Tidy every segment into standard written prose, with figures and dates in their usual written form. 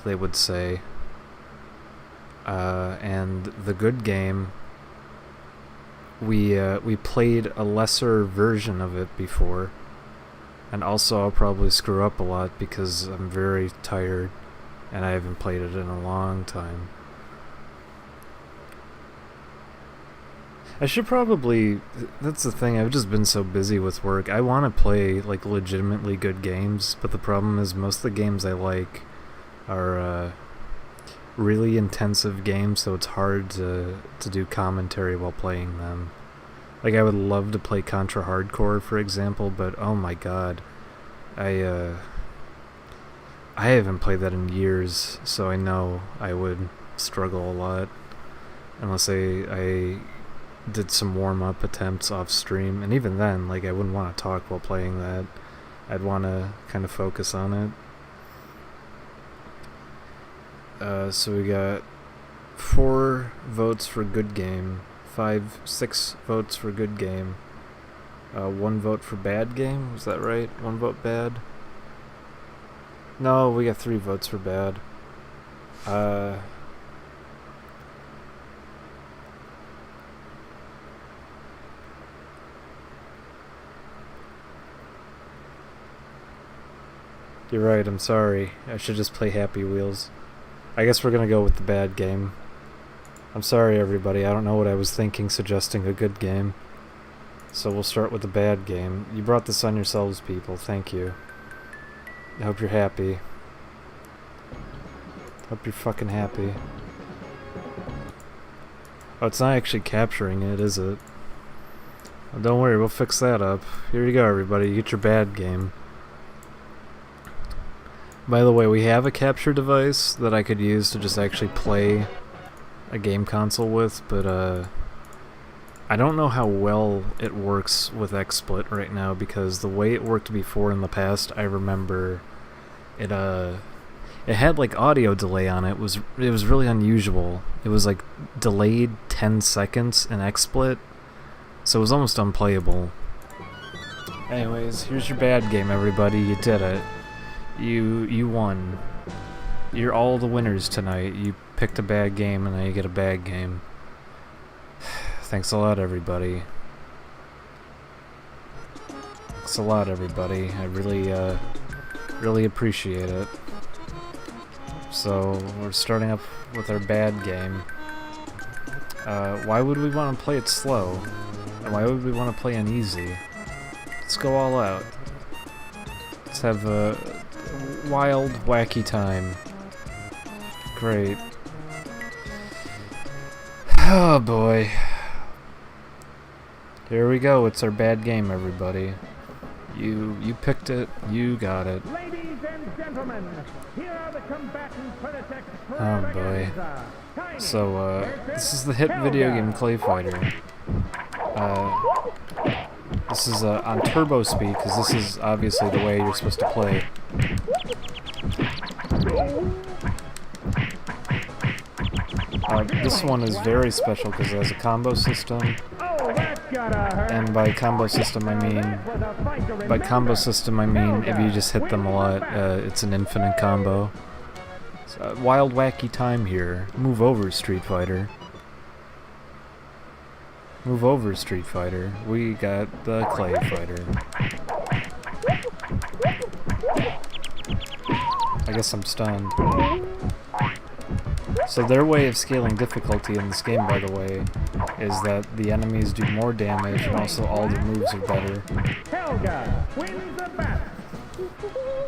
they would say. And the good game, we played a lesser version of it before. And also I'll probably screw up a lot because I'm very tired and I haven't played it in a long time. I should probably... That's the thing, I've just been so busy with work. I want to play, like, legitimately good games, but the problem is most of the games I like are really intensive games, so it's hard to do commentary while playing them. Like, I would love to play Contra Hardcore, for example, but oh my god. I haven't played that in years, so I know I would struggle a lot. Unless I did some warm-up attempts off stream, and even then, like, I wouldn't want to talk while playing that. I'd want to kind of focus on it. So we got 4 votes for good game, 6 votes for good game, 1 vote for bad game, was that right? 1 vote bad? No, we got 3 votes for bad. You're right, I'm sorry. I should just play Happy Wheels. I guess we're gonna go with the bad game. I'm sorry, everybody. I don't know what I was thinking suggesting a good game. So we'll start with the bad game. You brought this on yourselves, people. Thank you. I hope you're happy. Hope you're fucking happy. Oh, it's not actually capturing it, is it? Well, don't worry, we'll fix that up. Here you go, everybody. You get your bad game. By the way, we have a capture device that I could use to just actually play a game console with, but I don't know how well it works with XSplit right now, because the way it worked before in the past, I remember it had like audio delay on it. It was really unusual. It was like delayed 10 seconds in XSplit, so it was almost unplayable. Anyways, here's your bad game, everybody. You did it. You won. You're all the winners tonight. You picked a bad game and now you get a bad game. Thanks a lot, everybody. Thanks a lot, everybody. I really appreciate it. So, we're starting up with our bad game. Why would we want to play it slow? And why would we want to play on easy? Let's go all out. Let's have a wild, wacky time. Great. Oh boy. Here we go, it's our bad game, everybody. You picked it, you got it. Ladies and gentlemen, here are the combatants for the Texas Oh boy. So, this is the hit video game Clay Fighter. This is on turbo speed, because this is obviously the way you're supposed to play. This one is very special because it has a combo system. And by combo system I mean if you just hit them a lot, it's an infinite combo. So, wild wacky time here. Move over, Street Fighter. Move over, Street Fighter. We got the Clay Fighter. I guess I'm stunned. So their way of scaling difficulty in this game, by the way, is that the enemies do more damage and also all the moves are better.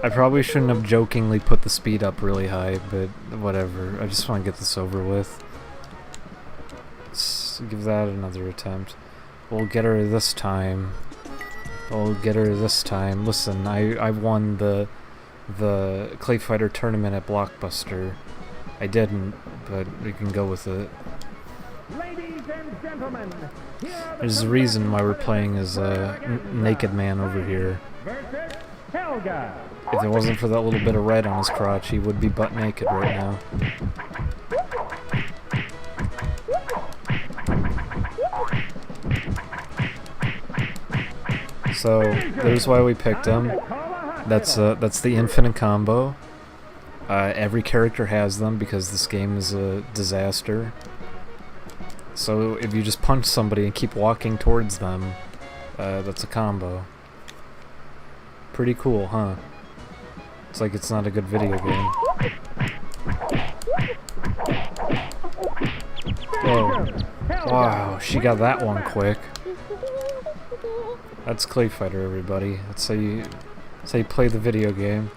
I probably shouldn't have jokingly put the speed up really high, but whatever. I just want to get this over with. Let's give that another attempt. We'll get her this time. We'll get her this time. Listen, I won the Clay Fighter tournament at Blockbuster. I didn't, but we can go with it. Ladies and gentlemen, there's a reason why we're playing as a naked man over here. If it wasn't for that little bit of red on his crotch, he would be butt naked right now. So there's why we picked him. That's the infinite combo. Every character has them because this game is a disaster. So if you just punch somebody and keep walking towards them, that's a combo. Pretty cool, huh? It's like it's not a good video game. Whoa. Wow, she got that one quick. That's Clay Fighter, everybody. That's how you play the video game.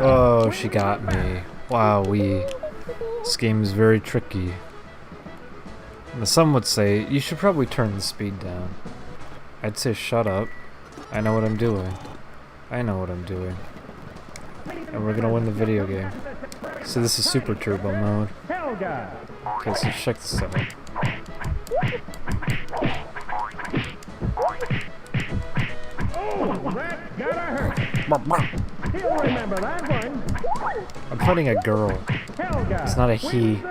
Oh, she got me. Wow, this game is very tricky. And some would say, you should probably turn the speed down. I'd say shut up. I know what I'm doing. I know what I'm doing. And we're gonna win the video game. So this is Super Turbo mode. Okay, so check this out. I'm fighting a girl. It's not a he.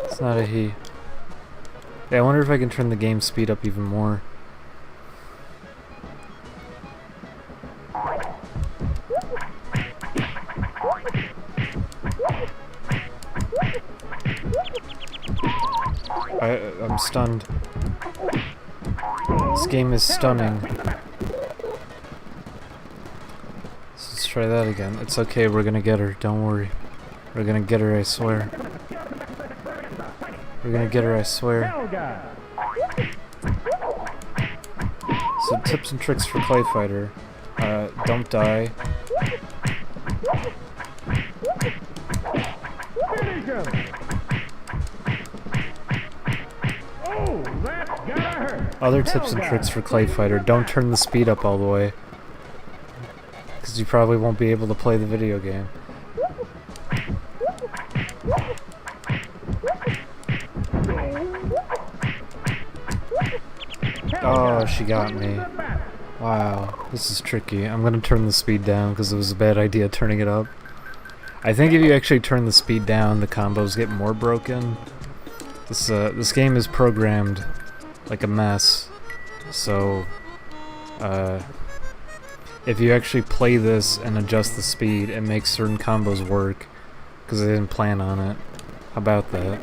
It's not a he. Yeah, I wonder if I can turn the game speed up even more. I'm stunned. This game is stunning. Let's try that again. It's okay, we're gonna get her, don't worry. We're gonna get her, I swear. We're gonna get her, I swear. So tips and tricks for Clay Fighter. Don't die. Other tips and tricks for Clay Fighter. Don't turn the speed up all the way. Because you probably won't be able to play the video game. Oh, she got me. Wow, this is tricky. I'm gonna turn the speed down because it was a bad idea turning it up. I think if you actually turn the speed down, the combos get more broken. This game is programmed like a mess. So, if you actually play this and adjust the speed, it makes certain combos work because I didn't plan on it. How about that?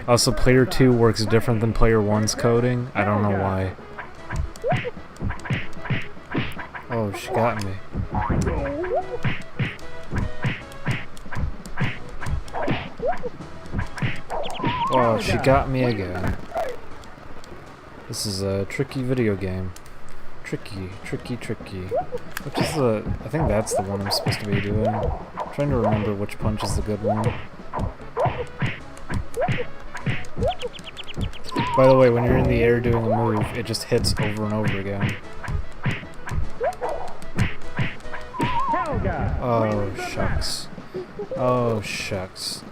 Also, Player 2 works different than Player 1's coding. I don't know why. Oh, she got me. Oh, she got me again. This is a tricky video game. Tricky, tricky, tricky. Which is I think that's the one I'm supposed to be doing. I'm trying to remember which punch is the good one. By the way, when you're in the air doing a move, it just hits over and over again. Oh, shucks. Oh, shucks.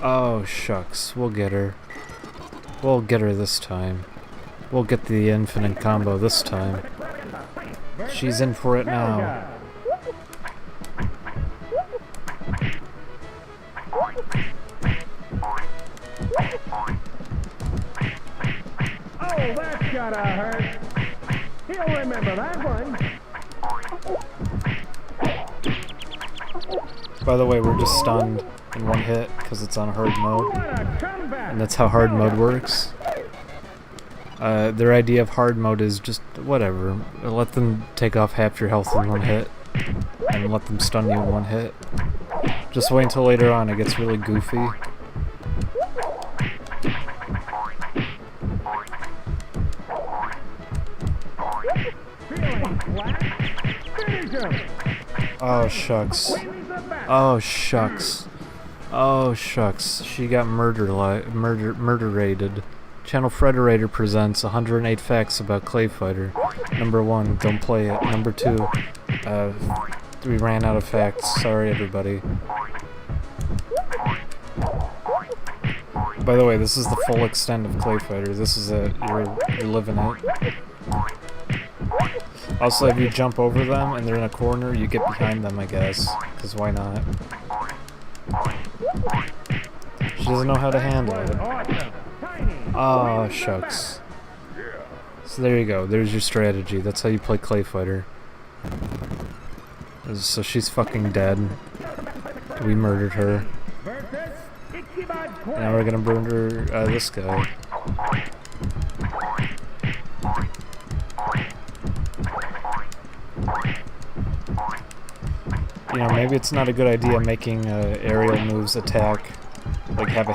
Oh, shucks. We'll get her. We'll get her this time. We'll get the infinite combo this time. She's in for it now. Oh, that's gotta hurt. He'll remember that one. By the way, we're just stunned in one hit because it's on hard mode. And that's how hard mode works. Their idea of hard mode is just whatever. Let them take off half your health in one hit. And let them stun you in one hit. Just wait until later on, it gets really goofy. Oh shucks. Oh shucks. Oh shucks. She got murder-rated. Channel Frederator presents 108 facts about Clay Fighter. Number 1, don't play it. Number 2, we ran out of facts. Sorry everybody. By the way, this is the full extent of Clay Fighter. This is it. You're living it. Also, if you jump over them and they're in a corner, you get behind them, I guess. Because why not? She doesn't know how to handle it. Awesome. Tiny. Oh, shucks. So there you go. There's your strategy. That's how you play Clay Fighter. So she's fucking dead. We murdered her. Now we're gonna murder this guy. You know, maybe it's not a good idea making aerial moves attack, like have a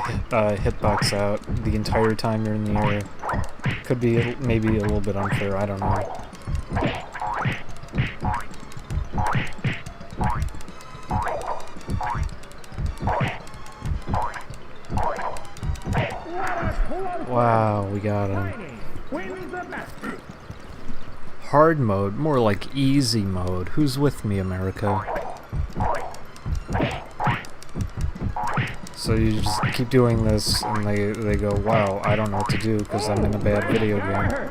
hitbox out the entire time you're in the air. Could be maybe a little bit unfair, I don't know. Wow, we got him. Hard mode, more like easy mode. Who's with me, America? So you just keep doing this, and they go, wow, I don't know what to do because I'm in a bad video game.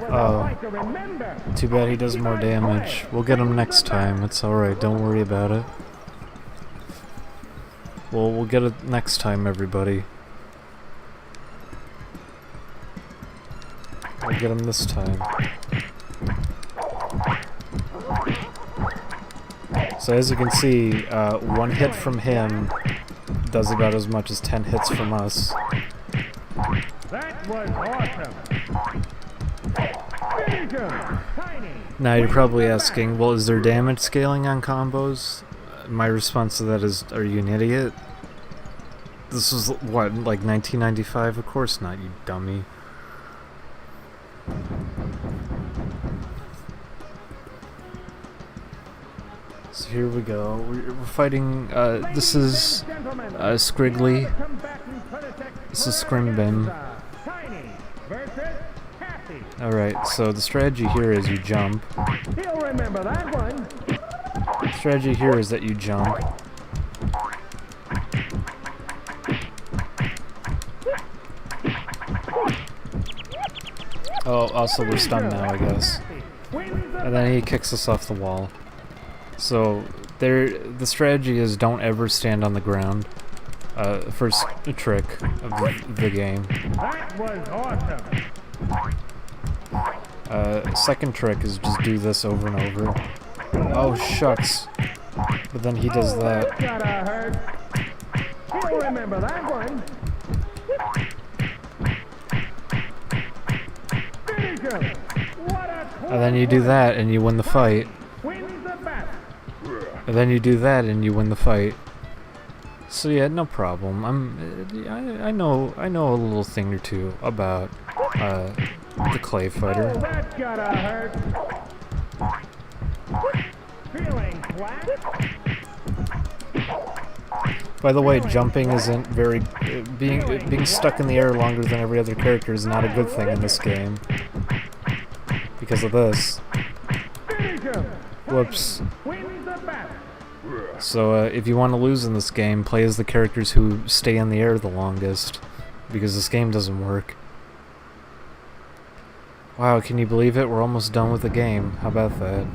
Oh, too bad he does more damage. We'll get him next time. It's alright, don't worry about it. Well, we'll get it next time, everybody. We'll get him this time. So as you can see, one hit from him does about as much as 10 hits from us. That was awesome. Now you're probably asking, well, is there damage scaling on combos? My response to that is, are you an idiot? This was, what, like 1995? Of course not, you dummy. So here we go. We're fighting, this is Scriggly. This is Scrimbin. Alright, so the strategy here is you jump. He'll remember that one. The strategy here is that you jump. Oh, also we're stunned now, I guess. And then he kicks us off the wall. So, the strategy is don't ever stand on the ground. First trick of the game. That was awesome. Second trick is just do this over and over. Oh, shucks. But then he does that. Gotta hurt. He'll remember that one. Finish him. What a And then you do that and you win the fight. wins the battle. And then you do that and you win the fight. So yeah, no problem. I know a little thing or two about the Clay Fighter. Oh, that gotta hurt. Feeling flat? By the way, jumping isn't very being stuck in the air longer than every other character is not a good thing in this game. Because of this. Finish him. Whoops. Wins the battle. So if you want to lose in this game, play as the characters who stay in the air the longest. Because this game doesn't work. Wow, can you believe it? We're almost done with the game. How about that?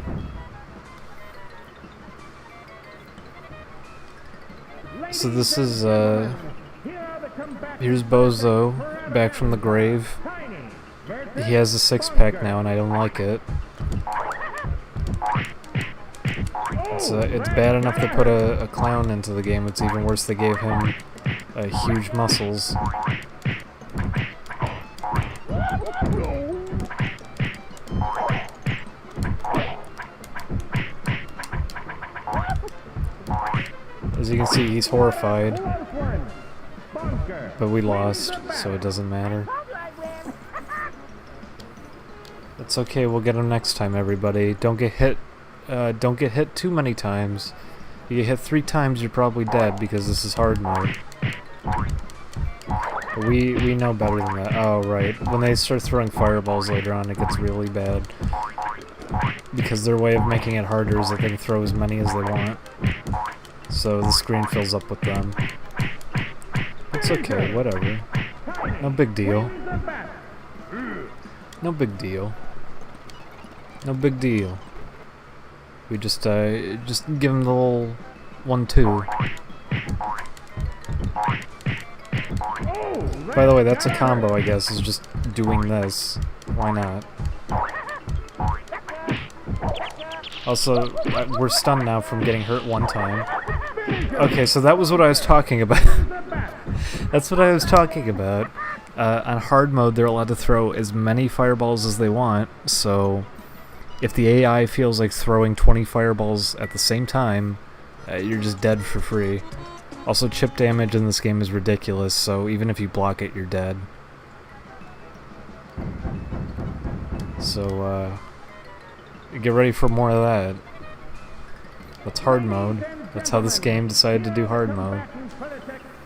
So this is, here's Bozo, back from the grave. He has a six-pack now and I don't like it. It's bad enough to put a clown into the game, it's even worse they gave him huge muscles. As you can see, he's horrified. But we lost, so it doesn't matter. It's okay, we'll get him next time, everybody. Don't get hit too many times. You get hit 3 times, you're probably dead, because this is hard mode. But we know better than that. Oh, right. When they start throwing fireballs later on, it gets really bad. Because their way of making it harder is that they can throw as many as they want. So the screen fills up with them. It's okay, whatever. No big deal. No big deal. No big deal. We just give him the little 1-2. By the way, that's a combo, I guess, is just doing this. Why not? Also, we're stunned now from getting hurt one time. Okay, so that was what I was talking about. That's what I was talking about. On hard mode, they're allowed to throw as many fireballs as they want, so if the AI feels like throwing 20 fireballs at the same time, you're just dead for free. Also, chip damage in this game is ridiculous, so even if you block it, you're dead. So, get ready for more of that. That's hard mode. That's how this game decided to do hard mode.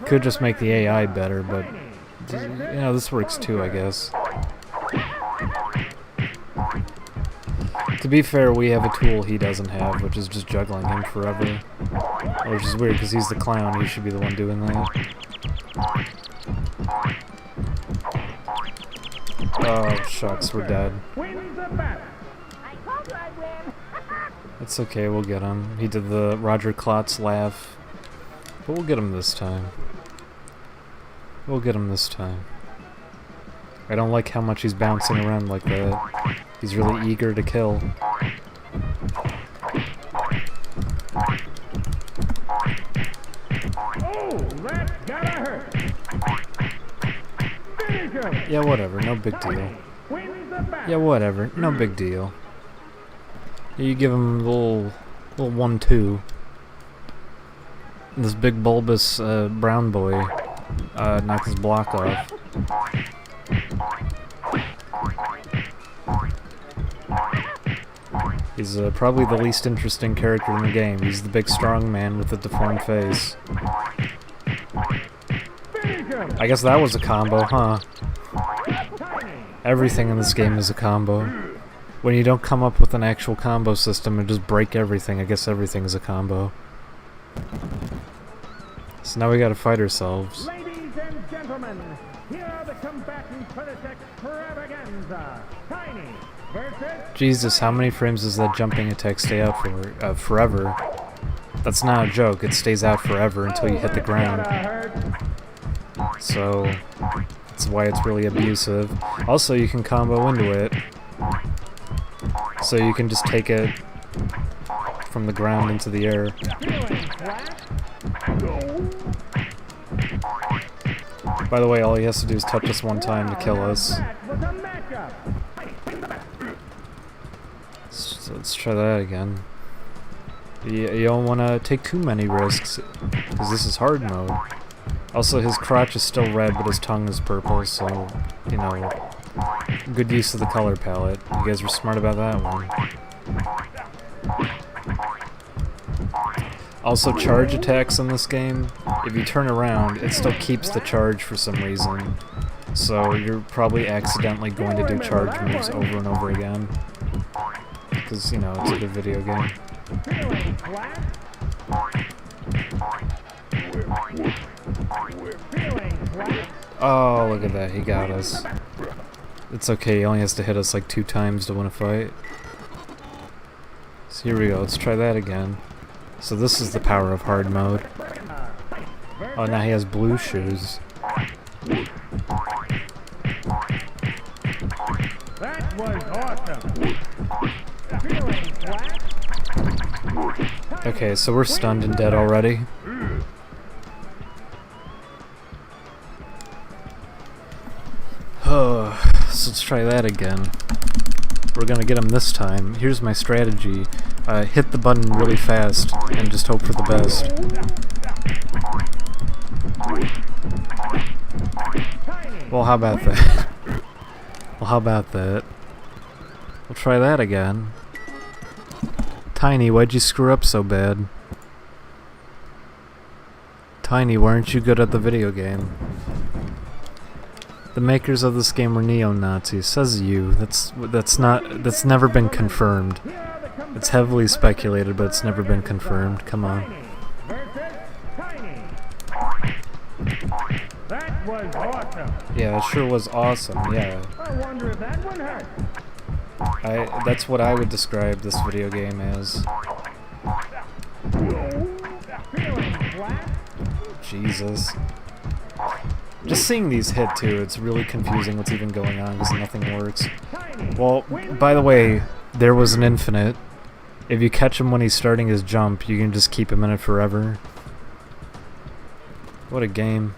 Could just make the AI better, but you know, this works too, I guess. To be fair, we have a tool he doesn't have, which is just juggling him forever. Which is weird, because he's the clown, he should be the one doing that. Oh, shucks, we're dead. It's okay, we'll get him. He did the Roger Klotz laugh. But we'll get him this time. We'll get him this time. I don't like how much he's bouncing around like that. He's really eager to kill. Oh, that gotta hurt. Yeah, whatever, no big deal. Yeah, whatever, no big deal. You give him a little 1-2. This big bulbous brown boy knocked his block off. He's probably the least interesting character in the game. He's the big strong man with the deformed face. I guess that was a combo, huh? Everything in this game is a combo. When you don't come up with an actual combo system and just break everything, I guess everything is a combo. So now we gotta fight ourselves. Ladies and gentlemen, here are the combatants for this extravaganza. Tiny versus... Jesus, how many frames does that jumping attack stay out for? Forever. That's not a joke, it stays out forever until you hit the ground. So, that's why it's really abusive. Also, you can combo into it. So you can just take it from the ground into the air. By the way, all he has to do is touch us one time to kill us. So let's try that again. You don't want to take too many risks, because this is hard mode. Also, his crotch is still red, but his tongue is purple, so, you know, good use of the color palette. You guys were smart about that one. Also, charge attacks in this game, if you turn around, it still keeps the charge for some reason. So you're probably accidentally going to do charge moves over and over again. Because, you know, it's a good video game. Oh, look at that, he got us. It's okay, he only has to hit us like 2 times to win a fight. So here we go, let's try that again. So this is the power of hard mode. Oh, now he has blue shoes. That was awesome. Okay, so we're stunned and dead already. Oh, so let's try that again. We're gonna get him this time. Here's my strategy. Hit the button really fast and just hope for the best. Well, how about that? Well, how about that? We'll try that again. Tiny, why'd you screw up so bad? Tiny, why aren't you good at the video game? The makers of this game were neo-Nazis, says you. That's never been confirmed. It's heavily speculated, but it's never been confirmed. Come on. That was awesome. Yeah, it sure was awesome, yeah. I wonder if that That's what I would describe this video game as. Jesus. Just seeing these hit too, it's really confusing what's even going on because nothing works. Well, by the way, there was an infinite. If you catch him when he's starting his jump, you can just keep him in it forever. What a game.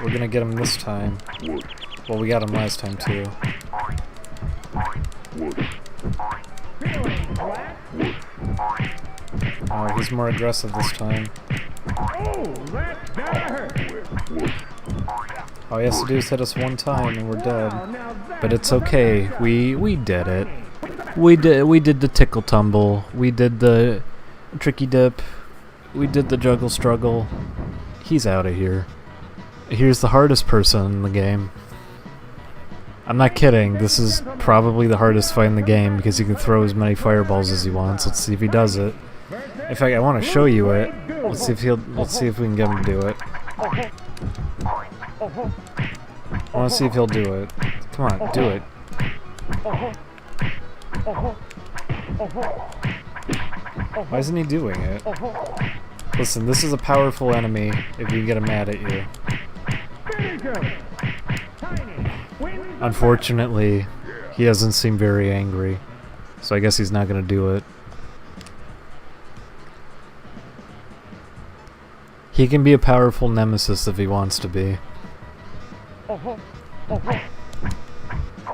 We're gonna get him this time. Well, we got him last time too. Oh, he's more aggressive this time. All he has to do is hit us one time and we're dead. But it's okay. We did it. We did the tickle tumble. We did the tricky dip. We did the juggle struggle. He's out of here. Here's the hardest person in the game. I'm not kidding. This is probably the hardest fight in the game because he can throw as many fireballs as he wants. Let's see if he does it. In fact, I want to show you it. Let's see if we can get him to do it. I want to see if he'll do it. Come on, do it. Why isn't he doing it? Listen, this is a powerful enemy if you get him mad at you. Unfortunately, he doesn't seem very angry, so I guess he's not going to do it. He can be a powerful nemesis if he wants to be.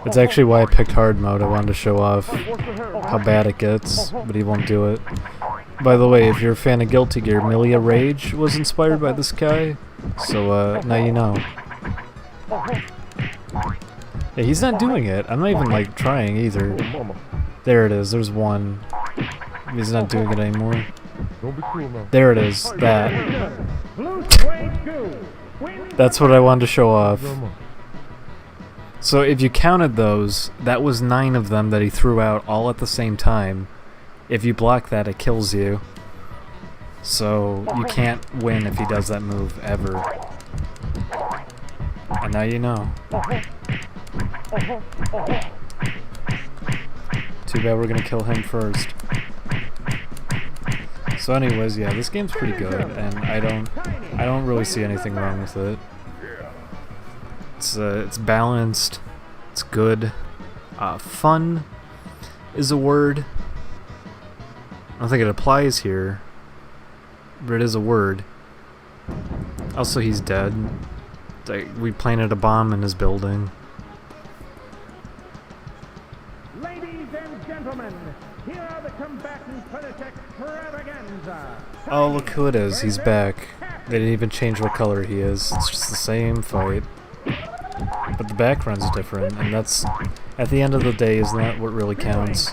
It's actually why I picked hard mode. I wanted to show off how bad it gets, but he won't do it. By the way, if you're a fan of Guilty Gear, Milia Rage was inspired by this guy, so now you know. Yeah, he's not doing it. I'm not even like trying either. There it is. There's one. He's not doing it anymore. There it is. That. That's what I wanted to show off. So if you counted those, that was 9 of them that he threw out all at the same time. If you block that, it kills you. So you can't win if he does that move ever. And now you know. Too bad we're gonna kill him first. So anyways, yeah, this game's pretty good, and I don't really see anything wrong with it. It's balanced, it's good. Fun is a word. I don't think it applies here, but it is a word. Also, he's dead. We planted a bomb in his building. Ladies and gentlemen, here are the combatants for this extravaganza. Oh, look who it is. He's back. They didn't even change what color he is. It's just the same fight. But the background's different, and that's, at the end of the day, isn't that what really counts?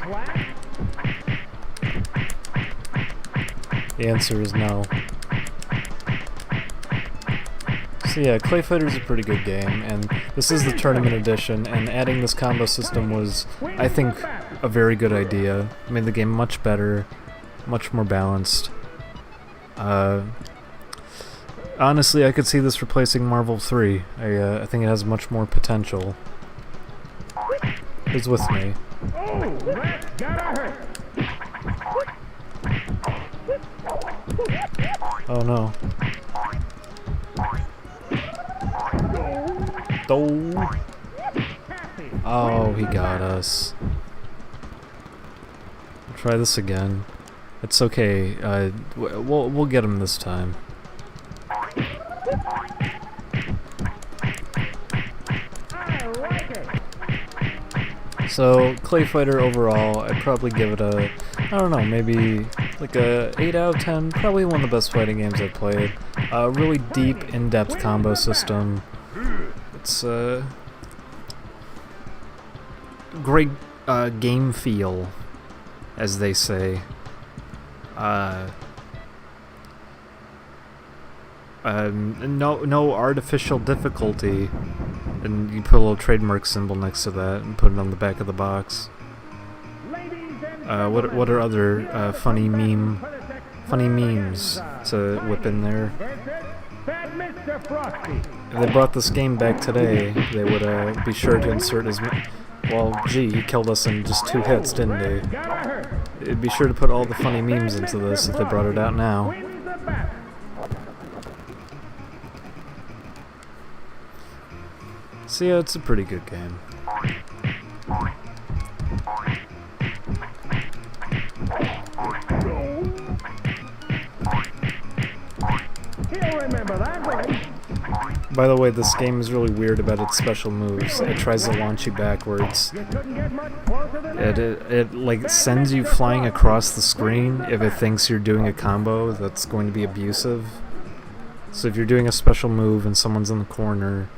The answer is no. So yeah, Clay Fighter's a pretty good game, and this is the tournament edition, and adding this combo system was, I think, a very good idea. It made the game much better, much more balanced. Honestly, I could see this replacing Marvel 3. I think it has much more potential. Who's with me? Oh, that gotta hurt. Oh no. Oh, he got us. I'll try this again. It's okay. We'll get him this time. So, Clay Fighter overall, I'd probably give it a, I don't know, maybe like a 8 out of 10. Probably one of the best fighting games I've played. Really deep, in-depth combo system. It's a great game feel, as they say. No artificial difficulty, and you put a little trademark symbol next to that and put it on the back of the box. What are other funny memes to whip in there? Mr. Frosty. If they brought this game back today, they would be sure to insert as many. Well, gee, he killed us in just 2 hits, didn't he? It'd be sure to put all the funny memes into this if they brought it out now. So yeah, it's a pretty good game. He'll remember that one. By the way, this game is really weird about its special moves. It tries to launch you backwards. You couldn't get much closer than that. It like sends you flying across the screen if it thinks you're doing a combo that's going to be abusive. So if you're doing a special move and someone's in the corner,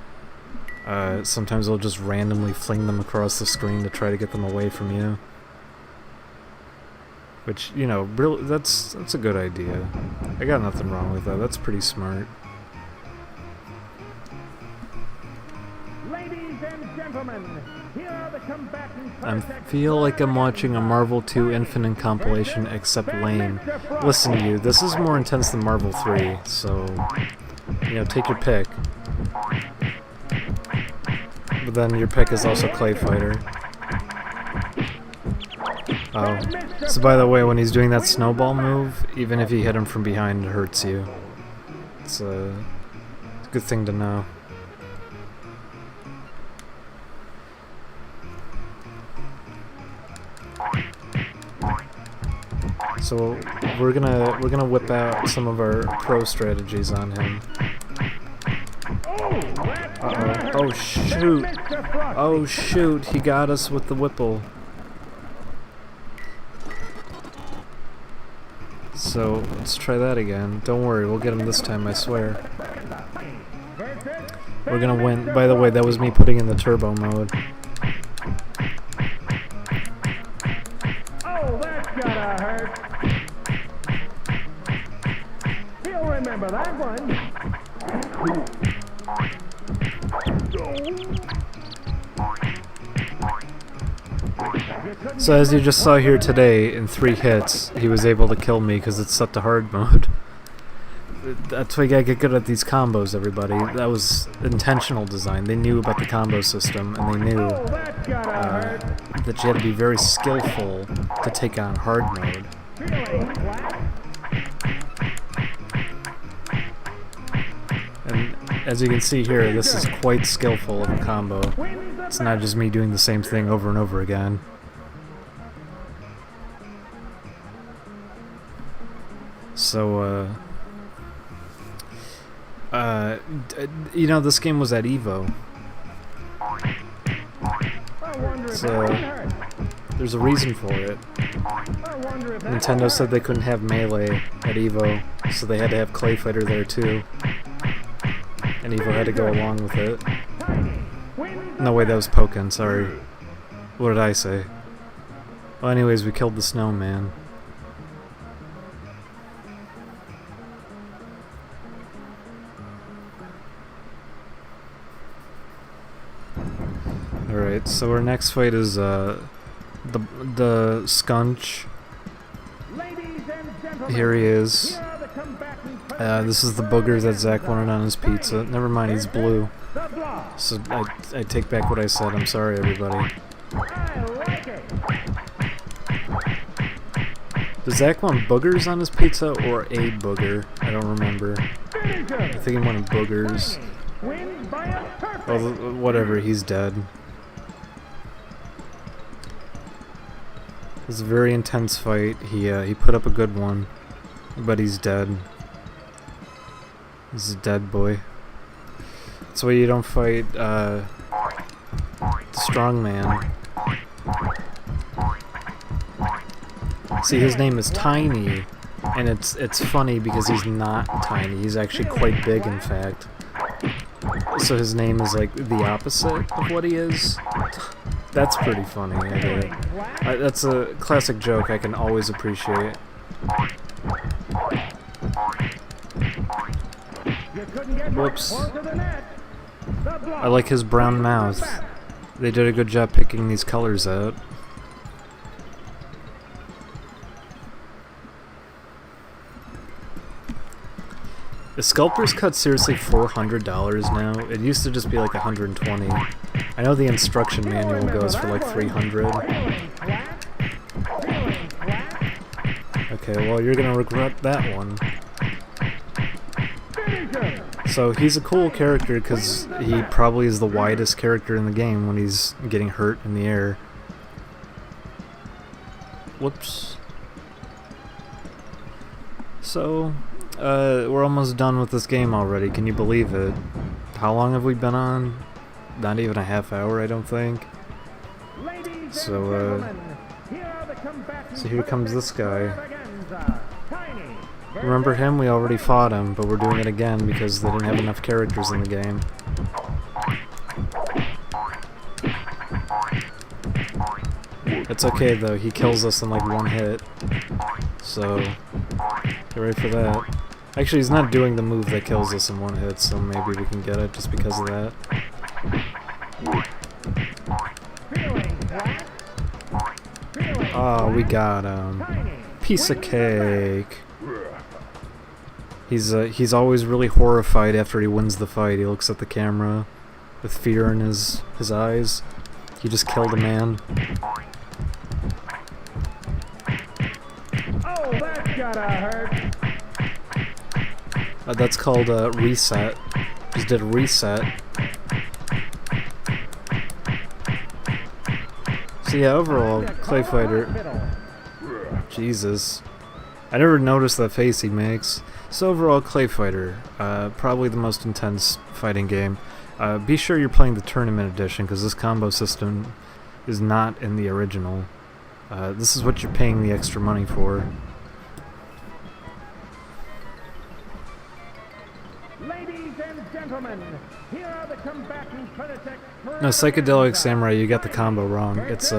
sometimes it'll just randomly fling them across the screen to try to get them away from you. Which, you know, really, that's a good idea. I got nothing wrong with that. That's pretty smart. Ladies and gentlemen, here are the combatants. I feel like I'm watching a Marvel 2 Infinite compilation, except lame. Listen, you, this is more intense than Marvel 3, so, you know, take your pick. But then your pick is also Clay Fighter. Oh, so by the way, when he's doing that snowball move, even if you hit him from behind, it hurts you. It's a good thing to know. So we're gonna whip out some of our pro strategies on him. Uh-oh. Oh shoot! Oh shoot! He got us with the Whipple. So let's try that again. Don't worry, we'll get him this time, I swear. We're gonna win. By the way, that was me putting in the turbo mode. Oh, that's gotta hurt. He'll remember that one. So as you just saw here today, in 3 hits, he was able to kill me because it's set to hard mode. That's why you gotta get good at these combos, everybody. That was intentional design. They knew about the combo system, and they knew that you had to be very skillful to take on hard mode. And as you can see here, this is quite skillful of a combo. It's not just me doing the same thing over and over again. So, you know, this game was at EVO. So, there's a reason for it. Nintendo said they couldn't have Melee at EVO, so they had to have Clay Fighter there too. And EVO had to go along with it. No, wait, that was Pokken, sorry. What did I say? Well, anyways, we killed the snowman. Alright, so our next fight is the Skunch. Here he is. This is the booger that Zach wanted on his pizza. Never mind, he's blue. So I take back what I said. I'm sorry, everybody. Does Zach want boogers on his pizza or a booger? I don't remember. I think he wanted boogers. Well, whatever, he's dead. It was a very intense fight. He put up a good one, but he's dead. He's a dead boy. That's why you don't fight the strong man. See, his name is Tiny, and it's funny because he's not tiny. He's actually quite big, in fact. So his name is like the opposite of what he is. That's pretty funny. I get it. That's a classic joke I can always appreciate. Whoops. I like his brown mouth. They did a good job picking these colors out. Is Sculptor's Cut seriously $400 now? It used to just be like $120. I know the instruction manual goes for like $300. Okay, well you're gonna regret that one. So he's a cool character because he probably is the widest character in the game when he's getting hurt in the air. Whoops. So, we're almost done with this game already, can you believe it? How long have we been on? Not even a half hour, I don't think. So, so here comes this guy. Remember him? We already fought him, but we're doing it again because they didn't have enough characters in the game. It's okay though, he kills us in like one hit. So, get ready for that. Actually, he's not doing the move that kills us in one hit, so maybe we can get it just because of that. Oh, we got him. Piece of cake. He's always really horrified after he wins the fight. He looks at the camera with fear in his eyes. He just killed a man. Oh, that gotta hurt. That's called a reset. Just did a reset. So yeah, overall, Clay Fighter. Jesus. I never noticed that face he makes. So overall, Clay Fighter, probably the most intense fighting game. Be sure you're playing the Tournament Edition, because this combo system is not in the original. This is what you're paying the extra money for. Ladies and gentlemen, here are the combatant Princex. No, Psychedelic Samurai, you got the combo wrong. It's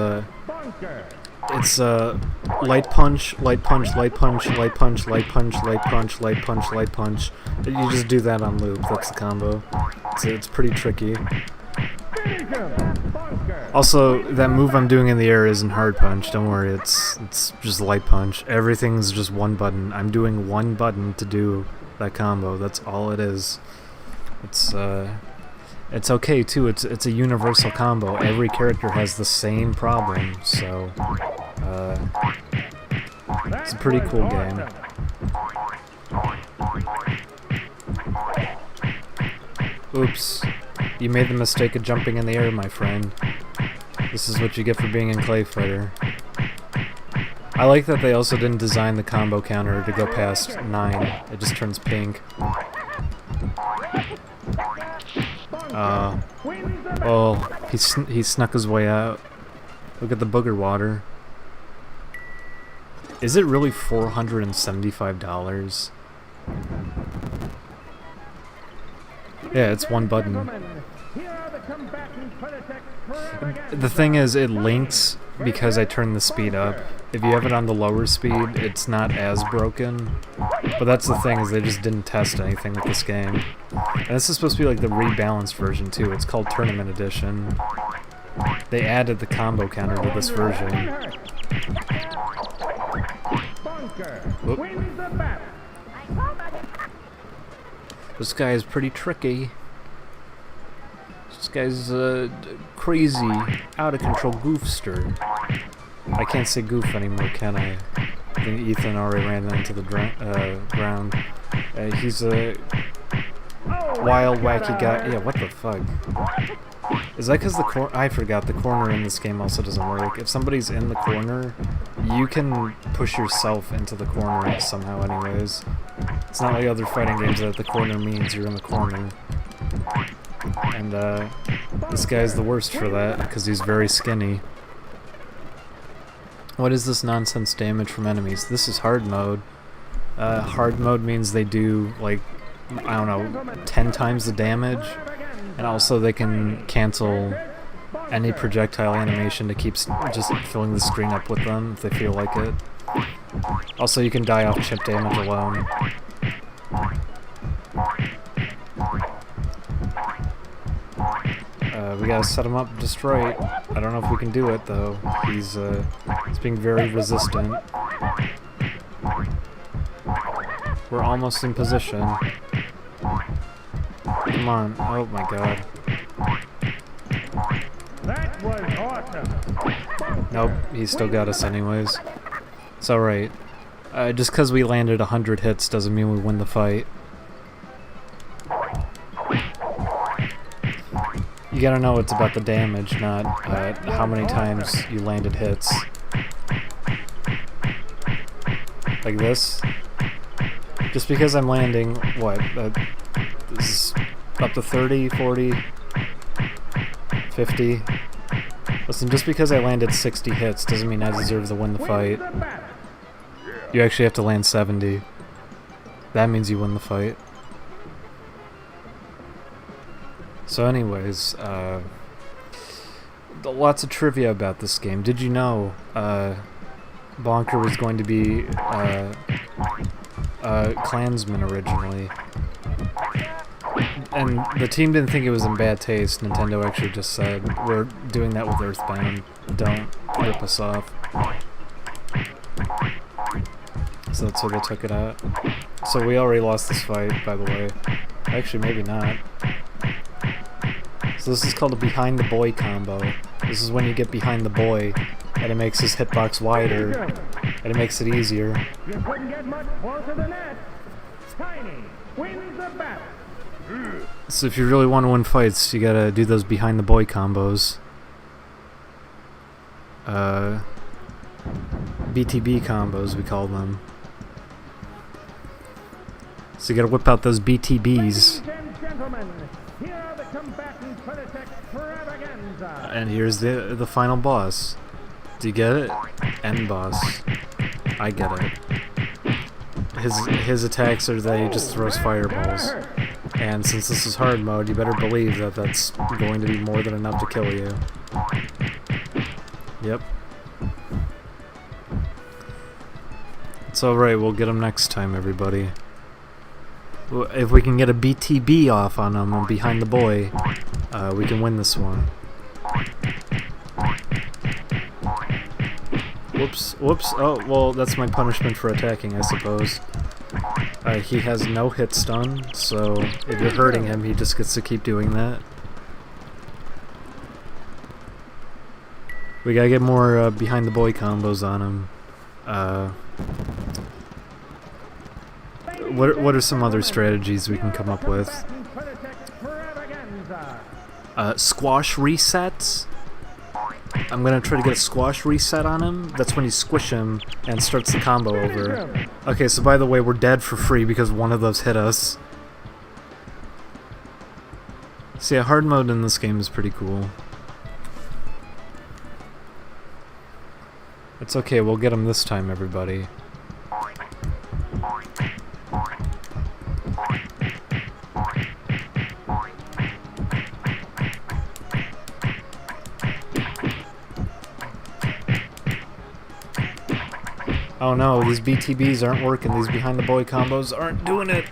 light punch, light punch, light punch, light punch, light punch, light punch, light punch, light punch. You just do that on loop. That's the combo. It's pretty tricky. Also, that move I'm doing in the air isn't hard punch. Don't worry, it's just light punch. Everything's just one button. I'm doing one button to do that combo. That's all it is. It's okay too. It's a universal combo. Every character has the same problem. So, it's a pretty cool game. Oops. You made the mistake of jumping in the air, my friend. This is what you get for being in Clay Fighter. I like that they also didn't design the combo counter to go past 9. It just turns pink. Oh, he snuck his way out. Look at the booger water. Is it really $475? Yeah, it's one button. The thing is, it links because I turned the speed up. If you have it on the lower speed, it's not as broken. But that's the thing, is they just didn't test anything with this game. And this is supposed to be like the rebalanced version too. It's called Tournament Edition. They added the combo counter to this version. Whoop. This guy is pretty tricky. This guy's crazy, out of control goofster. I can't say goof anymore, can I? I think Ethan already ran into the ground. He's a wild, wacky guy. Yeah, what the fuck? Is that because I forgot the corner in this game also doesn't work. If somebody's in the corner, you can push yourself into the corner somehow anyways. It's not like other fighting games that the corner means you're in the corner. And this guy's the worst for that because he's very skinny. What is this nonsense damage from enemies? This is hard mode. Hard mode means they do like, I don't know, 10 times the damage. And also they can cancel any projectile animation to keep just filling the screen up with them if they feel like it. Also you can die off chip damage alone. We gotta set him up just right. I don't know if we can do it though. He's being very resistant. We're almost in position. Come on. Oh my god. That was awesome. Nope, he still got us anyways. It's alright. Just because we landed 100 hits doesn't mean we win the fight. You gotta know it's about the damage, not how many times you landed hits. Like this. Just because I'm landing, what, this is up to 30, 40, 50. Listen, just because I landed 60 hits doesn't mean I deserve to win the fight. You actually have to land 70. That means you win the fight. So anyways, lots of trivia about this game. Did you know Bonker was going to be Klansman originally? And the team didn't think it was in bad taste. Nintendo actually just said, we're doing that with Earthbound. Don't rip us off. So that's why they took it out. So we already lost this fight, by the way. Actually, maybe not. So this is called a behind the boy combo. This is when you get behind the boy, and it makes his hitbox wider, and it makes it easier. You couldn't get much closer than that. Tiny wins the battle. So if you really want to win fights, you gotta do those behind the boy combos. BTB combos, we call them. So you gotta whip out those BTBs. Ladies and gentlemen, here are the combatants for the extravaganza. And here's the final boss. Do you get it? End boss. I get it. His attacks are that he just throws fireballs. And since this is hard mode, you better believe that that's going to be more than enough to kill you. Yep. It's alright, we'll get him next time, everybody. If we can get a BTB off on him on Behind the Boy, we can win this one. Whoops, whoops. Oh, well, that's my punishment for attacking, I suppose. He has no hit stun, so if you're hurting him, he just gets to keep doing that. We gotta get more Behind the Boy combos on him. What are some other strategies we can come up with? Squash resets? I'm gonna try to get a squash reset on him. That's when you squish him and starts the combo over. Okay, so by the way, we're dead for free because one of those hit us. So yeah, hard mode in this game is pretty cool. It's okay, we'll get him this time, everybody. Oh no, these BTBs aren't working. These behind the boy combos aren't doing it.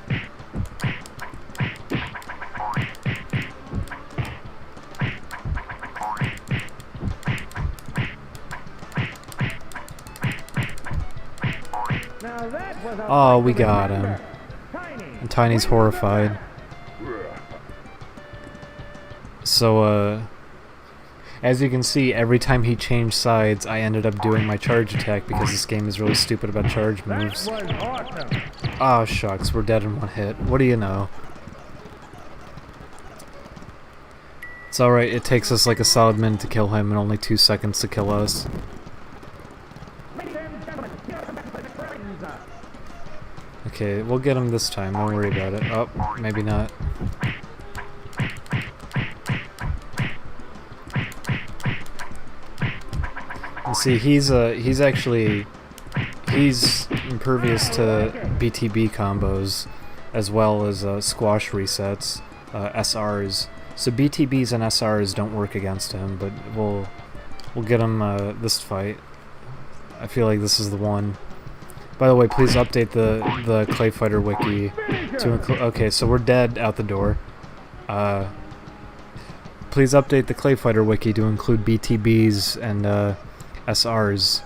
Oh, we got him. And Tiny's horrified. So, as you can see, every time he changed sides, I ended up doing my charge attack because this game is really stupid about charge moves. Oh shucks, we're dead in one hit. What do you know? It's alright, it takes us like a solid minute to kill him and only 2 seconds to kill us. Okay, we'll get him this time, don't worry about it. Oh, maybe not. See, he's impervious to BTB combos, as well as squash resets, SRs. So BTBs and SRs don't work against him, but we'll get him this fight. I feel like this is the one. By the way, please update the Clay Fighter wiki to include. Okay, so we're dead out the door. Please update the Clay Fighter wiki to include BTBs and SRs,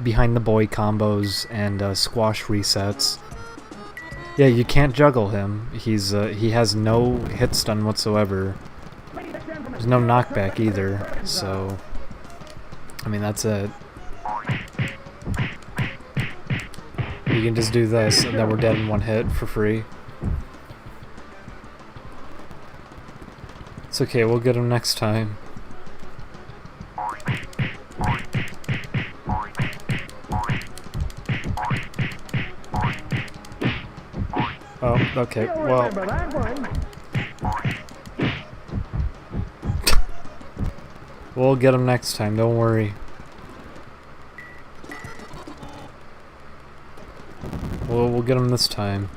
behind the boy combos, and squash resets. Yeah, you can't juggle him. He has no hit stun whatsoever. There's no knockback either, so I mean that's it. You can just do this and then we're dead in one hit for free. It's okay, we'll get him next time. Oh, okay, well... We'll get him next time, don't worry. We'll get him this time.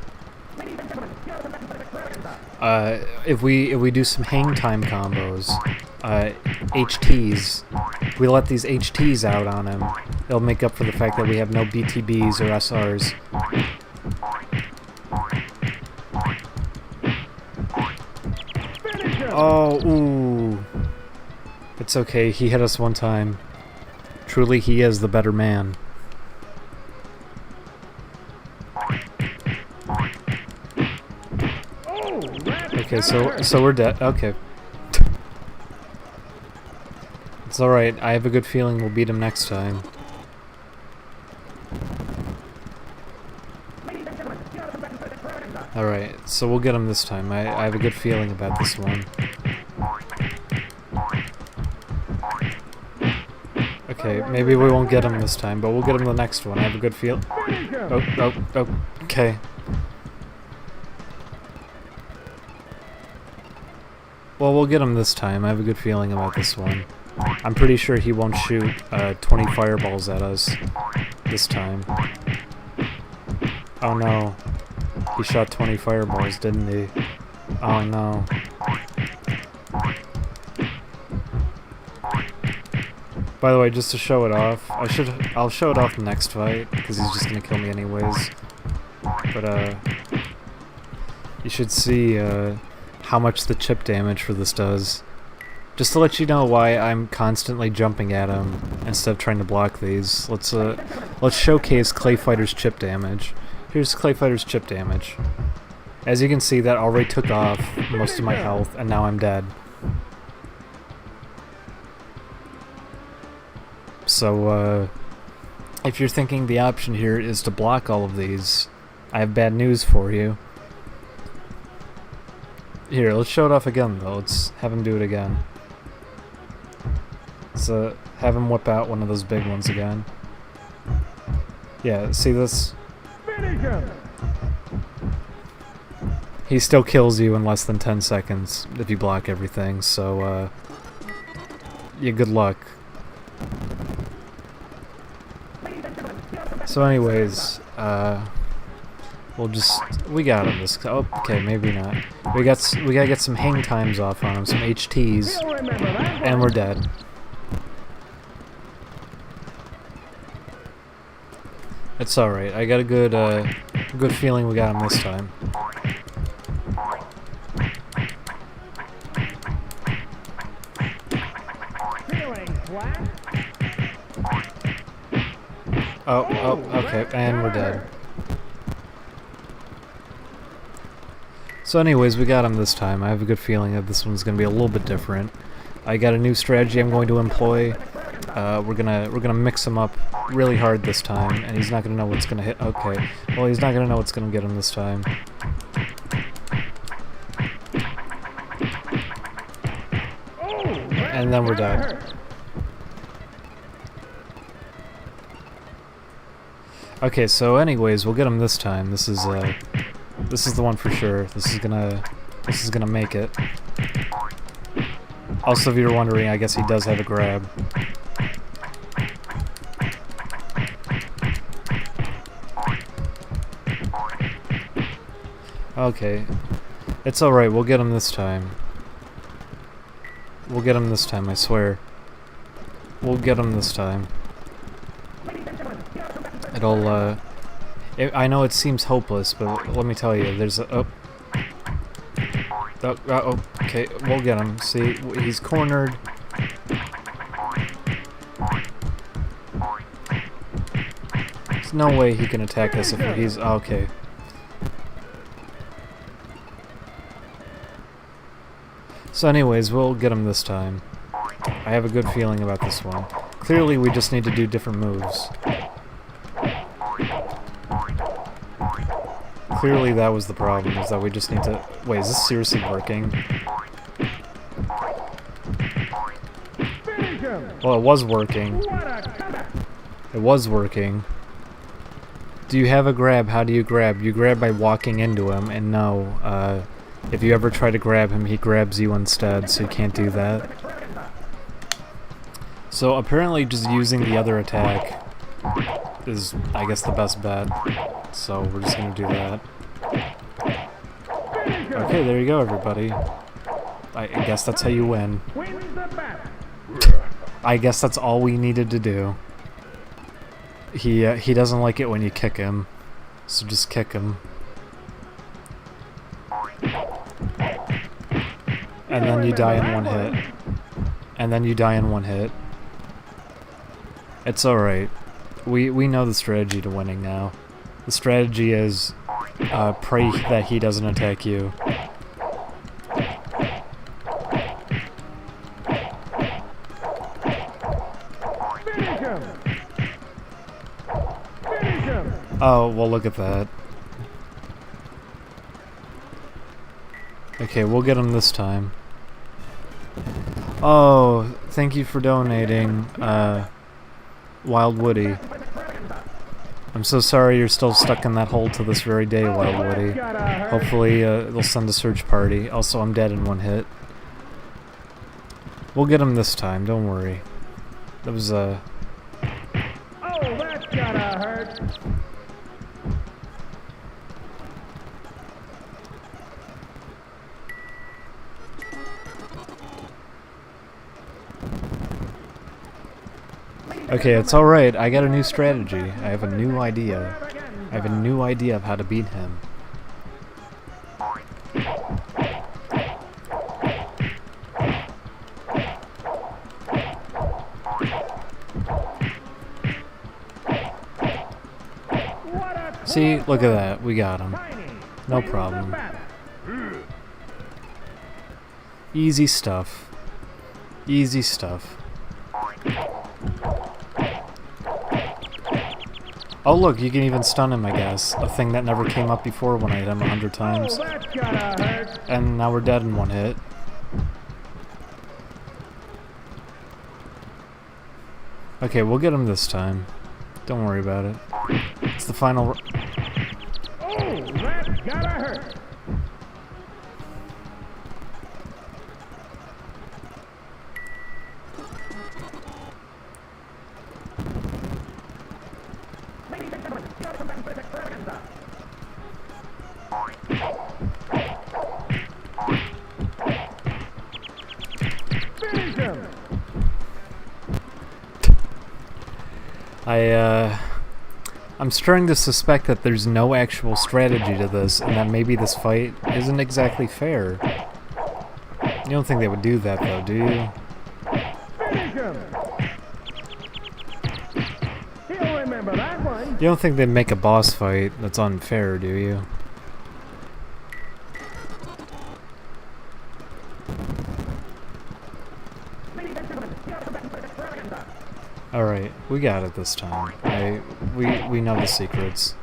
If we do some hang time combos, HTs, if we let these HTs out on him, it'll make up for the fact that we have no BTBs or SRs. Oh, ooh. It's okay, he hit us one time. Truly, he is the better man. Okay, so we're dead. Okay. It's alright, I have a good feeling we'll beat him next time. Alright, so we'll get him this time. I have a good feeling about this one. Okay, maybe we won't get him this time, but we'll get him the next one. I have a good feel. Oh, okay. Well, we'll get him this time. I have a good feeling about this one. I'm pretty sure he won't shoot 20 fireballs at us this time. Oh no. He shot 20 fireballs, didn't he? Oh no. By the way, just to show it off, I'll show it off the next fight, because he's just gonna kill me anyways. But you should see how much the chip damage for this does. Just to let you know why I'm constantly jumping at him instead of trying to block these. Let's showcase Clay Fighter's chip damage. Here's Clay Fighter's chip damage. As you can see, that already took off most of my health, and now I'm dead. So, if you're thinking the option here is to block all of these, I have bad news for you. Here, let's show it off again, though. Let's have him do it again. Let's have him whip out one of those big ones again. Yeah, see this? He still kills you in less than 10 seconds if you block everything, so, yeah, good luck. So anyways, we got him this, oh, okay, maybe not. We gotta get some hang times off on him, some HTs, and we're dead. It's alright, I got a good feeling we got him this time. Oh, okay, and we're dead. So anyways, we got him this time. I have a good feeling that this one's gonna be a little bit different. I got a new strategy I'm going to employ. We're gonna mix him up really hard this time, and he's not gonna know what's gonna hit. Okay, well, he's not gonna know what's gonna get him this time. And then we're dead. Okay, so anyways, we'll get him this time. This is the one for sure. This is gonna make it. Also, if you're wondering, I guess he does have a grab. Okay. It's alright, we'll get him this time. We'll get him this time, I swear. We'll get him this time. It'll, I know it seems hopeless, but let me tell you, there's a... okay, we'll get him. See, he's cornered. There's no way he can attack us if he's... okay. So anyways, we'll get him this time. I have a good feeling about this one. Clearly we just need to do different moves. Clearly that was the problem, is that we just need to... Wait, is this seriously working? Well, it was working. It was working. Do you have a grab? How do you grab? You grab by walking into him, and no, if you ever try to grab him, he grabs you instead, so you can't do that. So apparently just using the other attack is, I guess, the best bet. So we're just gonna do that. Okay, there you go, everybody. I guess that's how you win. I guess that's all we needed to do. He doesn't like it when you kick him, so just kick him. And then you die in one hit. And then you die in one hit. It's alright. We know the strategy to winning now. The strategy is pray that he doesn't attack you. Oh, well, look at that. Okay, we'll get him this time. Oh, thank you for donating, Wild Woody. I'm so sorry you're still stuck in that hole to this very day, Wild Woody. Hopefully, they'll send a search party. Also, I'm dead in one hit. We'll get him this time, don't worry. That was, Oh, that's gotta hurt. Okay, it's alright. I got a new strategy. I have a new idea. I have a new idea of how to beat him. See, look at that. We got him. No problem. Easy stuff. Easy stuff. Oh look, you can even stun him, I guess. A thing that never came up before when I hit him 100 times. And now we're dead in one hit. Okay, we'll get him this time. Don't worry about it. It's the final... Oh, that's gotta hurt. I'm starting to suspect that there's no actual strategy to this, and that maybe this fight isn't exactly fair. You don't think they would do that, though, do you? He'll remember that one. You don't think they'd make a boss fight that's unfair, do you? Alright, we got it this time. We know the secrets.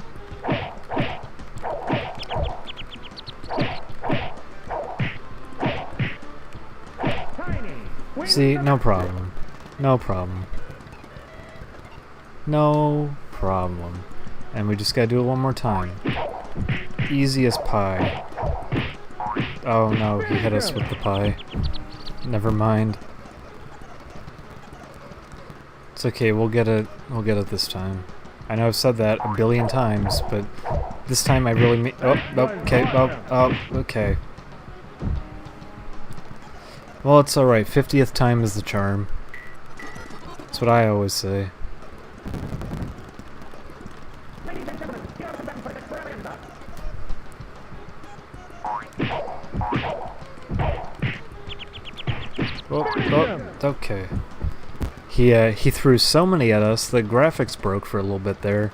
See, no problem. No problem. No problem. And we just gotta do it one more time. Easy as pie. Oh no, he hit us with the pie. Never mind. It's okay, we'll get it this time. I know I've said that a billion times, but this time I really mean... Oh, okay, okay. Well, it's alright, 50th time is the charm. That's what I always say. Oh, okay. He threw so many at us, the graphics broke for a little bit there.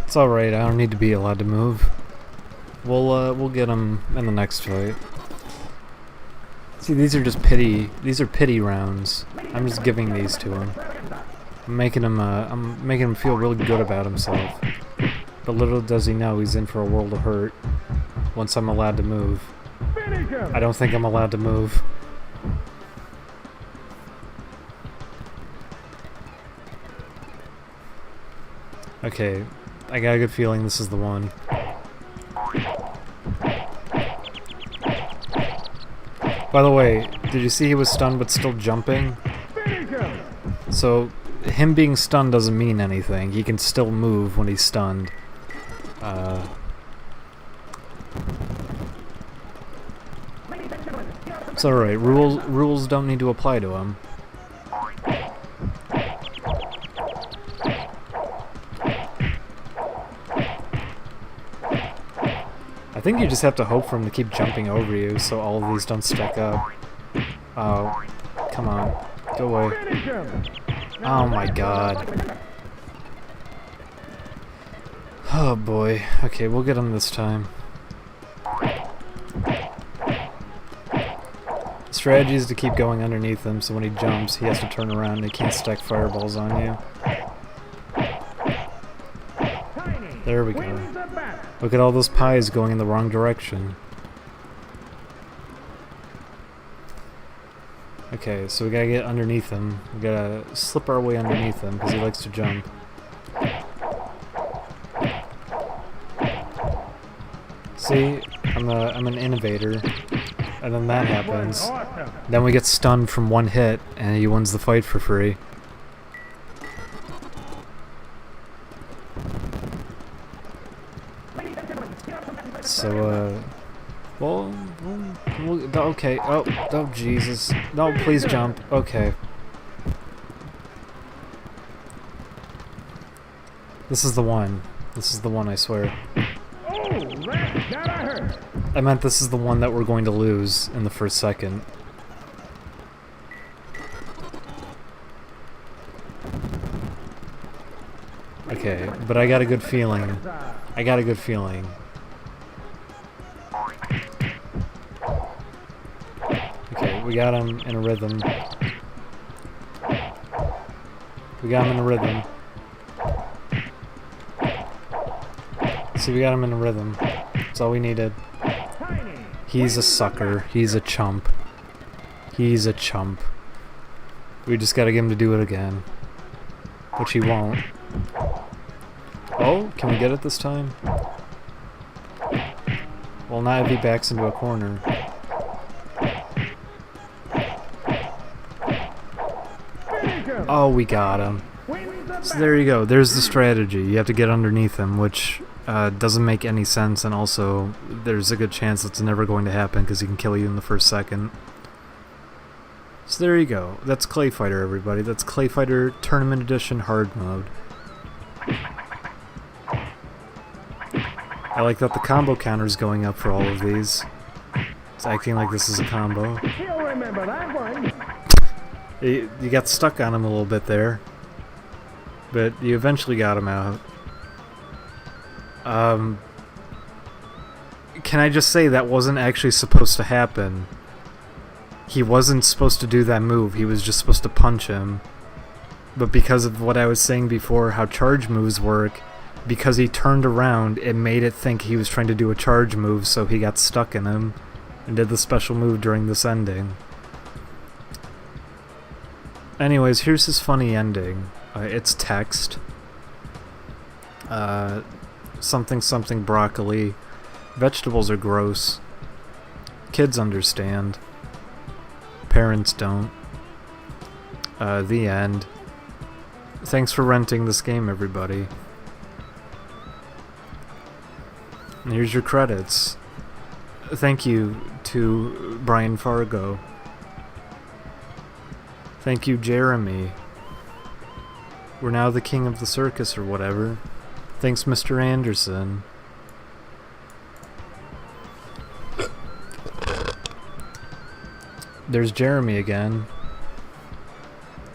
It's alright, I don't need to be allowed to move. We'll get him in the next fight. See, these are just pity rounds. I'm just giving these to him. I'm making him feel really good about himself. But little does he know he's in for a world of hurt once I'm allowed to move. I don't think I'm allowed to move. Okay, I got a good feeling this is the one. By the way, did you see he was stunned but still jumping? So, him being stunned doesn't mean anything. He can still move when he's stunned. It's alright, rules don't need to apply to him. I think you just have to hope for him to keep jumping over you so all of these don't stack up. Oh, come on. Go away. Oh my god. Oh boy. Okay, we'll get him this time. The strategy is to keep going underneath him so when he jumps he has to turn around and he can't stack fireballs on you. There we go. Look at all those pies going in the wrong direction. Okay, so we gotta get underneath him. We gotta slip our way underneath him because he likes to jump. See, I'm an innovator, and then that happens. Then we get stunned from one hit, and he wins the fight for free. So, well, okay. Oh, Jesus. No, please jump. Okay. This is the one. This is the one, I swear. I meant this is the one that we're going to lose in the first second. Okay, but I got a good feeling. I got a good feeling. Okay, we got him in a rhythm. We got him in a rhythm. See, we got him in a rhythm. That's all we needed. He's a sucker. He's a chump. He's a chump. We just gotta get him to do it again. Which he won't. Oh, can we get it this time? Well, not if he backs into a corner. Oh, we got him. So there you go. There's the strategy. You have to get underneath him, which doesn't make any sense, and also there's a good chance it's never going to happen because he can kill you in the first second. So there you go. That's Clay Fighter, everybody. That's Clay Fighter Tournament Edition Hard Mode. I like that the combo counter is going up for all of these. It's acting like this is a combo. You'll remember that one. You got stuck on him a little bit there, but you eventually got him out. Can I just say that wasn't actually supposed to happen? He wasn't supposed to do that move, he was just supposed to punch him. But because of what I was saying before, how charge moves work, because he turned around, it made it think he was trying to do a charge move, so he got stuck in him, and did the special move during this ending. Anyways, here's his funny ending. It's text. Something something broccoli. Vegetables are gross. Kids understand. Parents don't. The end. Thanks for renting this game, everybody. And here's your credits. Thank you to Brian Fargo. Thank you, Jeremy. We're now the king of the circus or whatever. Thanks, Mr. Anderson. There's Jeremy again.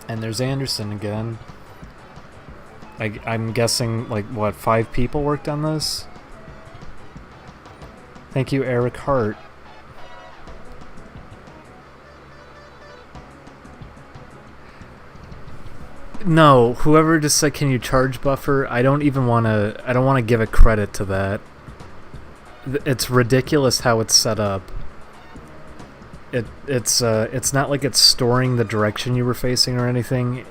And there's Anderson again. I'm guessing, like, what, 5 people worked on this? Thank you, Eric Hart. No, whoever just said, can you charge buffer? I don't want to give it credit to that. It's ridiculous how it's set up. It's not like it's storing the direction you were facing or anything.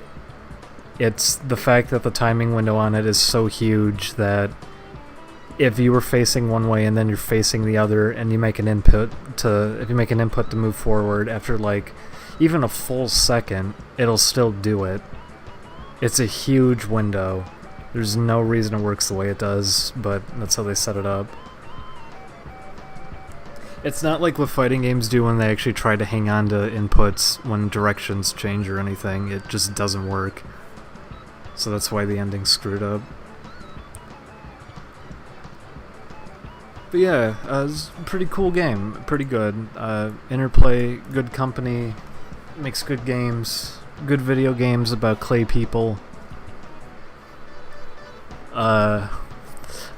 It's the fact that the timing window on it is so huge that if you were facing one way and then you're facing the other, and you make an input to move forward after like even a full second, it'll still do it. It's a huge window. There's no reason it works the way it does, but that's how they set it up. It's not like what fighting games do when they actually try to hang on to inputs when directions change or anything. It just doesn't work. So that's why the ending's screwed up. But yeah, it's a pretty cool game. Pretty good. Interplay, good company, makes good games. Good video games about clay people. By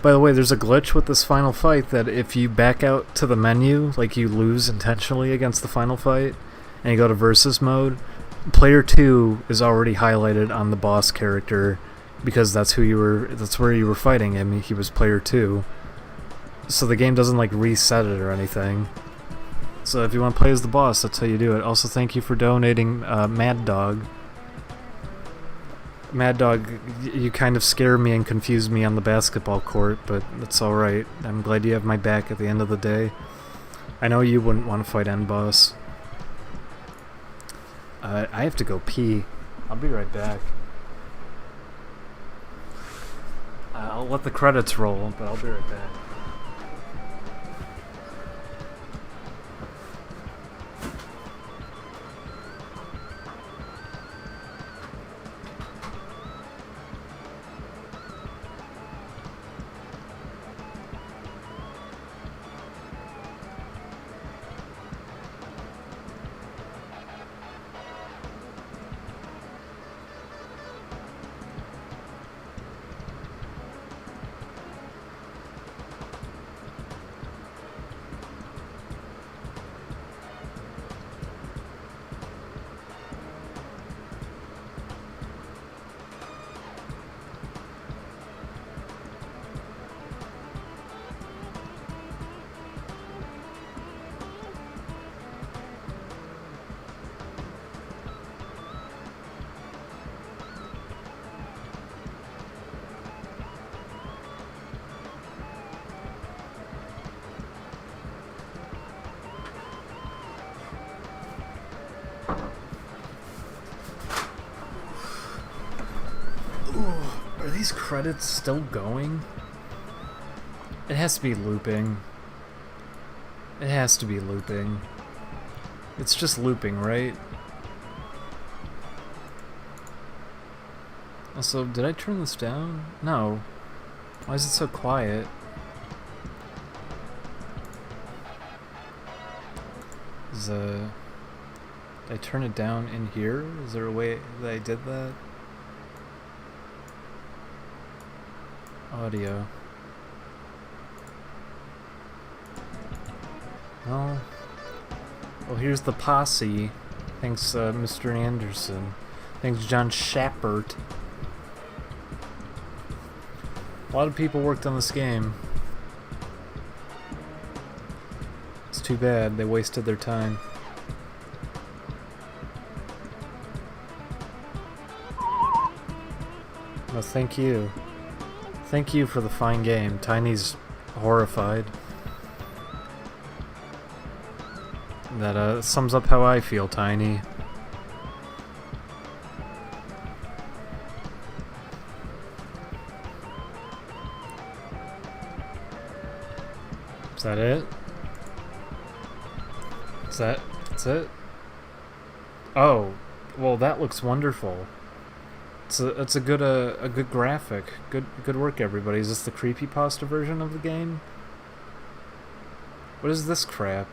the way, there's a glitch with this final fight that if you back out to the menu, like you lose intentionally against the final fight, and you go to versus mode, player 2 is already highlighted on the boss character because that's where you were fighting him. He was player 2. So the game doesn't like reset it or anything. So if you want to play as the boss, that's how you do it. Also, thank you for donating, Mad Dog. Mad Dog, you kind of scare me and confuse me on the basketball court, but that's alright. I'm glad you have my back at the end of the day. I know you wouldn't want to fight End Boss. I have to go pee. I'll be right back. I'll let the credits roll, but I'll be right back. Are these credits still going? It has to be looping. It has to be looping. It's just looping, right? Also, did I turn this down? No. Why is it so quiet? Did I turn it down in here? Is there a way that I did that? Audio. Well, here's the posse. Thanks, Mr. Anderson. Thanks, John Shepard. A lot of people worked on this game. It's too bad they wasted their time. No, thank you. Thank you for the fine game. Tiny's horrified. That sums up how I feel, Tiny. Is that it? That's it? Oh, well, that looks wonderful. It's a good graphic. Good work, everybody. Is this the creepypasta version of the game? What is this crap?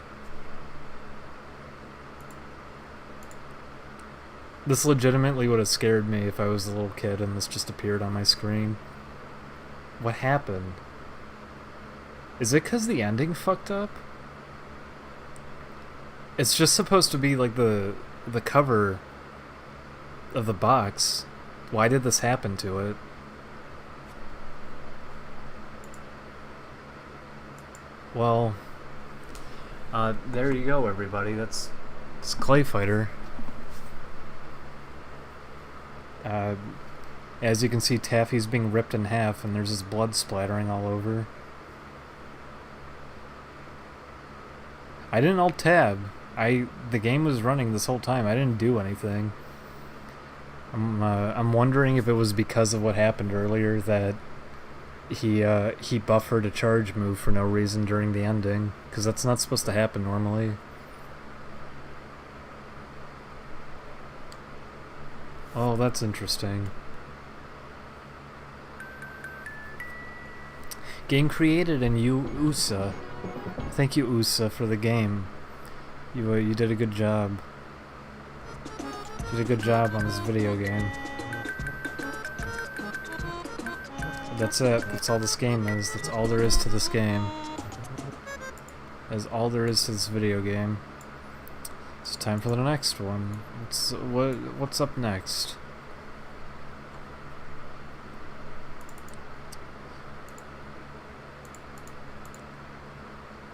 This legitimately would have scared me if I was a little kid and this just appeared on my screen. What happened? Is it 'cause the ending fucked up? It's just supposed to be like the cover of the box. Why did this happen to it? Well, there you go, everybody. It's Clay Fighter. As you can see, Taffy's being ripped in half, and there's this blood splattering all over. I didn't alt tab. The game was running this whole time. I didn't do anything. I'm wondering if it was because of what happened earlier that he buffered a charge move for no reason during the ending, because that's not supposed to happen normally. Oh, that's interesting. Game created in USA. Thank you, USA, for the game. You did a good job. You did a good job on this video game. That's it. That's all this game is. That's all there is to this game. That's all there is to this video game. It's time for the next one. What's up next?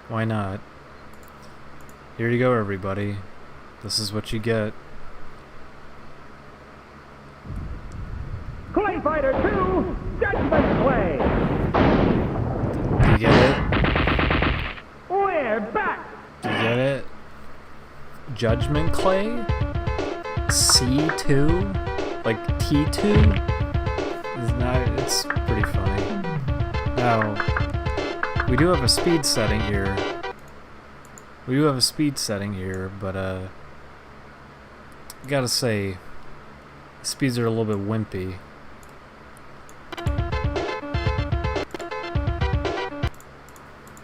Why not? Here you go, everybody. This is what you get. Clay Fighter 2, Judgment Clay. Do you get it? We're back. Do you get it? Judgment Clay? C2? Like T2? It's pretty funny. Now, we do have a speed setting here. But gotta say, speeds are a little bit wimpy.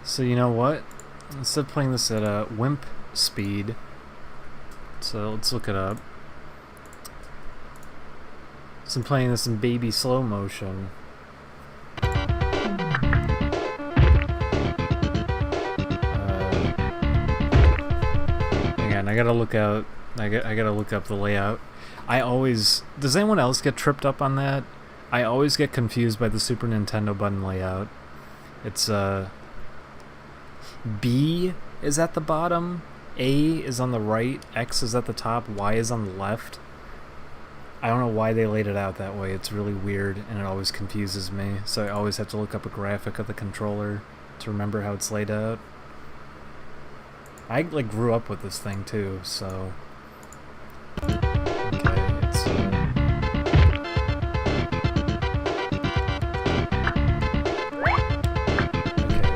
So you know what? Instead of playing this at wimp speed, so let's look it up. So I'm playing this in baby slow motion. Hang on, I gotta look out. I gotta look up the layout. Does anyone else get tripped up on that? I always get confused by the Super Nintendo button layout. It's B is at the bottom, A is on the right, X is at the top, Y is on the left. I don't know why they laid it out that way. It's really weird and it always confuses me. So I always have to look up a graphic of the controller to remember how it's laid out. I like grew up with this thing too, so okay, it's okay,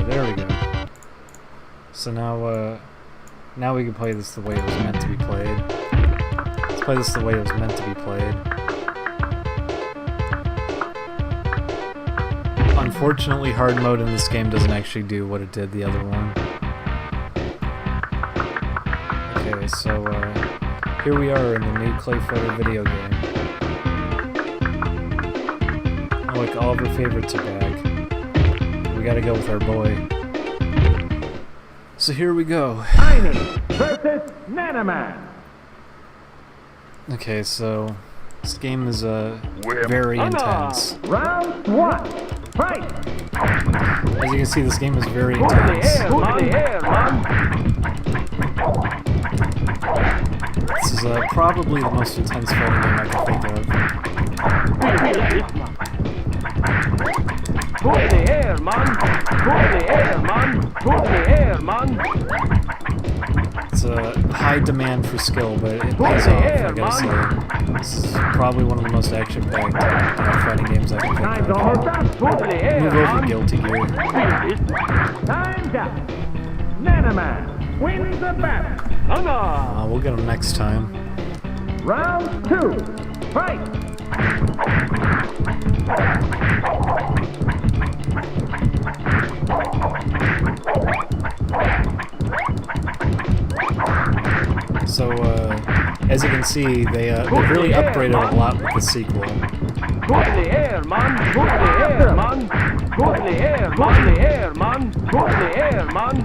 there we go. So now we can play this the way it was meant to be played. Let's play this the way it was meant to be played. Unfortunately, hard mode in this game doesn't actually do what it did the other one. Okay, so here we are in the new Clay Fighter video game. Like all of our favorites are back. We gotta go with our boy. So here we go. Tiny versus Nanoman. Okay, so this game is very intense. Round 1. Fight. As you can see, this game is very intense. This is probably the most intense fighting game I can think of. Go in the air, man! Go in the air, man! Go in the air, man! It's a high demand for skill, but it pays off, I gotta say. This is probably one of the most action-packed fighting games I can think of. Move over, Guilty Gear. Time's up. Nanoman wins the battle. We'll get him next time. Round 2. Fight. So, as you can see, they really upgraded a lot with the sequel. Go to the air, man! Go to the air, man! Go to the air, go to the air, man! Go to the air, man!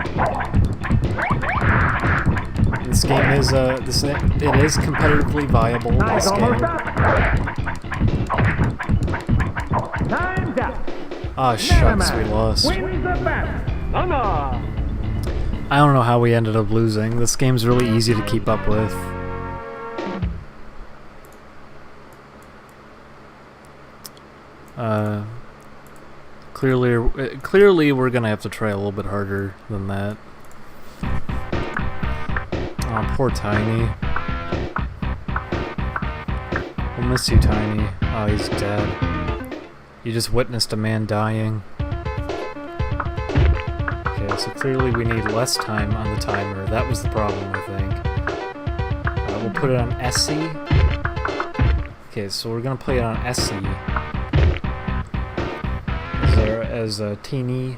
This game is it is competitively viable. This game. Time's up. Ah, shucks, we lost. Wins the battle. Nana! I don't know how we ended up losing. This game's really easy to keep up with. Clearly we're gonna have to try a little bit harder than that. Oh, poor Tiny. We'll miss you, Tiny. Oh, he's dead. You just witnessed a man dying. Okay, so clearly we need less time on the timer. That was the problem, I think. We'll put it on SC. Okay, so we're gonna play it on SC. As Teeny.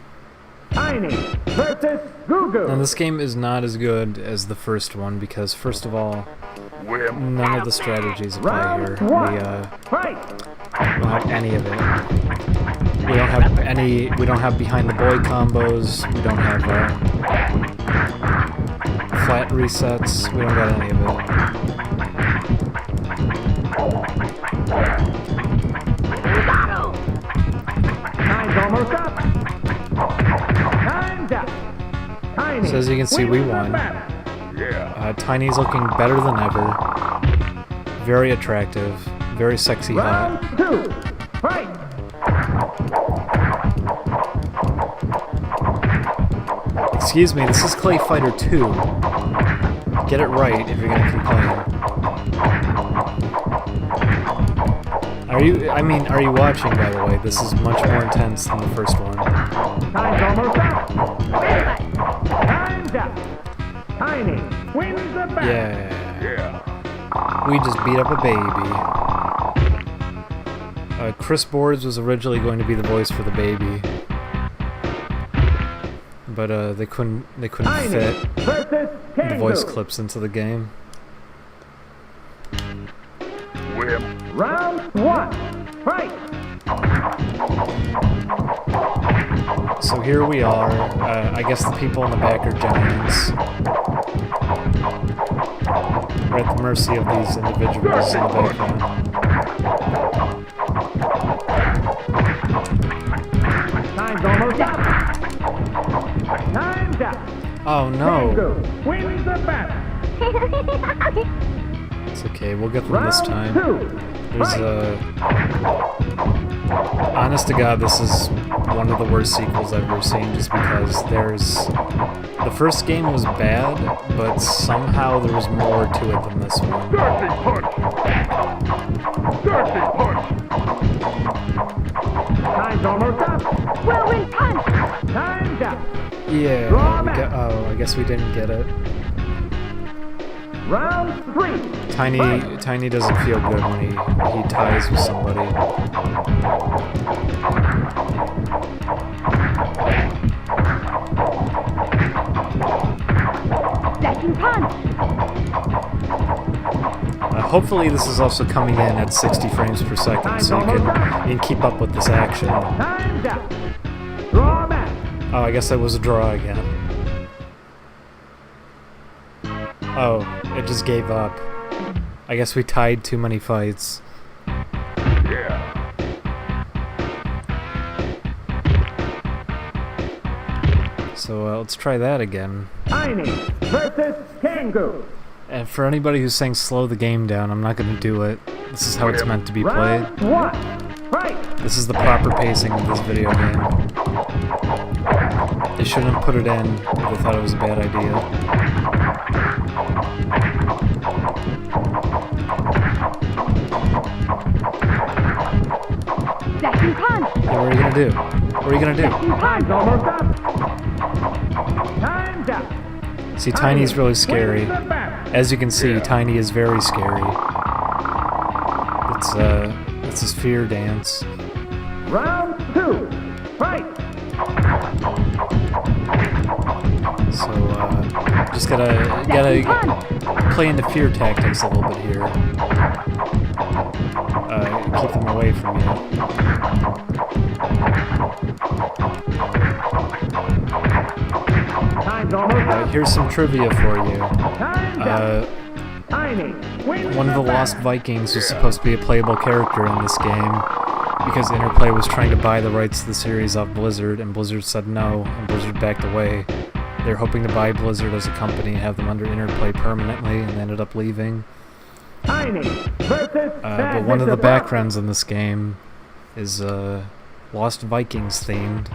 Tiny versus Goo Goo. Now this game is not as good as the first one because first of all, none of the strategies apply here. We don't have any of it. We don't have behind the boy combos. We don't have flat resets. We don't got any of it. Time's almost up. Time's up. Tiny. So as you can see, we won. Tiny's looking better than ever. Very attractive. Very sexy hot. Round 2. Fight. Excuse me, this is Clay Fighter 2. Get it right if you're gonna complain. Are you watching, by the way? This is much more intense than the first one. Time's almost up. Time's up. Tiny wins the battle. Yeah. We just beat up a baby. Chris Boards was originally going to be the voice for the baby, but they couldn't fit the voice clips into the game. Round 1. Fight. So here we are. I guess the people in the back are giants. We're at the mercy of these individuals in the background. Time's almost up. Time's up. Oh no. Wins the battle. It's okay, we'll get them this time. There's honest to God, this is one of the worst sequels I've ever seen, just because the first game was bad, but somehow there was more to it than this one. Dirty punch! Dirty punch! Time's almost up. Whirlwind punch. Time's up. Yeah, I guess we didn't get it. Round 3. Tiny doesn't feel good when he ties with somebody. Hopefully this is also coming in at 60 frames per second, so you can keep up with this action. Time's up. Draw back. Oh, I guess that was a draw again. Oh, it just gave up. I guess we tied too many fights. So let's try that again. Tiny versus Kangoo. And for anybody who's saying slow the game down, I'm not going to do it. This is how it's meant to be played. Round 1. Fight. This is the proper pacing of this video game. They shouldn't have put it in if they thought it was a bad idea. Second punch. Yeah, what are you gonna do? What are you gonna do? Time's almost up. Time's up. See, Tiny's really scary. As you can see, Tiny is very scary. It's his fear dance. Round 2. Fight. So, Just gotta play into fear tactics a little bit here. Keep them away from you. Here's some trivia for you. One of the Lost Vikings was supposed to be a playable character in this game because Interplay was trying to buy the rights to the series off Blizzard, and Blizzard said no, and Blizzard backed away. They're hoping to buy Blizzard as a company and have them under Interplay permanently, and ended up leaving. But one of the backgrounds in this game is Lost Vikings themed.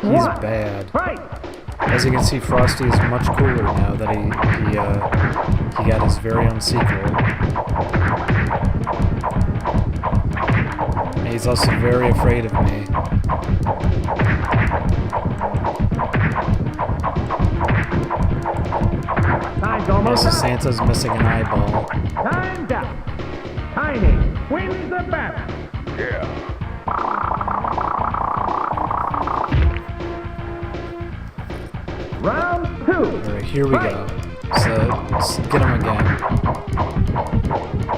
He's bad. As you can see, Frosty is much cooler now that he got his very own sequel. And he's also very afraid of me. Also, Santa's missing an eyeball. Time's up. Tiny wins the battle. Round 2. Alright, here we go. So, let's get him again.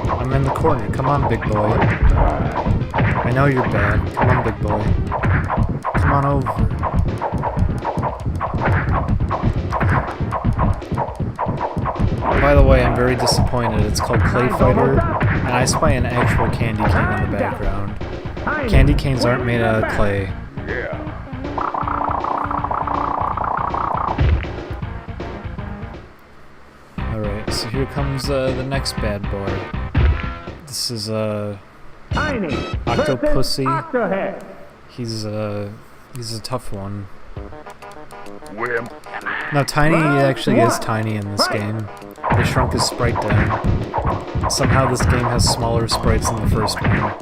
I'm in the corner. Come on, big boy. I know you're bad. Come on, big boy. Come on over. By the way, I'm very disappointed. It's called Clay Fighter, and I spy an actual candy cane in the background. Candy canes aren't made out of clay. Alright, so here comes the next bad boy. This is Octopussy. He's a tough one. No, Tiny actually is tiny in this game. They shrunk his sprite down. Somehow this game has smaller sprites than the first one.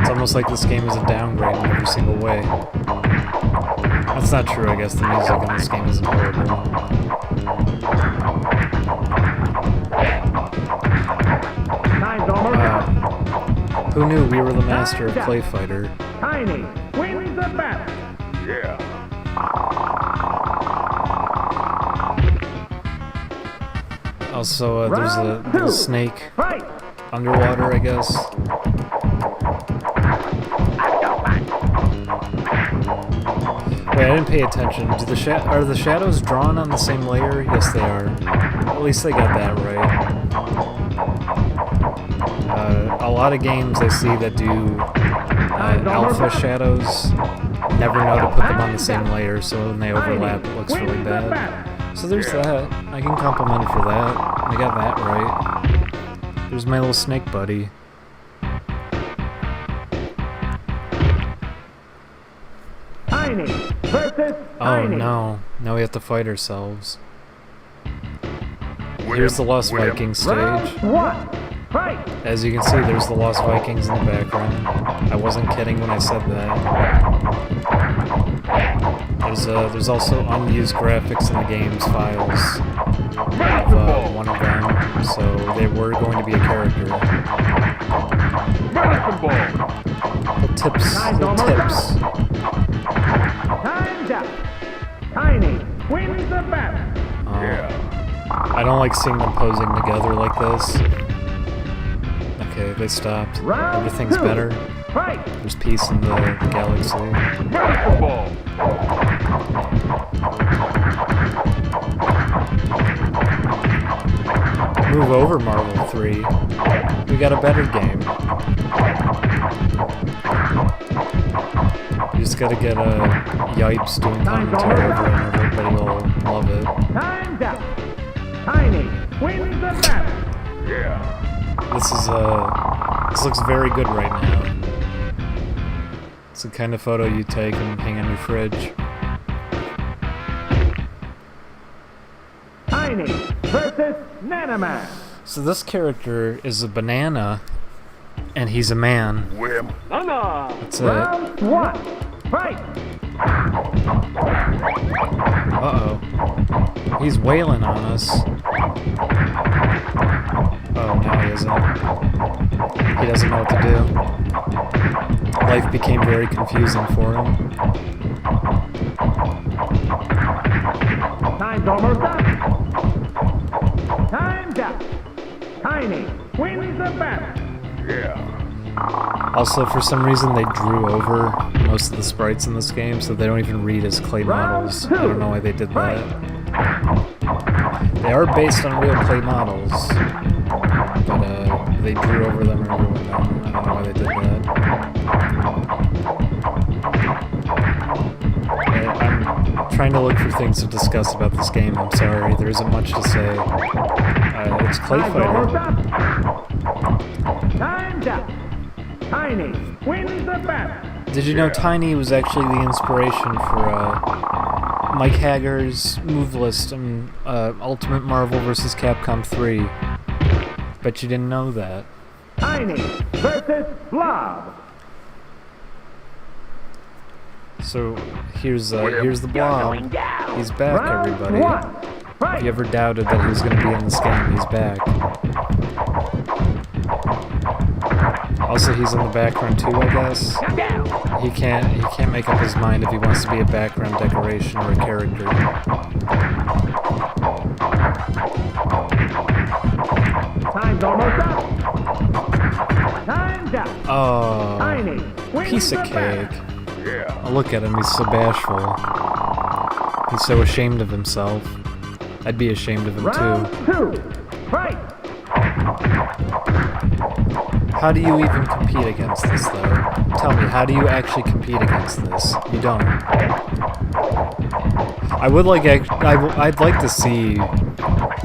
It's almost like this game is a downgrade in every single way. That's not true, I guess. The music in this game isn't horrible. Who knew we were the master of Clay Fighter? Tiny wins the battle. Also, there's a little snake underwater, I guess. Wait, I didn't pay attention. Are the shadows drawn on the same layer? Yes, they are. At least they got that right. A lot of games I see that do alpha shadows never know to put them on the same layer, so when they overlap, it looks really bad. So there's that. I can compliment it for that. I got that right. There's my little snake buddy. Tiny versus Oh no. Now we have to fight ourselves. Here's the Lost Vikings stage. As you can see, there's the Lost Vikings in the background. I wasn't kidding when I said that. There's also unused graphics in the game's files of one of them, so they were going to be a character. Little tips. Time's up. Tiny wins the battle. I don't like seeing them posing together like this. Okay, they stopped. Everything's better. There's peace in the galaxy. Move over, Marvel 3. We got a better game. You just gotta get Yipes doing commentary over it and everybody will love it. Time's up. Tiny wins the battle. This looks very good right now. It's the kind of photo you take and hang on your fridge. Tiny versus Nanoman. So this character is a banana, and he's a man. That's it. Round 1. Fight. Uh-oh. He's wailing on us. Oh, no he isn't. He doesn't know what to do. Life became very confusing for him. Time's almost up. Time's up. Tiny wins the battle. Also, for some reason, they drew over most of the sprites in this game, so they don't even read as clay models. I don't know why they did that. They are based on real clay models, but they drew over them or ruined them. I don't know why they did that. I'm trying to look for things to discuss about this game. I'm sorry, there isn't much to say. It's Clay Fighter. Time's up. Tiny wins the battle. Did you know Tiny was actually the inspiration for Mike Hager's move list in Ultimate Marvel vs. Capcom 3? Bet you didn't know that. Tiny versus Blob. So here's the Blob. He's back, everybody. If you ever doubted that he was going to be in this game, he's back. Also, he's in the background too, I guess. He can't make up his mind if he wants to be a background decoration or a character. Time's almost up. Time's up. Oh, Tiny piece of cake. Oh, look at him, he's so bashful. He's so ashamed of himself. I'd be ashamed of him Round too. 2. Fight. How do you even compete against this, though? Tell me, how do you actually compete against this? You don't. I'd like to see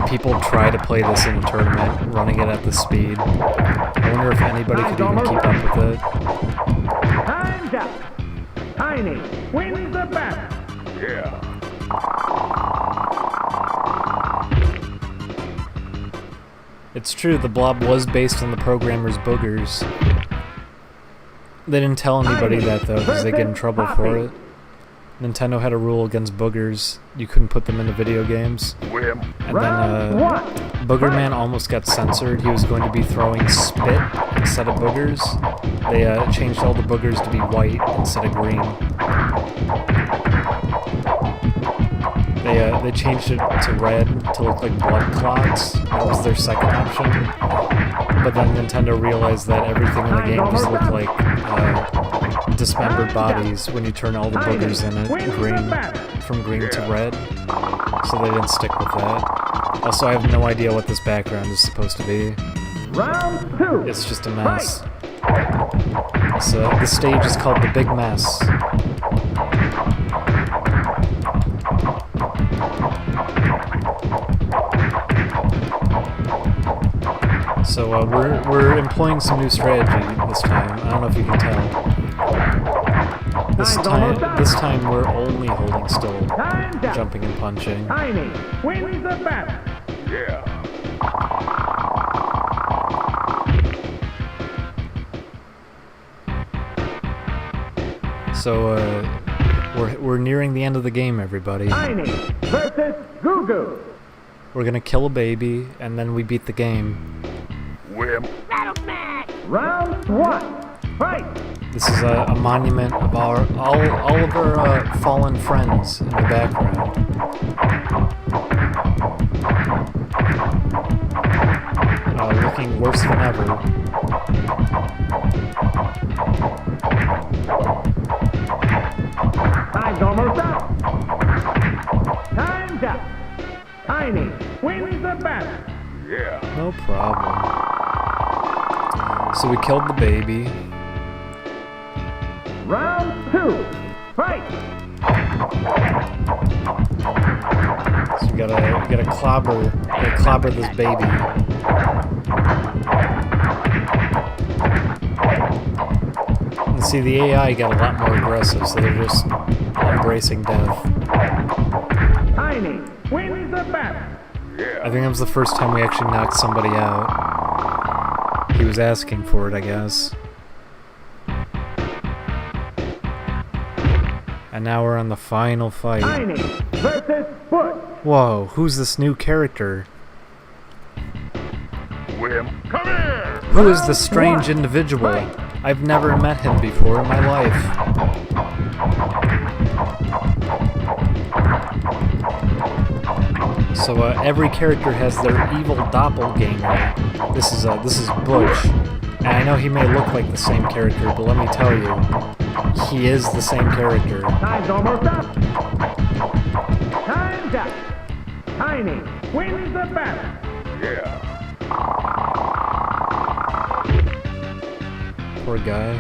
people try to play this in a tournament, running it at the speed. I wonder if anybody could even keep up with it. Time's up. Tiny wins the battle. It's true, the Blob was based on the programmer's boogers. They didn't tell anybody that, though, because they get in trouble for it. Nintendo had a rule against boogers. You couldn't put them into video games. And then, Booger Man almost got censored. He was going to be throwing spit instead of boogers. They changed all the boogers to be white instead of green. They changed it to red to look like blood clots. That was their second option. But then Nintendo realized that everything in the game just looked like dismembered bodies when you turn all the boogers in it from green to red. So they didn't stick with that. Also, I have no idea what this background is supposed to be. Round 2. It's just a mess. The stage is called The Big Mess. So we're employing some new strategy this time. I don't know if you can tell. This time we're only holding still, jumping and punching. Tiny wins the battle. So we're nearing the end of the game, everybody. Tiny versus Goo Goo. We're gonna kill a baby, and then we beat the game. Round 1. Fight. This is a monument of all of our fallen friends in the background. Looking worse than ever. Time's almost up. Time's up. Tiny wins the battle. No problem. So we killed the baby. Round 2. Fight. So we gotta clobber this baby. And see, the AI got a lot more aggressive, so they're just embracing death. Tiny wins the battle. I think that was the first time we actually knocked somebody out. He was asking for it, I guess. And now we're on the final fight. Tiny versus Foot. Whoa, who's this new character? Come here! Who is this strange individual? I've never met him before in my life. So every character has their evil doppelganger. This is Butch, and I know he may look like the same character, but let me tell you, he is the same character. Time's almost up. Time's up. Tiny wins the battle. Poor guy.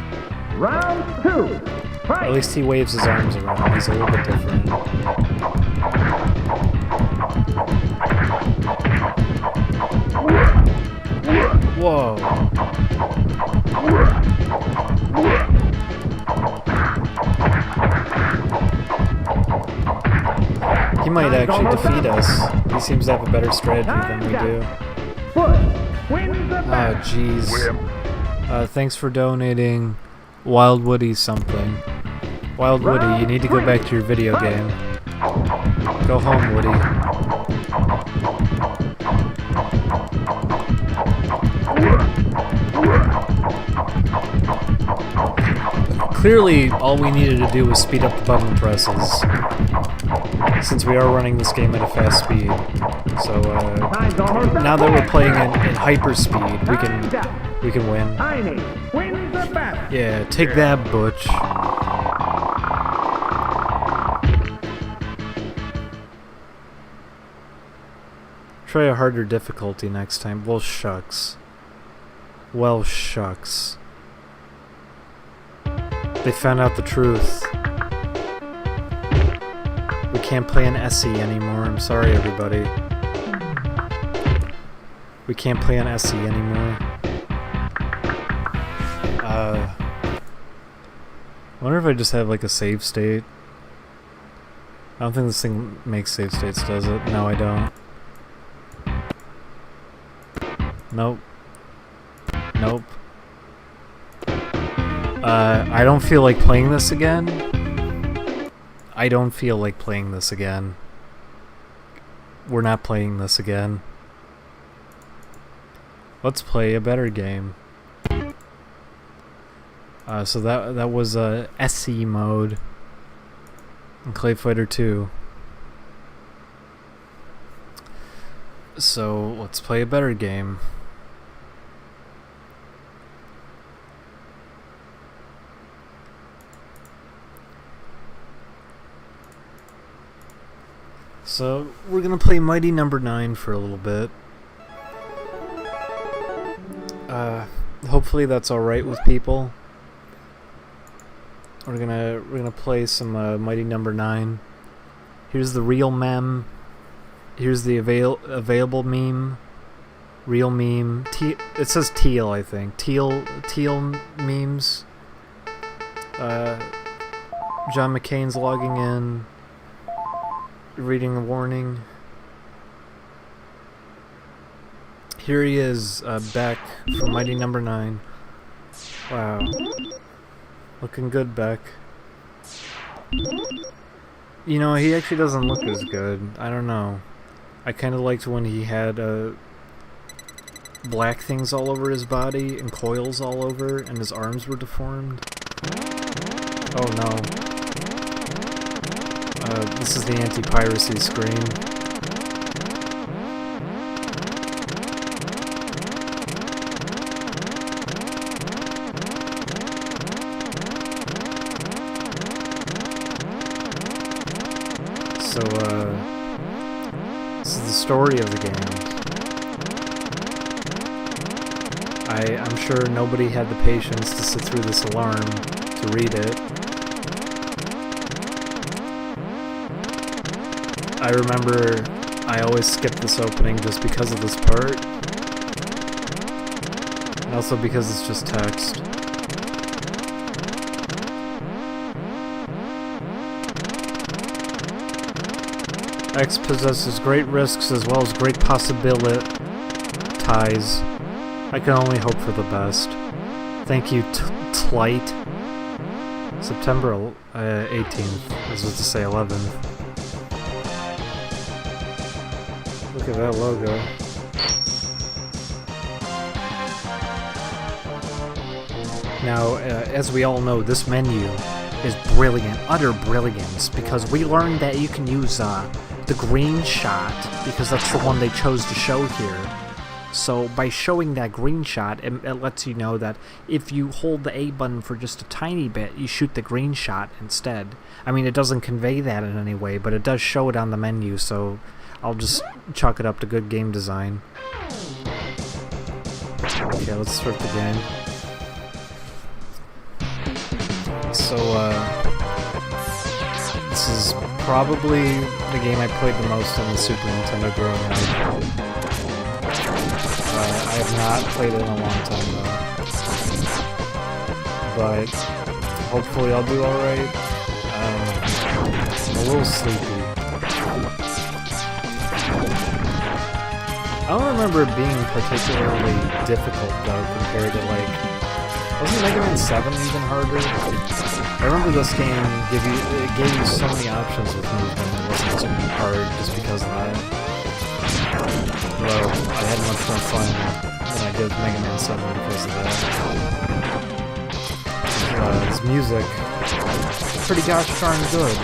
Round 2. Fight. At least he waves his arms around. He's a little bit different. Whoa. He might actually defeat us. He seems to have a better strategy than we do. Oh, jeez. Thanks for donating Wild Woody something. Wild Woody, you need to go back to your video game. Go home, Woody. Clearly, all we needed to do was speed up the button presses, since we are running this game at a fast speed. So now that we're playing in hyper speed, we can win. Yeah, take that, Butch. Try a harder difficulty next time. Well, shucks. Well, shucks. They found out the truth. We can't play an SE anymore. I'm sorry, everybody. We can't play an SE anymore. I wonder if I just have like a save state. I don't think this thing makes save states, does it? No, I don't. Nope. Nope. I don't feel like playing this again. I don't feel like playing this again. We're not playing this again. Let's play a better game. So that was SE mode in Clay Fighter 2. So let's play a better game. So we're gonna play Mighty Number 9 for a little bit. Hopefully that's all right with people. We're gonna play some Mighty Number 9. Here's the real meme. Here's the available meme. Real meme. It says teal, I think. Teal memes. John McCain's logging in. Reading the warning. Here he is, Beck from Mighty Number 9. Wow. Looking good, Beck. You know, he actually doesn't look as good. I don't know. I kind of liked when he had black things all over his body and coils all over, and his arms were deformed. Oh no. This is the anti-piracy screen. So, this is the story of the game. I'm sure nobody had the patience to sit through this alarm to read it. I remember I always skipped this opening just because of this part. And also because it's just text. X possesses great risks as well as great possibilities. I can only hope for the best. Thank you, Tlight. September 18th. I was about to say 11th. Look at that logo. Now, as we all know, this menu is brilliant, utter brilliance, because we learned that you can use the green shot, because that's the one they chose to show here. So by showing that green shot, it lets you know that if you hold the A button for just a tiny bit, you shoot the green shot instead. I mean, it doesn't convey that in any way, but it does show it on the menu, so I'll just chalk it up to good game design. Okay, let's start the game. So, this is probably the game I played the most on the Super Nintendo growing up. I have not played it in a long time, though. But hopefully I'll do alright. I'm a little sleepy. I don't remember it being particularly difficult, though, compared to, like... Wasn't Mega Man 7 even harder? I remember this game gave you so many options with movement, it wasn't so hard just because of that. Well, I had much more fun than I did with Mega Man 7 because of that. His music, pretty gosh darn good.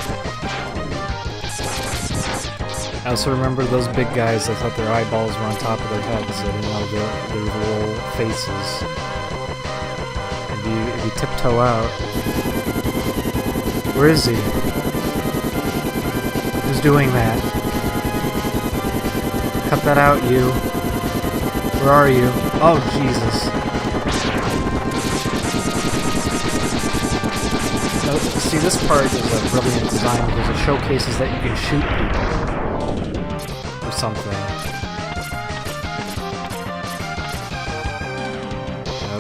I also remember those big guys, I thought their eyeballs were on top of their heads, I didn't know their little faces. If you tiptoe out... Where is he? Who's doing that? Cut that out, you. Where are you? Oh, Jesus. Now, see, this part is a brilliant design because it showcases that you can shoot people. Or something.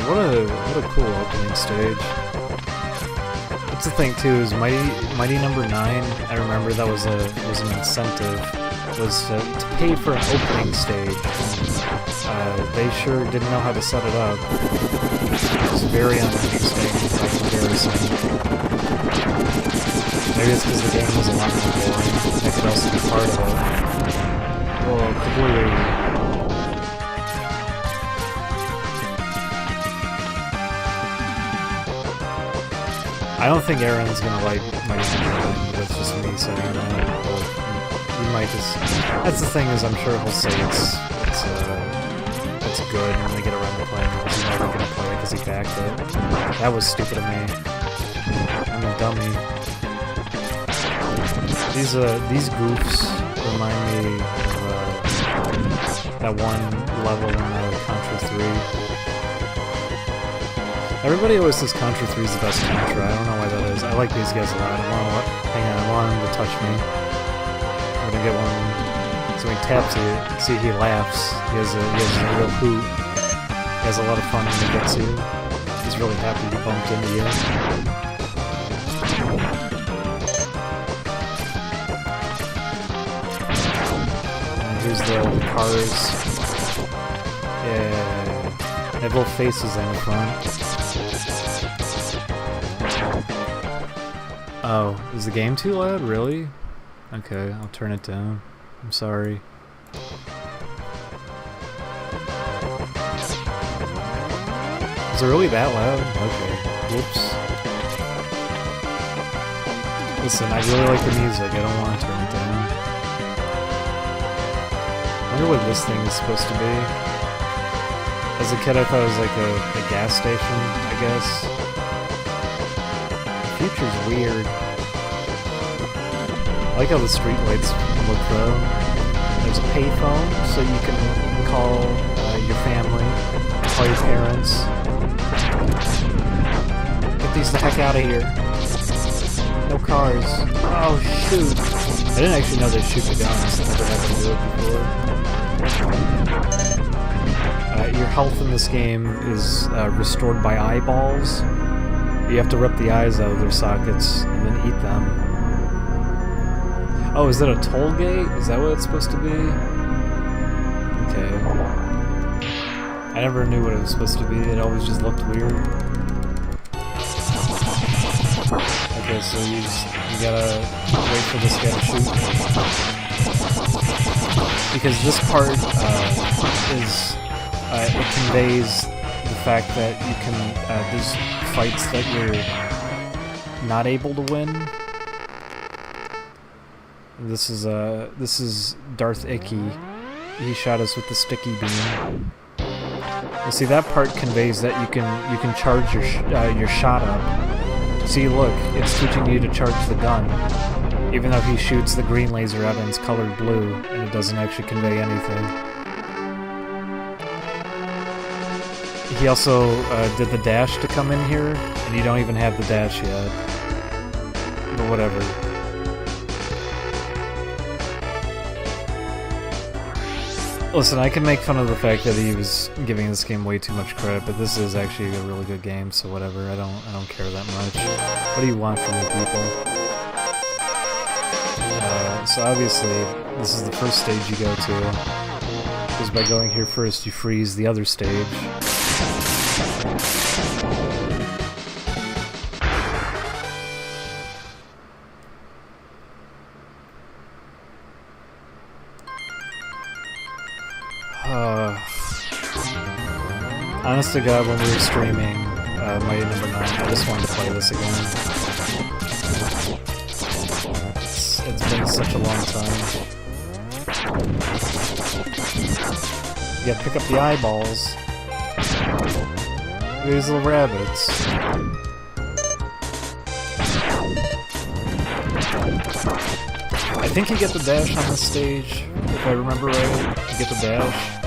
What a cool opening stage. That's the thing too, is Mighty Number 9, I remember that was an incentive, was to pay for an opening stage. They sure didn't know how to set it up. It was very uninteresting by comparison. Maybe it's because the game was a lot more boring. That could also be part of it. Whoa, kablooey. I don't think Aaron's gonna like Mighty Number 9, but that's just me saying that. But he might just... That's the thing, is I'm sure he'll say it's good when they get around to playing it. He's never gonna play it because he backed it. That was stupid of me. I'm a dummy. These goofs remind me of that one level in Contra 3. Everybody always says Contra 3 is the best Contra. I don't know why that is. I like these guys a lot. I want them to touch me. I'm gonna get one. So he taps you. See, he laughs. He has a real hoot. He has a lot of fun when he gets you. He's really happy he bumped into you. And here's the cars. Yeah. They have little faces in the front. Oh, is the game too loud? Really? Okay, I'll turn it down. I'm sorry. Is it really that loud? Okay. Whoops. Listen, I really like the music. I don't want to turn it down. I wonder what this thing is supposed to be. As a kid, I thought it was like a gas station, I guess. The future's weird. I like how the streetlights look, though. There's a payphone, so you can call your family, call your parents. Get these the heck out of here. No cars. Oh, shoot. I didn't actually know they shoot the guns. I never had to do it before. Your health in this game is restored by eyeballs. You have to rip the eyes out of their sockets and then eat them. Oh, is that a toll gate? Is that what it's supposed to be? Okay. I never knew what it was supposed to be. It always just looked weird. Okay, so you gotta wait for this guy to shoot. Because this part is... it conveys the fact that you can... there's fights that you're not able to win. This is Darth Icky. He shot us with the sticky beam. You see, that part conveys that you can charge your shot up. See, look, it's teaching you to charge the gun, even though he shoots the green laser out and it's colored blue, and it doesn't actually convey anything. He also did the dash to come in here, and you don't even have the dash yet. But whatever. Listen, I can make fun of the fact that he was giving this game way too much credit, but this is actually a really good game, so whatever. I don't care that much. What do you want from me, people? So obviously, this is the first stage you go to, because by going here first, you freeze the other stage. Honest to God, when we were streaming Mighty Number 9, I just wanted to play this again. It's been such a long time. You gotta pick up the eyeballs. Look at these little rabbits. I think you get the dash on this stage, if I remember right. You get the dash.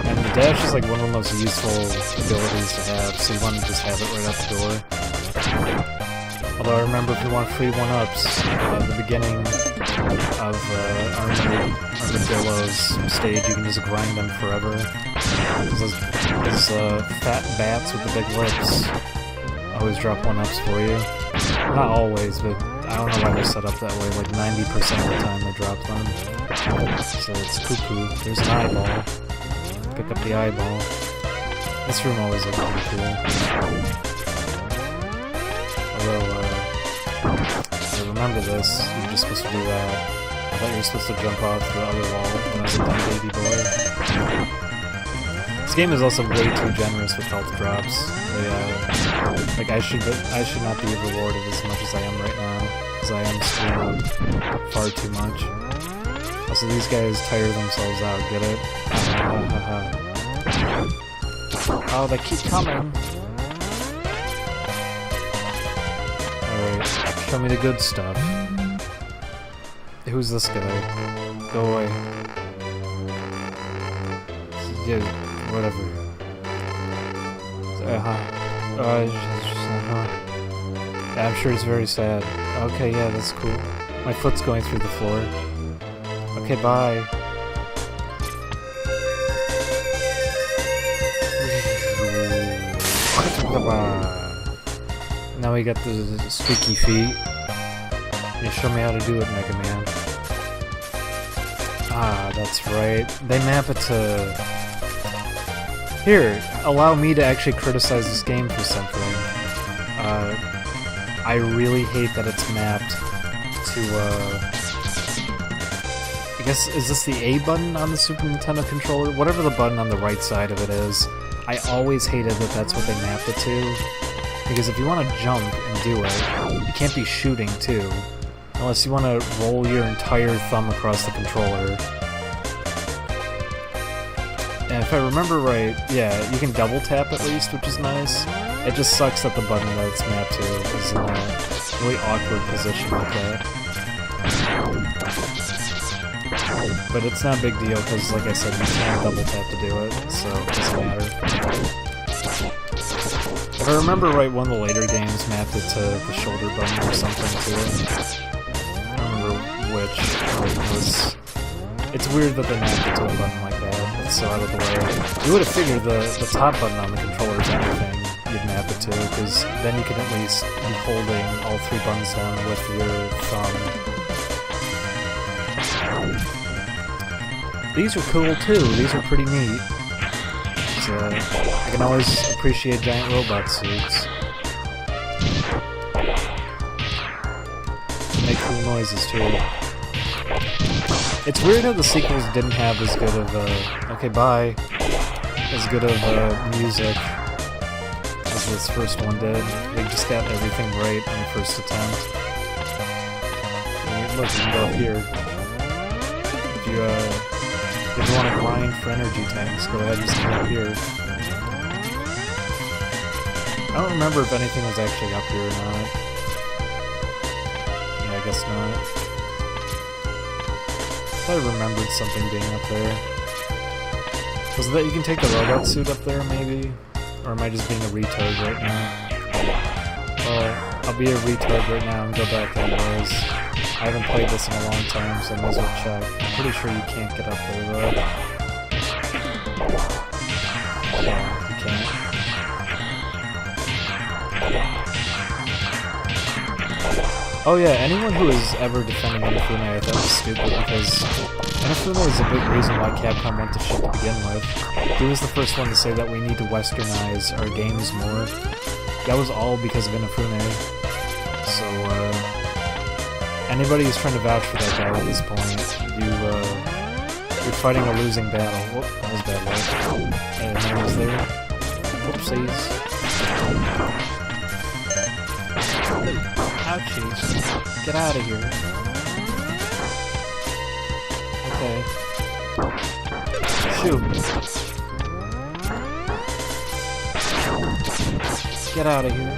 And the dash is like one of the most useful abilities to have, so you want to just have it right out the door. Although I remember if you want free 1-ups, the beginning of Armadillo's stage, you can just grind them forever. Those fat bats with the big lips always drop 1-ups for you. Not always, but I don't know why they're set up that way. Like 90% of the time they drop them. So it's cuckoo. There's an eyeball. Pick up the eyeball. This room always looks pretty cool. Although, I remember this, you're just supposed to do that. I thought you were supposed to jump off the other wall when I was a dumb baby boy. This game is also way too generous with health drops. Like I should not be rewarded as much as I am right now, because I am screwed far too much. Also, these guys tire themselves out, get it? Oh, they keep coming. Alright, show me the good stuff. Who's this guy? Go away. Yeah, whatever. Yeah, I'm sure it's very sad. Okay, yeah, that's cool. My foot's going through the floor. Okay, bye. Now we got the squeaky feet. You show me how to do it, Mega Man. Ah, that's right. They map it to... Here, allow me to actually criticize this game for something. I really hate that it's mapped to, I guess, is this the A button on the Super Nintendo controller? Whatever the button on the right side of it is. I always hated that that's what they mapped it to. Because if you want to jump and do it, you can't be shooting too. Unless you want to roll your entire thumb across the controller. And if I remember right, yeah, you can double tap at least, which is nice. It just sucks that the button that it's mapped to is in a really awkward position like that. But it's not a big deal, because like I said, you can double tap to do it, so it doesn't matter. If I remember right, one of the later games mapped it to the shoulder button or something too. I don't remember which. It's weird that they mapped it to a button like that. It's so out of the way. You would have figured the top button on the controller is anything you'd map it to, because then you could at least be holding all three buttons down with your thumb. These are cool too. These are pretty neat. So, I can always appreciate giant robot suits. They make cool noises too. It's weird how the sequels didn't have as good of okay, bye. As good of music as this first one did. They just got everything right on the first attempt. Look, you can go up here. if you want to grind for energy tanks, go ahead and just come up here. I don't remember if anything was actually up here or not. Yeah, I guess not. I thought I remembered something being up there. Was it that you can take the robot suit up there, maybe? Or am I just being a retard right now? Well, I'll be a retard right now and go back there anyways. I haven't played this in a long time, so I might as well check. I'm pretty sure you can't get up there, though. Yeah, you can't. Oh yeah, anyone who is ever defending Inafune, I thought was stupid, because Inafune is a big reason why Capcom went to shit to begin with. He was the first one to say that we need to westernize our games more. That was all because of Inafune. So, anybody who's trying to vouch for that guy at this point, you're fighting a losing battle. Whoop, that was bad luck. And no one was there. Whoopsies. Ouchies. Get out of here. Okay. Shoot. Get out of here.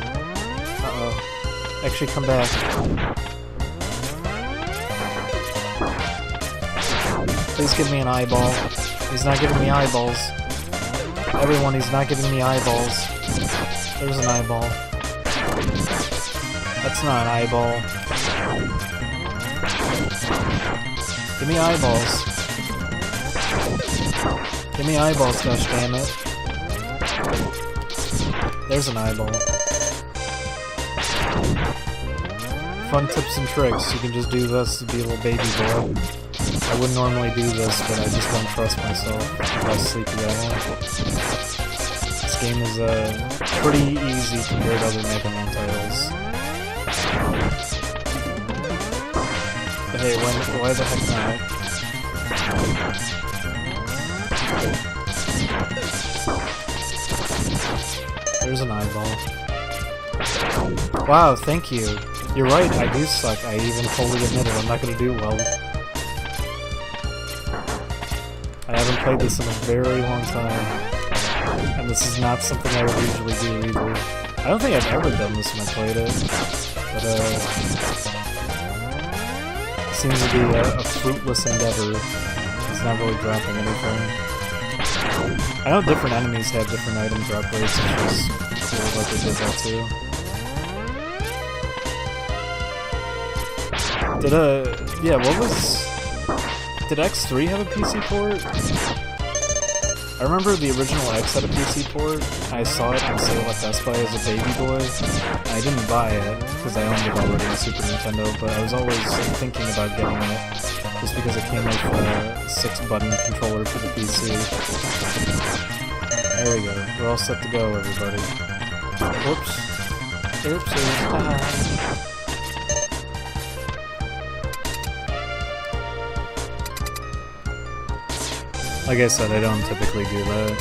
Uh-oh. Actually, come back. Please give me an eyeball. He's not giving me eyeballs. Everyone, he's not giving me eyeballs. There's an eyeball. That's not an eyeball. Give me eyeballs. Give me eyeballs, gosh damn it. There's an eyeball. Fun tips and tricks. You can just do this to be a little baby boy. I wouldn't normally do this, but I just don't trust myself if I sleep that. This game is pretty easy compared to other Mega Man titles. But hey, why the heck not? There's an eyeball. Wow, thank you. You're right, I do suck. I even fully admit it. I'm not gonna do well. I haven't played this in a very long time. And this is not something I would usually do either. I don't think I've ever done this when I played it. But, it seems to be a fruitless endeavor. It's not really dropping anything. I know different enemies have different item drop rates, which is cool that they did that too. Yeah, what was... Did X3 have a PC port? I remember the original X had a PC port. I saw it on sale at Best Buy as a baby boy. I didn't buy it, because I owned it already on Super Nintendo, but I was always thinking about getting it, just because it came with a 6-button controller for the PC. There we go. We're all set to go, everybody. Whoops. Oopsie. Like I said, I don't typically do that.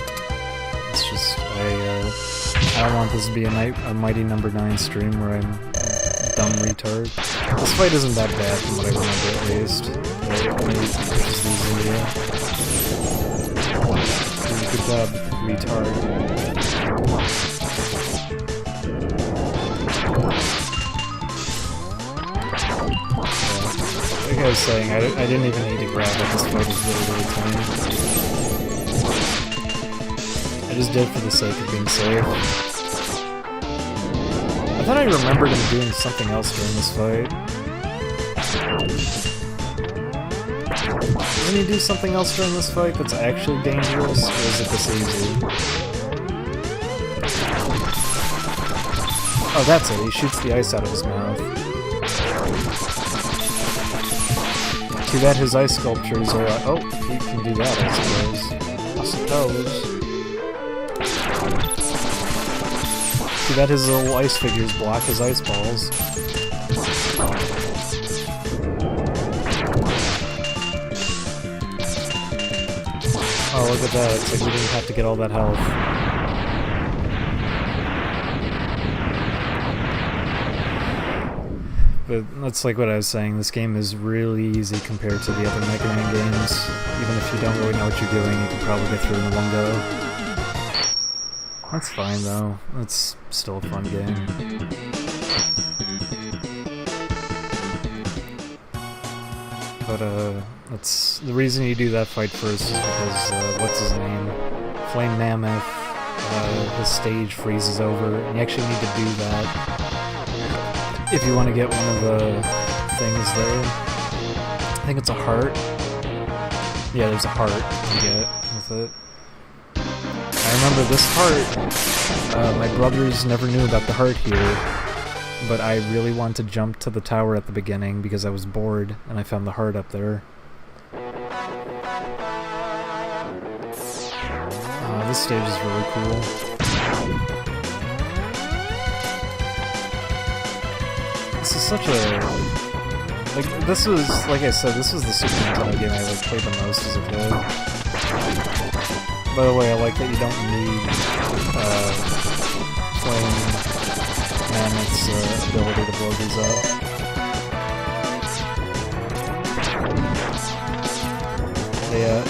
It's just, I don't want this to be a Mighty Number 9 stream where I'm a dumb retard. This fight isn't that bad from what I remember at least. It only pushes these in. Good job, retard. Like I was saying, I didn't even need to grab it. This fight is really tiny. I just did it for the sake of being safe. I thought I remembered him doing something else during this fight. Doesn't he do something else during this fight that's actually dangerous, or is it this easy? Oh, that's it. He shoots the ice out of his mouth. Too bad his ice sculptures are like, oh, he can do that, I suppose. Too bad his little ice figures block his ice balls. Oh, look at that. It's like we didn't have to get all that health. But that's like what I was saying, this game is really easy compared to the other Mega Man games. Even if you don't really know what you're doing, you can probably get through in one go. That's fine though, it's still a fun game. But that's the reason you do that fight first is because what's his name? Flame Mammoth, his stage freezes over, and you actually need to do that if you want to get one of the things there. I think it's a heart. Yeah, there's a heart to get with it. I remember this heart, my brothers never knew about the heart here, but I really wanted to jump to the tower at the beginning because I was bored, and I found the heart up there. This stage is really cool. This is such a... this was, like I said, this was the Super Nintendo game I played the most as a kid. By the way, I like that you don't need Flame Mammoth's ability to blow these up.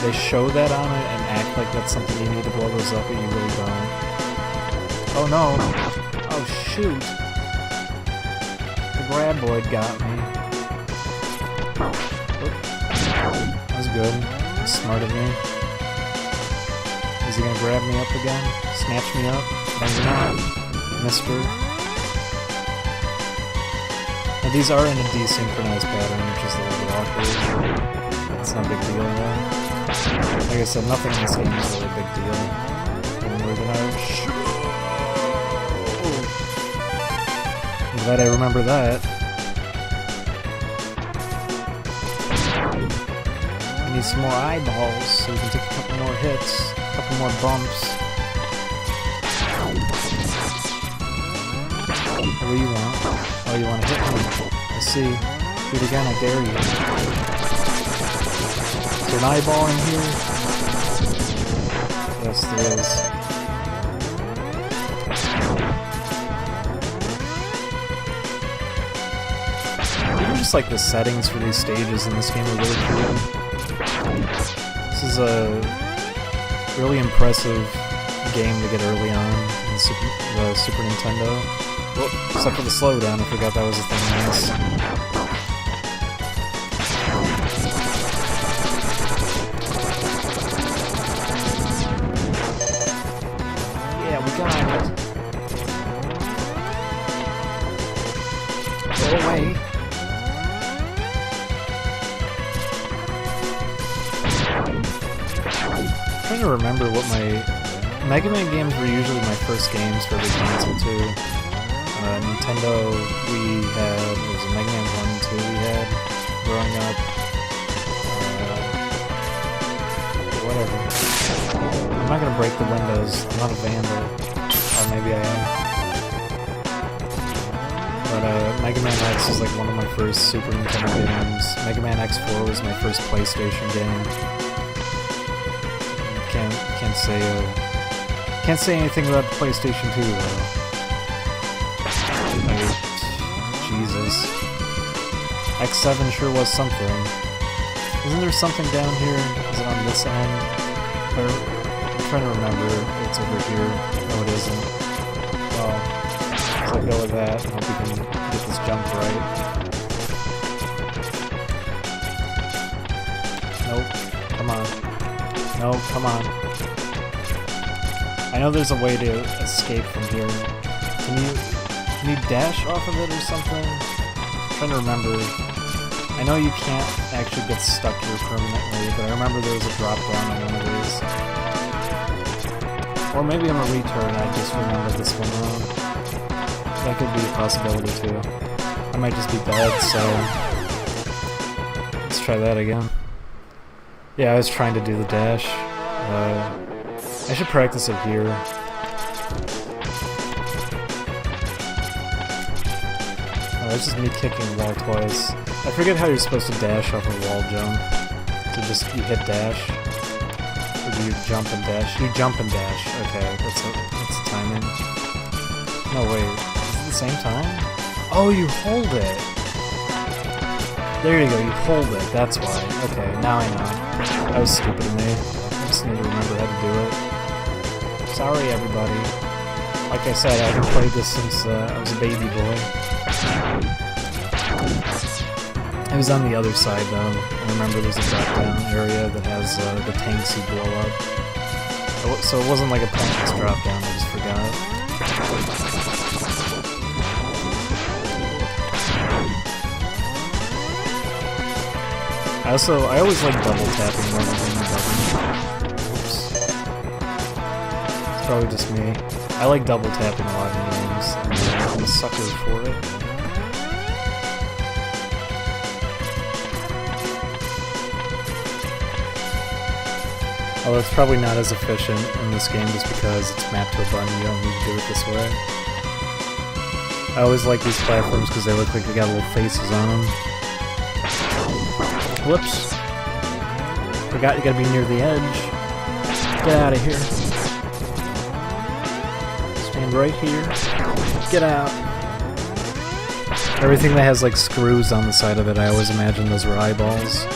They show that on it and act like that's something you need to blow those up, but you really don't. Oh no! Oh shoot! The graboid got me. Oop. That was good. That's smart of me. Is he gonna grab me up again? Snatch me up? Maybe not. Mister. Now these are in a desynchronized pattern, which is a little bit awkward. It's not a big deal though. Like I said, nothing in this game is really a big deal. More than I'm glad I remember that. I need some more eyeballs so we can take a couple more hits, a couple more bumps. What do you want? Oh, you want to hit me? I see. Do it again, I dare you. Is there an eyeball in here? Yes, there is. Even just like the settings for these stages in this game are really cool. This is a really impressive game to get early on in the Super Nintendo. Whoop, except for the slowdown, I forgot that was a thing in this. Away. I'm trying to remember what my Mega Man games were usually my first games for every console too. Nintendo we had, it was a Mega Man 1 and 2 we had growing up. Whatever. I'm not gonna break the windows, I'm not a vandal. Or maybe I am. But Mega Man X is like one of my first Super Nintendo games. Mega Man X4 was my first PlayStation game. Can't say anything about the PlayStation 2 though. Jesus. X7 sure was something. Isn't there something down here? Is it on this end? I'm trying to remember. It's over here. No, it isn't. Well. So go with that, and hope we can get this jump right. Nope. Come on. No, come on. I know there's a way to escape from here. Can you dash off of it or something? I'm trying to remember. I know you can't actually get stuck here permanently, but I remember there was a drop down on one of these. Or maybe I'm a retard and I just remembered this one wrong. That could be a possibility too. I might just be bad, so let's try that again. Yeah, I was trying to do the dash. I should practice it here. Oh, that's just me kicking the wall twice. I forget how you're supposed to dash off a wall jump. So just you hit dash. Or do you jump and dash? You jump and dash. Okay, that's the timing. No, wait. Is it the same time? Oh, you hold it! There you go, you hold it, that's why. Okay, now I know. That was stupid of me. I just need to remember how to do it. Sorry, everybody. Like I said, I haven't played this since I was a baby boy. It was on the other side, though. I remember there's a drop-down area that has the tanks you blow up. So it wasn't like a pointless drop-down, I just forgot. I always like double tapping more than hitting the button. Oops. It's probably just me. I like double tapping a lot in games, and I'm a sucker for it. Although it's probably not as efficient in this game just because it's mapped to a button, you don't need to do it this way. I always like these platforms because they look like they got little faces on them. Whoops. Forgot you gotta be near the edge. Get out of here. Stand right here. Get out. Everything that has like screws on the side of it, I always imagine those were eyeballs.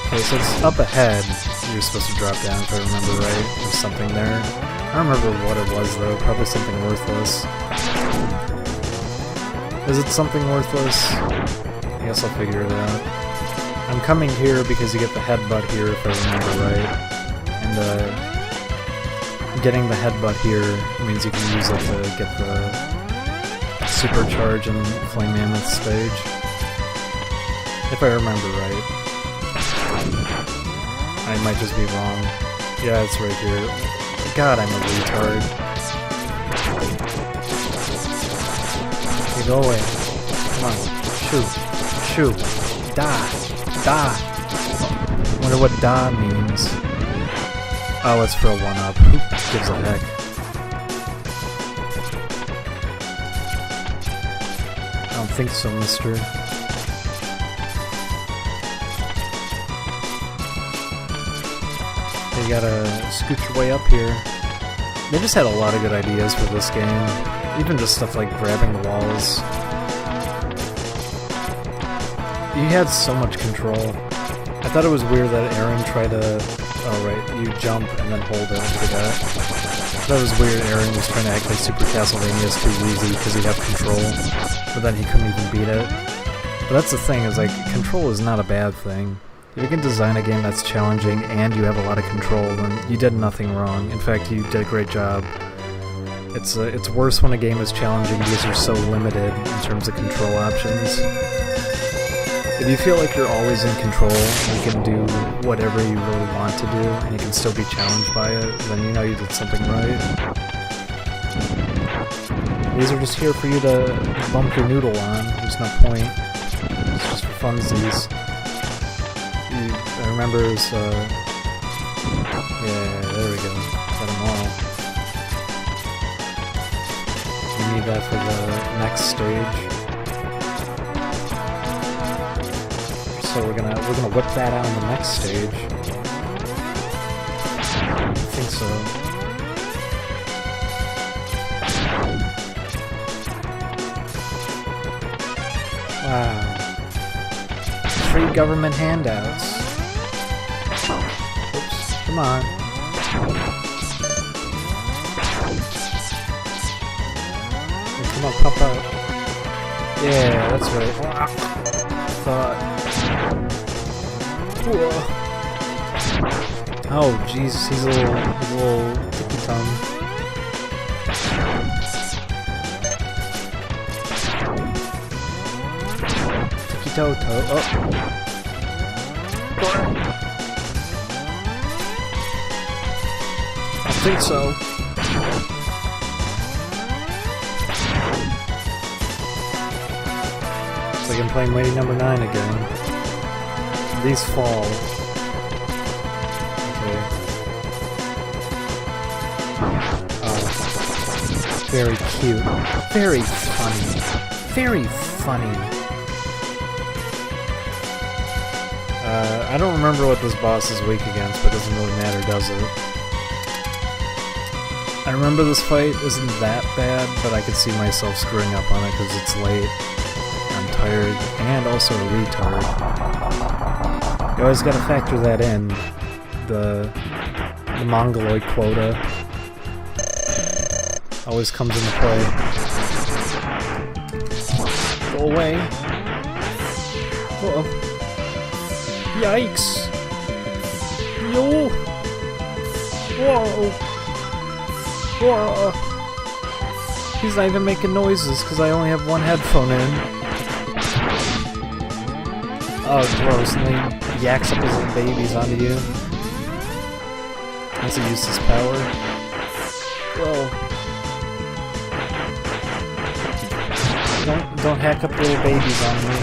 Okay, so it's up ahead. You're supposed to drop down, if I remember right. There's something there. I don't remember what it was, though. Probably something worthless. Is it something worthless? I guess I'll figure it out. I'm coming here because you get the headbutt here, if I remember right. And, getting the headbutt here means you can use it to get the supercharge in Flame Mammoth stage. If I remember right. I might just be wrong. Yeah, it's right here. God, I'm a retard. Okay, go away. Come on. Shoot. Shoot. Die. Die. Wonder what die means. Oh, it's for a 1-up. Who gives a heck? I don't think so, mister. You gotta scoot your way up here. They just had a lot of good ideas for this game. Even just stuff like grabbing the walls. You had so much control. I thought it was weird that Aaron tried to... Oh right, you jump and then hold it, I forgot. That was weird, Aaron was trying to act like Super Castlevania is too easy because he'd have control. But then he couldn't even beat it. But that's the thing, is like, control is not a bad thing. If you can design a game that's challenging and you have a lot of control, then you did nothing wrong. In fact, you did a great job. It's worse when a game is challenging because you're so limited in terms of control options. If you feel like you're always in control and you can do whatever you really want to do and you can still be challenged by it, then you know you did something right. These are just here for you to bump your noodle on. There's no point. It's just for funsies. I remember it was, yeah, there we go. Got them all. We need that for the next stage. So we're gonna whip that out on the next stage. I think so. Wow. Free government handouts. Oops, come on. Come on, pop out. Yeah, that's right. Thought. Whoa. Oh, jeez, he's a little ticky tongue. Ticky toe toe. Oh. I think so. It's like I'm playing Mighty Number 9 again. These fall. Okay. Oh. Very cute. Very funny. Very funny. I don't remember what this boss is weak against, but it doesn't really matter, does it? I remember this fight isn't that bad, but I could see myself screwing up on it because it's late. I'm tired, and also a retard. You always gotta factor that in. The Mongoloid quota always comes into play. Go away. Uh-oh. Yikes! Yo! Whoa! Whoa! He's not even making noises because I only have one headphone in. Oh, gross. And then he yaks up his little babies onto you. Has he used his power? Whoa. Don't hack up little babies on me.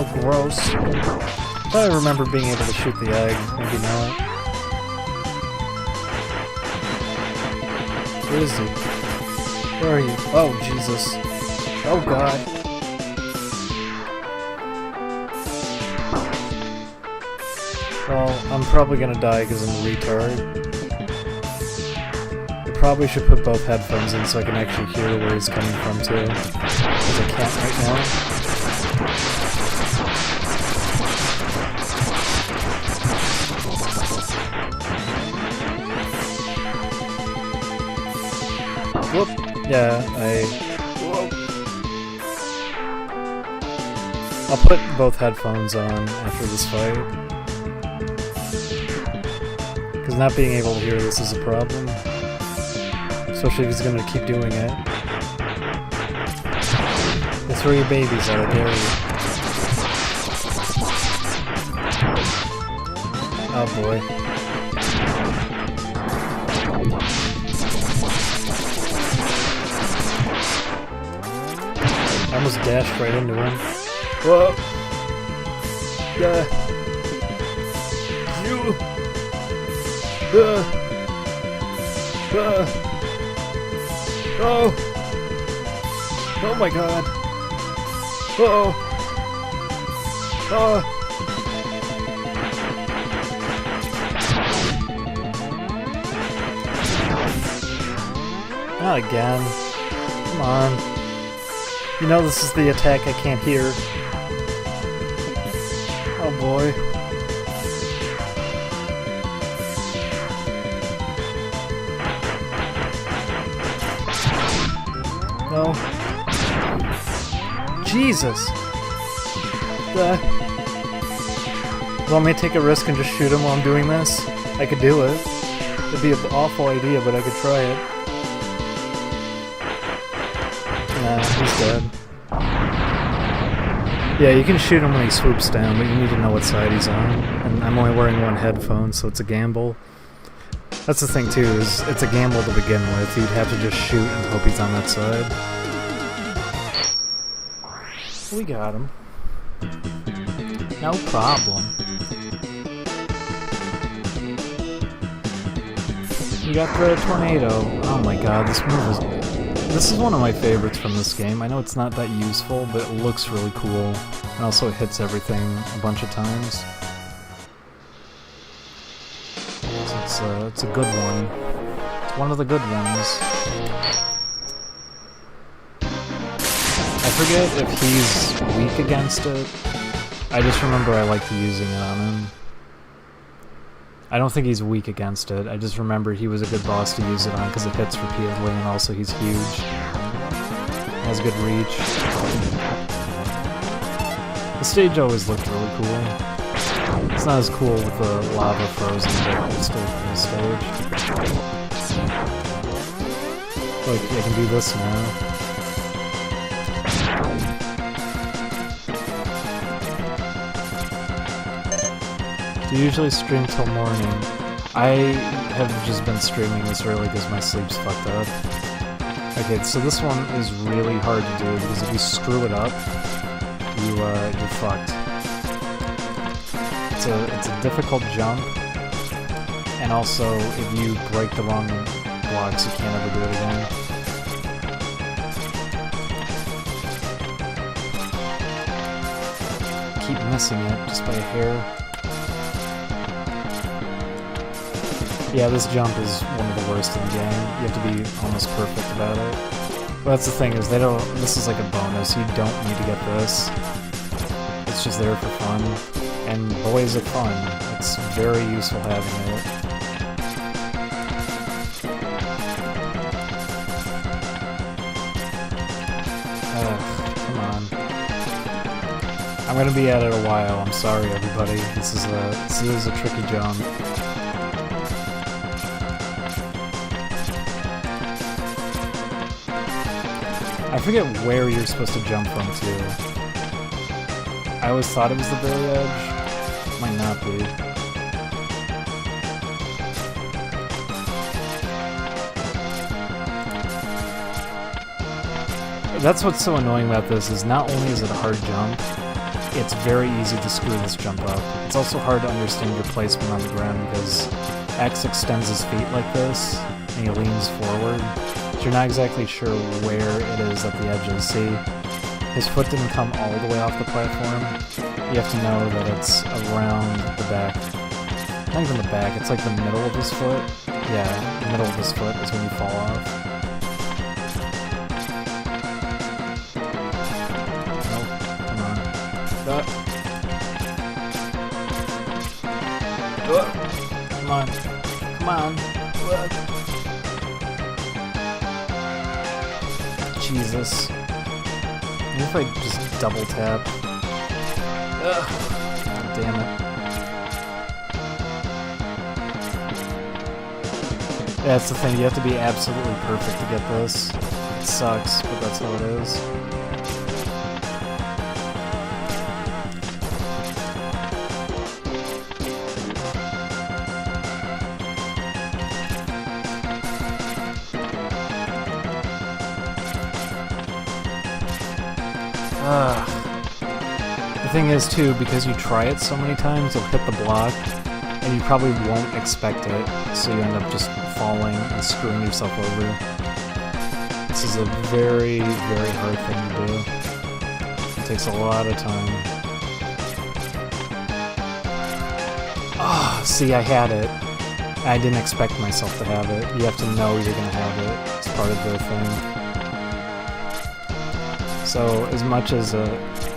Oh, gross. I thought I remember being able to shoot the egg. Maybe not. Where is he? Where are you? Oh, Jesus. Oh, God. Well, I'm probably gonna die because I'm a retard. I probably should put both headphones in so I can actually hear where he's coming from, too. Because I can't right now. Whoop! Yeah, Whoa. I'll put both headphones on after this fight. Because not being able to hear this is a problem. Especially if he's gonna keep doing it. You throw your babies out, I dare you. Oh boy. I almost dashed right into him. Whoa! Yeah. You! Oh! Oh my god! Oh! Oh! Not again. Come on. You know this is the attack I can't hear. Oh boy. No. Jesus! Want me to take a risk and just shoot him while I'm doing this? I could do it. It'd be an awful idea, but I could try it. Nah, he's dead. Yeah, you can shoot him when he swoops down, but you need to know what side he's on. And I'm only wearing one headphone, so it's a gamble. That's the thing too, is it's a gamble to begin with. You'd have to just shoot and hope he's on that side. We got him. No problem. You got the tornado. Oh my god, this move is... This is one of my favorites from this game. I know it's not that useful, but it looks really cool. And also it hits everything a bunch of times. So it's a good one. It's one of the good ones. I forget if he's weak against it. I just remember I liked using it on him. I don't think he's weak against it. I just remember he was a good boss to use it on because it hits repeatedly and also he's huge. Has good reach. The stage always looked really cool. It's not as cool with the lava frozen, but it's still a cool stage. Like, I can do this now. Do you usually stream till morning? I have just been streaming this early because my sleep's fucked up. Okay, so this one is really hard to do because if you screw it up, you're fucked. It's a difficult jump, and also if you break the wrong blocks, you can't ever do it again. keep missing it just by a hair. Yeah, this jump is one of the worst in the game. You have to be almost perfect about it. But that's the thing, is they don't... This is like a bonus. You don't need to get this. It's just there for fun. And boy, is it fun. It's very useful having it. Come on. I'm gonna be at it a while. I'm sorry, everybody. This is a tricky jump. I forget where you're supposed to jump from, too. I always thought it was the very edge. Might not be. That's what's so annoying about this, is not only is it a hard jump, it's very easy to screw this jump up. It's also hard to understand your placement on the ground because X extends his feet like this, and he leans forward. So you're not exactly sure where it is at the edges. See, his foot didn't come all the way off the platform. You have to know that it's around the back. Not even the back, it's like the middle of his foot. Yeah, the middle of his foot is when you fall off. Nope, come on. Come on. Come on. Jesus. Maybe if I just double tap. Ugh. God damn it. Yeah, that's the thing, you have to be absolutely perfect to get this. It sucks, but that's how it is. The thing is, too, because you try it so many times, you'll hit the block, and you probably won't expect it, so you end up just falling and screwing yourself over. This is a very, very hard thing to do. It takes a lot of time. Ah, see, I had it. I didn't expect myself to have it. You have to know you're gonna have it. It's part of the thing. So, as much as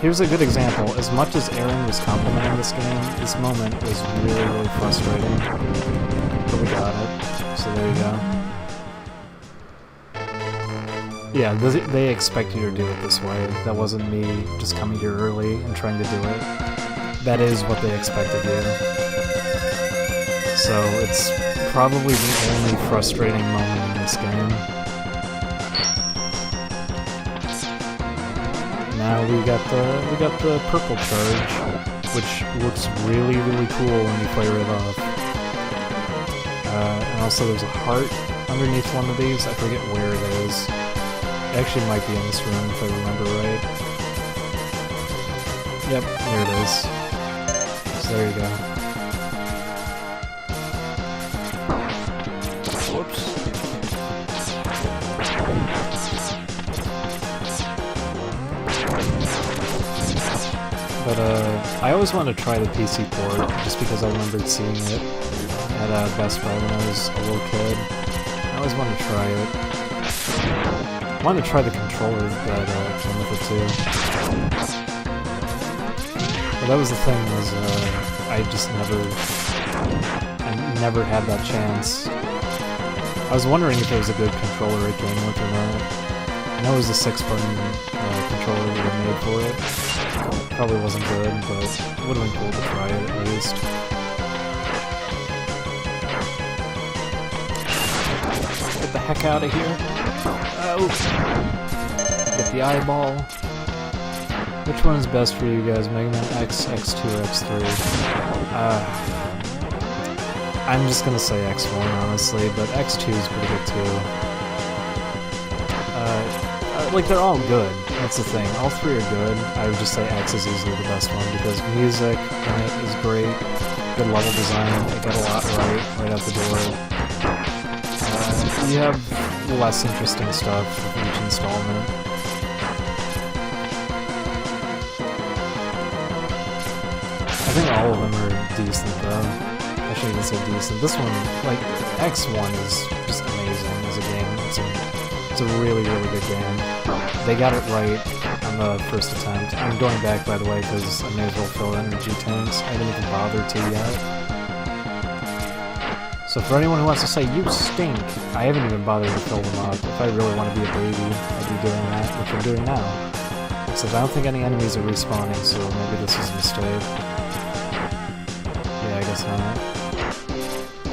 here's a good example. As much as Aaron was complimenting this game, this moment was really, really frustrating. But we got it. So there you go. Yeah, they expect you to do it this way. That wasn't me just coming here early and trying to do it. That is what they expected you. So it's probably the only frustrating moment in this game. Now we got the purple charge, which looks really, really cool when you fire it off. And also there's a heart underneath one of these. I forget where it is. It actually might be in this room if I remember right. Yep, there it is. So there you go. Whoops. But I always wanted to try the PC port, just because I remembered seeing it at Best Buy when I was a little kid. I always wanted to try it. I wanted to try the controller that came with it too. But that was the thing, was I just never had that chance. I was wondering if it was a good controller it came with or not. I know it was a 6-button controller that I made for it. Probably wasn't good, but it would have been cool to try it at least. Get the heck out of here. Oh! Get the eyeball. Which one is best for you guys? Mega Man X, X2, or X3? I'm just gonna say X1, honestly, but X2 is pretty good too. Like, they're all good. That's the thing. All three are good. I would just say X is easily the best one because music in it is great. Good level design. It got a lot right out the door. You have less interesting stuff with each installment. think all of them are decent, though. I shouldn't even say decent. This one, like, X1 is just amazing as a game. It's a really, really good game. They got it right on the first attempt. I'm going back, by the way, because I may as well fill energy tanks. I haven't even bothered to yet. So for anyone who wants to say, you stink, I haven't even bothered to fill them up. If I really want to be a baby, I'd be doing that, which I'm doing now. Except I don't think any enemies are respawning, so maybe this is a mistake. Yeah, I guess not.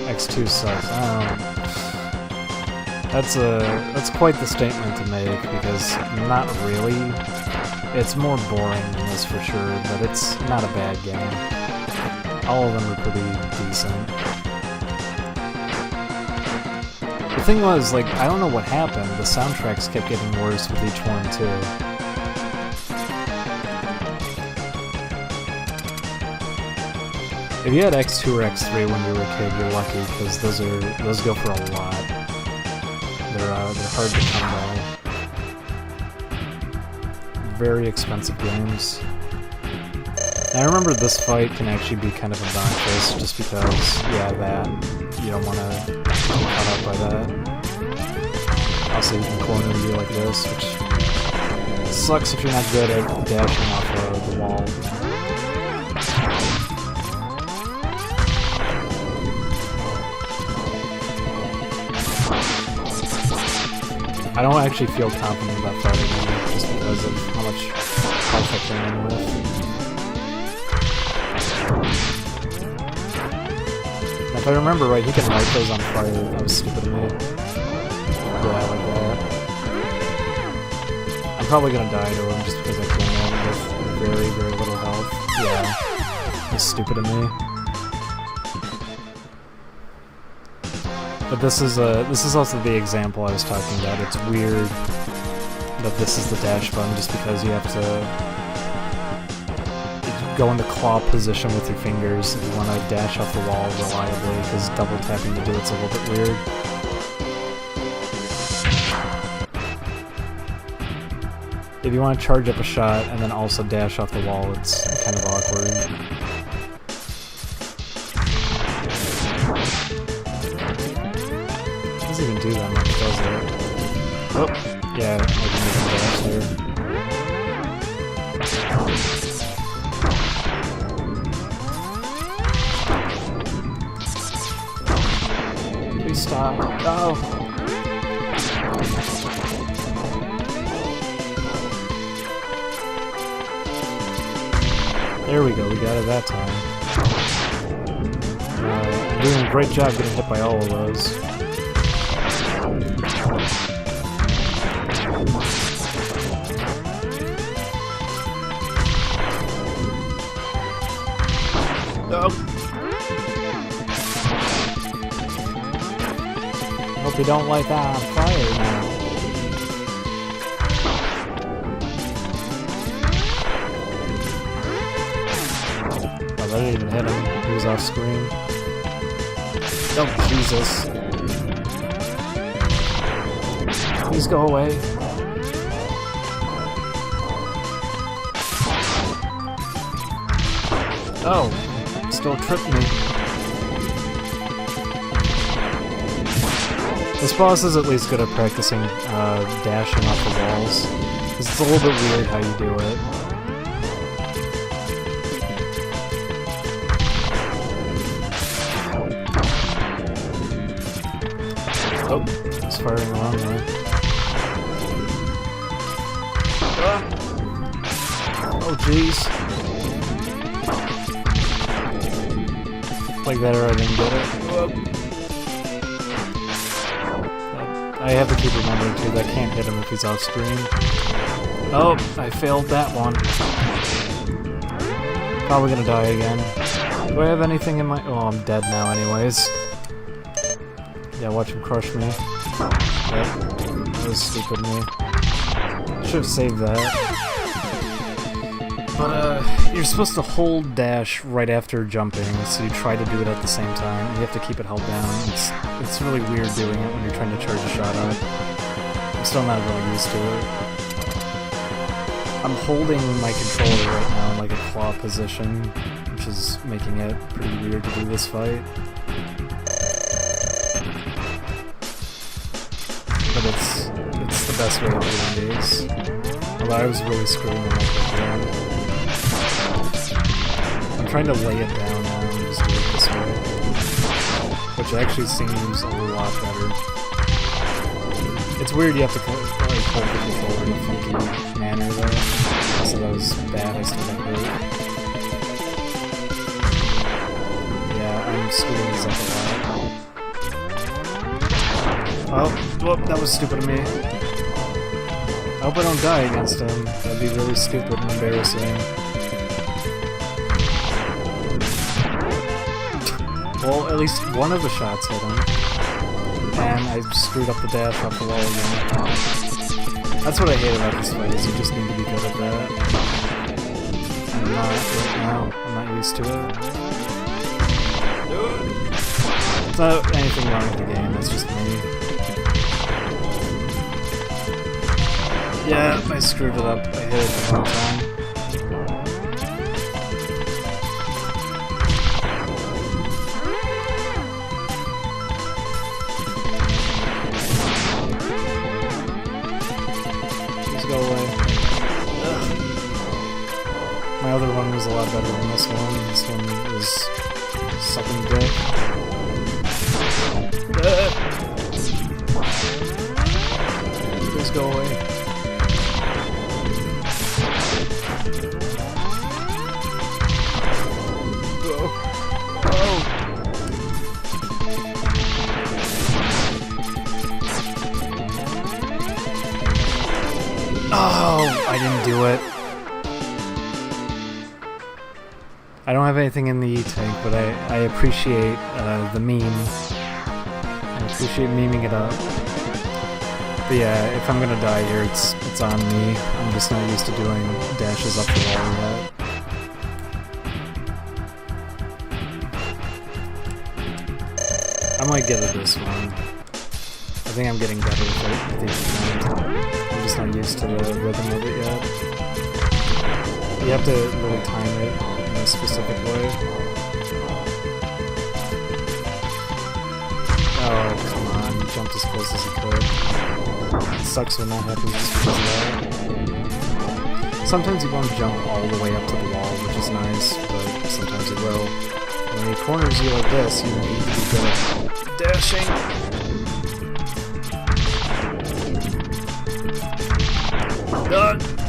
X2 sucks. That's quite the statement to make, because not really. It's more boring than this for sure, but it's not a bad game. All of them are pretty decent. The thing was, like, I don't know what happened, the soundtracks kept getting worse with each one, too. If you had X2 or X3 when you were a kid, you're lucky, because those go for a lot. They're hard to come by. Very expensive games. And I remember this fight can actually be kind of obnoxious, just because, yeah, that, you don't want to get caught up by that. Also, you can corner you like this, which sucks if you're not good at dashing off the wall. I don't actually feel confident about fighting him, just because of how much health I came in with. If I remember right, he can light those on fire. That was stupid of me. Yeah, like that. I'm probably gonna die to him just because I came in with very, very little health. Yeah. That's stupid of me. But this is also the example I was talking about. It's weird that this is the dash button just because you have to go into claw position with your fingers if you want to dash off the wall reliably, because double tapping to do it's a little bit weird. If you want to charge up a shot and then also dash off the wall, it's kind of awkward. Doesn't even do that much, does it? Oh, yeah, I can make a dash here. Please stop. Oh! There we go, we got it that time. Doing a great job getting hit by all of those. Oh. Hope you don't light that on fire now. Oh, that didn't even hit him. He was off screen. Oh, Jesus. Please go away. Oh, still tripped me. This boss is at least good at practicing dashing off the walls. It's a little bit weird how you do it. Oh, he's firing the wrong way. Oh, jeez. Like that or I didn't get it. I have to keep remembering too that I can't hit him if he's off screen. Oh, I failed that one. Probably gonna die again. Do I have anything in my... Oh, I'm dead now anyways. Yeah, watch him crush me. Yep. That was stupid of me. Should've saved that. But, you're supposed to hold dash right after jumping, so you try to do it at the same time. You have to keep it held down. It's really weird doing it when you're trying to charge a shot up. I'm still not really used to it. I'm holding my controller right now in like a claw position, which is making it pretty weird to do this fight. But it's the best way of doing these. Although I was really screwing them up at the end. I'm trying to lay it down now and just do it this way. Which actually seems a lot better. It's weird you have to hold the controller in a funky manner though. So that was bad, I still got hurt. Yeah, I'm screwing these up a lot. Oh, whoop, that was stupid of me. I hope I don't die against him. That'd be really stupid and embarrassing. Well, at least one of the shots hit him. And I screwed up the dash off the wall again. That's what I hate about this fight, is you just need to be good at that. I'm not right now. I'm not used to it. There's not anything wrong with the game, that's just me. Yeah, I screwed it up. I hit it the wrong time. Go away. Ugh. My other one was a lot better than this one. This one was sucking dick. Please go away. Go. Oh. Oh, I didn't do it. I don't have anything in the E-tank, but I appreciate the meme. I appreciate memeing it up. But yeah, if I'm gonna die here, it's on me. I'm just not used to doing dashes up the wall yet. I might get it this one. I think I'm getting better with these times. I'm just not used to the rhythm of it yet. You have to really time it in a specific way. Oh, come on. He jumped as close as he could. It sucks when that happens just because of that. Sometimes you won't jump all the way up to the wall, which is nice, but sometimes you will. When he corners you like this, you need to be good at dashing.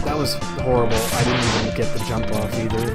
That was horrible. I didn't even get the jump off either.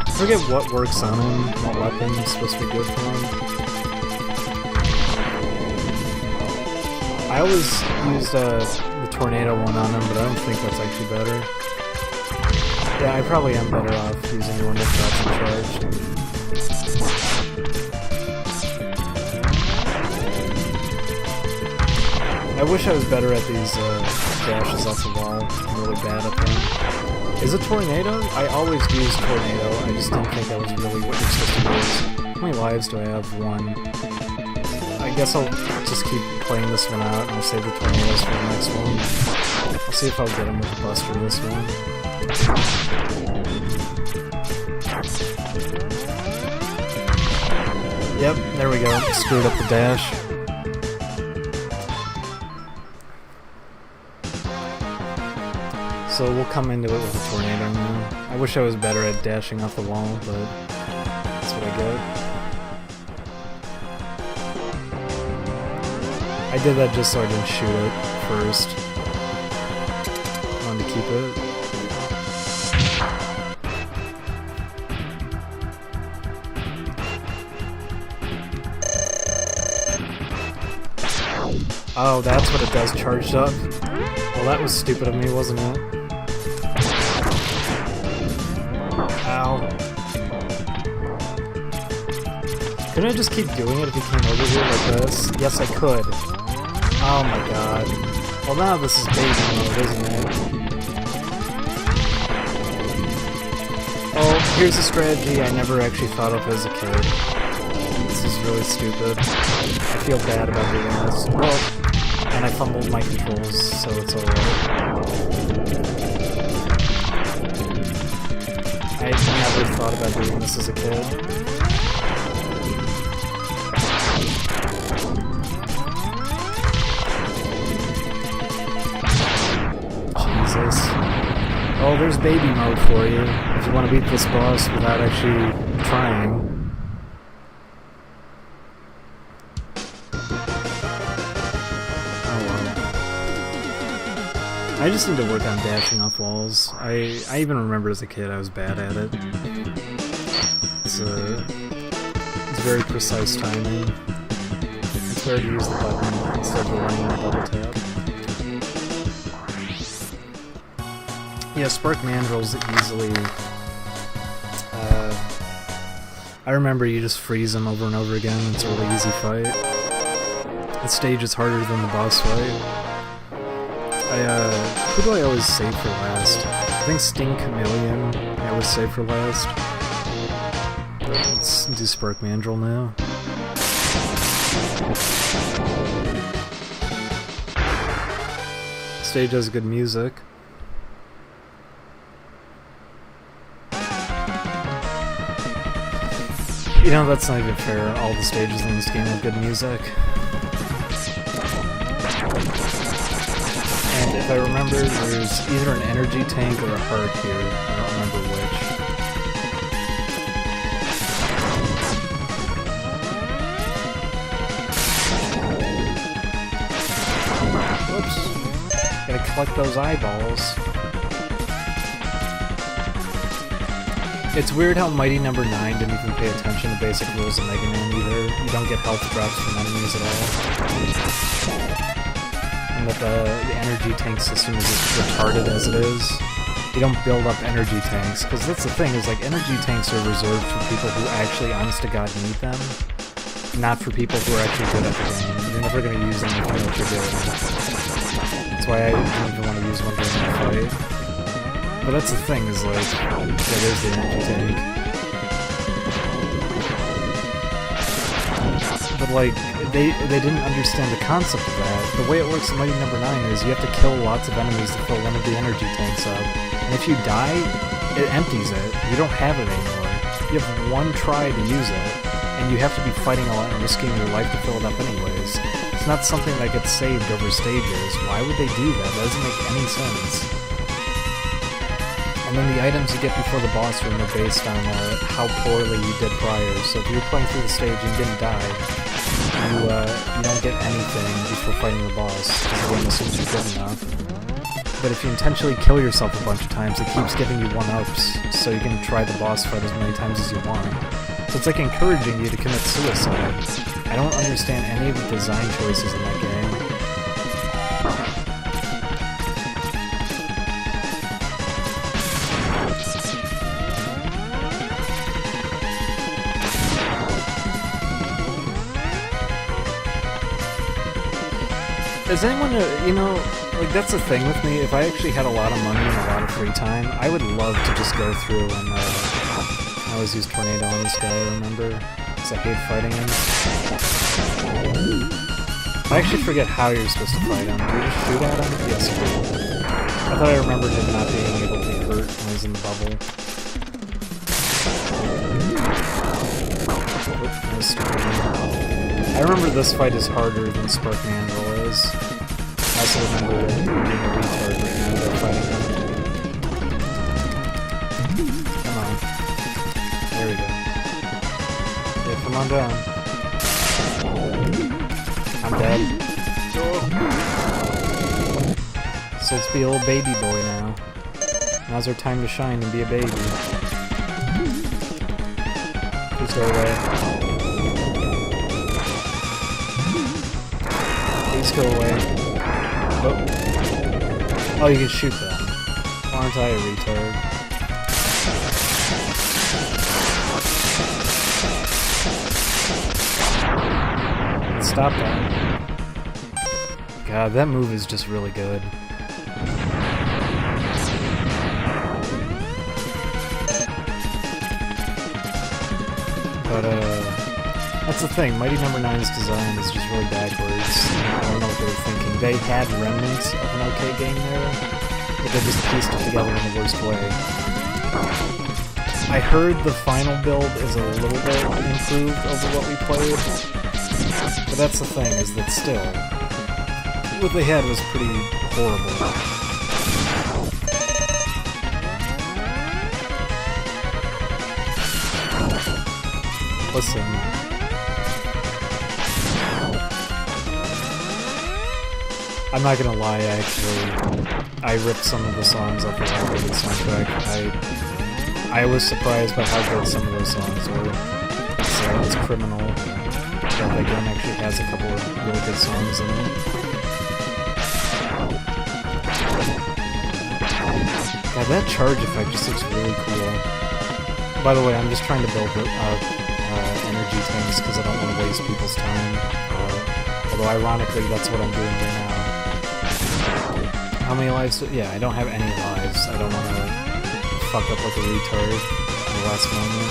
I forget what works on him, what weapon is supposed to be good for him. I always used the tornado one on him, but I don't think that's actually better. Yeah, I probably am better off using the one that's not charged. I wish I was better at these dashes off the wall. I'm really bad at them. Is it tornado? I always use tornado. I just didn't think that was really what you're supposed to use. How many lives do I have? 1. I guess I'll just keep playing this one out and I'll save the tornadoes for the next one. I'll see if I'll get him with the buster this one. Yep, there we go. Screwed up the dash. So we'll come into it with a tornado now. I wish I was better at dashing off the wall, but that's what I get. I did that just so I didn't shoot it first. I wanted to keep it. Oh, that's what it does, charged up. Well, that was stupid of me, wasn't it? hell? Couldn't I just keep doing it if he came over here like this? Yes, I could. Oh my god. Well, now this is baby mode, isn't it? Oh, here's a strategy I never actually thought of as a kid. This is really stupid. I feel bad about doing this. Well, and I fumbled my controls, so it's alright. I never thought about doing this as a kid. Jesus. Oh, there's baby mode for you, if you want to beat this boss without actually trying. I just need to work on dashing off walls. I even remember as a kid I was bad at it. It's very precise timing. It's better to use the button instead of running on double tap. Yeah, Spark Mandrels easily... I remember you just freeze them over and over again. It's a really easy fight. The stage is harder than the boss fight. Who do I always save for last? I think Sting Chameleon I always save for last. Let's do Spark Mandrel now. Stage has good music. You know, that's not even fair. All the stages in this game have good music. And if I remember, there's either an energy tank or a heart here. I don't remember which. Whoops. Gotta collect those eyeballs. It's weird how Mighty Number 9 didn't even pay attention to basic rules of Mega Man either. You don't get health drops from enemies at all. And that the energy tank system is as retarded as it is. You don't build up energy tanks, because that's the thing, is like energy tanks are reserved for people who actually, honest to God, need them. Not for people who are actually good at the game. You're never going to use them if you know what you're doing. That's why I don't even want to use one during the fight. But that's the thing, is like, yeah, there's the energy tank. But like, they didn't understand the concept of that. The way it works in Mighty Number 9 is you have to kill lots of enemies to fill one of the energy tanks up. And if you die, it empties it. You don't have it anymore. You have one try to use it, and you have to be fighting a lot and risking your life to fill it up anyways. It's not something that gets saved over stages. Why would they do that? That doesn't make any sense. And then the items you get before the boss room are based on how poorly you did prior. So if you're playing through the stage and you didn't die, you don't get anything before fighting the boss, because the game assumes you're good enough. But if you intentionally kill yourself a bunch of times, it keeps giving you 1-ups, so you can try the boss fight as many times as you want. So it's like encouraging you to commit suicide. I don't understand any of the design choices in that game. Does anyone, like, that's the thing with me. If I actually had a lot of money and a lot of free time, I would love to just go through and, I always use Tornado on this guy, I remember, because I hate fighting him. I actually forget how you're supposed to fight him. Do you just shoot at him? Yes, you do. I thought I remembered him not being able to be hurt when he was in the bubble. Oh, that was stupid. I remember this fight is harder than Spark Mandrel is. I also remember being a retard right now while fighting him. Come on. There we go. Yeah, come on down. I'm dead. So let's be a little baby boy now. Now's our time to shine and be a baby. Please go away. Please go away. Oh. Oh, you can shoot them. Aren't I a retard? stop that. God, that move is just really good. But, that's the thing. Mighty Number 9's design is just really backwards. I don't know what they were thinking. They had remnants of an okay game there, but they just pieced it together in the worst way. I heard the final build is a little bit improved over what we played, but that's the thing, is that still, what they had was pretty horrible. Listen. I'm not gonna lie, actually. I ripped some of the songs off the soundtrack. I was surprised by how good some of those songs were. So it's criminal that the game actually has a couple of really good songs in it. God, that charge effect just looks really cool. By the way, I'm just trying to build energy tanks because I don't want to waste people's time. Although ironically, that's what I'm doing right now. How many lives? Yeah, I don't have any lives. I don't want to fuck up like a retard in the last moment.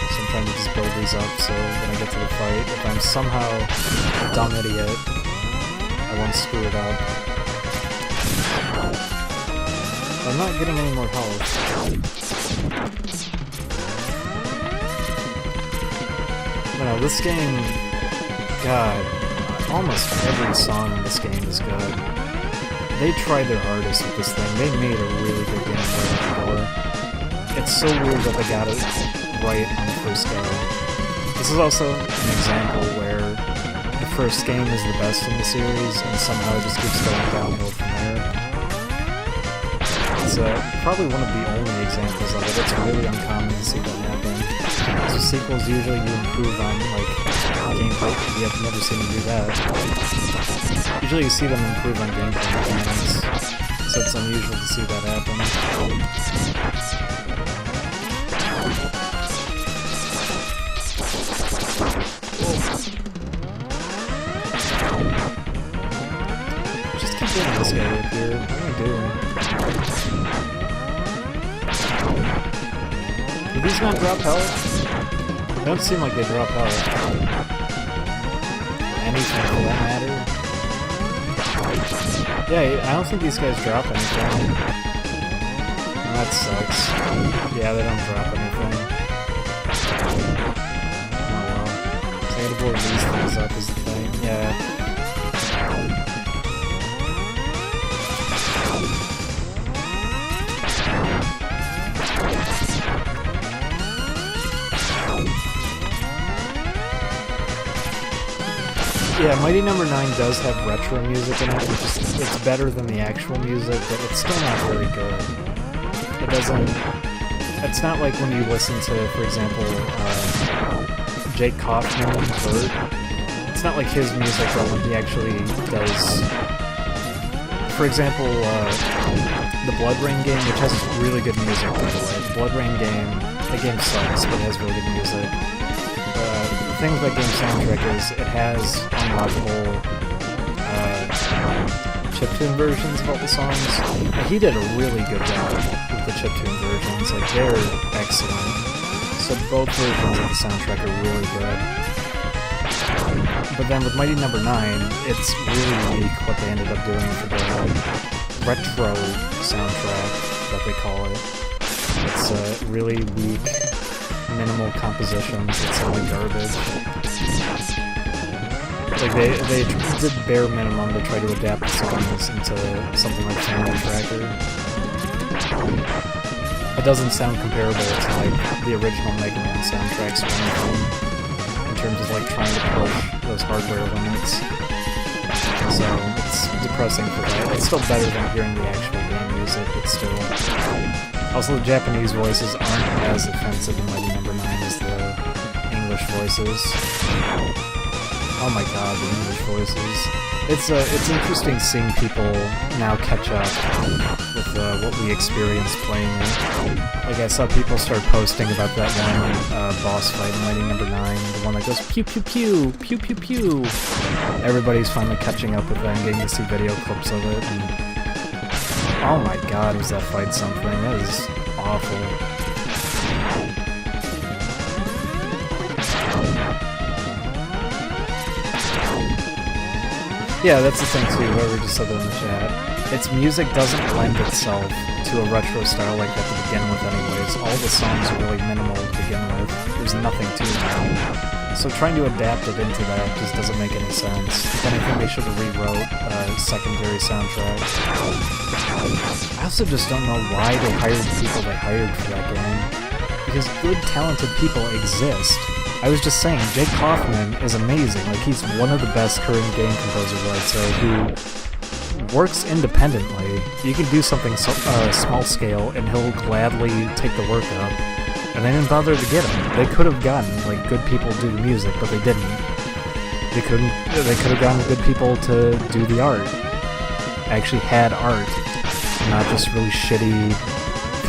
So I'm trying to just build these up so when I get to the fight, if I'm somehow a dumb idiot, I won't screw it up. I'm not getting any more health. No, this game, God, almost every song in this game is good. They tried their hardest with this thing. They made a really good game right before. It's so weird that they got it right on the first go. This is also an example where the first game is the best in the series, and somehow it just keeps going downhill from there. It's probably one of the only examples of it. It's really uncommon to see that happen. So sequels, usually you improve on, like, gameplay. You have never seen them do that. Usually you see them improve on gameplay mechanics, so it's unusual to see that happen. Just keep doing this guy up here. What am I doing? Do these not drop health? They don't seem like they drop health. Anything for that matter. Yeah, I don't think these guys drop anything. That sucks. Yeah, they don't drop anything. Oh well. So I gotta blow these things up is the thing. Yeah. Yeah, Mighty Number 9 does have retro music in it, which is, it's better than the actual music, but it's still not very good. It doesn't... It's not like when you listen to, for example, Jake Kaufman's Bird. It's not like his music, but when he actually does... For example, the Blood Rain game, which has really good music, by the way. The Blood Rain game, the game sucks, but it has really good music. The thing with that game soundtrack is it has unlockable chiptune versions of all the songs. And he did a really good job with the chiptune versions. Like, they're excellent. So both versions of the soundtrack are really good. But then with Mighty Number 9, it's really unique what they ended up doing for the retro soundtrack, that they call it. It's really weak, minimal compositions that sound like garbage. Like, they did bare minimum to try to adapt the songs into something like Family Tracker. It doesn't sound comparable to, like, the original Mega Man soundtracks or anything, in terms of, like, trying to push those hardware limits. So, it's depressing for that. It's still better than hearing the actual game music, but still. Also, the Japanese voices aren't as offensive in Mighty Number 9 as the English voices. Oh my god, the English voices. It's interesting seeing people now catch up with what we experienced playing it. Like I saw people start posting about that one boss fight in Mighty Number 9, the one that goes pew pew pew, pew pew pew. Everybody's finally catching up with that and getting to see video clips of it. And oh my god, was that fight something? That is awful. Yeah, that's the thing too, whoever just said that in the chat. Its music doesn't lend itself to a retro style like that to begin with anyways. All the songs are really minimal to begin with. There's nothing to them. So trying to adapt it into that just doesn't make any sense. If anything, they should have rewrote a secondary soundtrack. I also just don't know why they hired the people they hired for that game. Because good, talented people exist. I was just saying, Jake Kaufman is amazing. Like, he's one of the best current game composers, I'd say, who works independently. You can do something small scale, and he'll gladly take the work up. And they didn't bother to get him. They could have gotten, like, good people to do the music, but they didn't. They could have gotten good people to do the art. Actually had art, not just really shitty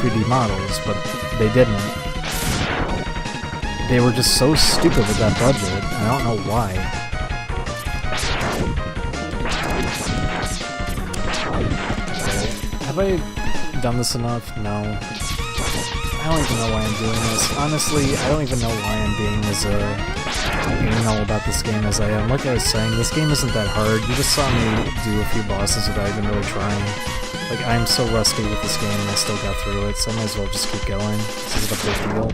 3D models, but they didn't. They were just so stupid with that budget. I don't know why. Have I done this enough? No. I don't even know why I'm doing this. Honestly, I don't even know why I'm being as anal about this game as I am. Like I was saying, this game isn't that hard. You just saw me do a few bosses without even really trying. Like, I'm so rusty with this game and I still got through it, so I might as well just keep going. This isn't a big deal.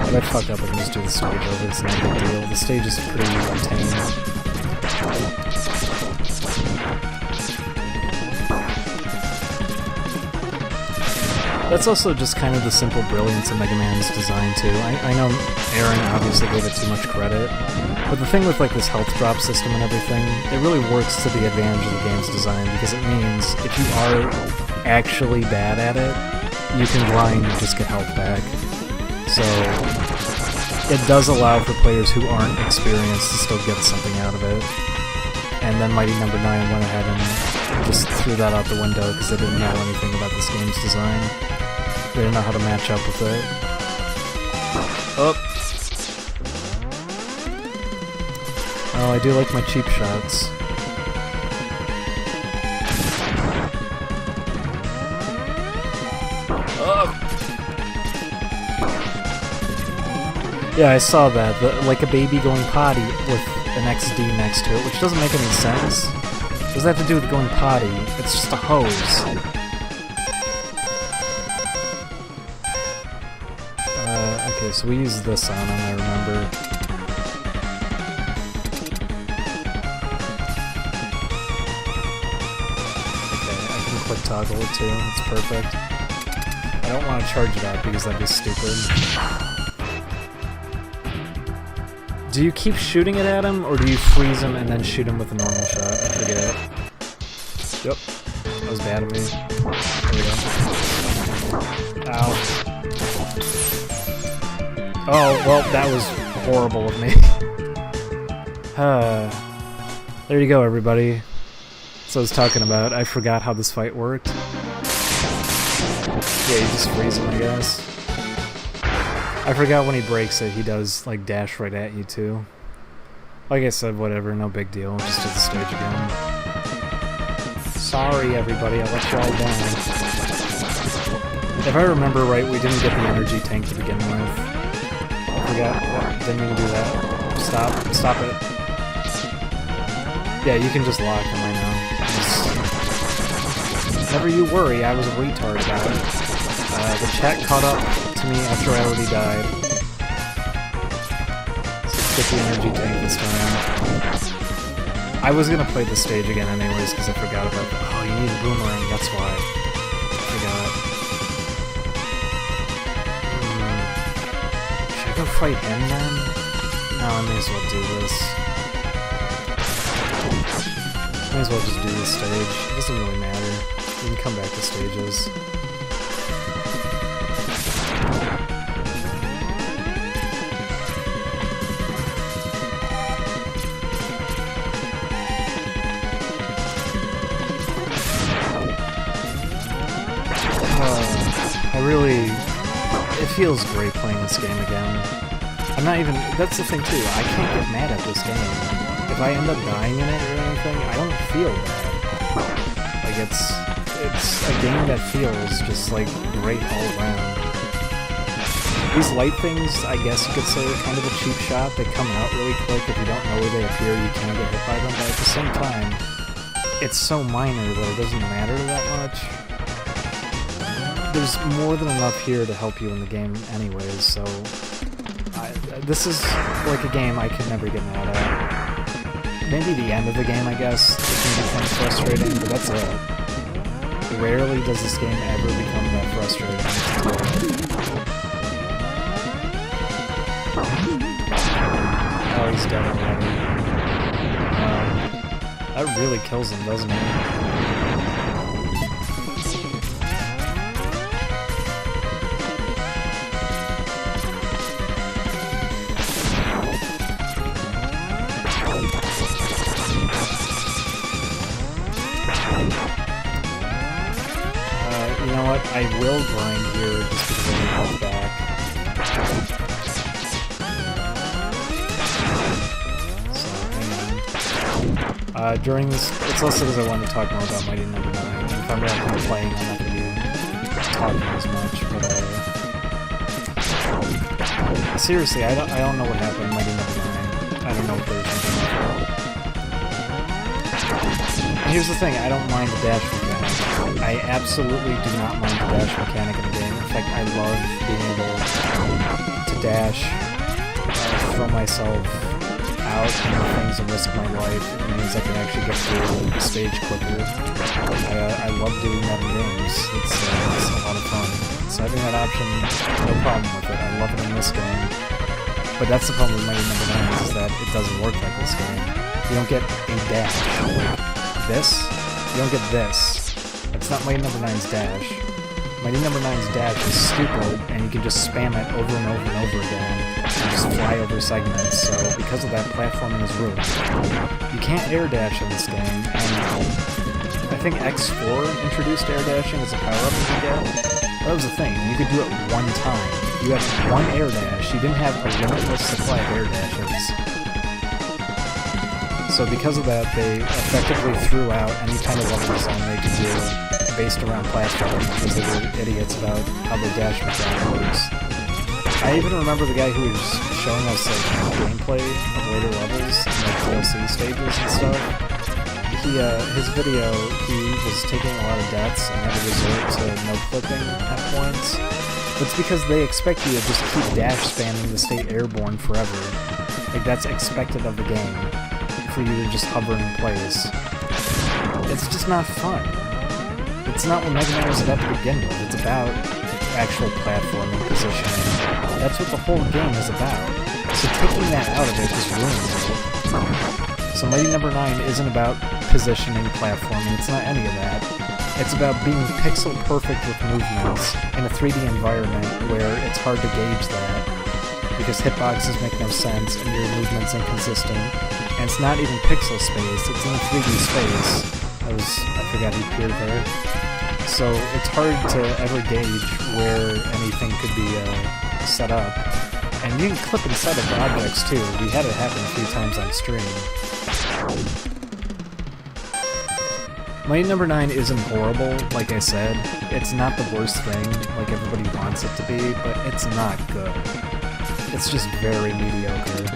If I fuck up, I can just do the stage over. It's not a big deal. The stage is pretty tame. That's also just kind of the simple brilliance of Mega Man's design, too. I know Aaron obviously gave it too much credit, but the thing with, like, this health drop system and everything, it really works to the advantage of the game's design, because it means if you are actually bad at it, you can grind and just get health back. So it does allow for players who aren't experienced to still get something out of it. And then Mighty Number 9 went ahead and just threw that out the window because they didn't know anything about this game's design. They didn't know how to match up with it. Oh! Oh, I do like my cheap shots. Oh! Yeah, I saw that. Like a baby going potty with an XD next to it, which doesn't make any sense. What does that have to do with going potty? It's just a hose. Okay, so we use this on him, I remember. Okay, I can quick toggle it too. It's perfect. I don't want to charge it up because that'd be stupid. Do you keep shooting it at him, or do you freeze him and then shoot him with a normal shot? I forget. Yep. That was bad of me. There we go. Ow. Oh, well, that was horrible of me. There you go, everybody. That's what I was talking about. I forgot how this fight worked. Yeah, you just freeze him, I guess. I forgot when he breaks it, he does, like, dash right at you, too. Like I said, whatever, no big deal. Just do the stage again. Sorry, everybody, I let you all down. If I remember right, we didn't get the energy tank to begin with. I forgot. Didn't even do that. Stop. Stop it. Yeah, you can just lock him right now. Just... Never you worry, I was a retard about it. The chat caught up to me after I already died. Let's get the energy tank this time. I was gonna play the stage again anyways because I forgot about that. Oh, you need a boomerang, that's why. I forgot. Should I go fight him then? No, I may as well do this. Might as well just do this stage. It doesn't really matter. You can come back to stages. really... It feels great playing this game again. I'm not even... That's the thing, too. I can't get mad at this game. If I end up dying in it or anything, I don't feel bad. Like, it's a game that feels just, like, great all around. These light things, I guess you could say, are kind of a cheap shot. They come out really quick. If you don't know where they appear, you can get hit by them. But at the same time, it's so minor that it doesn't matter that much. There's more than enough here to help you in the game anyways, so... this is like a game I could never get mad at. Maybe the end of the game, I guess, it can become frustrating, but that's it. Rarely does this game ever become that frustrating. Oh, he's dead already. That really kills him, doesn't it? You know what? I will grind here just because I need health back. So, hang on. During this... It's also because I wanted to talk more about Mighty Number 9. If I'm not playing, I'm not going to be talking as much, but seriously, I don't know what happened in Mighty Number 9. I don't know what there's something like. And here's the thing, I don't mind the dash mechanic. I absolutely do not mind the dash mechanic in the game. In fact, I love being able to dash, throw myself out into things and risk my life. It means I can actually get through the stage quicker. I love doing that in games. It's a lot of fun. So having that option, no problem with it. I love it in this game. But that's the problem with Mighty Number 9 is that it doesn't work like this game. You don't get a dash. Like this, you don't get this. It's not Mighty Number 9's dash. Mighty Number 9's dash is stupid, and you can just spam it over and over and over again, and just fly over segments, so because of that, platforming is ruined. You can't air dash in this game, and I think X4 introduced air dashing as a power-up you could get. That was the thing, you could do it one time. You had one air dash, you didn't have a limitless supply of air dashes. So because of that, they effectively threw out any kind of level design they could do based around platforming because they were idiots about how the dash mechanic works. I even remember the guy who was showing us like gameplay of later levels and like DLC stages and stuff. His video, he was taking a lot of deaths and had to resort to no-clipping at points. It's because they expect you to just keep dash spamming to stay airborne forever. Like that's expected of the game. For you to just hover in place. It's just not fun. It's not what Mega Man was about to begin with. It's about actual platforming, positioning. That's what the whole game is about. So taking that out of it just ruins it. So Mighty Number 9 isn't about positioning, platforming. It's not any of that. It's about being pixel perfect with movements in a 3D environment where it's hard to gauge that because hitboxes make no sense and your movement's inconsistent. And it's not even pixel space, it's in a 3D space. I forgot he appeared there. So it's hard to ever gauge where anything could be set up. And you can clip inside of objects too. We had it happen a few times on stream. Mighty Number 9 isn't horrible, like I said. It's not the worst thing, like everybody wants it to be, but it's not good. It's just very mediocre.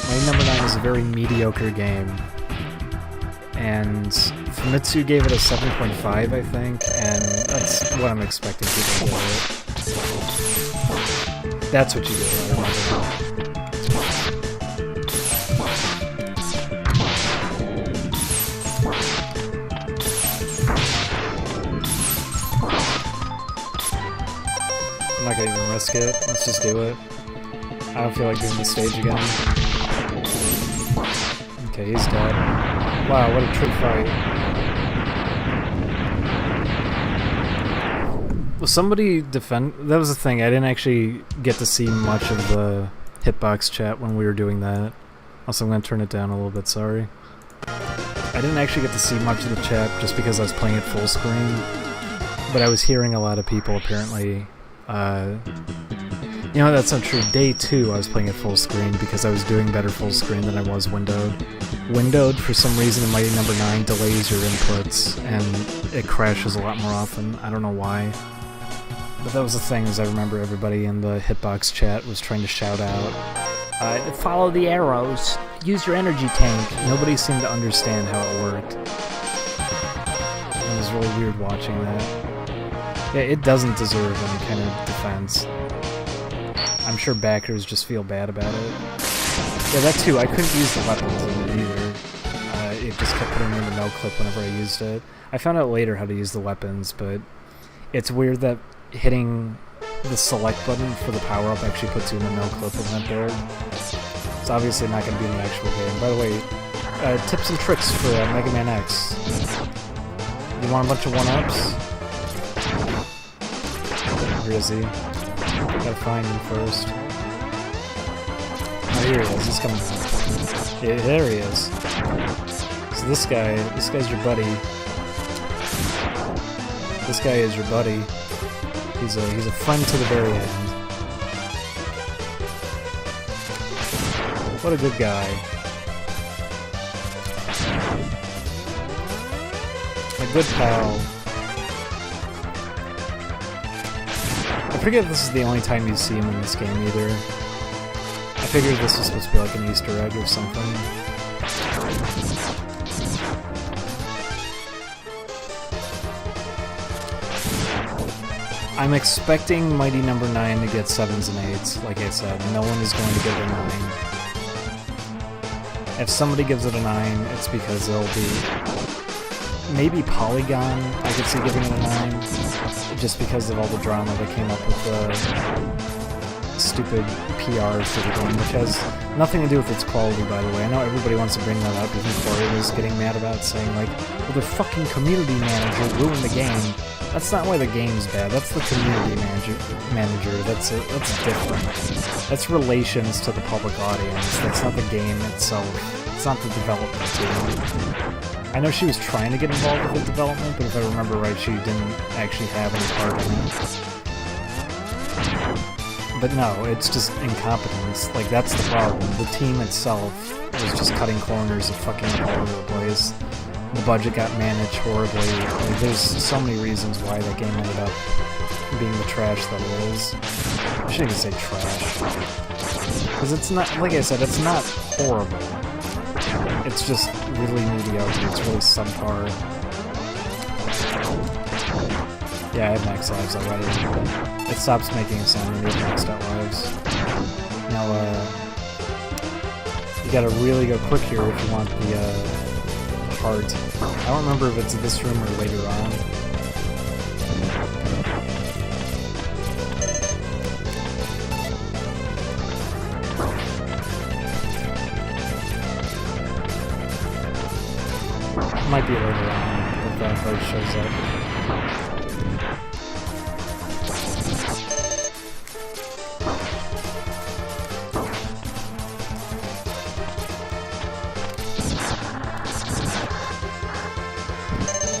Mighty Number 9 is a very mediocre game, and Famitsu gave it a 7.5, I think, and that's what I'm expecting people to give it. That's what you get. I'm not gonna even risk it. Let's just do it. I don't feel like doing the stage again. Okay, he's dead. Wow, what a true fight. Well, somebody defend... That was the thing, I didn't actually get to see much of the hitbox chat when we were doing that. Also, I'm gonna turn it down a little bit, sorry. I didn't actually get to see much of the chat just because I was playing it full screen. But I was hearing a lot of people apparently... you know, that's not true. Day 2 I was playing at full screen because I was doing better full screen than I was windowed. Windowed, for some reason, in Mighty Number 9 delays your inputs, and it crashes a lot more often. I don't know why. But that was the thing, as I remember everybody in the Hitbox chat was trying to shout out, follow the arrows, use your energy tank. Nobody seemed to understand how it worked. It was really weird watching that. Yeah, it doesn't deserve any kind of defense. I'm sure backers just feel bad about it. Yeah, that too, I couldn't use the weapons in it either. It just kept putting me in the no clip whenever I used it. I found out later how to use the weapons, but it's weird that hitting the select button for the power-up actually puts you in the no clip in that build. It's obviously not going to be in the actual game. By the way, tips and tricks for Mega Man X. You want a bunch of 1-ups? Where is he? Gotta find him first. Oh, here he is. He's coming out. Yeah, there he is. So this guy's your buddy. This guy is your buddy. He's a friend to the very end. What a good guy. A good pal. I forget if this is the only time you see him in this game either. I figured this was supposed to be like an Easter egg or something. I'm expecting Mighty Number 9 to get 7s and 8s, like I said. No one is going to give it a 9. If somebody gives it a 9, it's because it'll be... Maybe Polygon, I could see giving it a 9, just because of all the drama that came up with the stupid PR for the game, which has nothing to do with its quality, by the way. I know everybody wants to bring that up, even Corey was getting mad about saying, like, well, the fucking community manager ruined the game. That's not why the game's bad, that's the community manager. That's different. That's relations to the public audience, that's not the game itself. It's not the development team. I know she was trying to get involved with the development, but if I remember right, she didn't actually have any part in it. But no, it's just incompetence. Like, that's the problem. The team itself was just cutting corners and fucking up all over the place. The budget got managed horribly. Like, there's so many reasons why that game ended up being the trash that it is. I shouldn't even say trash. Because it's not, like I said, it's not horrible. It's just really mediocre. It's really subpar. Yeah, I have max lives already. It stops making a sound when you have maxed out lives. Now, you gotta really go quick here if you want the heart. I don't remember if it's in this room or later on. Might be later on if that heart shows up.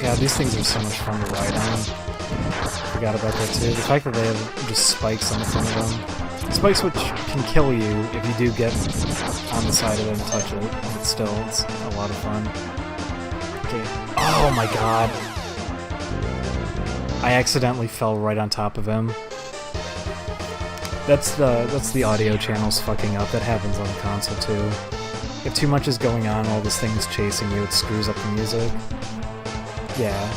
God, these things are so much fun to ride on. Forgot about that too. The fact that they have just spikes on the front of them. Spikes which can kill you if you do get on the side of it and touch it, but still, it's a lot of fun. Okay. Oh my god. I accidentally fell right on top of him. That's the audio channels fucking up. That happens on the console too. If too much is going on while this thing is chasing you, it screws up the music. Yeah.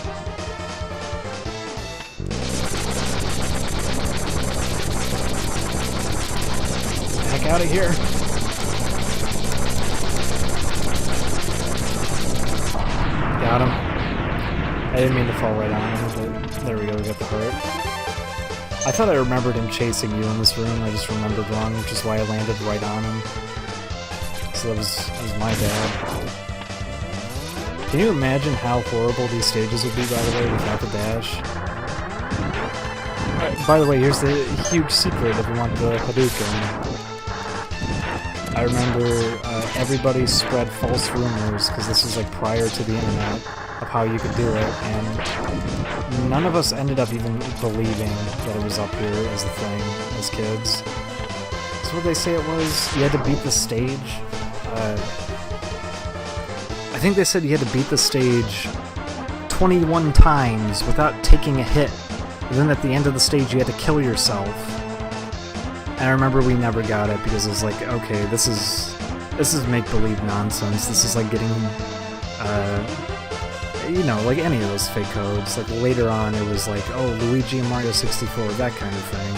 Get the heck out of here. Got him. I didn't mean to fall right on him, but there we go, we got the hurt. I thought I remembered him chasing you in this room, I just remembered wrong, which is why I landed right on him. So that was my bad. Can you imagine how horrible these stages would be, by the way, without the dash? By the way, here's the huge secret if you want the Hadouken. I remember everybody spread false rumors, because this was like prior to the internet, how you could do it, and none of us ended up even believing that it was up here as the thing as kids. So what they say it was, you had to beat the stage. I think they said you had to beat the stage 21 times without taking a hit. And then at the end of the stage you had to kill yourself. And I remember we never got it because it was like, okay, this is make-believe nonsense. This is like getting, you know, like any of those fake codes. Like later on it was like, oh, Luigi and Mario 64, that kind of thing.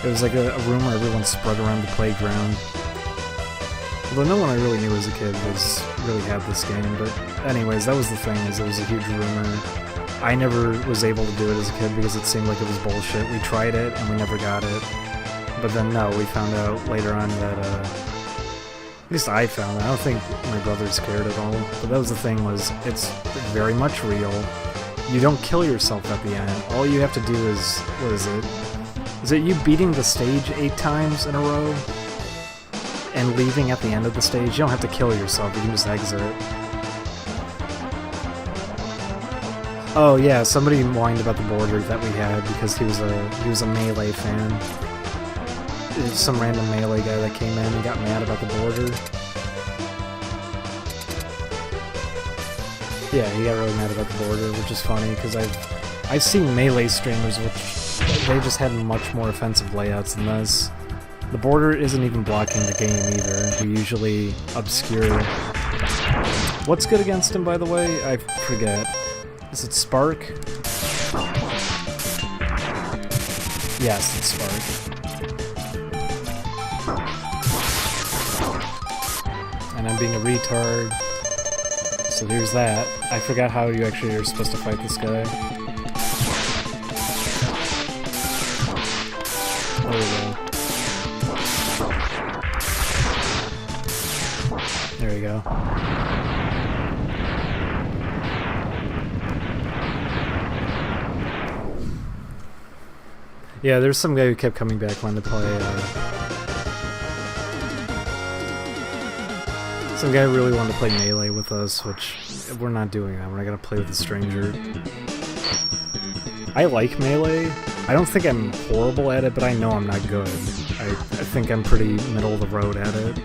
It was like a rumor everyone spread around the playground. Although no one I really knew as a kid really had this game, but anyways, that was the thing, is it was a huge rumor. I never was able to do it as a kid because it seemed like it was bullshit. We tried it and we never got it. But then no, we found out later on that, at least I found out, I don't think my brothers cared at all, but that was the thing, was it's very much real. You don't kill yourself at the end. All you have to do is, what is it? Is it you beating the stage 8 times in a row? And leaving at the end of the stage? You don't have to kill yourself, you can just exit. Oh yeah, somebody whined about the border that we had because he was a Melee fan. It was some random Melee guy that came in and got mad about the border. Yeah, he got really mad about the border, which is funny because I've seen Melee streamers which they just had much more offensive layouts than this. The border isn't even blocking the game either. We usually obscure. What's good against him, by the way? I forget. Is it Spark? Yes, it's Spark. And I'm being a retard. So here's that. I forgot how you actually are supposed to fight this guy. There we go. There we go. Yeah, there's some guy who kept coming back wanting to play, some guy really wanted to play Melee with us, which we're not doing that. We're not gonna play with a stranger. I like Melee. I don't think I'm horrible at it, but I know I'm not good. I think I'm pretty middle of the road at it.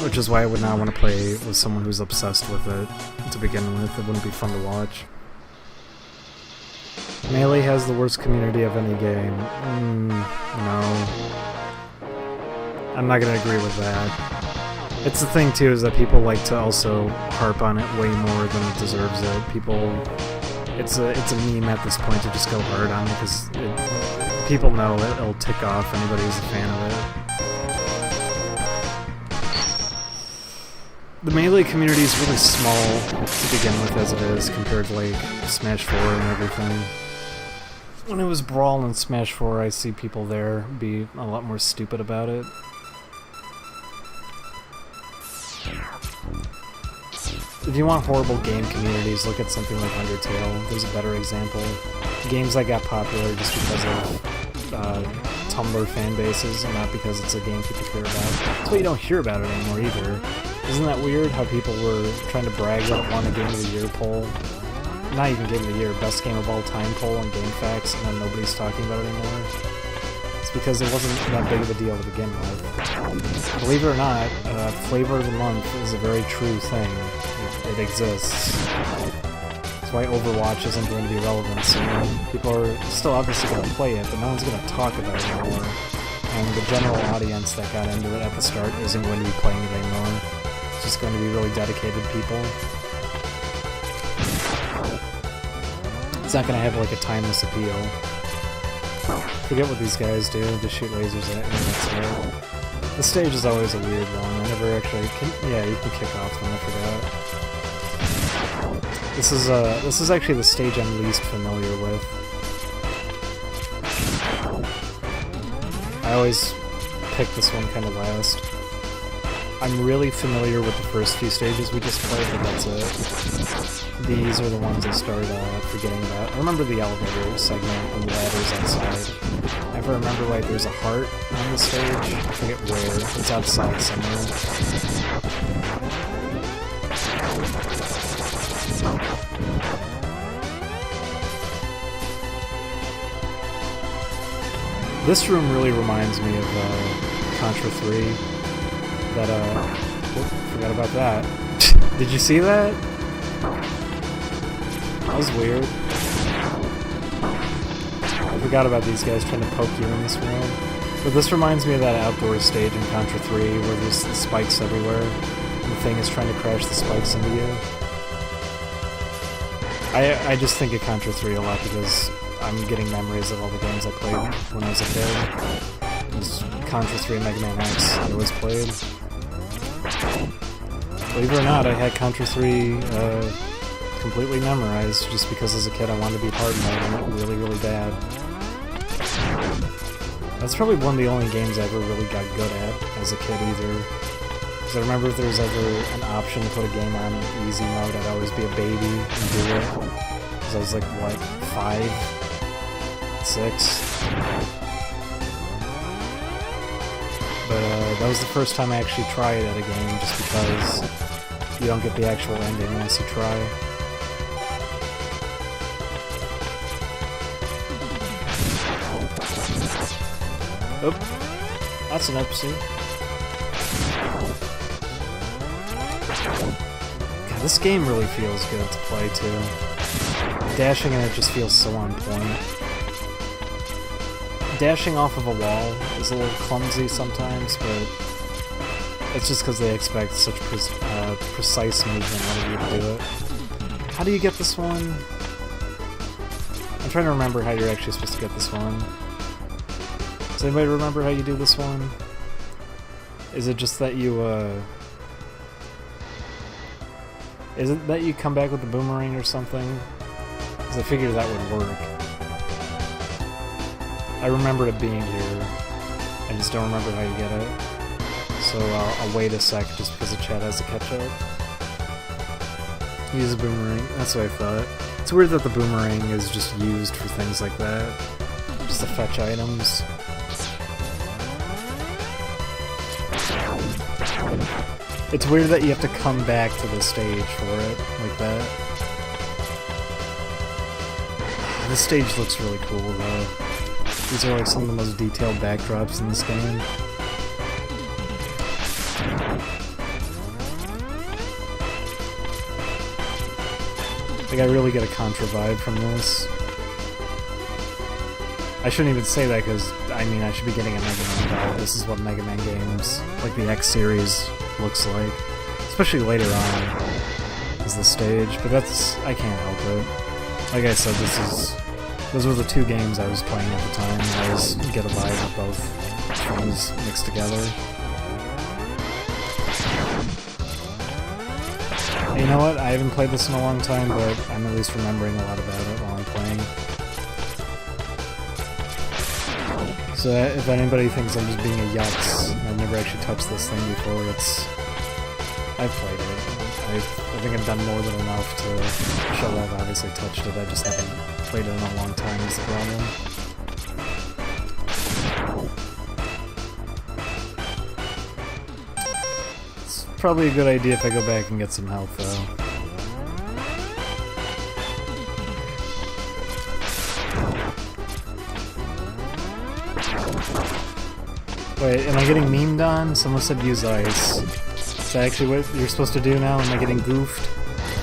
Which is why I would not want to play with someone who's obsessed with it to begin with. It wouldn't be fun to watch. Melee has the worst community of any game. No. I'm not going to agree with that. It's the thing too, is that people like to also harp on it way more than it deserves it. People... It's a meme at this point to just go hard on it, because people know it'll tick off anybody who's a fan of it. The Melee community is really small to begin with as it is, compared to like Smash 4 and everything. When it was Brawl and Smash 4, I see people there be a lot more stupid about it. If you want horrible game communities, look at something like Undertale. There's a better example. Games that got popular just because of Tumblr fan bases, and not because it's a game people care about. That's why you don't hear about it anymore either. Isn't that weird how people were trying to brag that it won a Game of the Year poll? Not even Game of the Year, Best Game of All Time poll on GameFAQs, and then nobody's talking about it anymore. It's because it wasn't that big of a deal to begin with. Believe it or not, Flavor of the Month is a very true thing. It exists. That's why Overwatch isn't going to be relevant soon. People are still obviously going to play it, but no one's going to talk about it anymore. And the general audience that got into it at the start isn't going to be playing it anymore. It's just going to be really dedicated people. It's not going to have like a timeless appeal. Forget what these guys do, just shoot lasers at me, that's it. The stage is always a weird one. I never actually... yeah, you can kick off them, I forgot. This is actually the stage I'm least familiar with. I always pick this one kind of last. I'm really familiar with the first few stages we just played, but that's it. These are the ones I started forgetting about. I remember the elevator segment and the ladders outside. If I remember right, there's a heart on the stage. I forget where. It's outside somewhere. This room really reminds me of Contra 3. That, forgot about that. Did you see that? That was weird. I forgot about these guys trying to poke you in this room. But this reminds me of that outdoor stage in Contra 3 where there's the spikes everywhere, and the thing is trying to crash the spikes into you. I just think of Contra 3 a lot because I'm getting memories of all the games I played when I was a kid. It was Contra 3 and Mega Man X I always played. Believe it or not, I had Contra 3 completely memorized just because as a kid I wanted to beat hard mode and it really, really bad. That's probably one of the only games I ever really got good at as a kid either. Because I remember if there was ever an option to put a game on easy mode, I'd always be a baby and do it. Because I was like, what, 5? 6? But that was the first time I actually tried at a game, just because you don't get the actual ending unless you try. Oop. That's an oopsie. God, this game really feels good to play too. Dashing in it just feels so on point. Dashing off of a wall is a little clumsy sometimes, but it's just because they expect such precise movement out of you to do it. How do you get this one? I'm trying to remember how you're actually supposed to get this one. Does anybody remember how you do this one? Is it just that you, is it that you come back with the boomerang or something? Because I figured that would work. I remembered it being here. I just don't remember how you get it. So I'll wait a sec just because the chat has to catch up. Use a boomerang. That's what I thought. It's weird that the boomerang is just used for things like that. Just to fetch items. It's weird that you have to come back to the stage for it, like that. This stage looks really cool, though. These are like some of the most detailed backdrops in this game. Like, I really get a Contra vibe from this. I shouldn't even say that because, I mean, I should be getting a Mega Man vibe. This is what Mega Man games, like the X series, looks like. Especially later on, is the stage, but that's, I can't help it. Like I said, those were the two games I was playing at the time. I always get a vibe of both things mixed together. And you know what? I haven't played this in a long time, but I'm at least remembering a lot about it while I'm playing. So if anybody thinks I'm just being a yutz, I've never actually touched this thing before, I've played it. I think I've done more than enough to show that I've obviously touched it, I just haven't played it in a long time is the problem. It's probably a good idea if I go back and get some health though. Wait, am I getting memed on? Someone said use ice. Is that actually what you're supposed to do now? Am I getting goofed?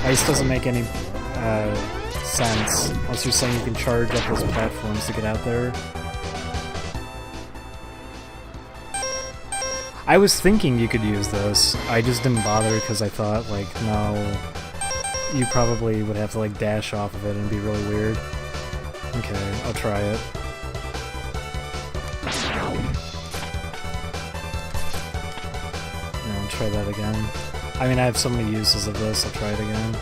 Ice doesn't make any sense, unless you're saying you can charge up those platforms to get out there. I was thinking you could use this, I just didn't bother because I thought, like, no, you probably would have to, like, dash off of it and be really weird. Okay, I'll try it. Try that again. I mean, I have so many uses of this, I'll try it again.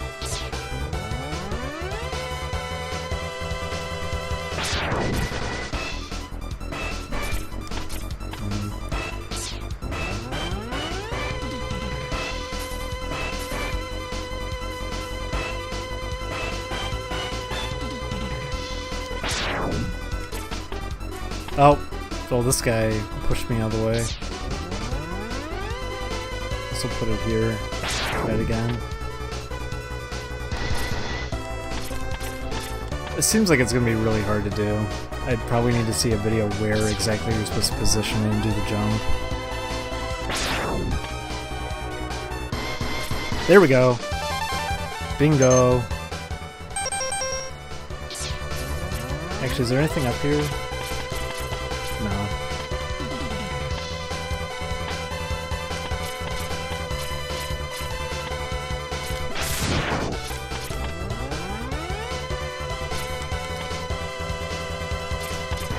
Oh, well, this guy pushed me out of the way. So put it here. Try it again. It seems like it's going to be really hard to do. I'd probably need to see a video where exactly you're supposed to position it and do the jump. There we go. Bingo. Actually, is there anything up here? No.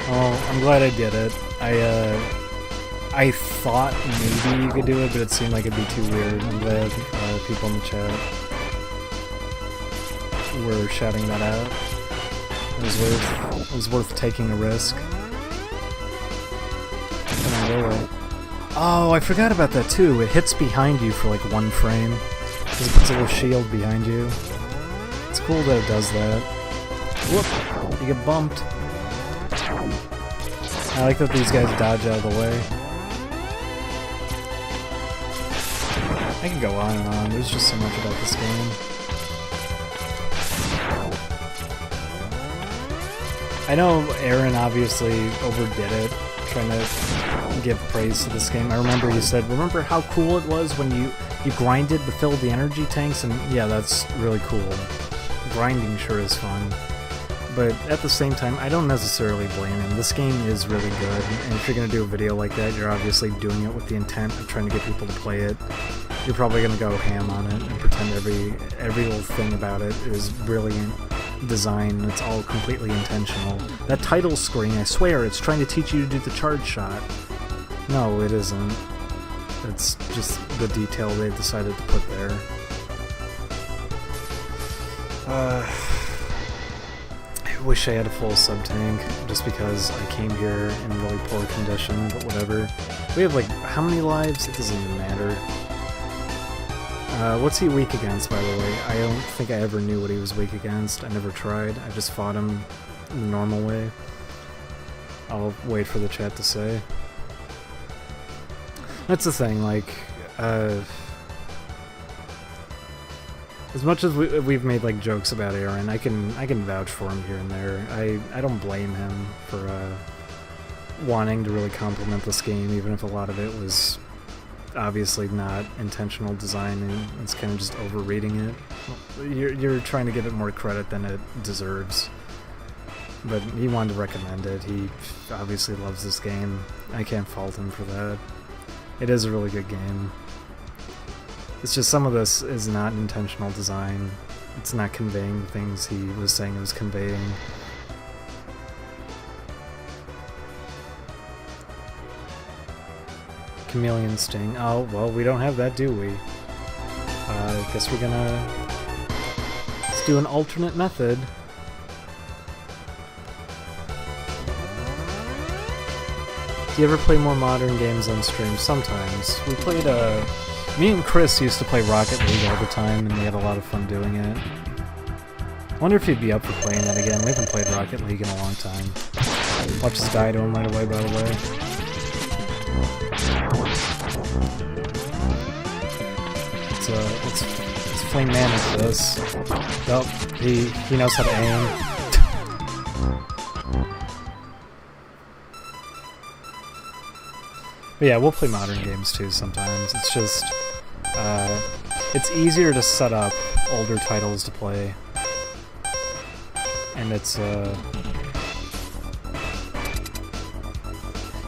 Oh, I'm glad I did it. I thought maybe you could do it, but it seemed like it'd be too weird. I'm glad people in the chat were shouting that out. It was worth taking a risk. Oh, I forgot about that too. It hits behind you for like 1 frame. It puts a little shield behind you. It's cool that it does that. Whoop! You get bumped. I like that these guys dodge out of the way. I can go on and on. There's just so much about this game. I know Aaron obviously overdid it, trying to give praise to this game. I remember he said, remember how cool it was when you grinded to fill the energy tanks? And yeah, that's really cool. Grinding sure is fun. But at the same time, I don't necessarily blame him. This game is really good, and if you're going to do a video like that, you're obviously doing it with the intent of trying to get people to play it. You're probably going to go ham on it and pretend every little thing about it is brilliant design, and it's all completely intentional. That title screen, I swear, it's trying to teach you to do the charge shot. No, it isn't. It's just the detail they've decided to put there. I wish I had a full sub-tank, just because I came here in really poor condition, but whatever. We have like, how many lives? It doesn't even matter. What's he weak against, by the way? I don't think I ever knew what he was weak against. I never tried. I just fought him the normal way. I'll wait for the chat to say. That's the thing, like, as much as we've made like jokes about Aaron, I can vouch for him here and there. I don't blame him for wanting to really compliment this game, even if a lot of it was obviously not intentional design and it's kind of just overreading it. You're trying to give it more credit than it deserves. But he wanted to recommend it. He obviously loves this game. I can't fault him for that. It is a really good game. It's just some of this is not intentional design. It's not conveying the things he was saying it was conveying. Chameleon Sting. Oh, well, we don't have that, do we? I guess we're gonna... Let's do an alternate method. Do you ever play more modern games on stream? Sometimes. We played, me and Chris used to play Rocket League all the time, and we had a lot of fun doing it. I wonder if he'd be up for playing that again. We haven't played Rocket League in a long time. Watch this die to him right away, by the way. It's Flame Man for this. Nope, he knows how to aim. But yeah, we'll play modern games too sometimes. It's just, it's easier to set up older titles to play. And it's,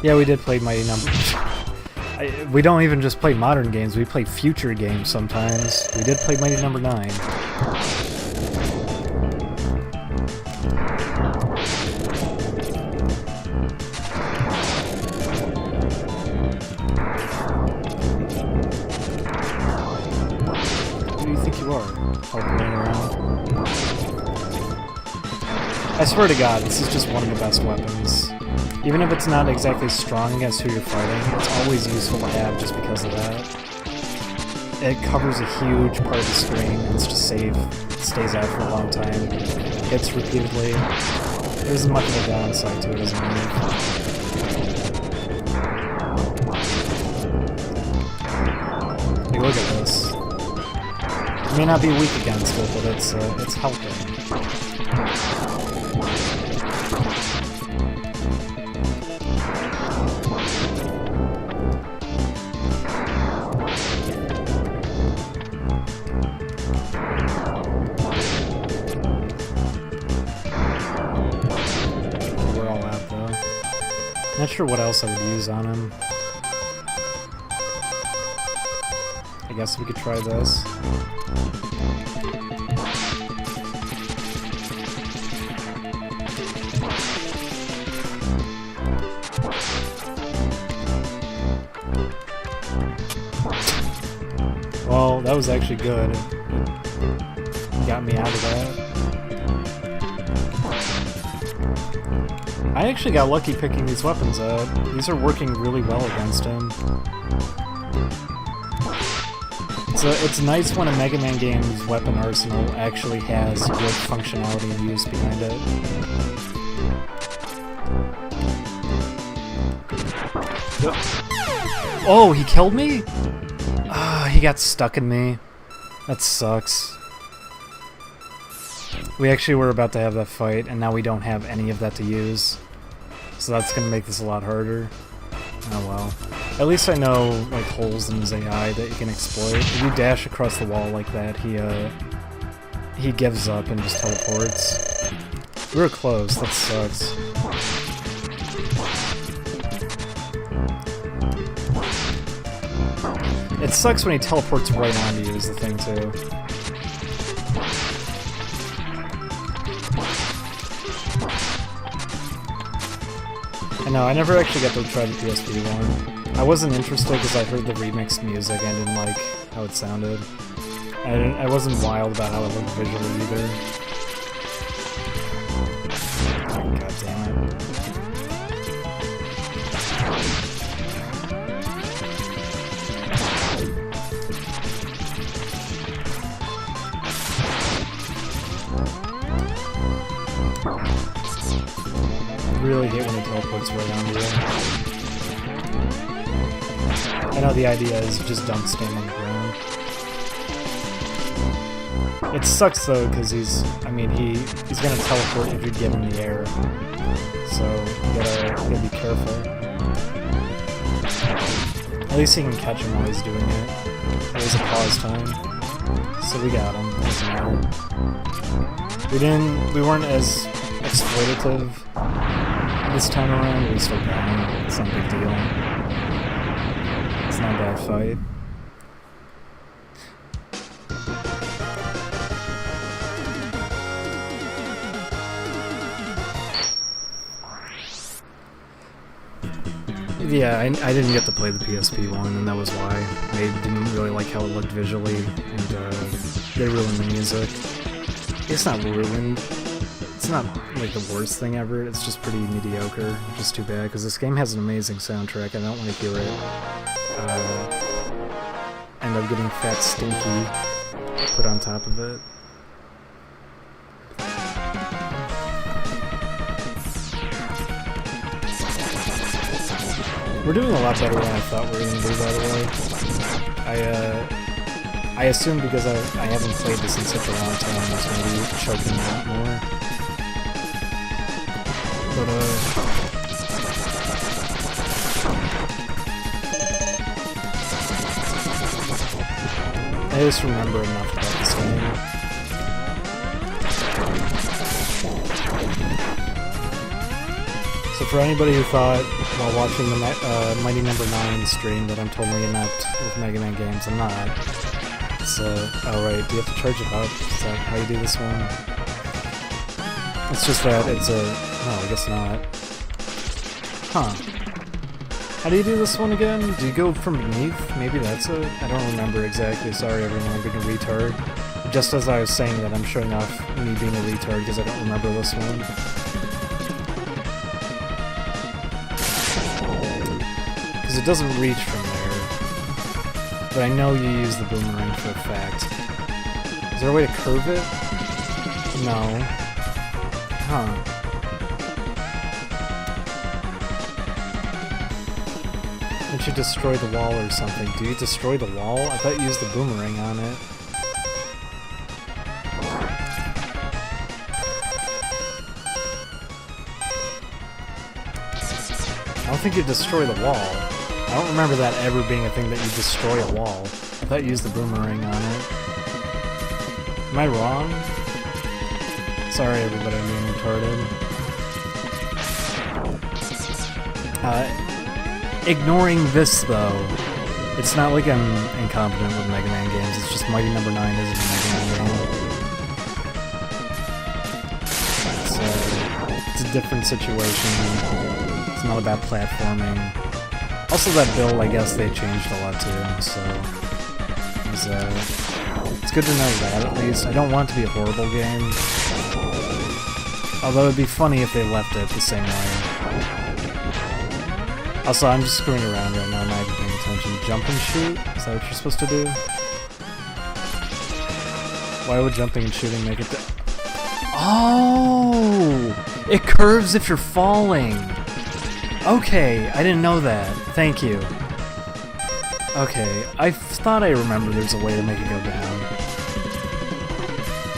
yeah, we did play Mighty Number... we don't even just play modern games, we play future games sometimes. We did play Mighty Number 9. I swear to God, this is just one of the best weapons. Even if it's not exactly strong against who you're fighting, it's always useful to have just because of that. It covers a huge part of the screen, and it's just safe. It stays out for a long time. Hits repeatedly. There isn't much of a downside to it as a move. Hey, look at this. May not be weak against it, but it's helping. We're all out though. Not sure what else I would use on him. I guess we could try this. Well, that was actually good. It got me out of that. I actually got lucky picking these weapons up. These are working really well against him. It's nice when a Mega Man game's weapon arsenal actually has good functionality and use behind it. Yep. Oh, he killed me? Ah, he got stuck in me. That sucks. We actually were about to have that fight, and now we don't have any of that to use. So that's gonna make this a lot harder. Oh well. At least I know, like, holes in his AI that you can exploit. If you dash across the wall like that, he gives up and just teleports. We were close, that sucks. It sucks when he teleports right onto you is the thing, too. I know, I never actually got to try the PSP one. I wasn't interested because I heard the remixed music and didn't like how it sounded. I wasn't wild about how it looked visually either. Oh, God damn it. I really hate when it teleports right onto you. I know the idea is just don't stand on the ground. It sucks though, because he's gonna teleport if you get in the air. So you gotta be careful. At least you can catch him while he's doing it. It was a pause time. So we got him. Doesn't matter. We weren't as exploitative this time around. We still got him. It's not a big deal. It's not a bad fight. Yeah, I didn't get to play the PSP one, and that was why. I didn't really like how it looked visually, and they ruined the music. It's not ruined. It's not like the worst thing ever, it's just pretty mediocre, which is too bad, because this game has an amazing soundtrack, and I don't want to hear it end up getting Fat Stinky put on top of it. We're doing a lot better than I thought we were going to do, by the way. I assumed because I haven't played this in such a long time, I was going to be choking a lot more. But, I just remember enough about this game. So for anybody who thought, while watching the Mighty Number 9 stream, that I'm totally inept with Mega Man games, I'm not. It's, oh right, do you have to charge it up? Is that how you do this one? It's just that it's oh, I guess not. Huh. How do you do this one again? Do you go from beneath? Maybe that's it? I don't remember exactly. Sorry everyone, I'm being a retard. Just as I was saying that, I'm showing off me being a retard because I don't remember this one. Because it doesn't reach from there. But I know you use the boomerang for a fact. Is there a way to curve it? No. Huh. Don't you destroy the wall or something? Do you destroy the wall? I thought you used the boomerang on it. don't think you destroy the wall. I don't remember that ever being a thing that you destroy a wall. I thought you used the boomerang on it. Am I wrong? Sorry everybody, I'm being retarded. Ignoring this though, it's not like I'm incompetent with Mega Man games, it's just Mighty Number 9 isn't a Mega Man game. It's a different situation. It's not about platforming. Also that build, I guess they changed a lot too, so it's good to know that at least. I don't want it to be a horrible game. Although it'd be funny if they left it the same way. Also, I'm just screwing around right now, I'm not even paying attention. Jump and shoot? Is that what you're supposed to do? Why would jumping and shooting make it... Oh! It curves if you're falling! Okay, I didn't know that. Thank you. Okay, I thought I remembered there's a way to make it go down.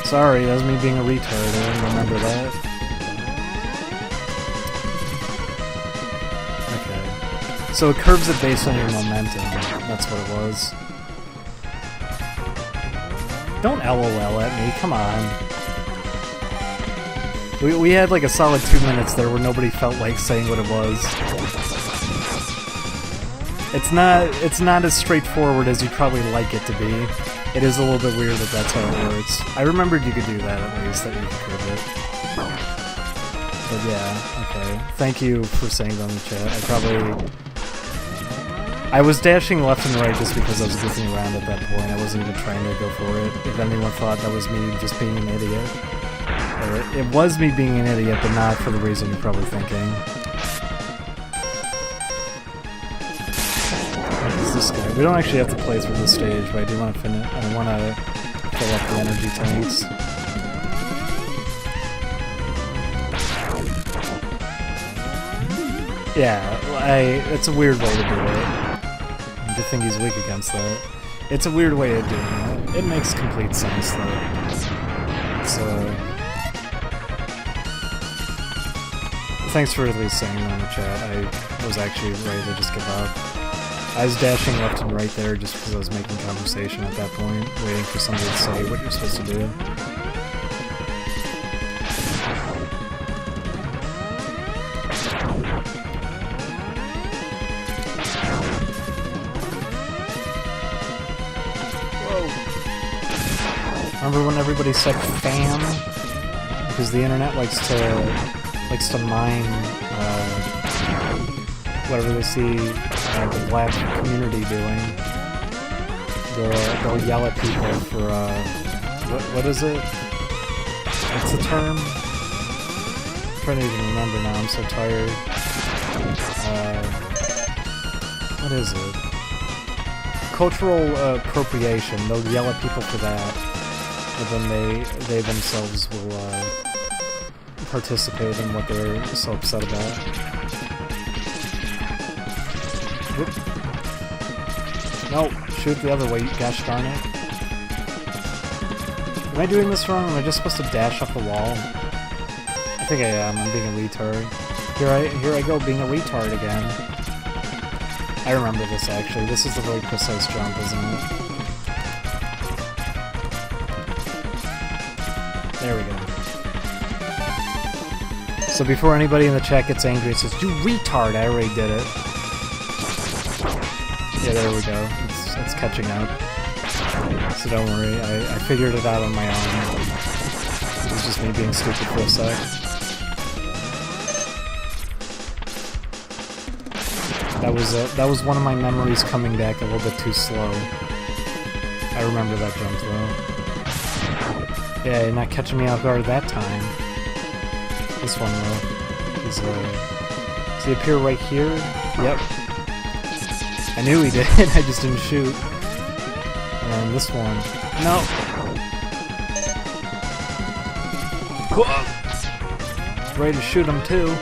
Sorry, that was me being a retard, I didn't remember that. Okay. So it curves it based on your momentum, that's what it was. Don't LOL at me, come on. We had like a solid 2 minutes there where nobody felt like saying what it was. It's not as straightforward as you'd probably like it to be. It is a little bit weird that that's how it works. I remembered you could do that at least, that you could curve it. But yeah, okay. Thank you for saying that in the chat. I was dashing left and right just because I was goofing around at that point. I wasn't even trying to go for it. If anyone thought that was me just being an idiot. Or it was me being an idiot, but not for the reason you're probably thinking. What is this guy? We don't actually have to play through this stage, but I do want to finish. I want to fill up the energy tanks. Yeah, it's a weird way to do it. Good thing he's weak against that. It's a weird way of doing it. It makes complete sense, though. So... Thanks for at least saying that in the chat. I was actually ready to just give up. I was dashing left and right there just because I was making conversation at that point, waiting for somebody to say what you're supposed to do. Remember when everybody said fam? Because the internet likes to mine whatever they see the black community doing. They'll yell at people for what is it? What's the term? I'm trying to even remember now. I'm so tired. What is it? Cultural appropriation. They'll yell at people for that, but then they themselves will participate in what they're so upset about. Whoop. No, shoot the other way, gosh darn it. Am I doing this wrong? Am I just supposed to dash off the wall? I think I am, I'm being a retard. Here I go, being a retard again. I remember this actually, this is a really precise jump, isn't it? There we go. So before anybody in the chat gets angry and says, "You retard," I already did it. Yeah, there we go. It's catching up. So don't worry, I figured it out on my own. It was just me being stupid for a sec. That was one of my memories coming back a little bit too slow. I remember that jump though. Yeah, you're not catching me off guard that time. This one though. Does he appear right here? Yep. I knew he did, I just didn't shoot. And this one. No! Whoa! Ready to shoot him too.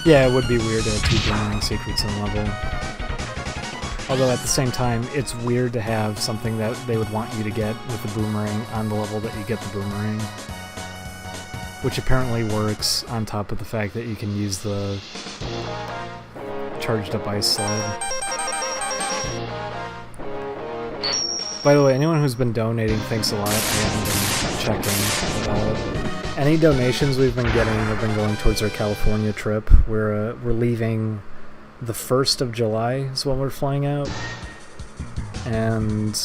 Yeah, it would be weird to have two boomerang secrets in the level. Although at the same time, it's weird to have something that they would want you to get with the boomerang on the level that you get the boomerang. Which apparently works on top of the fact that you can use the charged up ice sled. By the way, anyone who's been donating, thanks a lot. I haven't been checking. Any donations we've been getting have been going towards our California trip. We're leaving the 1st of July is when we're flying out. And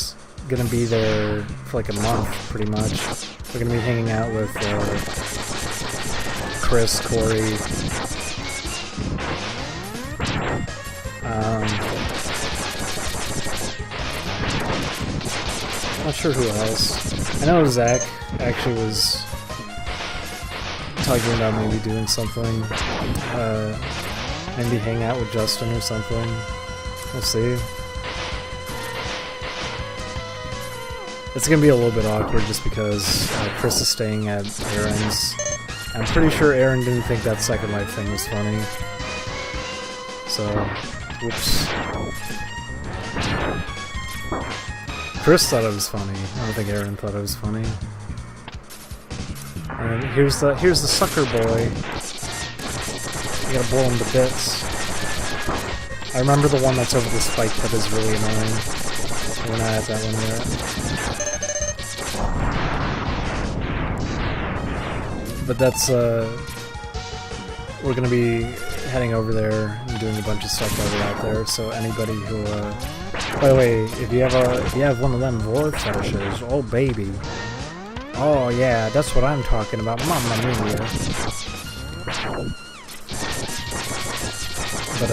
gonna be there for like a month, pretty much. We're gonna be hanging out with Chris, Corey, not sure who else. I know Zach actually was talking about maybe doing something. Maybe hang out with Justin or something. We'll see. It's gonna be a little bit awkward just because Chris is staying at Aaron's. I'm pretty sure Aaron didn't think that Second Life thing was funny. So, whoops. Chris thought it was funny. I don't think Aaron thought it was funny. And here's the sucker boy. You gotta blow him to bits. I remember the one that's over the spike that is really annoying. We're not at that one yet. But that's, we're gonna be heading over there and doing a bunch of stuff while we're out there, so anybody who, by the way, if you have one of them vor fetishes, oh baby. Oh yeah, that's what I'm talking about, mamma mia. But,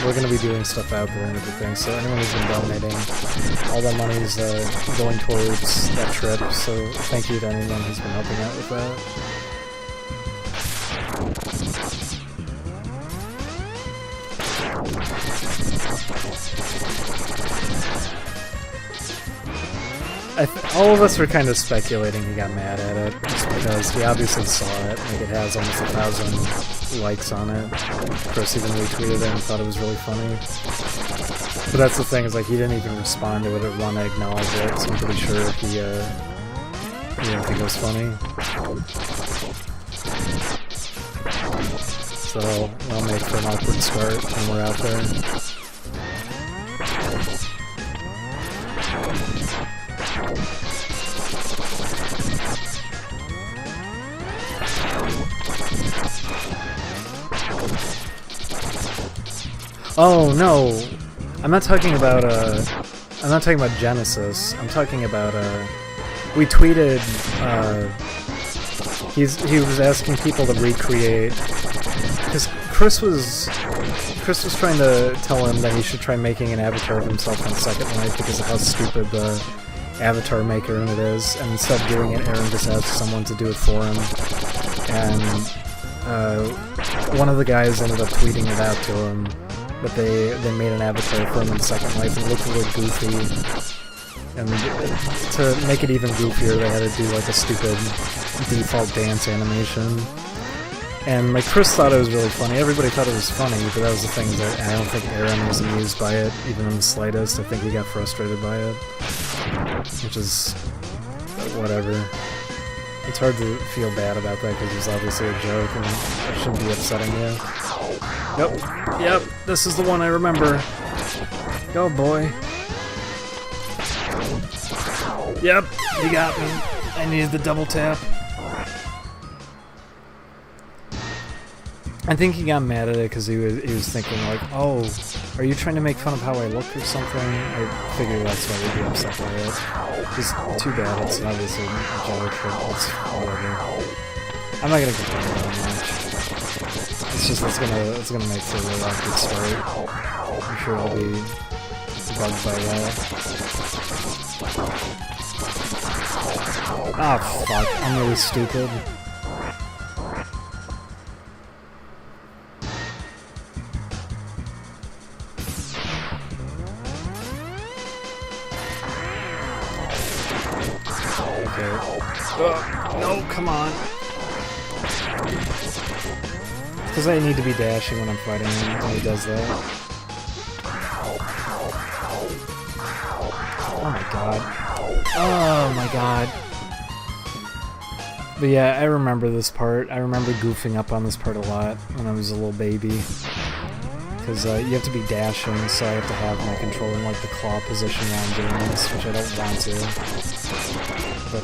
we're gonna be doing stuff out there and everything, so anyone who's been donating, all that money is, going towards that trip, so thank you to anyone who's been helping out with that. All of us were kind of speculating he got mad at it, just because he obviously saw it. Like, it has almost 1,000 likes on it. Chris even retweeted it and thought it was really funny. But that's the thing, is like, he didn't even respond to it or want to acknowledge it, so I'm pretty sure he didn't think it was funny. So, I'll make for an awkward start when we're out there. Oh no, I'm not talking about Genesis. I'm talking about we tweeted he was asking people to recreate, because Chris was trying to tell him that he should try making an avatar of himself on Second Life because of how stupid the avatar maker in it is, and instead of doing it, Aaron just asked someone to do it for him, and one of the guys ended up tweeting it out to him. But they made an avatar for him in Second Life and it looked a little goofy. And to make it even goofier, they had to do like a stupid default dance animation. And like Chris thought it was really funny. Everybody thought it was funny, but that was the thing, that I don't think Aaron was amused by it, even in the slightest. I think he got frustrated by it. Which is whatever. It's hard to feel bad about that because it was obviously a joke and it shouldn't be upsetting you. Yep, this is the one I remember. Go, boy. Yep, you got me. I needed the double tap. I think he got mad at it because he was thinking like, oh, are you trying to make fun of how I look or something? I figured that's why he'd be upset by it. Just too bad, it's obviously a joke, but it's whatever. I'm not gonna complain about it much. It's just it's gonna make for a really awkward start. I'm sure I'll be bugged by that. Ah, fuck! I'm really stupid. Okay. No, come on. Because I need to be dashing when I'm fighting him when he does that. Oh my god. Oh my god. But yeah, I remember this part. I remember goofing up on this part a lot when I was a little baby. Because you have to be dashing, so I have to have my controller in like the claw position while I'm doing this, which I don't want to. But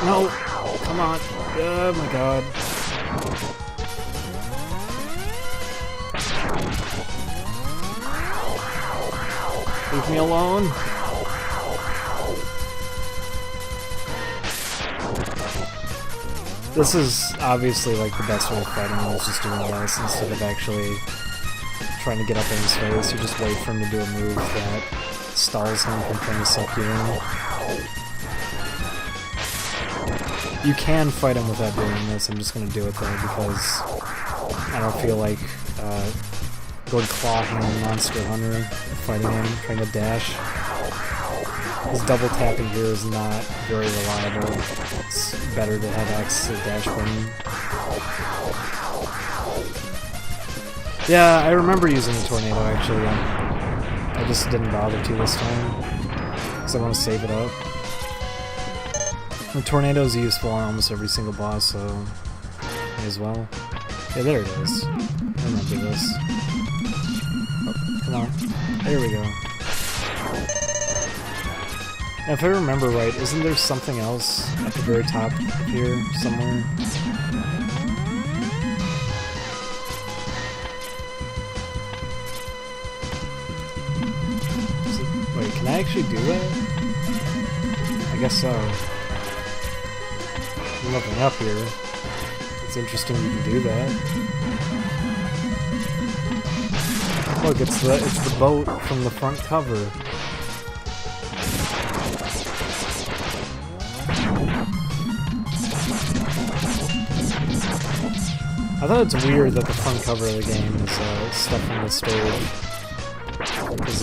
no! Come on! Oh my god. Leave me alone! This is obviously like the best way of fighting him, is just doing this instead of actually trying to get up in his face. You just wait for him to do a move that stalls him from trying to suck you in. You can fight him without doing this. I'm just gonna do it though because I don't feel like going claw hand Monster Hunter, fighting him, trying to dash. His double tapping here is not very reliable. It's better to have access to the dash button. Yeah, I remember using the tornado actually. I just didn't bother to this time because I want to save it up. The tornado is useful on almost every single boss, so may as well. Yeah, there it is. I remember this. Oh, come on. There we go. Now, if I remember right, isn't there something else at the very top here somewhere? Wait, can I actually do that? I guess so. I'm looking up here. It's interesting you can do that. Look, it's the boat from the front cover. I thought it's weird that the front cover of the game is stuff from the stage. Because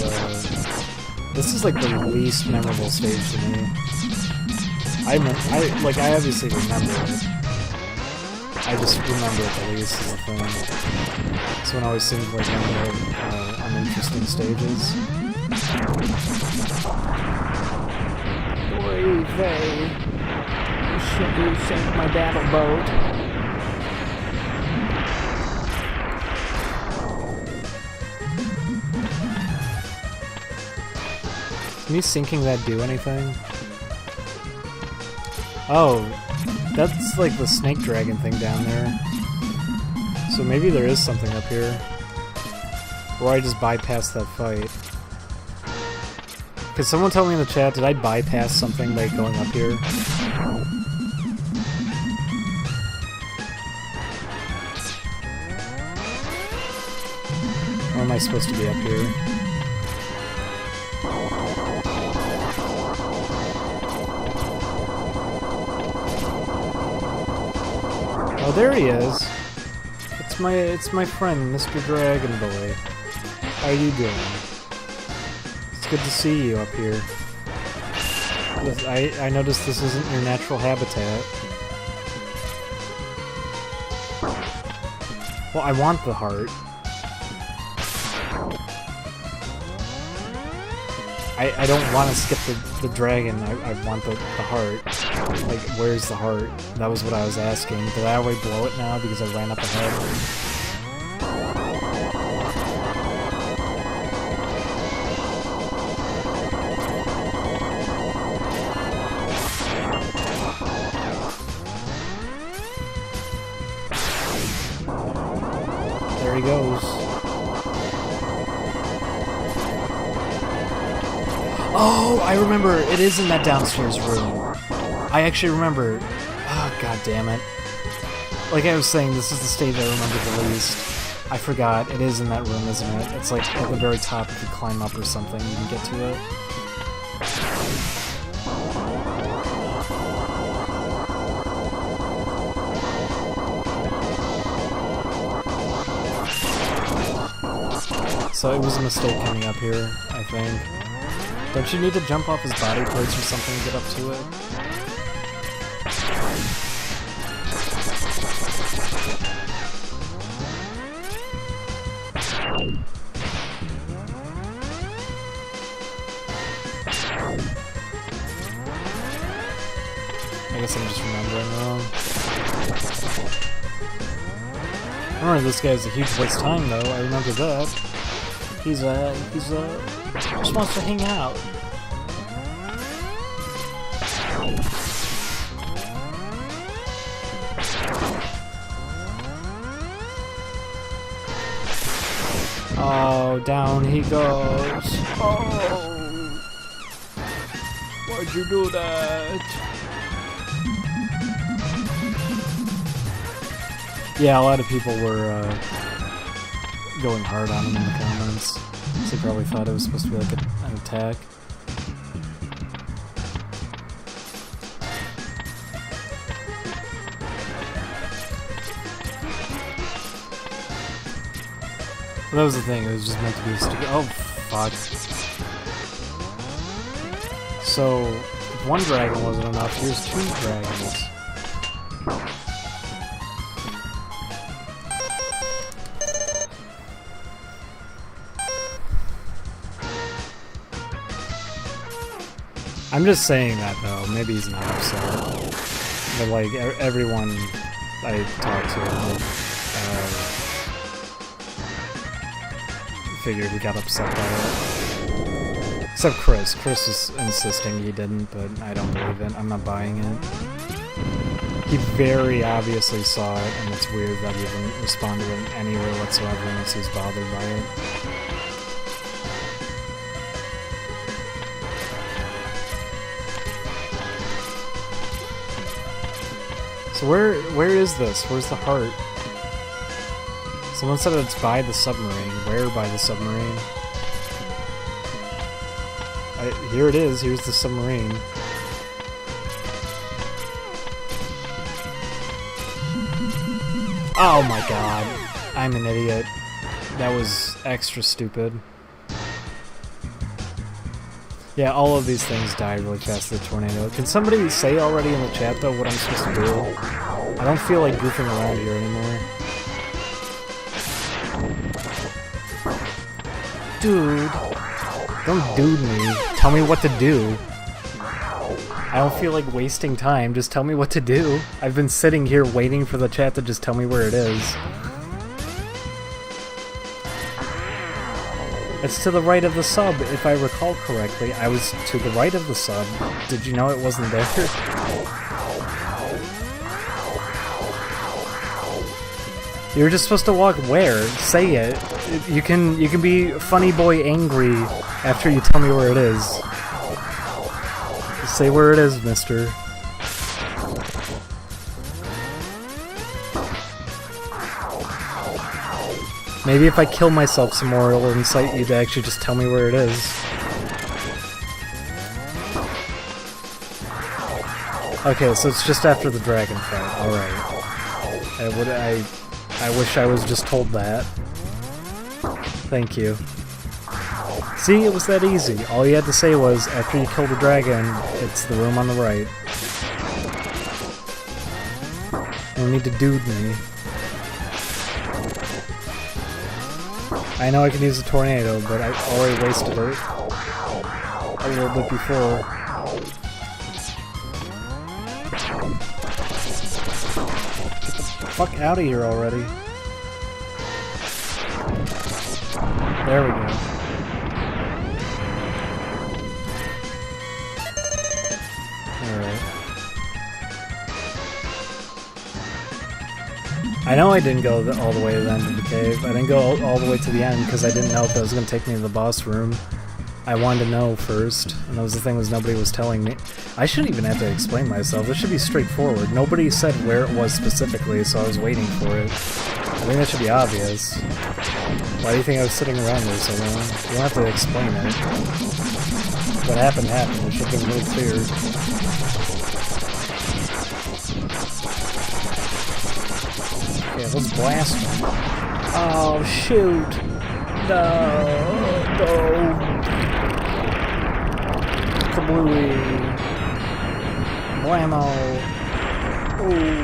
this is like the least memorable stage to me. I obviously remember it. I just remember it the least is the thing. This one always seems like one of the uninteresting stages. Oy vey. You sank my battle boat. Can you sinking that do anything? Oh, that's like the snake dragon thing down there. So maybe there is something up here. Or I just bypassed that fight. Could someone tell me in the chat, did I bypass something by going up here? Or am I supposed to be up here? Oh, there he is. It's my friend, Mr. Dragon Boy. How you doing? It's good to see you up here. I noticed this isn't your natural habitat. Well, I want the heart. I don't want to skip the dragon, I want the heart. Like, where's the heart? That was what I was asking. Did I already blow it now because I ran up ahead? There he goes. Oh, I remember. It is in that downstairs room. I actually remember. Oh, god damn it. Like I was saying, this is the stage I remember the least. I forgot. It is in that room, isn't it? It's like at the very top. If you climb up or something, you can get to it. So it was a mistake coming up here, I think. Don't you need to jump off his body parts or something to get up to it? I guess I'm just remembering wrong. Remember, this guy's a huge waste of time, though. I remember that. He's just wants to hang out. Oh, down he goes. Oh! Why'd you do that? Yeah, a lot of people were going hard on him in the comments. So they probably thought it was supposed to be like an attack. Well, that was the thing, it was just meant to be stupid. Oh, fuck. So, if one dragon wasn't enough, here's 2 dragons. I'm just saying that, though. Maybe he's not upset. But, like, everyone I talked to, figured he got upset by it. Except Chris. Chris is insisting he didn't, but I don't believe it. I'm not buying it. He very obviously saw it, and it's weird that he didn't respond to it in any way whatsoever unless he's bothered by it. So where is this? Where's the heart? Someone said it's by the submarine. Where by the submarine? Here it is. Here's the submarine. Oh my god. I'm an idiot. That was extra stupid. Yeah, all of these things died really fast with the tornado. Can somebody say already in the chat, though, what I'm supposed to do? I don't feel like goofing around here anymore. Dude, don't dude me. Tell me what to do. I don't feel like wasting time. Just tell me what to do. I've been sitting here waiting for the chat to just tell me where it is. It's to the right of the sub, if I recall correctly. I was to the right of the sub. Did you know it wasn't there? You're just supposed to walk where? Say it. You can be funny boy angry after you tell me where it is. Just say where it is, mister. Maybe if I kill myself some more, it'll incite you to actually just tell me where it is. Okay, so it's just after the dragon fight. Alright. I wish I was just told that. Thank you. See, it was that easy. All you had to say was, after you kill the dragon, it's the room on the right. You don't need to dude me. I know I can use a tornado, but I already wasted it a little bit before. Get the fuck out of here already. There we go. Alright. I know I didn't go all the way to the end of the cave. I didn't go all the way to the end because I didn't know if that was going to take me to the boss room. I wanted to know first, and that was the thing, was nobody was telling me. I shouldn't even have to explain myself. This should be straightforward. Nobody said where it was specifically, so I was waiting for it. I think that should be obvious. Why do you think I was sitting around there so long? You don't have to explain it. What happened happened. It should have been really clear. Okay, let's blast him. Oh, shoot! No! No! Kablooey! Blammo! Oh!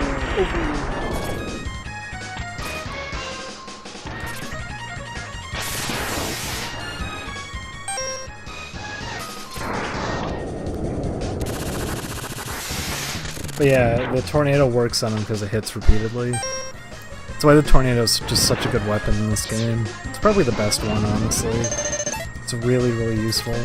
But yeah, the tornado works on him because it hits repeatedly. That's why the tornado's just such a good weapon in this game. It's probably the best one, honestly. It's really, really useful.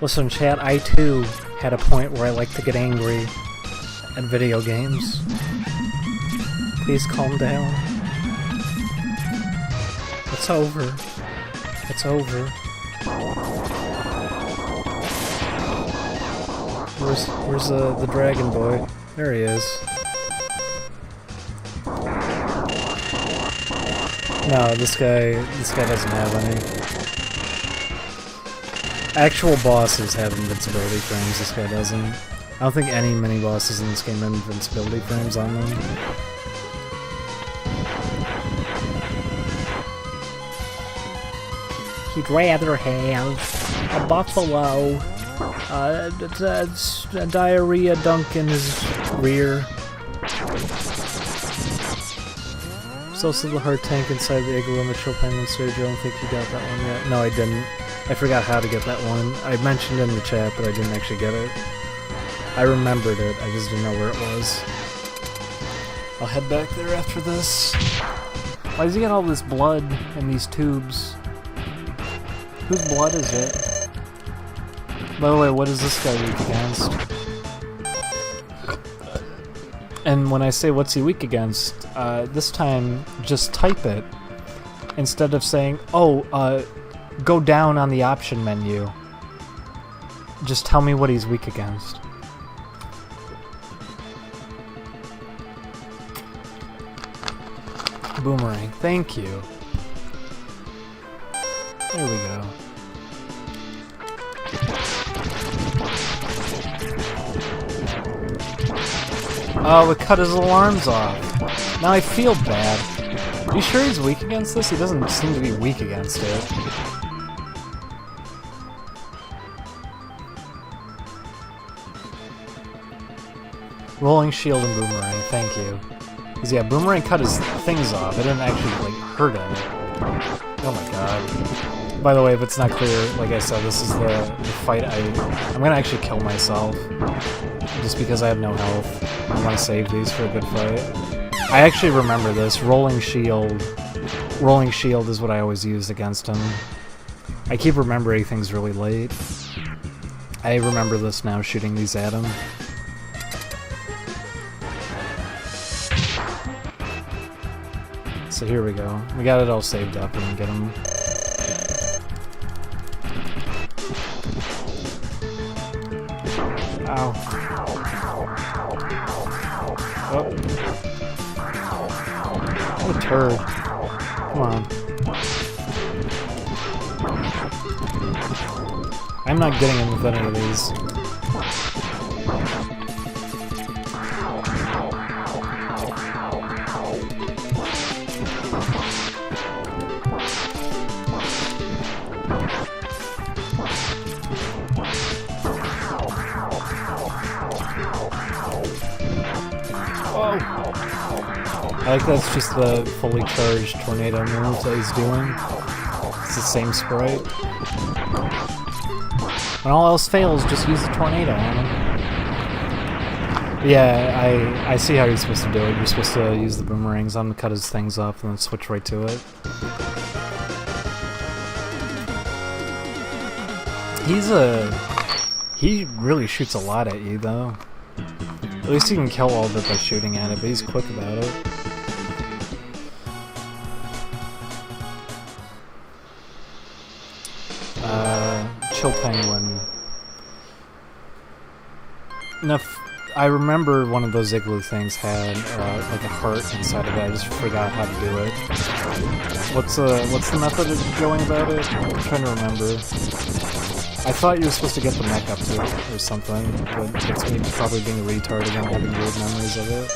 Listen, chat, I too had a point where I like to get angry at video games. Please calm down. It's over. It's over. Where's the dragon boy? There he is. No, this guy doesn't have any. Actual bosses have invincibility frames, this guy doesn't. I don't think any mini-bosses in this game have invincibility frames on them. He'd rather have a buffalo, diarrhea dunk in his rear. There's also the heart tank inside the igloo on the Chill Penguin stage. I don't think you got that one yet. No, I didn't. I forgot how to get that one. I mentioned it in the chat, but I didn't actually get it. I remembered it, I just didn't know where it was. I'll head back there after this. Why does he got all this blood in these tubes? Whose blood is it? By the way, what is this guy weak against? And when I say what's he weak against, this time just type it. Instead of saying, oh, go down on the option menu. Just tell me what he's weak against. Boomerang, thank you. There we go. Oh, it cut his alarms off. Now I feel bad. Are you sure he's weak against this? He doesn't seem to be weak against it. Rolling shield and boomerang, thank you. Because yeah, boomerang cut his things off. It didn't actually, like, hurt him. Oh my god. By the way, if it's not clear, like I said, this is the fight I'm gonna actually kill myself. Just because I have no health. I want to save these for a good fight. I actually remember this. Rolling shield. Rolling shield is what I always used against him. I keep remembering things really late. I remember this now, shooting these at him. So here we go. We got it all saved up and get him. Ow. Oh. What a turd. Come on. I'm not getting in with any of these. I like that's just the fully charged tornado move that he's doing. It's the same sprite. When all else fails, just use the tornado on him. Yeah, I see how you're supposed to do it. You're supposed to use the boomerangs on him to cut his things off and then switch right to it. He really shoots a lot at you, though. At least you can kill all of it by shooting at it, but he's quick about it. Chill Penguin. Enough. I remember one of those igloo things had like a heart inside of it. I just forgot how to do it. What's the method of going about it? I'm trying to remember. I thought you were supposed to get the mech up to it or something, but it's me probably being a retard and having weird memories of it.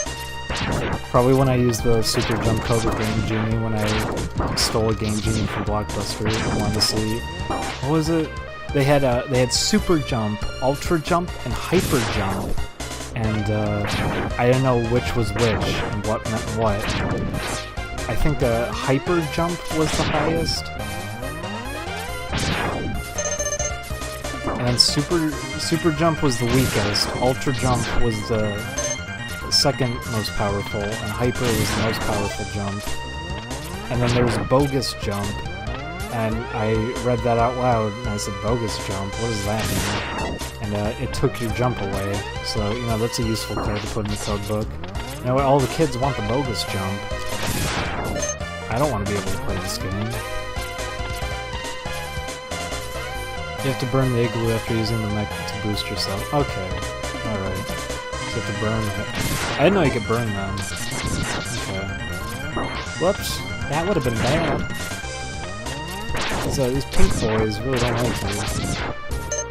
Probably when I used the super jump code with Game Genie when I stole a Game Genie from Blockbuster and wanted to see... What was it? They had super jump, ultra jump, and hyper jump, and I don't know which was which and what meant what. I think the hyper jump was the highest, and super jump was the weakest. Ultra jump was the second most powerful, and hyper was the most powerful jump. And then there was bogus jump. And I read that out loud, and I said, bogus jump, what does that mean? And it took your jump away, so, you know, that's a useful code to put in the code book. You know, all the kids want the bogus jump. I don't want to be able to play this game. You have to burn the igloo after using the mech to boost yourself. Okay, alright. So you have to burn it. I didn't know you could burn them. Okay. Whoops, that would have been bad. These pink boys really don't like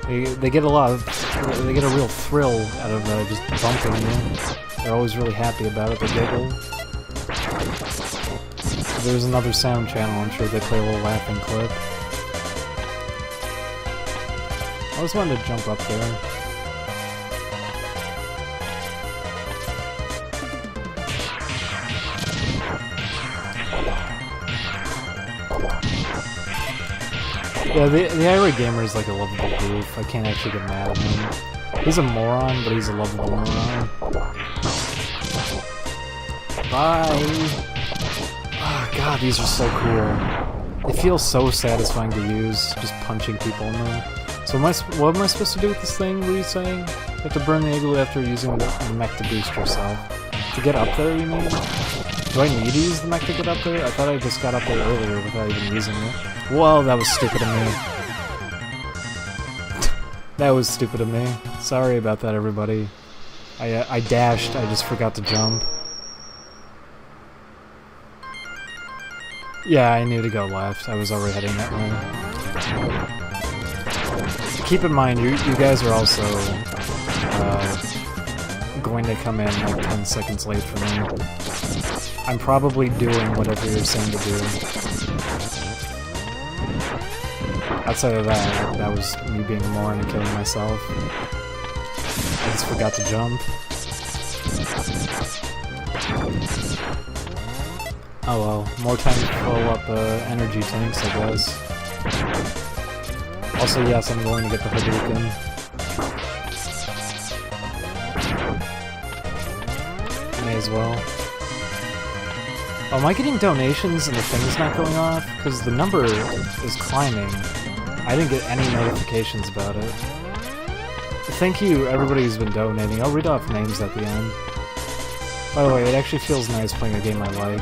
me. They get a real thrill out of just bumping you. They're always really happy about it. They giggle. If there's another sound channel, I'm sure they play a little laughing clip. I always wanted to jump up there. Yeah, the Ira Gamer is like a lovable goof. I can't actually get mad at him. He's a moron, but he's a lovable moron. Bye! Oh god, these are so cool. They feel so satisfying to use, just punching people in them. So what am I supposed to do with this thing, were you saying? You have to burn the igloo after using the mech to boost yourself. To get up there, you mean? Do I need to use the mech to get up there? I thought I just got up there earlier without even using it. Whoa, that was stupid of me. That was stupid of me. Sorry about that, everybody. I dashed, I just forgot to jump. Yeah, I knew to go left. I was already heading that way. Keep in mind, you guys are also going to come in like 10 seconds late for me. I'm probably doing whatever you're saying to do. Outside of that, that was me being a moron and killing myself. I just forgot to jump. Oh well, more time to fill up energy tanks, I guess. Also, yes, I'm going to get the Hadouken. May as well. Oh, am I getting donations and the thing's not going off? Because the number is climbing. I didn't get any notifications about it. Thank you, everybody who's been donating. I'll read off names at the end. By the way, it actually feels nice playing a game I like.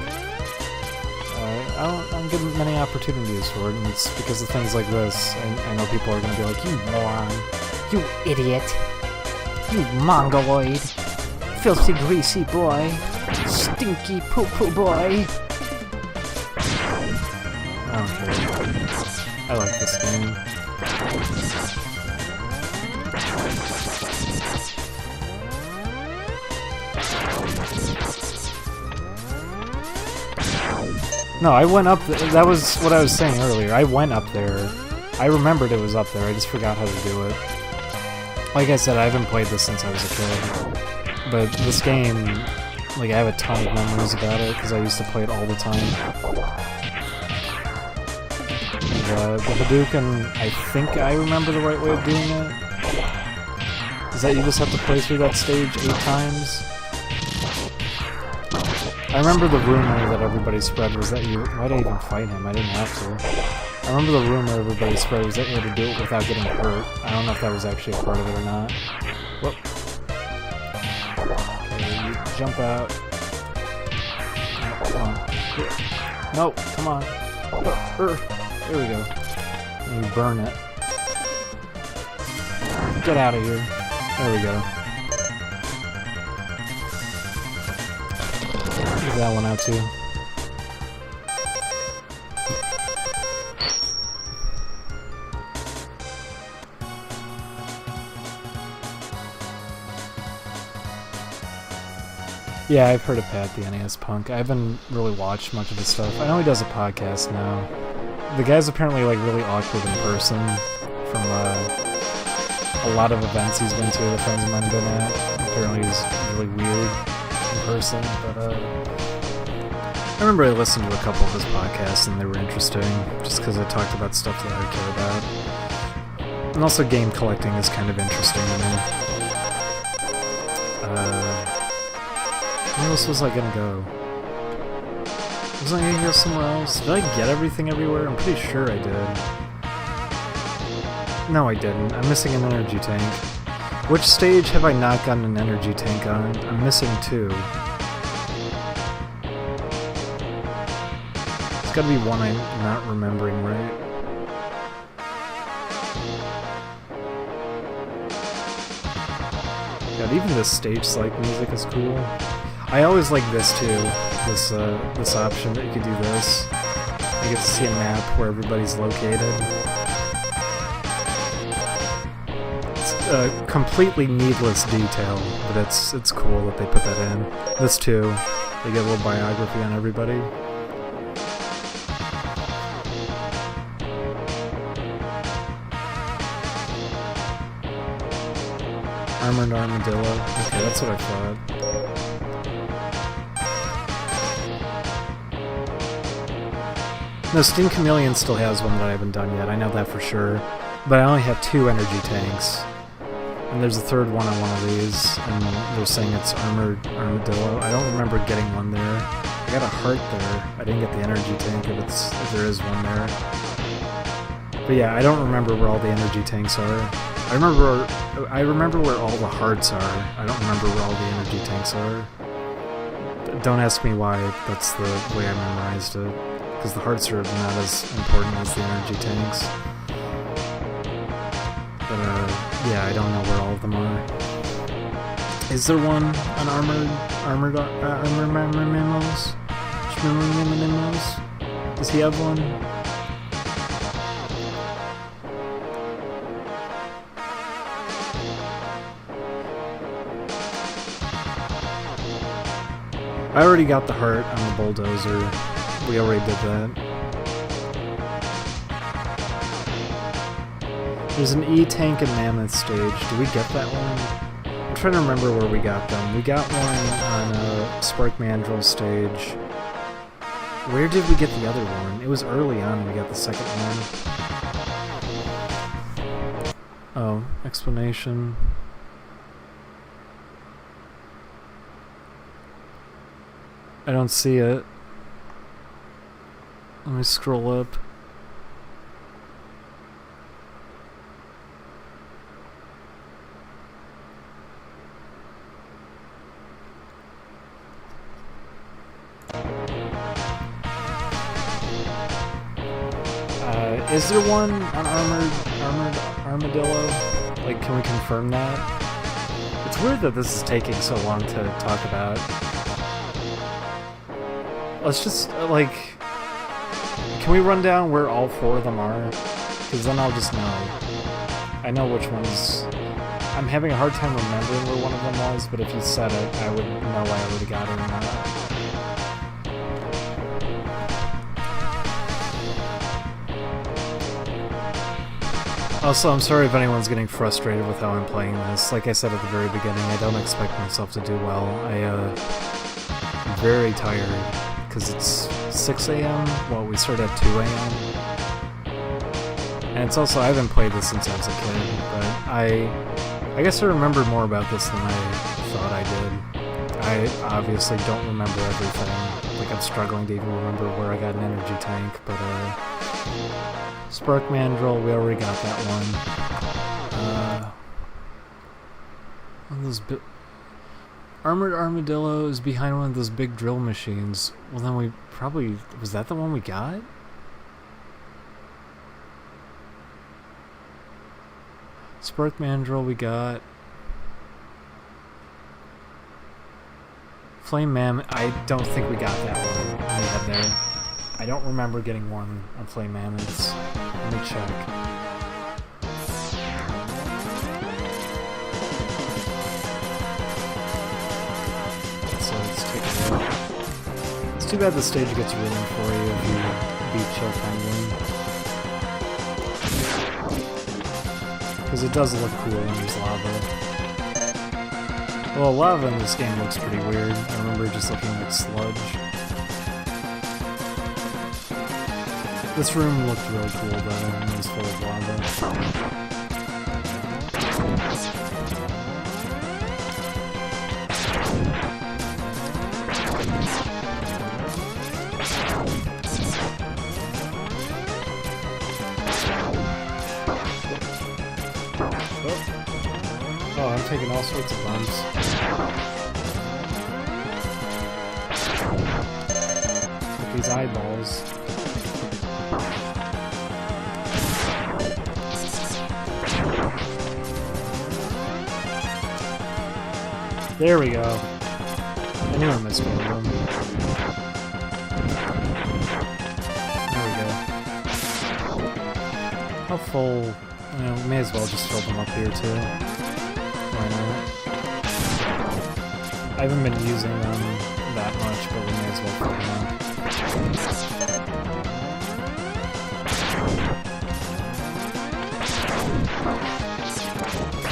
I don't get many opportunities for it, and it's because of things like this. I know people are going to be like, you moron, you idiot, you mongoloid, filthy greasy boy, stinky poo-poo boy. I don't care. I like this game. No, I went up that was what I was saying earlier. I went up there. I remembered it was up there. I just forgot how to do it. Like I said, I haven't played this since I was a kid. But this game, like, I have a ton of memories about it because I used to play it all the time. And, the Hadouken, I think I remember the right way of doing it. Is that you just have to play through that stage 8 times? I remember the rumor that everybody spread was that you... Why'd I even fight him? I didn't have to. I remember the rumor everybody spread was that you had to do it without getting hurt. I don't know if that was actually a part of it or not. Whoop. Okay, you jump out. No, come on. No, come on. There we go. And you burn it. Get out of here. There we go. Leave that one out too. Yeah, I've heard of Pat the NES Punk. I haven't really watched much of his stuff. I know he does a podcast now. The guy's apparently like really awkward in person from a lot of events he's been to, the friends of mine have been at. Apparently he's really weird in person, but I remember I listened to a couple of his podcasts and they were interesting, just because I talked about stuff that I care about. And also game collecting is kind of interesting to me. Where else was I gonna go? Was I gonna go somewhere else? Did I get everything everywhere? I'm pretty sure I did. No, I didn't. I'm missing an energy tank. Which stage have I not gotten an energy tank on? I'm missing 2. It's gotta be one I'm not remembering right. God, even this stage select music is cool. I always like this too. This option that you could do this. You get to see a map where everybody's located. It's a completely needless detail, but it's cool that they put that in. This too. They get a little biography on everybody. Armored Armadillo. Okay, that's what I thought. No, Steam Chameleon still has one that I haven't done yet, I know that for sure. But I only have 2 energy tanks. And there's a third one on one of these, and they're saying it's Armored Armadillo. I don't remember getting one there. I got a heart there. I didn't get the energy tank if there is one there. But yeah, I don't remember where all the energy tanks are. I remember where all the hearts are. I don't remember where all the energy tanks are. Don't ask me why that's the way I memorized it. Because the hearts are not as important as the energy tanks. But yeah, I don't know where all of them are. Is there one on armored mammals? Does he have one? I already got the heart on the bulldozer. We already did that. There's an E-Tank and Mammoth stage. Do we get that one? I'm trying to remember where we got them. We got one on a Spark Mandrill stage. Where did we get the other one? It was early on we got the second one. Oh, explanation. I don't see it. Let me scroll up. Is there one on armored armadillo? Like, can we confirm that? It's weird that this is taking so long to talk about. Let's just, like... Can we run down where all 4 of them are? Because then I'll just know. I know which ones... I'm having a hard time remembering where one of them was, but if you said it, I would know I already got it or not. Also, I'm sorry if anyone's getting frustrated with how I'm playing this. Like I said at the very beginning, I don't expect myself to do well. I'm very tired. Because it's 6 a.m. Well, we start at 2 a.m. And it's also, I haven't played this since I was a kid, but I guess I remember more about this than I thought I did. I obviously don't remember everything. Like, I'm struggling to even remember where I got an energy tank, but Spark Mandrill, we already got that one. One of those Armored Armadillo is behind one of those big drill machines. Well, then we probably... Was that the one we got? Spark Mandrill we got. Flame Mammoth... I don't think we got that one we had there. I don't remember getting one on Flame Mammoths. Let me check. It's too bad the stage gets ruined for you if you beat Chill Penguin. because it does look cool when there's lava. Well, lava in this game looks pretty weird. I remember just looking like sludge. This room looked really cool though, when it was full of lava. Oh, I'm taking all sorts of bumps. With these eyeballs. There we go. I knew I missed one of them. There we go. How full? Well, we may as well just fill them up here too. Why not? I haven't been using them that much, but we may as well fill them up.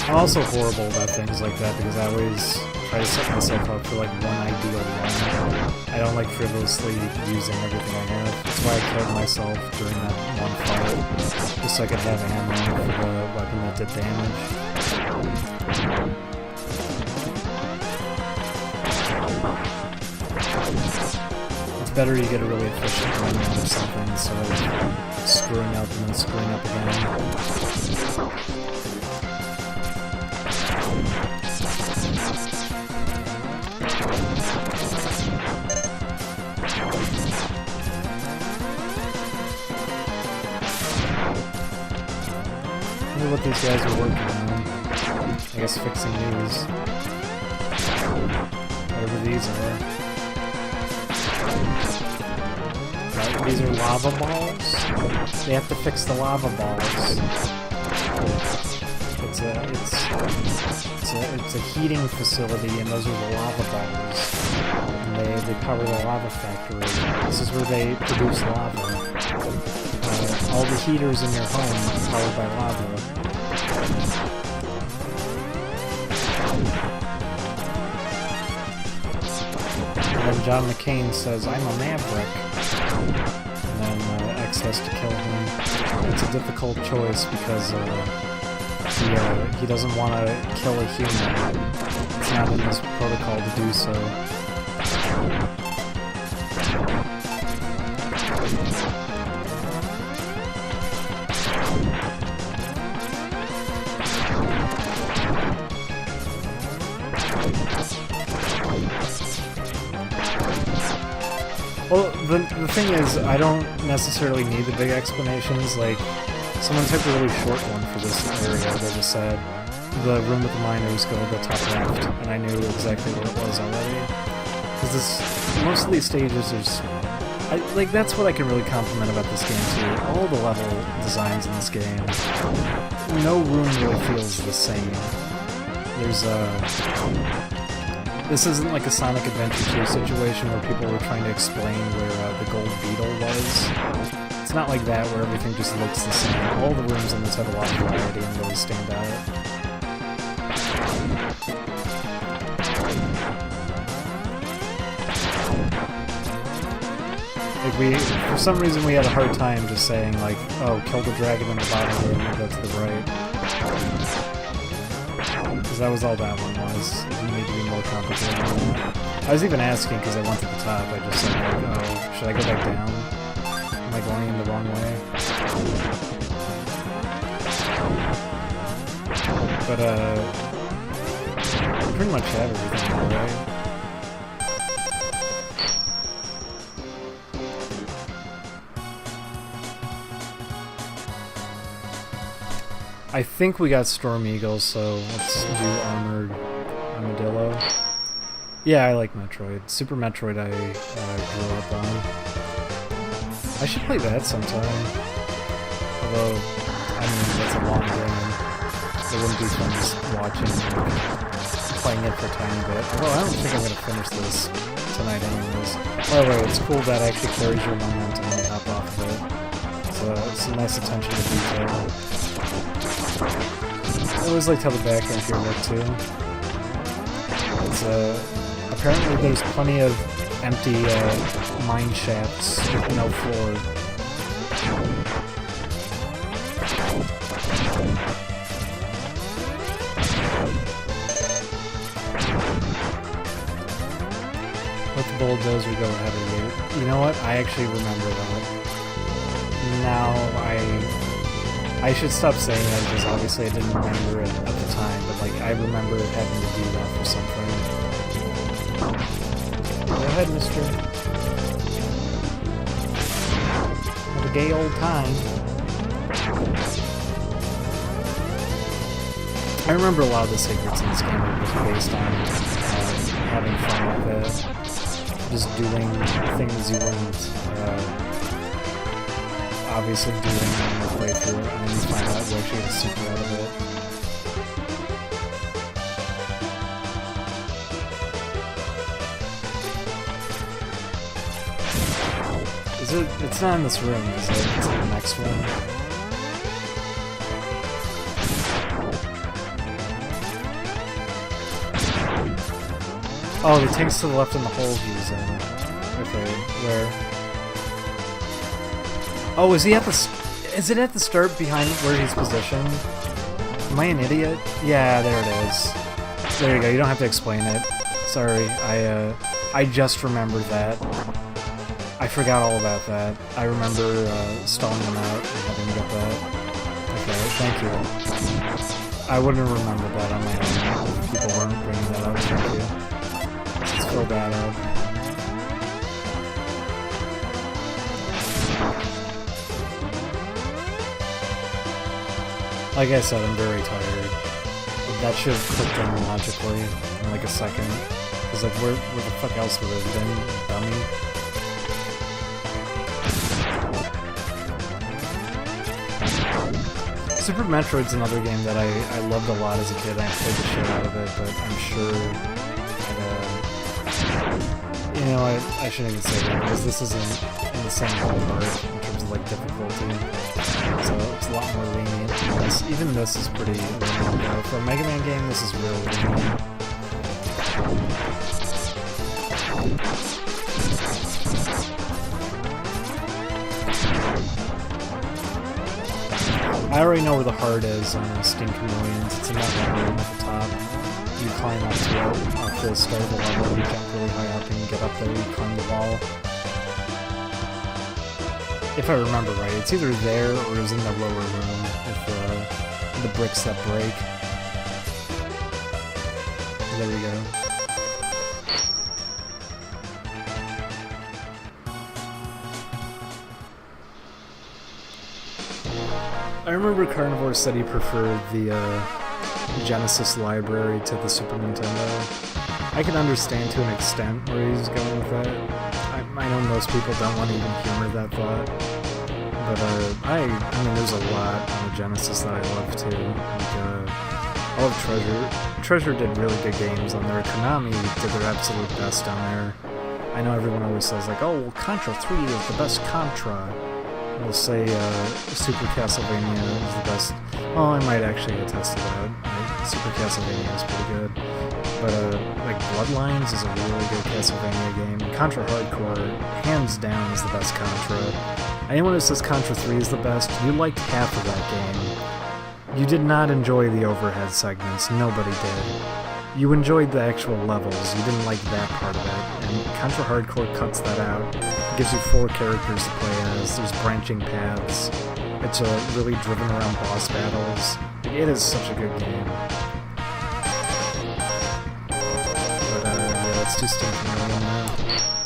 I'm also horrible about things like that because I always try to set myself up for like one ideal run. I don't like frivolously using everything I have. That's why I killed myself during that one fight, just so I could have ammo for the weapon that did damage. It's better you get a really efficient run out of something instead of screwing up and then screwing up again. What these guys are working on. I guess fixing these. Whatever these are. Right, these are lava balls? They have to fix the lava balls. It's a heating facility and those are the lava balls. And they power the lava factory. This is where they produce lava. All the heaters in your home are powered by lava. And then John McCain says, "I'm a maverick." And then X has to kill him. It's a difficult choice because he doesn't want to kill a human. It's not in his protocol to do so. Well, the thing is, I don't necessarily need the big explanations. Like, someone took a really short one for this area. They just said, the room with the miners, go to the top left, and I knew exactly what it was already. Because most of these stages are like, that's what I can really compliment about this game, too. All the level designs in this game, no room really feels the same. There's This isn't like a Sonic Adventure 2 situation where people were trying to explain where the gold beetle was. It's not like that where everything just looks the same. All the rooms in this have a lot of variety and really stand out. Like for some reason we had a hard time just saying like, oh, kill the dragon in the bottom room and go to the right. Because that was all that one was. It didn't need to be more complicated than that. I was even asking because I went to the top. I just said, like, oh, should I go back down? Am I going in the wrong way? But, I pretty much have everything now, right? I think we got Storm Eagle, so let's do Armored Armadillo. Yeah, I like Metroid. Super Metroid I grew up on. I should play that sometime. Although, I mean, that's a long game. It wouldn't be fun just watching and playing it for a tiny bit. Although I don't think I'm going to finish this tonight anyways. By the way, it's cool that actually carries your momentum when you hop off of it. It's a nice attention to detail. I always liked how the background here looked too. It's, apparently there's plenty of empty mine shafts with no floor. Let the bulldozer go ahead of you. You know what? I actually remember that. Now I should stop saying that because obviously I didn't remember it at the time, but like I remember having to do that for something. Go ahead, mister. Have a gay old time. I remember a lot of the secrets in this game were just based on having fun with it. Just doing things you wouldn't obviously doing on the playthrough, and then you find out you actually get a secret out of it. Is it? It's not in this room, is it? It's in the next one. Oh, the tank's to the left in the hole he's in. Okay, where? Oh, is he at the... Is it at the start behind where he's positioned? Am I an idiot? Yeah, there it is. There you go, you don't have to explain it. Sorry, I just remembered that. I forgot all about that. I remember stalling them out and having to get that. Okay, thank you. I wouldn't have remembered that on my own if people weren't bringing that up. Thank you. Let's fill that up. Like I said, I'm very tired. That should have clicked in logically in like a second. Because like, where the fuck else would it have been, dummy? Super Metroid's another game that I loved a lot as a kid. I played the shit out of it, but I'm sure that, you know, I shouldn't even say that, because this isn't in the same ballpark in terms of like difficulty. So it's a lot more lenient. Even this is pretty lenient though. For a Mega Man game, this is really lenient. I already know where the heart is on Steam Chameleons. It's in that room at the top. You climb up to it, off the start of the level, you jump really high up and you get up there, you climb the wall. If I remember right, it's either there or it's in the lower room with the bricks that break. There we go. I remember Carnivore said he preferred the Genesis library to the Super Nintendo. I can understand to an extent where he's going with that. I know most people don't want to even humor that thought, but I mean, there's a lot on the Genesis that I love too. Like, I love Treasure. Treasure did really good games on there. Konami did their absolute best on there. I know everyone always says like, oh, well, Contra 3 is the best Contra. We'll say Super Castlevania is the best. Well, I might actually attest to that. Super Castlevania is pretty good. But like Bloodlines is a really good Castlevania game. Contra Hardcore, hands down, is the best Contra. Anyone who says Contra 3 is the best, you liked half of that game. You did not enjoy the overhead segments. Nobody did. You enjoyed the actual levels. You didn't like that part of it. And Contra Hardcore cuts that out. It gives you 4 characters to play as. There's branching paths. It's really driven around boss battles. It is such a good game. But yeah, let's do Steam Chameleon now.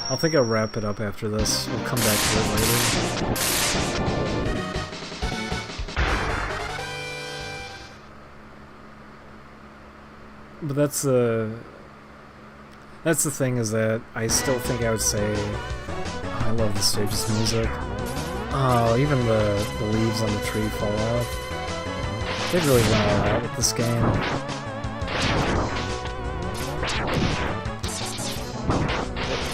I think I'll wrap it up after this. We'll come back to it later. But that's the thing, is that I still think I would say, oh, I love the stage's music. Oh, even the leaves on the tree fall off. They really went all out with this game.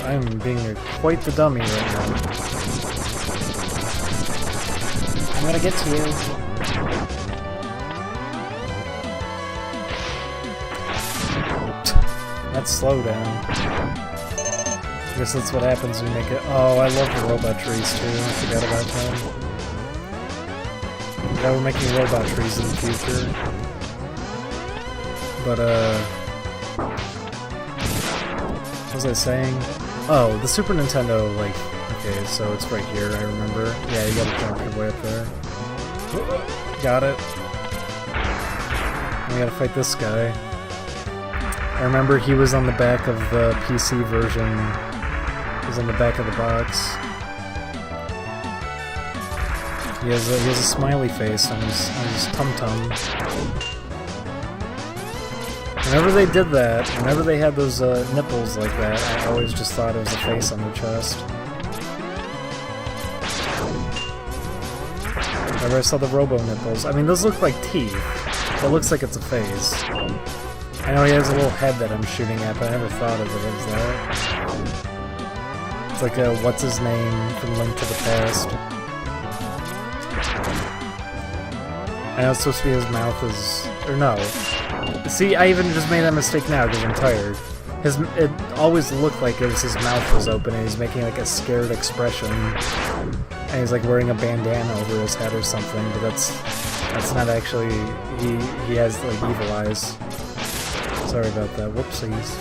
I'm being quite the dummy right now. I'm gonna get to you. That's slow down. I guess that's what happens when you make it. Oh, I love the robot trees too. I forgot about them. Yeah, we're making robot trees in the future. But, what was I saying? Oh, the Super Nintendo, like, okay, so it's right here, I remember. Yeah, you gotta jump your way up there. Got it. We gotta fight this guy. I remember he was on the back of the PC version. He was on the back of the box. He has a smiley face on his tum-tum. Whenever they did that, whenever they had those nipples like that, I always just thought it was a face on their chest. Whenever I saw the robo nipples, I mean those look like teeth. It looks like it's a face. I know he has a little head that I'm shooting at, but I never thought of it as that. It's like a what's his name from Link to the Past. I know it's supposed to be his mouth is... or no. See, I even just made that mistake now because I'm tired. It always looked like it was his mouth was open and he's making like a scared expression. And he's like wearing a bandana over his head or something, but that's not actually... He has like evil eyes. Sorry about that. Whoopsies.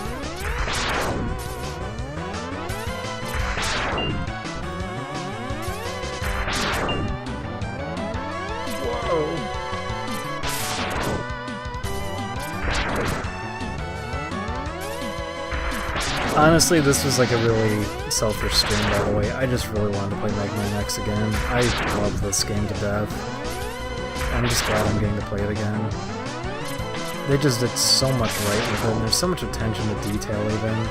Honestly, this was like a really selfish stream, by the way. I just really wanted to play Mega Man X again. I love this game to death. I'm just glad I'm getting to play it again. They just did so much right with it, and there's so much attention to detail even.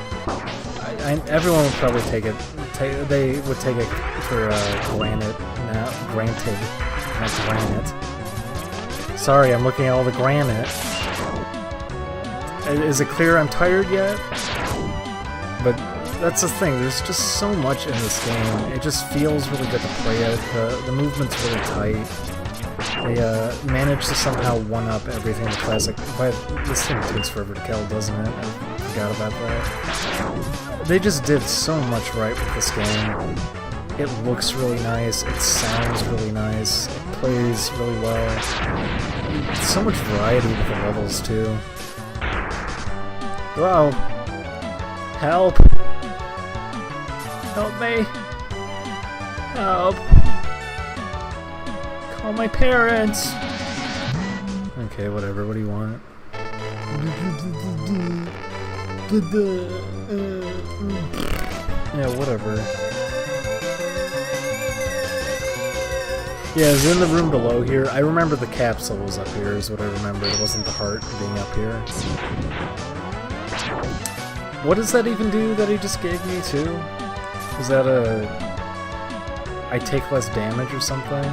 Everyone would probably take it, they would take it for granted, not granite. Sorry, I'm looking at all the granite. Is it clear I'm tired yet? But that's the thing, there's just so much in this game. It just feels really good to play it. The movement's really tight. They managed to somehow one-up everything in the classic. But this thing takes forever to kill, doesn't it? I forgot about that. They just did so much right with this game. It looks really nice, it sounds really nice, it plays really well. So much variety with the levels, too. Wow. Help! Help me! Help! Call my parents! Okay, whatever, what do you want? Yeah, whatever. Yeah, it's in the room below here. I remember the capsule was up here, is what I remember. It wasn't the heart being up here. What does that even do that he just gave me, too? Is that I take less damage or something?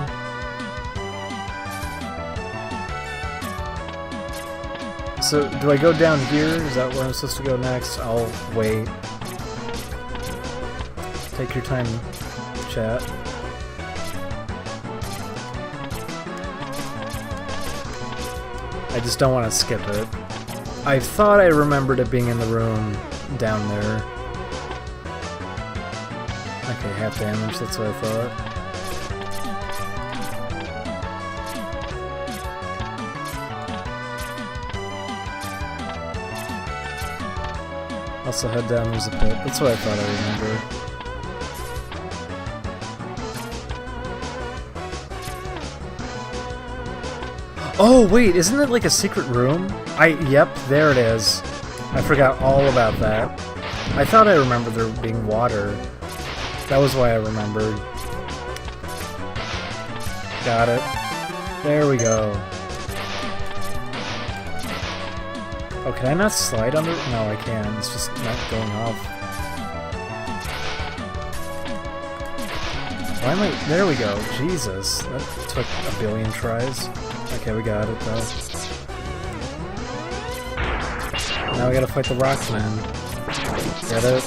So, do I go down here? Is that where I'm supposed to go next? I'll wait. Take your time, chat. I just don't want to skip it. I thought I remembered it being in the room down there. Okay, half damage, that's what I thought. Also head down, there's a pit. That's what I thought I remember. Oh, wait, isn't it like a secret room? Yep, there it is. I forgot all about that. I thought I remembered there being water. That was why I remembered. Got it. There we go. Oh, can I not slide under? No, I can. It's just not going off. Why am I... There we go. Jesus. That took a billion tries. Okay, we got it, though. Now we gotta fight the Rockman. Get it?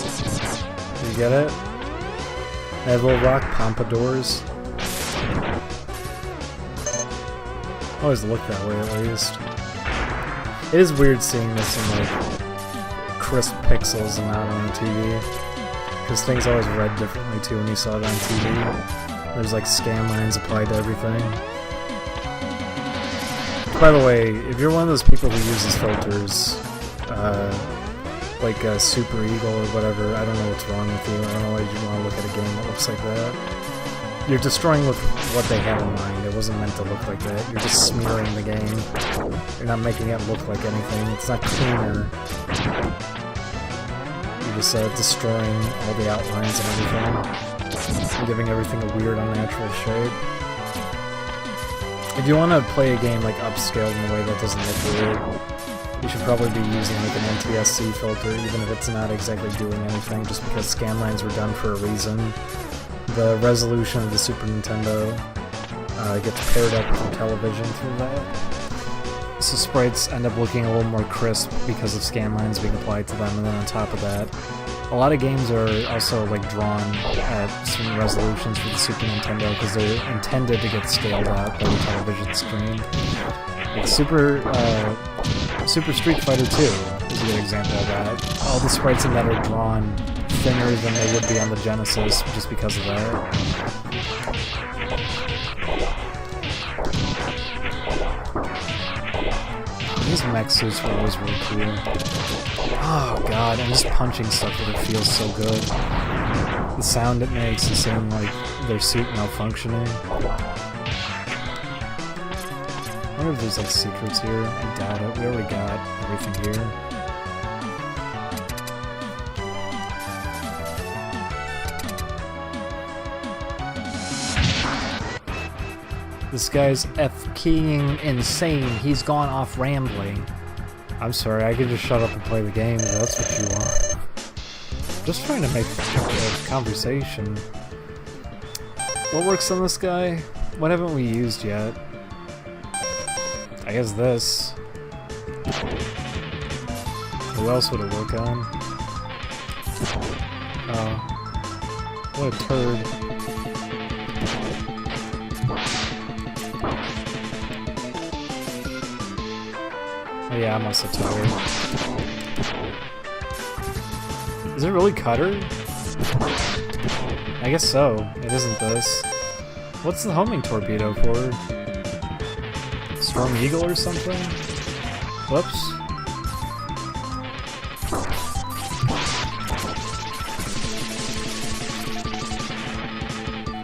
You get it? They have little rock pompadours. Always look that way, at least. It is weird seeing this in, like, crisp pixels and not on a TV. Because things always read differently too when you saw it on TV. There's like scan lines applied to everything. By the way, if you're one of those people who uses filters, like Super Eagle or whatever, I don't know what's wrong with you. I don't know why you want to look at a game that looks like that. You're destroying with what they had in mind. It wasn't meant to look like that. You're just smearing the game. You're not making it look like anything. It's not cleaner. You're just destroying all the outlines and everything. And giving everything a weird, unnatural shape. If you want to play a game like upscaled in a way that doesn't look weird, you should probably be using like an NTSC filter, even if it's not exactly doing anything, just because scan lines were done for a reason. The resolution of the Super Nintendo gets paired up with the television through that. So sprites end up looking a little more crisp because of scan lines being applied to them, and then on top of that, a lot of games are also like drawn at certain resolutions for the Super Nintendo because they're intended to get scaled out by the television screen. Like Super Street Fighter 2 is a good example of that. All the sprites in that are drawn thinner than they would be on the Genesis just because of that. These mech suits were always really cool. Oh god, and just punching stuff with it feels so good. The sound it makes is seem like their suit malfunctioning. I wonder if there's like secrets here. I doubt it. We already got everything here. This guy's F-keying insane. He's gone off rambling. I'm sorry, I could just shut up and play the game if that's what you want. Just trying to make a conversation. What works on this guy? What haven't we used yet? I guess this. Who else would it work on? Oh. What a turd. Oh yeah, I'm also tired. Is it really Cutter? I guess so. It isn't this. What's the homing torpedo for? Storm Eagle or something? Whoops.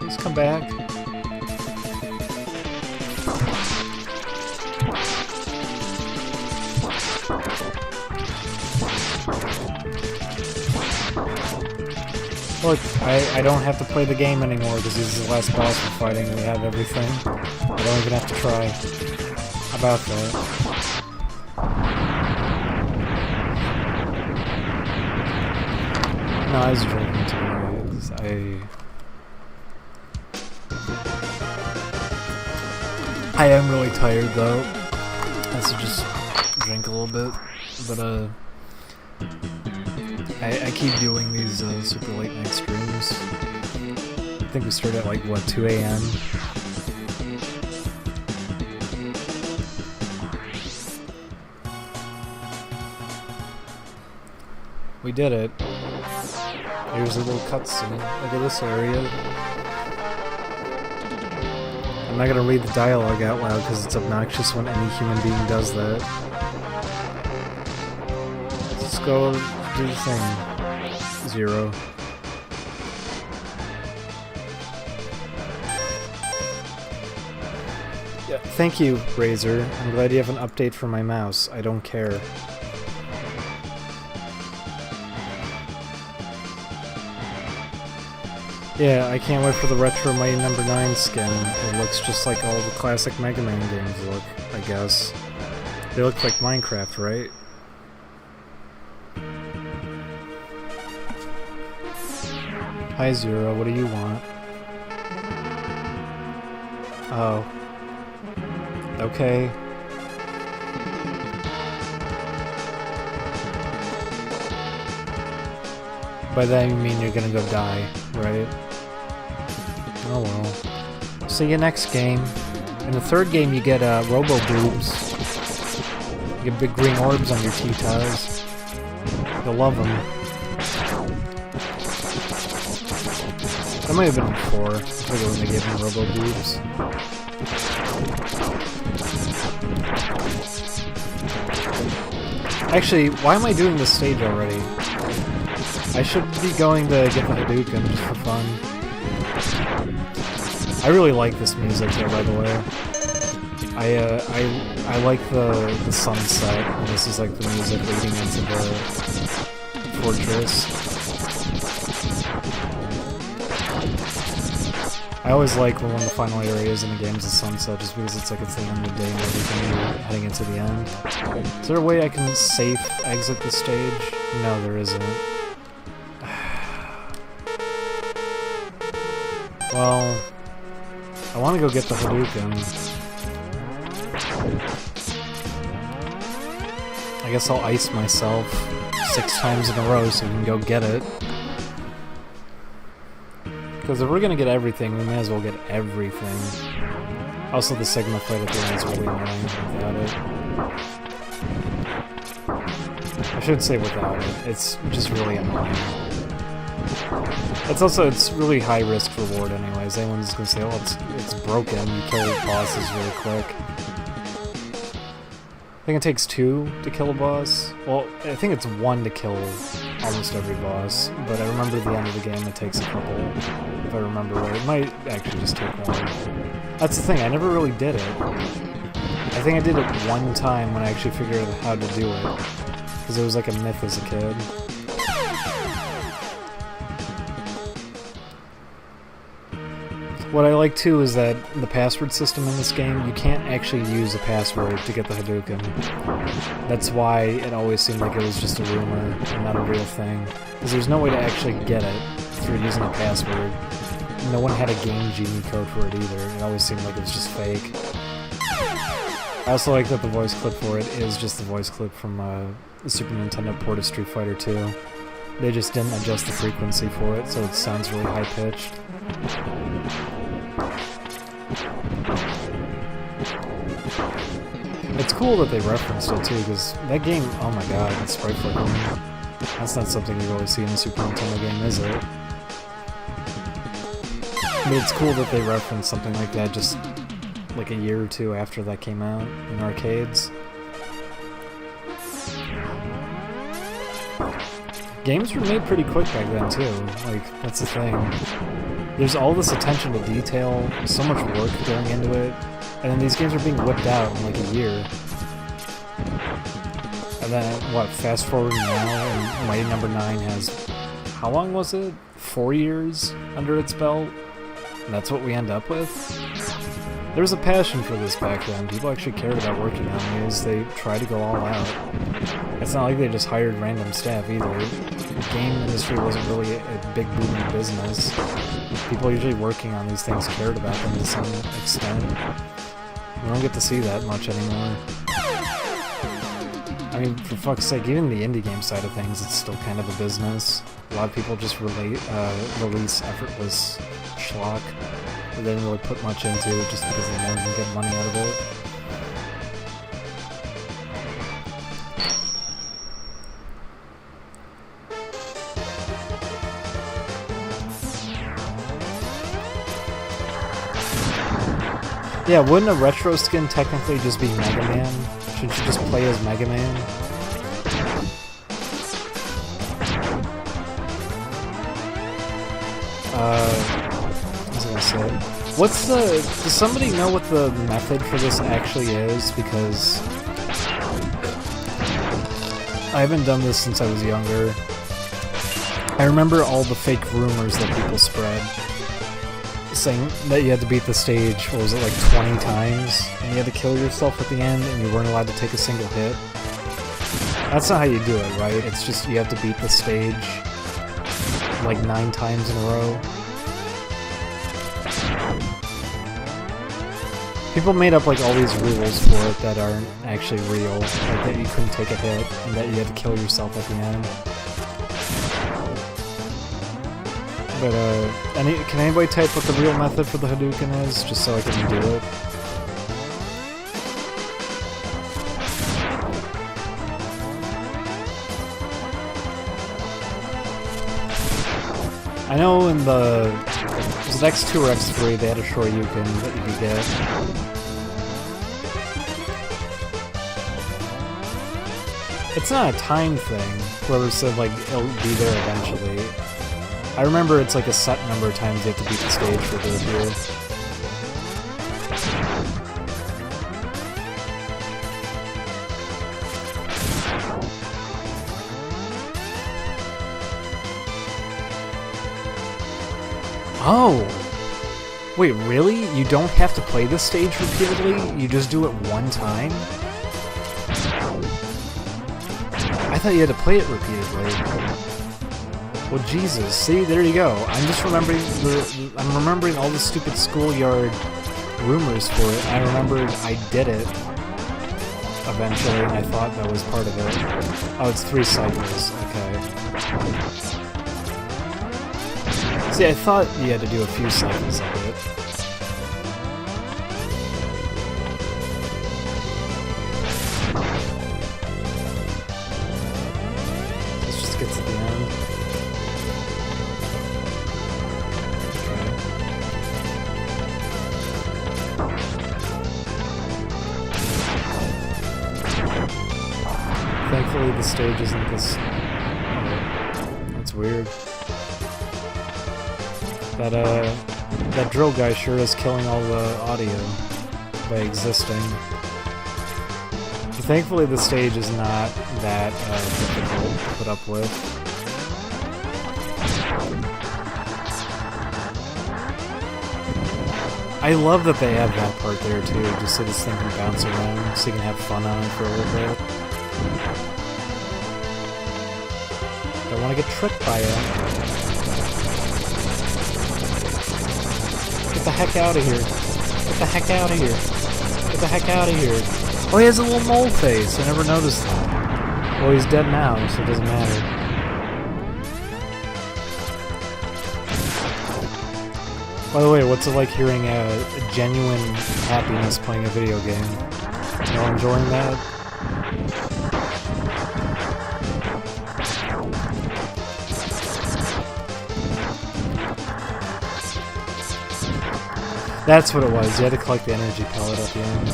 Please come back. Look, I don't have to play the game anymore because this is the last boss we're fighting. We have everything. I don't even have to try. How about that? No, I was joking too. I am really tired though. I should just drink a little bit, but I keep doing these super late night streams. I think we start at like, what, 2 a.m.? We did it. Here's a little cutscene. Look at this area. I'm not gonna read the dialogue out loud because it's obnoxious when any human being does that. Let's go do the thing. 0. Yeah, thank you, Razor. I'm glad you have an update for my mouse. I don't care. Yeah, I can't wait for the retro Mighty No. 9 skin. It looks just like all the classic Mega Man games look, I guess. They look like Minecraft, right? Hi, Zero, what do you want? Oh. Okay. By that you mean you're gonna go die, right? Oh well. See you next game. In the third game you get robo boobs. You get big green orbs on your T-ties. You'll love them. That might have been 4. I forget when they gave me Robo Boobs. Actually, why am I doing this stage already? I should be going to get the Hadouken just for fun. I really like this music though, by the way. I like the sunset, and this is like the music leading into the fortress. I always like when one of the final areas in the game is the sunset, just because it's like it's the end of the day and everything, you're heading into the end. Is there a way I can safe exit the stage? No, there isn't. Well, I want to go get the Hadouken. I guess I'll ice myself 6 times in a row so we can go get it. Because if we're gonna get everything, we may as well get everything. Also, the Sigma fight at the end is really annoying without it. I should say without it. It's just really annoying. It's really high risk reward anyways. Anyone's gonna say, oh, it's broken, you kill bosses really quick. I think it takes 2 to kill a boss. Well, I think it's 1 to kill almost every boss, but I remember at the end of the game it takes a couple, if I remember right. It might actually just take 1. That's the thing, I never really did it. I think I did it 1 time when I actually figured out how to do it, because it was like a myth as a kid. What I like too is that the password system in this game, you can't actually use a password to get the Hadouken. That's why it always seemed like it was just a rumor and not a real thing. Because there's no way to actually get it through using a password. No one had a Game Genie code for it either. It always seemed like it was just fake. I also like that the voice clip for it is just the voice clip from the Super Nintendo port of Street Fighter 2. They just didn't adjust the frequency for it, so it sounds really high-pitched. It's cool that they referenced it too, because that game, oh my god, that sprite flicking. That's not something you really see in a Super Nintendo game, is it? But it's cool that they referenced something like that just like a year or 2 after that came out in arcades. Games were made pretty quick back then too, like, that's the thing. There's all this attention to detail, so much work going into it, and then these games are being whipped out in like a year. And then, what, fast forward now, and Mighty No. 9 has, how long was it? 4 years under its belt? And that's what we end up with? There was a passion for this back then. People actually cared about working on these. They tried to go all out. It's not like they just hired random staff either. The game industry wasn't really a big booming business. People usually working on these things cared about them to some extent. We don't get to see that much anymore. I mean, for fuck's sake, even the indie game side of things, it's still kind of a business. A lot of people just release effortless schlock that they didn't really put much into just because they know they can get money out of it. Yeah, wouldn't a retro skin technically just be Mega Man? Shouldn't you just play as Mega Man? What was I gonna say? Does somebody know what the method for this actually is? Because I haven't done this since I was younger. I remember all the fake rumors that people spread, saying that you had to beat the stage, what was it, like 20 times, and you had to kill yourself at the end, and you weren't allowed to take a single hit. That's not how you do it, right? It's just you have to beat the stage like 9 times in a row. People made up like all these rules for it that aren't actually real, like that you couldn't take a hit, and that you had to kill yourself at the end. But, can anybody type what the real method for the Hadouken is, just so I can do it? I know in the... Was it X2 or X3, they had a Shoryuken that you could get. It's not a time thing. Whoever said, like, it'll be there eventually. I remember it's like a set number of times you have to beat the stage for it to appear. Oh! Wait, really? You don't have to play this stage repeatedly? You just do it one time? I thought you had to play it repeatedly. Well, Jesus. See, there you go. I'm just remembering I'm remembering all the stupid schoolyard rumors for it. I remembered I did it eventually, and I thought that was part of it. Oh, it's 3 cycles. Okay. See, I thought you had to do a few cycles of it. Let's just get to the end. Okay. Thankfully, the stage isn't this... That's weird. That drill guy sure is killing all the audio by existing. But thankfully the stage is not that difficult to put up with. I love that they have that part there too, just so this thing can bounce around, so you can have fun on it for a little bit. Don't want to get tricked by it. Get the heck out of here. Get the heck out of here. Get the heck out of here. Oh, he has a little mole face. I never noticed that. Well, he's dead now, so it doesn't matter. By the way, what's it like hearing a genuine happiness playing a video game? You all enjoying that? That's what it was. You had to collect the energy pellet at the end.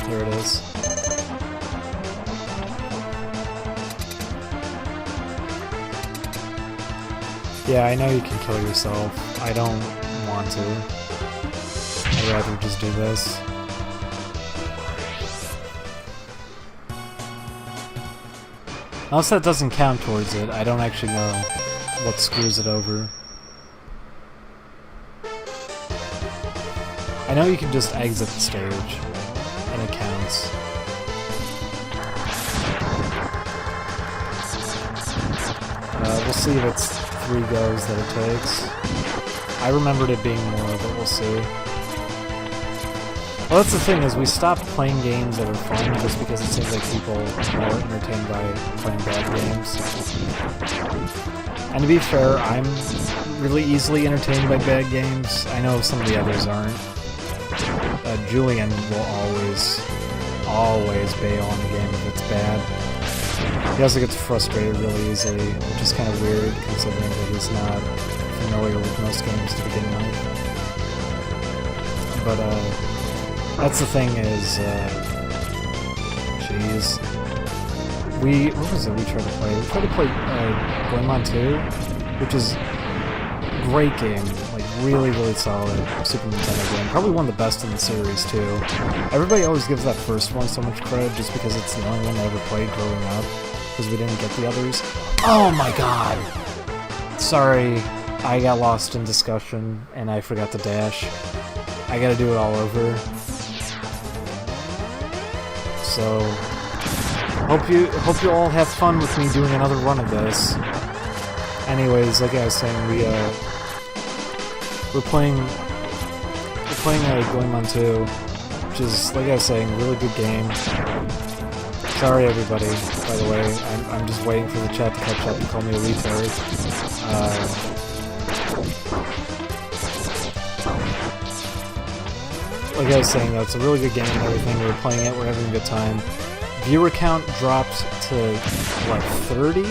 There it is. Yeah, I know you can kill yourself. I don't want to. I'd rather just do this. Unless that doesn't count towards it, I don't actually know what screws it over. I know you can just exit the stage, and it counts. We'll see if it's 3 goes that it takes. I remembered it being more, but we'll see. Well, that's the thing, is we stopped playing games that are fun just because it seems like people are more entertained by playing bad games. And to be fair, I'm really easily entertained by bad games. I know some of the others aren't. Julian will always bail on the game if it's bad. He also gets frustrated really easily, which is kind of weird considering that he's not familiar with most games to begin with. But, that's the thing is, jeez. What was it we tried to play? We tried to play, Goemon 2, which is a great game, like really, really solid Super Nintendo game. Probably one of the best in the series, too. Everybody always gives that first one so much credit just because it's the only one I ever played growing up, because we didn't get the others. Oh my god! Sorry, I got lost in discussion, and I forgot to dash. I gotta do it all over. So, hope you all have fun with me doing another run of this. Anyways, like I was saying, we're playing Goemon 2, which is, like I was saying, a really good game. Sorry everybody, by the way, I'm just waiting for the chat to catch up and call me a retard. Like I was saying, though, it's a really good game and everything. We're playing it, we're having a good time. viewer count dropped to like 30.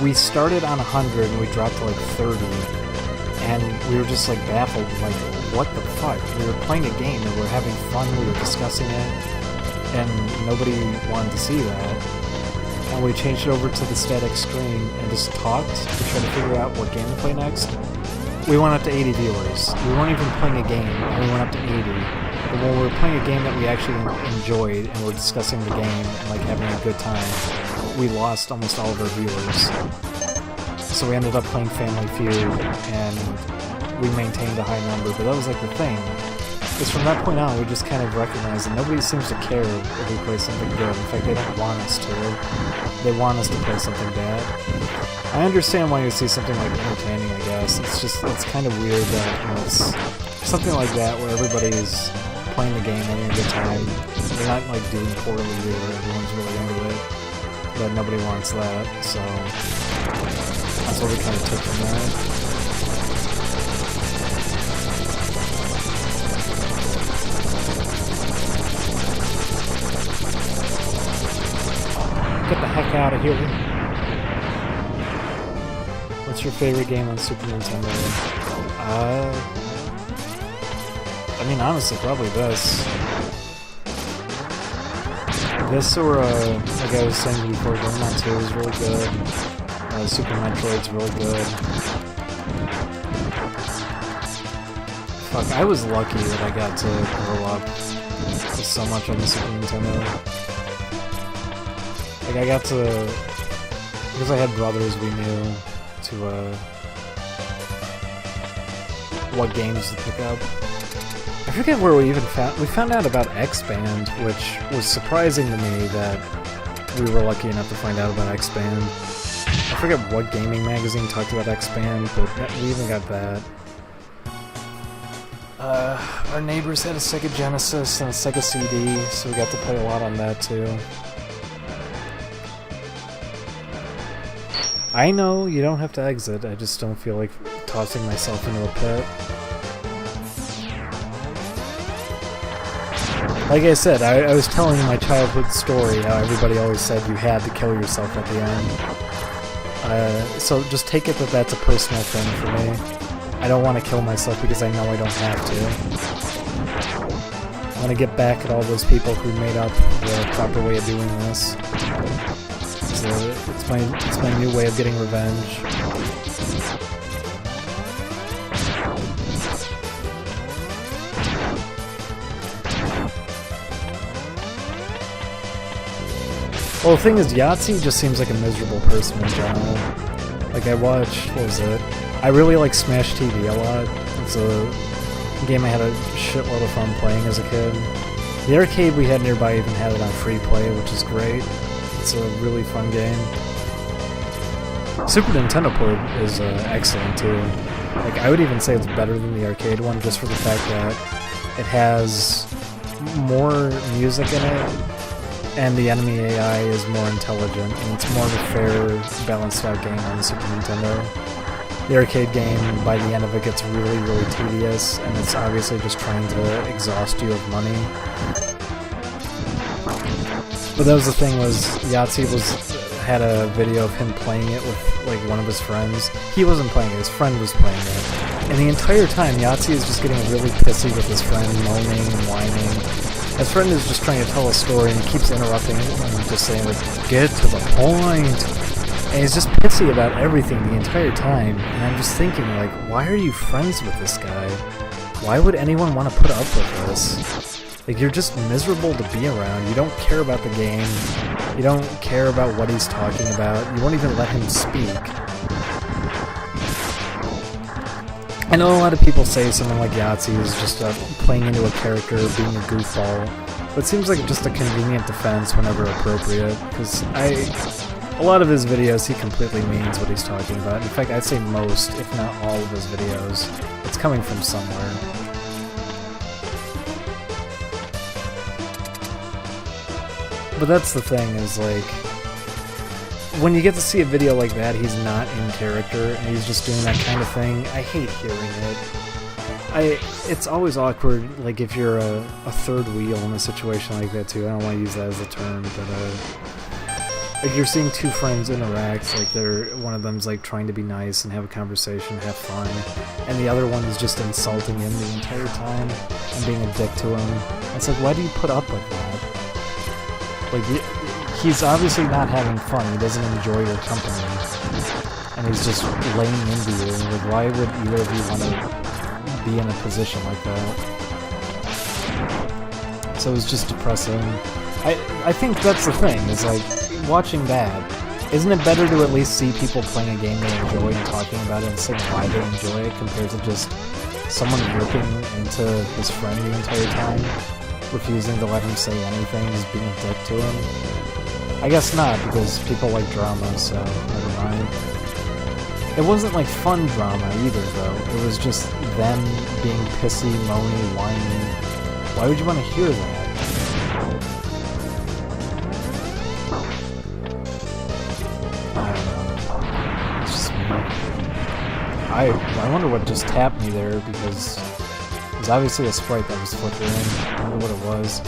We started on 100 and we dropped to like 30, and we were just like baffled, like what the fuck? We were playing a game and we were having fun, we were discussing it, and nobody wanted to see that. And we changed it over to the static stream and just talked to try to figure out what game to play next. We went up to 80 viewers. We weren't even playing a game, and we went up to 80. But when we were playing a game that we actually enjoyed and were discussing the game and like having a good time, we lost almost all of our viewers. So we ended up playing Family Feud, and we maintained a high number, but that was like the thing. Because from that point on, we just kind of recognized that nobody seems to care if we play something good. In fact, they don't want us to. They want us to play something bad. I understand why you see something like entertaining, I guess. It's kind of weird that, you know, it's something like that where everybody's playing the game, having a good time. They're not like doing poorly or everyone's really into it. But nobody wants that, so that's what we kind of took from that. Get the heck out of here. What's your favorite game on Super Nintendo? I mean, honestly, probably this. This or, like I was saying before, Doraemon 2 is really good. Super Metroid's really good. Fuck, I was lucky that I got to grow up with so much on the Super Nintendo. Like, I got to, because I had brothers, we knew to, what games to pick up. I forget where we even found out about X-Band, which was surprising to me that we were lucky enough to find out about X-Band. I forget what gaming magazine talked about X-Band, but we even got that. Our neighbors had a Sega Genesis and a Sega CD, so we got to play a lot on that too. I know, you don't have to exit, I just don't feel like tossing myself into a pit. Like I said, I was telling my childhood story, how everybody always said you had to kill yourself at the end. So just take it that that's a personal thing for me. I don't want to kill myself because I know I don't have to. I want to get back at all those people who made up the proper way of doing this. So it's my new way of getting revenge. Well, the thing is, Yahtzee just seems like a miserable person in general. Like, I watched, what was it? I really like Smash TV a lot. It's a game I had a shitload of fun playing as a kid. The arcade we had nearby even had it on free play, which is great. It's a really fun game. Super Nintendo port is excellent too. Like, I would even say it's better than the arcade one, just for the fact that it has more music in it, and the enemy AI is more intelligent, and it's more of a fair, balanced out game on the Super Nintendo. The arcade game, by the end of it, gets really, really tedious, and it's obviously just trying to exhaust you of money. But that was the thing, was Yahtzee had a video of him playing it with like one of his friends. He wasn't playing it, his friend was playing it. And the entire time, Yahtzee is just getting really pissy with his friend, moaning and whining. His friend is just trying to tell a story and he keeps interrupting and just saying, like, get to the point. And he's just pissy about everything the entire time. And I'm just thinking, like, why are you friends with this guy? Why would anyone want to put up with this? Like, you're just miserable to be around. You don't care about the game. You don't care about what he's talking about. You won't even let him speak. I know a lot of people say something like Yahtzee is just playing into a character, being a goofball, but it seems like just a convenient defense whenever appropriate, because a lot of his videos he completely means what he's talking about. In fact, I'd say most, if not all of his videos, it's coming from somewhere. But that's the thing, is like, when you get to see a video like that, he's not in character, and he's just doing that kind of thing, I hate hearing it. It's always awkward, like, if you're a third wheel in a situation like that, too. I don't want to use that as a term, but, like, you're seeing two friends interact, like, one of them's, like, trying to be nice and have a conversation, have fun, and the other one is just insulting him the entire time and being a dick to him. It's like, why do you put up with that? Like, he's obviously not having fun, he doesn't enjoy your company, and he's just laying into you. Like, why would either of you want to be in a position like that? So it was just depressing. I think that's the thing, is like, watching that, isn't it better to at least see people playing a game they enjoy and talking about it and saying why they enjoy it, compared to just someone ripping into his friend the entire time, refusing to let him say anything, just being a dick to him? I guess not, because people like drama, so never mind. It wasn't like fun drama either, though. It was just them being pissy, moany, whiny. Why would you want to hear that? I don't know. It's just me. I wonder what just tapped me there, because it was obviously a sprite that was flickering. I wonder what it was.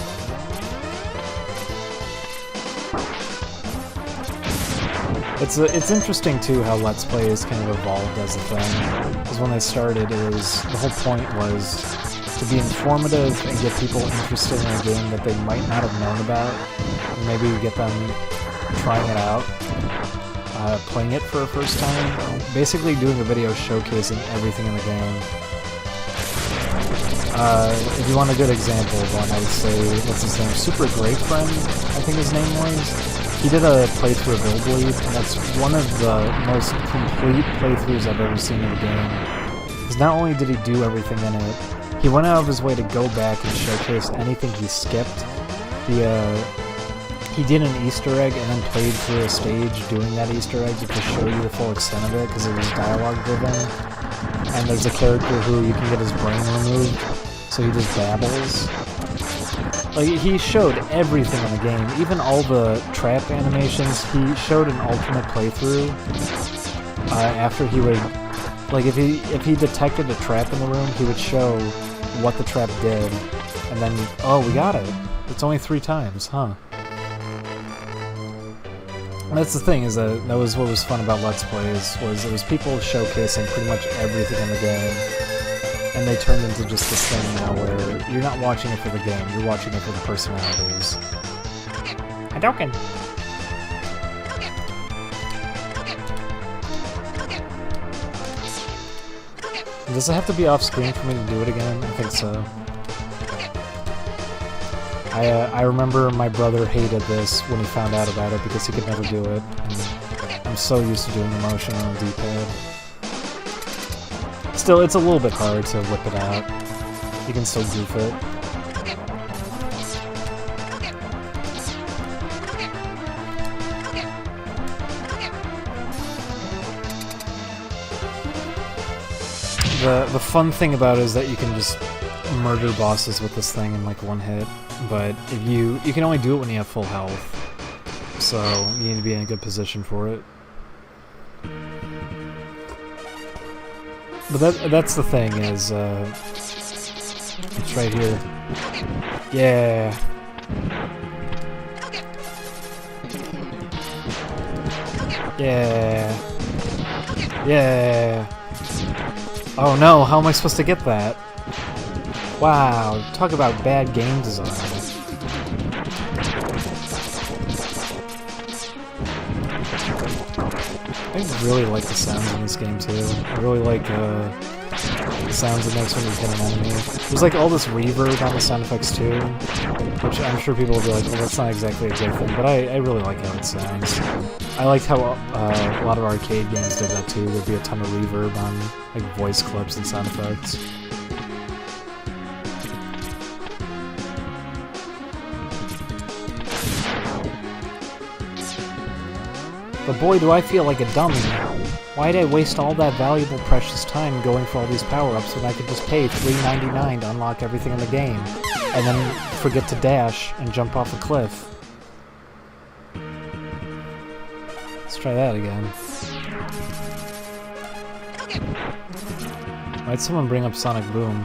It's interesting too how Let's Play has kind of evolved as a thing. Because when they started, the whole point was to be informative and get people interested in a game that they might not have known about. And maybe get them trying it out, playing it for a first time. Basically doing a video showcasing everything in the game. If you want a good example of one, I would say, what's his name? Super Great Friend, I think his name was. He did a playthrough of Hillbleed, and that's one of the most complete playthroughs I've ever seen in a game. Because not only did he do everything in it, he went out of his way to go back and showcase anything he skipped. He did an Easter egg and then played through a stage doing that Easter egg to show you the full extent of it, because it was dialogue driven. And there's a character who you can get his brain removed, so he just babbles. Like, he showed everything in the game, even all the trap animations. He showed an ultimate playthrough after he would, like, if he detected a trap in the room, he would show what the trap did, and then, oh, we got it. It's only 3 times, huh? And that's the thing, is that was what was fun about Let's Plays, was it was people showcasing pretty much everything in the game. And they turned into just this thing now where you're not watching it for the game, you're watching it for the personalities. Hadouken! Does it have to be off screen for me to do it again? I think so. I remember my brother hated this when he found out about it because he could never do it. And I'm so used to doing the motion on the D-pad. Still, it's a little bit hard to whip it out. You can still goof it. The fun thing about it is that you can just murder bosses with this thing in like one hit, but if you can only do it when you have full health, so you need to be in a good position for it. But that's the thing, is it's right here. Yeah. Yeah. Yeah. Oh no, how am I supposed to get that? Wow, talk about bad game design. I really like the sounds in this game too. I really like the sounds it makes when you hit an enemy. There's like all this reverb on the sound effects too, which I'm sure people will be like, well, that's not exactly a good thing, but I really like how it sounds. I liked how a lot of arcade games did that too. There'd be a ton of reverb on like voice clips and sound effects. But boy, do I feel like a dummy. Why'd I waste all that valuable, precious time going for all these power-ups when I could just pay $3.99 to unlock everything in the game, and then forget to dash and jump off a cliff? Let's try that again. Why'd someone bring up Sonic Boom?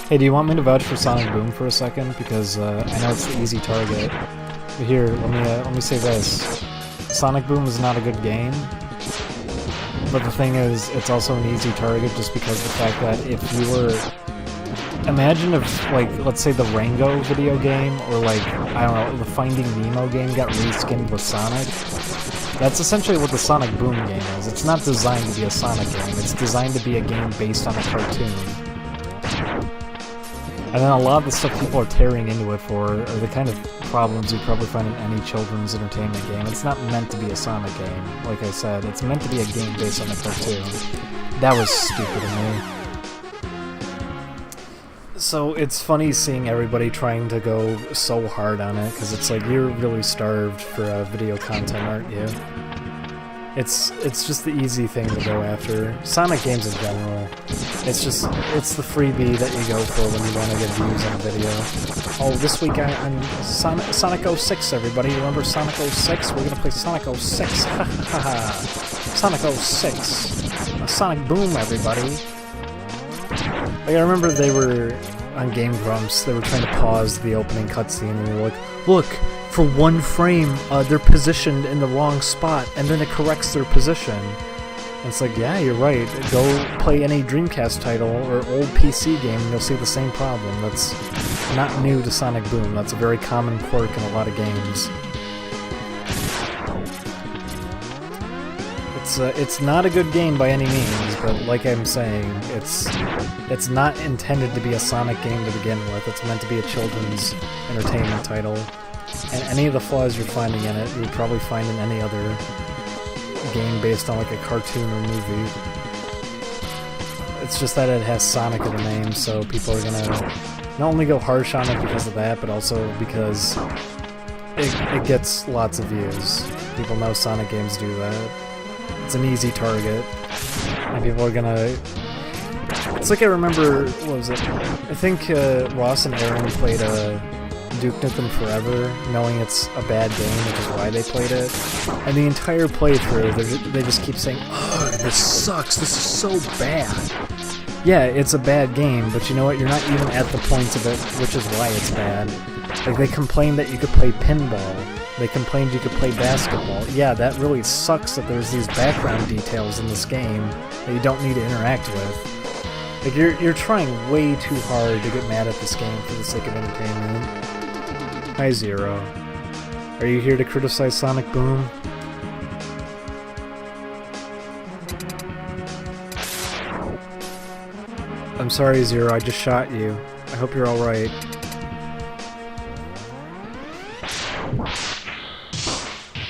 Hey, do you want me to vouch for Sonic Boom for a second? Because I know it's the easy target. But here, let me say this. Sonic Boom is not a good game. But the thing is, it's also an easy target just because the fact that if you were... Imagine if, like, let's say the Rango video game, or like, I don't know, the Finding Nemo game got reskinned with Sonic. That's essentially what the Sonic Boom game is. It's not designed to be a Sonic game, it's designed to be a game based on a cartoon. And then a lot of the stuff people are tearing into it for are the kind of problems you probably find in any children's entertainment game. It's not meant to be a Sonic game, like I said. It's meant to be a game based on a cartoon. That was stupid of me. So it's funny seeing everybody trying to go so hard on it, because it's like, you're really starved for video content, aren't you? It's just the easy thing to go after. Sonic games in general. It's the freebie that you go for when you want to get views on a video. Oh, this week on Sonic 06, everybody. Remember Sonic 06? We're gonna play Sonic 06. Ha ha ha. Sonic 06. Sonic Boom, everybody. Like, I remember they were on Game Grumps, they were trying to pause the opening cutscene, and they were like, look, for one frame, they're positioned in the wrong spot, and then it corrects their position. And it's like, yeah, you're right. Go play any Dreamcast title or old PC game, and you'll see the same problem. That's not new to Sonic Boom. That's a very common quirk in a lot of games. It's not a good game by any means, but like I'm saying, it's not intended to be a Sonic game to begin with. It's meant to be a children's entertainment title. And any of the flaws you're finding in it, you would probably find in any other game based on like a cartoon or movie. It's just that it has Sonic in the name, so people are gonna not only go harsh on it because of that, but also because it gets lots of views. People know Sonic games do that. It's an easy target, and people are gonna... It's like I remember, what was it? I think Ross and Aaron played Duke Nukem Forever, knowing it's a bad game, which is why they played it. And the entire playthrough, they just keep saying, "Ugh, this sucks, this is so bad." Yeah, it's a bad game, but you know what? You're not even at the points of it, which is why it's bad. Like, they complained that you could play pinball. They complained you could play basketball. Yeah, that really sucks that there's these background details in this game that you don't need to interact with. Like, you're trying way too hard to get mad at this game for the sake of entertainment. Hi, Zero. Are you here to criticize Sonic Boom? I'm sorry, Zero, I just shot you. I hope you're alright.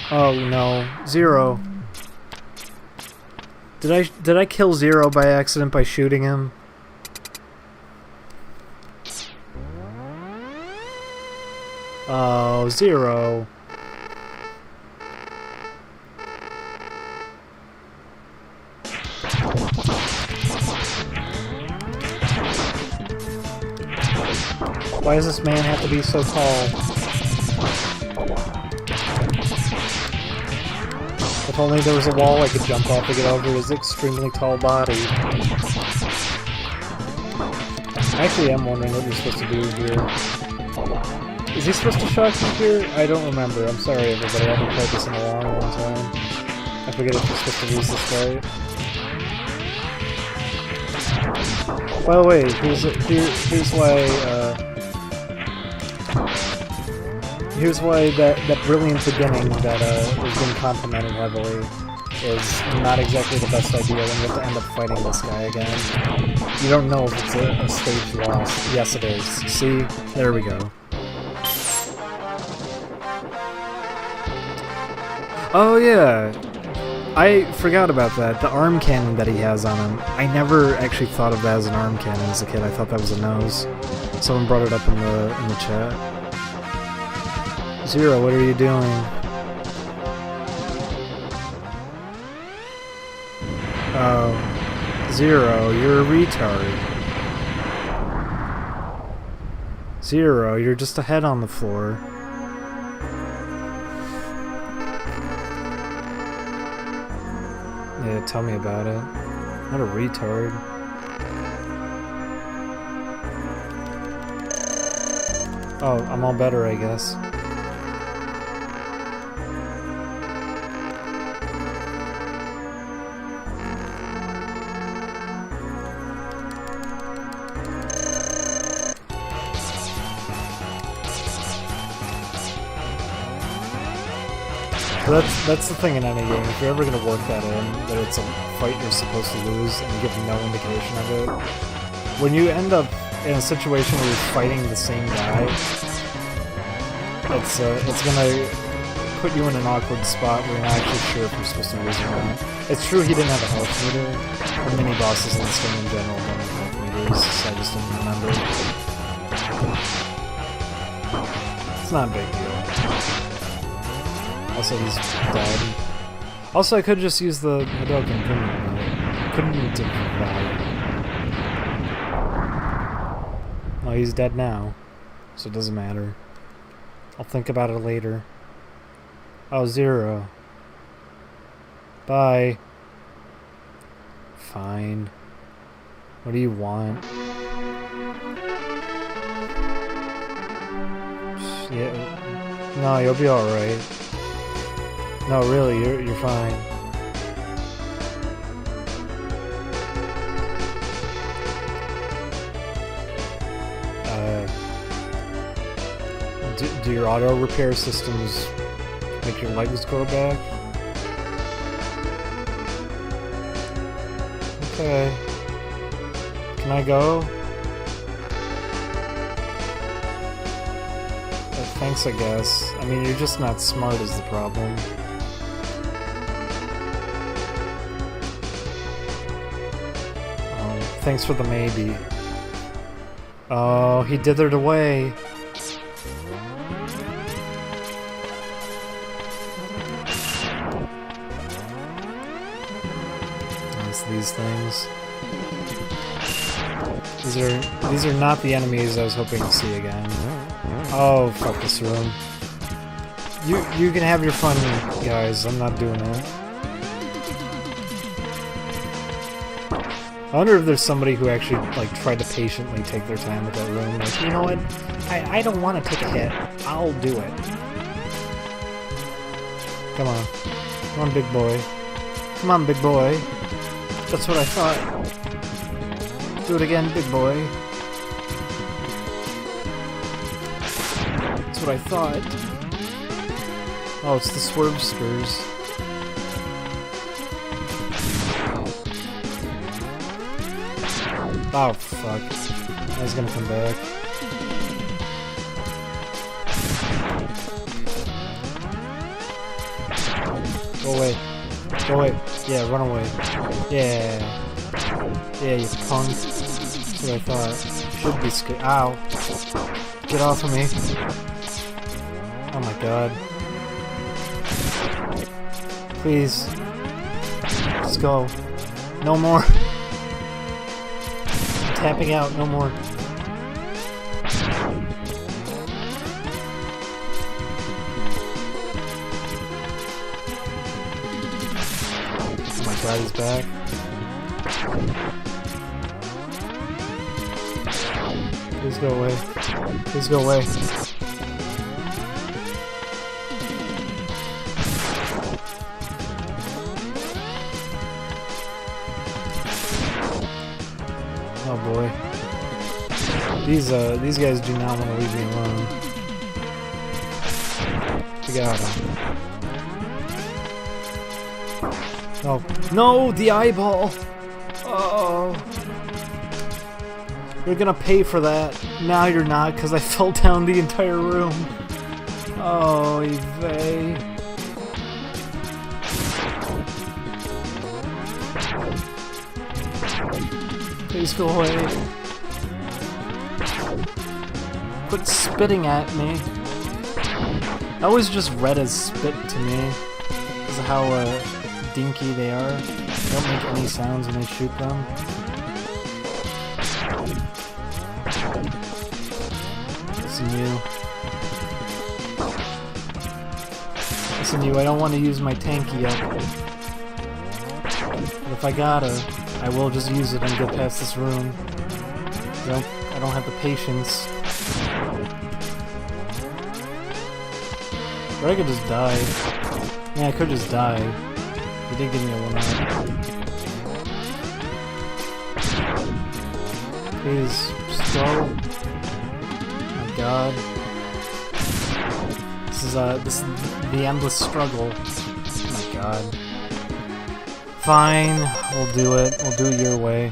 Oh no, Zero. Did I kill Zero by accident by shooting him? Oh, Zero. Why does this man have to be so tall? If only there was a wall I could jump off to get over his extremely tall body. I actually am wondering what you're supposed to do here. Is he supposed to shock you here? I don't remember. I'm sorry, everybody. I haven't played this in a long time. I forget if you're supposed to use this right. By the way, here's why that brilliant beginning that has been complimented heavily is not exactly the best idea when you have to end up fighting this guy again. You don't know if it's a stage loss. Yes, it is. See? There we go. Oh yeah, I forgot about that. The arm cannon that he has on him. I never actually thought of that as an arm cannon as a kid. I thought that was a nose. Someone brought it up in the chat. Zero, what are you doing? Oh, Zero, you're a retard. Zero, you're just a head on the floor. Yeah, tell me about it. What a retard. Oh, I'm all better, I guess. That's the thing in any game. If you're ever gonna work that in, that it's a fight you're supposed to lose, and you give no indication of it, when you end up in a situation where you're fighting the same guy, it's gonna put you in an awkward spot where you're not actually sure if you're supposed to lose or not. It's true he didn't have a health meter. The mini bosses in this game in general don't have health meters, so I just didn't remember. It's not a big deal. Also, he's dead. Also, I could just use the Hadoken, couldn't need to value. Oh, he's dead now, so it doesn't matter. I'll think about it later. Oh, 0. Bye. Fine. What do you want? Yeah. No, you'll be alright. No, really, you're fine. Do your auto repair systems make your legs grow back? Okay. Can I go? Thanks, I guess. I mean, you're just not smart is the problem. Thanks for the maybe. Oh, he dithered away. Nice, these things. These are not the enemies I was hoping to see again. Oh, fuck this room. You can have your fun, guys. I'm not doing it. I wonder if there's somebody who actually, like, tried to patiently take their time with that room. Like, you know what? I don't want to take a hit. I'll do it. Come on. Come on, big boy. Come on, big boy. That's what I thought. Do it again, big boy. That's what I thought. Oh, it's the swervesters. Oh, fuck. He's gonna come back. Go away. Go away. Yeah, run away. Yeah. Yeah, you punk. That's what I thought. Should be scared. Ow. Get off of me. Oh my god. Please. Let's go. No more. Tapping out, no more. Oh my god, he's back. Please go away. Please go away. Oh boy. These guys do not want to leave me alone. We got him. Oh. No! The eyeball! Oh. You're gonna pay for that. Now you're not, because I fell down the entire room. Oh, Eve. Please go away. Quit spitting at me. I always just read as spit to me. Because of how dinky they are. They don't make any sounds when they shoot them. Listen, you. Listen, you, I don't want to use my tanky yet. But if I gotta, I will just use it and get past this room. I don't have the patience. Or I could just die. Yeah, I could just die. He did give me a 1-up. Please, just go. Oh my god. This is the endless struggle. Oh my god. Fine, we'll do it. We'll do it your way.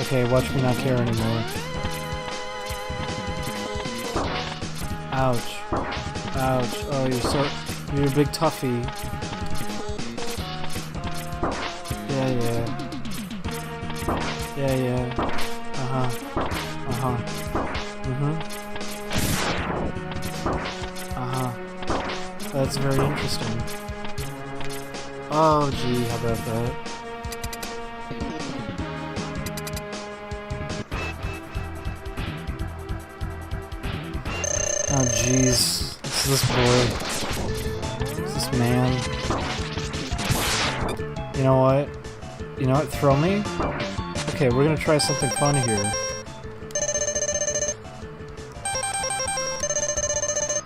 Okay, watch me not care anymore. Ouch. Ouch. Oh, you're a big toughie. Yeah, yeah. Yeah, yeah. Uh-huh. Uh-huh. Mm-hmm. Uh-huh. That's very interesting. Oh, gee, how about that? Oh, jeez. It's this boy. It's this man. You know what? You know what? Throw me? Okay, we're gonna try something fun here.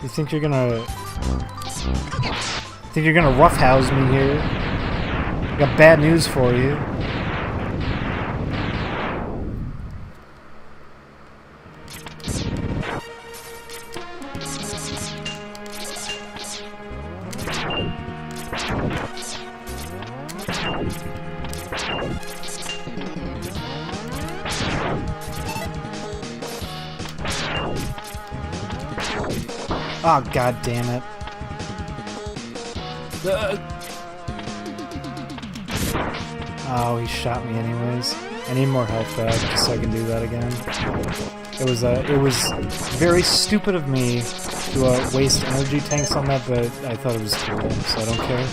You think you're gonna... Think you're gonna roughhouse me here? I got bad news for you. Oh, god damn it. Oh, he shot me anyways. I need more health back just so I can do that again. It was very stupid of me to waste energy tanks on that, but I thought it was cool, so I don't care.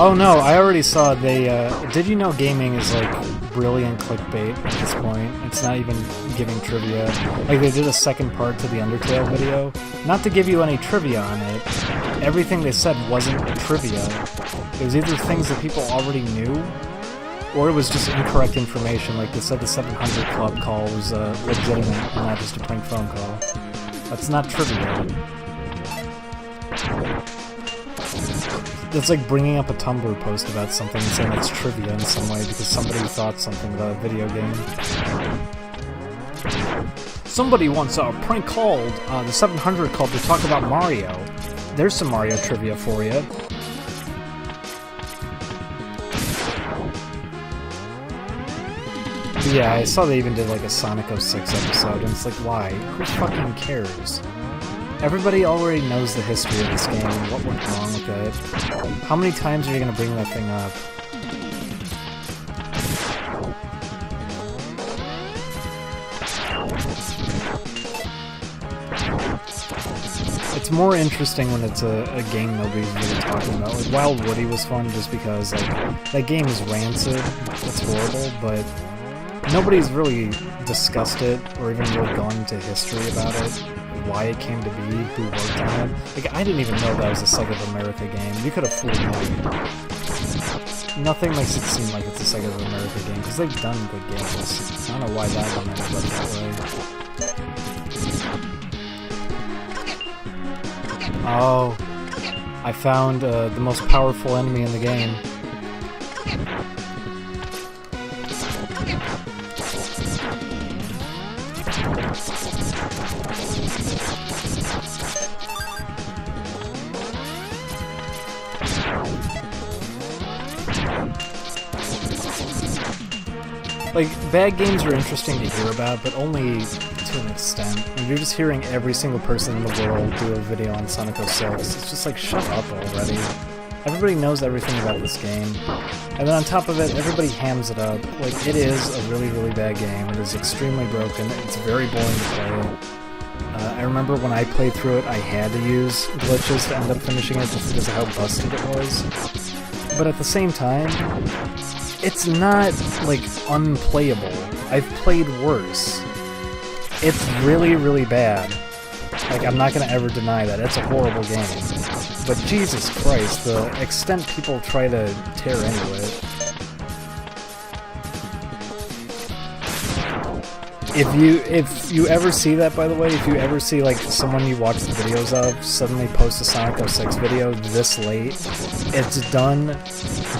Oh no, I already saw they, did you know gaming is like brilliant clickbait at this point? It's not even giving trivia. Like they did a second part to the Undertale video. Not to give you any trivia on it, everything they said wasn't trivia. It was either things that people already knew, or it was just incorrect information, like they said the 700 Club call was legitimate and not just a prank phone call. That's not trivia. That's like bringing up a Tumblr post about something and saying it's trivia in some way because somebody thought something about a video game. Somebody once prank called the 700 Club to talk about Mario. There's some Mario trivia for you. But yeah, I saw they even did like a Sonic 06 episode, and it's like, why? Who fucking cares? Everybody already knows the history of this game and what went wrong with it. How many times are you going to bring that thing up? It's more interesting when it's a game nobody's really talking about. Like, Wild Woody was fun just because, like, that game is rancid, it's horrible, but nobody's really discussed it or even really gone into history about it. Why it came to be, who worked on it. Like, I didn't even know that was a Sega of America game. You could have fooled me. Nothing makes it seem like it's a Sega of America game, because they've done good games. I don't know why that one ended up that way. Oh, I found the most powerful enemy in the game. Like, bad games are interesting to hear about, but only to an extent. When you're just hearing every single person in the world do a video on Sonic 06, it's just like, shut up already. Everybody knows everything about this game. And then on top of it, everybody hams it up. Like, it is a really, really bad game. It is extremely broken. It's very boring to play. I remember when I played through it, I had to use glitches to end up finishing it just because of how busted it was. But at the same time, it's not, like, unplayable. I've played worse. It's really, really bad. Like, I'm not gonna ever deny that. It's a horrible game. But Jesus Christ, the extent people try to tear into it. If you ever see that, by the way, if you ever see like someone you watch the videos of suddenly post a Sonic 06 video this late, it's done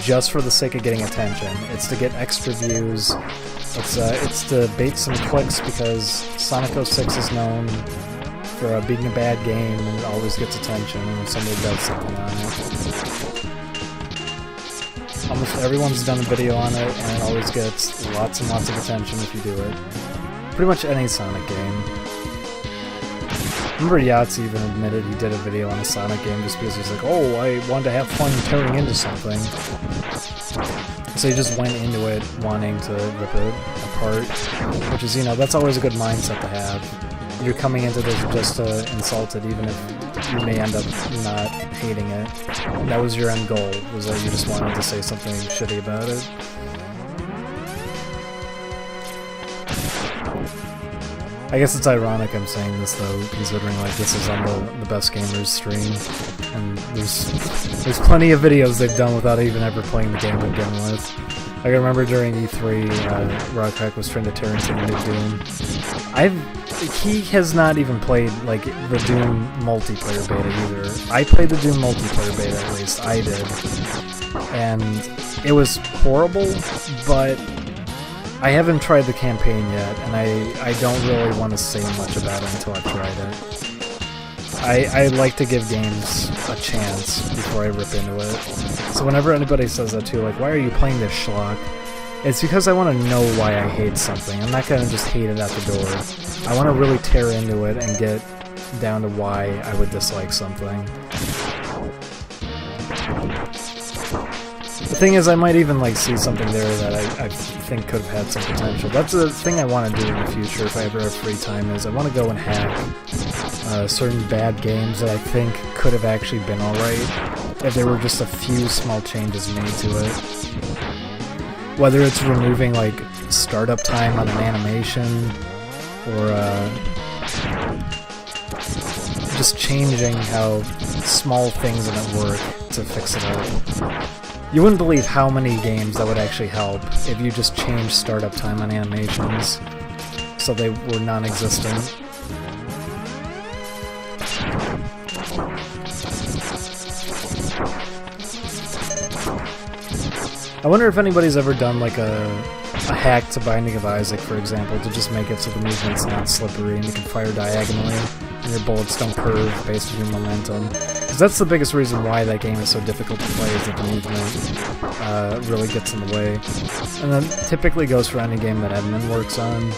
just for the sake of getting attention. It's to get extra views. It's to bait some clicks because Sonic 06 is known for being a bad game and it always gets attention when somebody does something on it. Almost everyone's done a video on it and it always gets lots and lots of attention if you do it. Pretty much any Sonic game. Remember Yahtzee even admitted he did a video on a Sonic game just because he's like, oh, I wanted to have fun tearing into something. So he just went into it wanting to rip it apart, which is, you know, that's always a good mindset to have. You're coming into this just to insult it, even if you may end up not hating it. That was your end goal, was that you just wanted to say something shitty about it. I guess it's ironic I'm saying this though, considering like this is on the Best Gamers stream, and there's plenty of videos they've done without even ever playing the game to begin with. Like I remember during E3, Rockhack was trying to tear into the new Doom. He has not even played like the Doom multiplayer beta either. I played the Doom multiplayer beta, at least I did, and it was horrible, but I haven't tried the campaign yet, and I don't really want to say much about it until I've tried it. I like to give games a chance before I rip into it. So whenever anybody says that too, like, why are you playing this schlock? It's because I want to know why I hate something. I'm not going to just hate it at the door. I want to really tear into it and get down to why I would dislike something. The thing is, I might even like see something there that I think could have had some potential. That's the thing I want to do in the future if I ever have free time, is I want to go and hack certain bad games that I think could have actually been alright if there were just a few small changes made to it. Whether it's removing like startup time on an animation, or just changing how small things in it work to fix it up. You wouldn't believe how many games that would actually help if you just changed startup time on animations so they were non-existent. I wonder if anybody's ever done like a hack to Binding of Isaac, for example, to just make it so the movement's not slippery and you can fire diagonally and your bullets don't curve based on your momentum. Because that's the biggest reason why that game is so difficult to play, is that the movement really gets in the way. And that typically goes for any game that admin works on.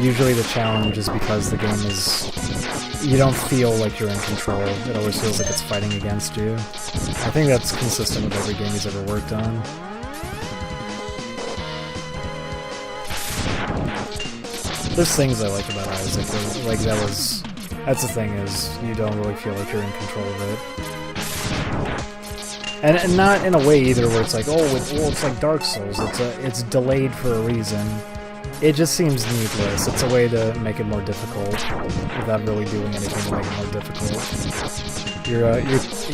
Usually the challenge is because the game is... you don't feel like you're in control. It always feels like it's fighting against you. I think that's consistent with every game he's ever worked on. There's things I like about Isaac, like that's the thing, is you don't really feel like you're in control of it. And not in a way either where it's like, oh, it's like Dark Souls, it's delayed for a reason. It just seems needless. It's a way to make it more difficult without really doing anything to make it more difficult. You're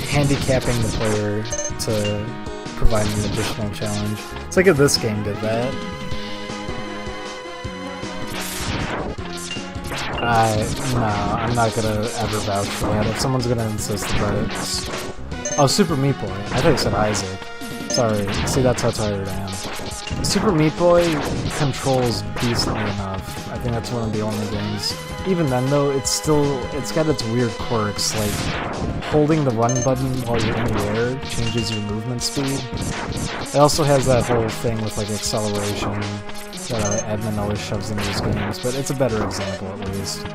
handicapping the player to provide an additional challenge. It's like if this game did that. No, I'm not gonna ever vouch for that. If someone's gonna insist that it's... Oh, Super Meat Boy. I thought you said Isaac. Sorry. See, that's how tired I am. Super Meat Boy controls decently enough. I think that's one of the only games. Even then, though, it's got its weird quirks, like holding the run button while you're in the air changes your movement speed. It also has that whole thing with like acceleration that admin always shoves into his games, but it's a better example at least.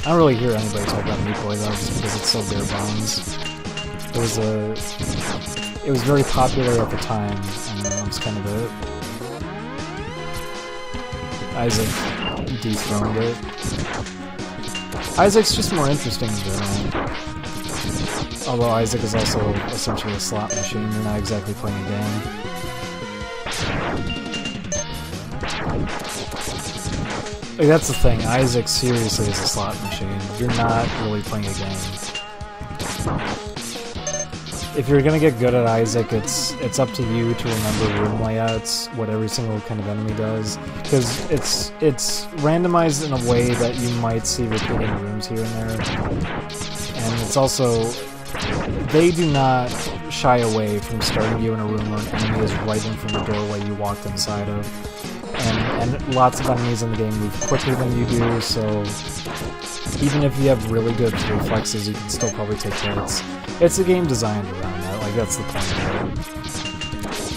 I don't really hear anybody talk about Meat Boy though, just because it's so bare bones. It was very popular at the time, and that's kind of it. Isaac dethroned it. Isaac's just more interesting in general. Although Isaac is also essentially a slot machine, you're not exactly playing a game. Like, that's the thing, Isaac seriously is a slot machine. You're not really playing a game. if you're gonna get good at Isaac, it's up to you to remember room layouts, what every single kind of enemy does, because it's randomized in a way that you might see repeating rooms here and there, and it's also, they do not shy away from starting you in a room where an enemy is right in from the doorway you walked inside of, and lots of enemies in the game move quicker than you do, so even if you have really good reflexes, you can still probably take hits. It's a game designed around that, like, that's the point of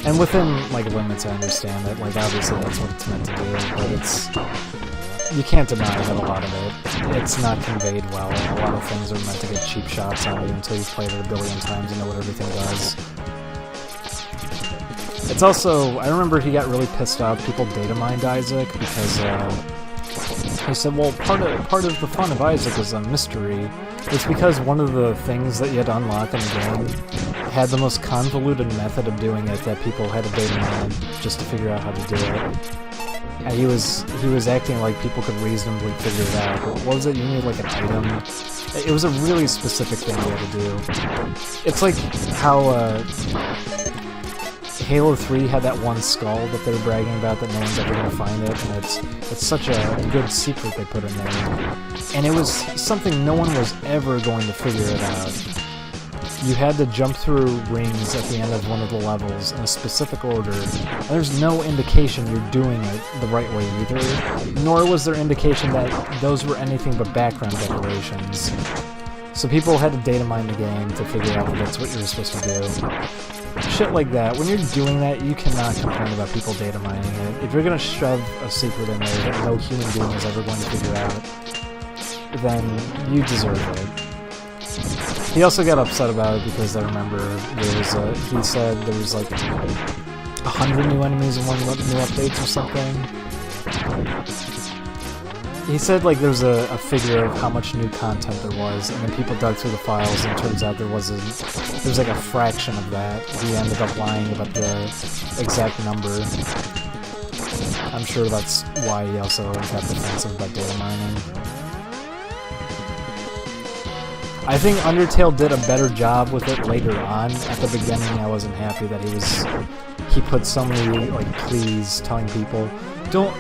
it. And within, like, limits, I understand it, like, obviously that's what it's meant to do, but you can't deny that a lot of it's not conveyed well, and a lot of things are meant to get cheap shots on you until you've played it a billion times and know what everything does. It's also, I remember he got really pissed off, people data mined Isaac, because, he said, well, part of the fun of Isaac is a mystery. It's because one of the things that you had to unlock in the game had the most convoluted method of doing it that people had to data mine just to figure out how to do it. And he was acting like people could reasonably figure it out. But what was it? You needed like an item. It was a really specific thing you had to do. It's like how Halo 3 had that one skull that they were bragging about that no one's ever gonna find it, and it's such a good secret they put in there. And it was something no one was ever going to figure it out. You had to jump through rings at the end of one of the levels in a specific order, and there's no indication you're doing it the right way either, nor was there indication that those were anything but background decorations. So people had to data mine the game to figure out that that's what you were supposed to do. Shit like that. When you're doing that, you cannot complain about people data mining it. If you're gonna shove a secret in there that no human being is ever going to figure out, then you deserve it. He also got upset about it because I remember there was he said there was like 100 new enemies in one new updates or something. He said like there's a figure of how much new content there was, and then people dug through the files and it turns out there was like a fraction of that. He ended up lying about the exact number. I'm sure that's why he also got defensive about data mining. I think Undertale did a better job with it later on. At the beginning, I wasn't happy that he put so many like pleas telling people don't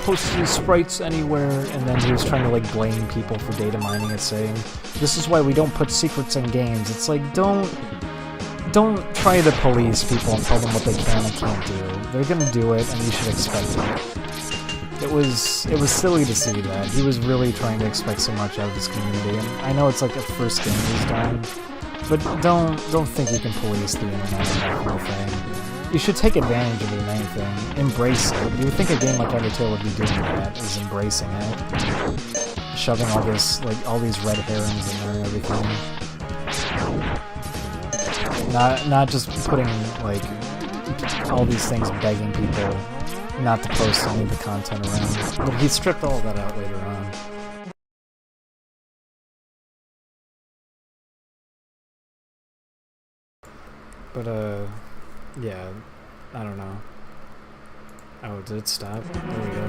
post these sprites anywhere, and then he was trying to like blame people for data mining it, saying this is why we don't put secrets in games. It's like don't try to police people and tell them what they can and can't do. They're gonna do it, and you should expect it. It was silly to see that. He was really trying to expect so much out of his community, and I know it's like the first game he's done, but don't think you can police the internet and that kind of thing. You should take advantage of it in anything. Embrace it. You would think a game like Undertale would be doing that, is embracing it. Shoving all this, like, all these red herrings in there and everything. Not just putting, like, all these things begging people not to post any of the content around. But he stripped all of that out later on. But, yeah, I don't know. Oh, did it stop? There we go.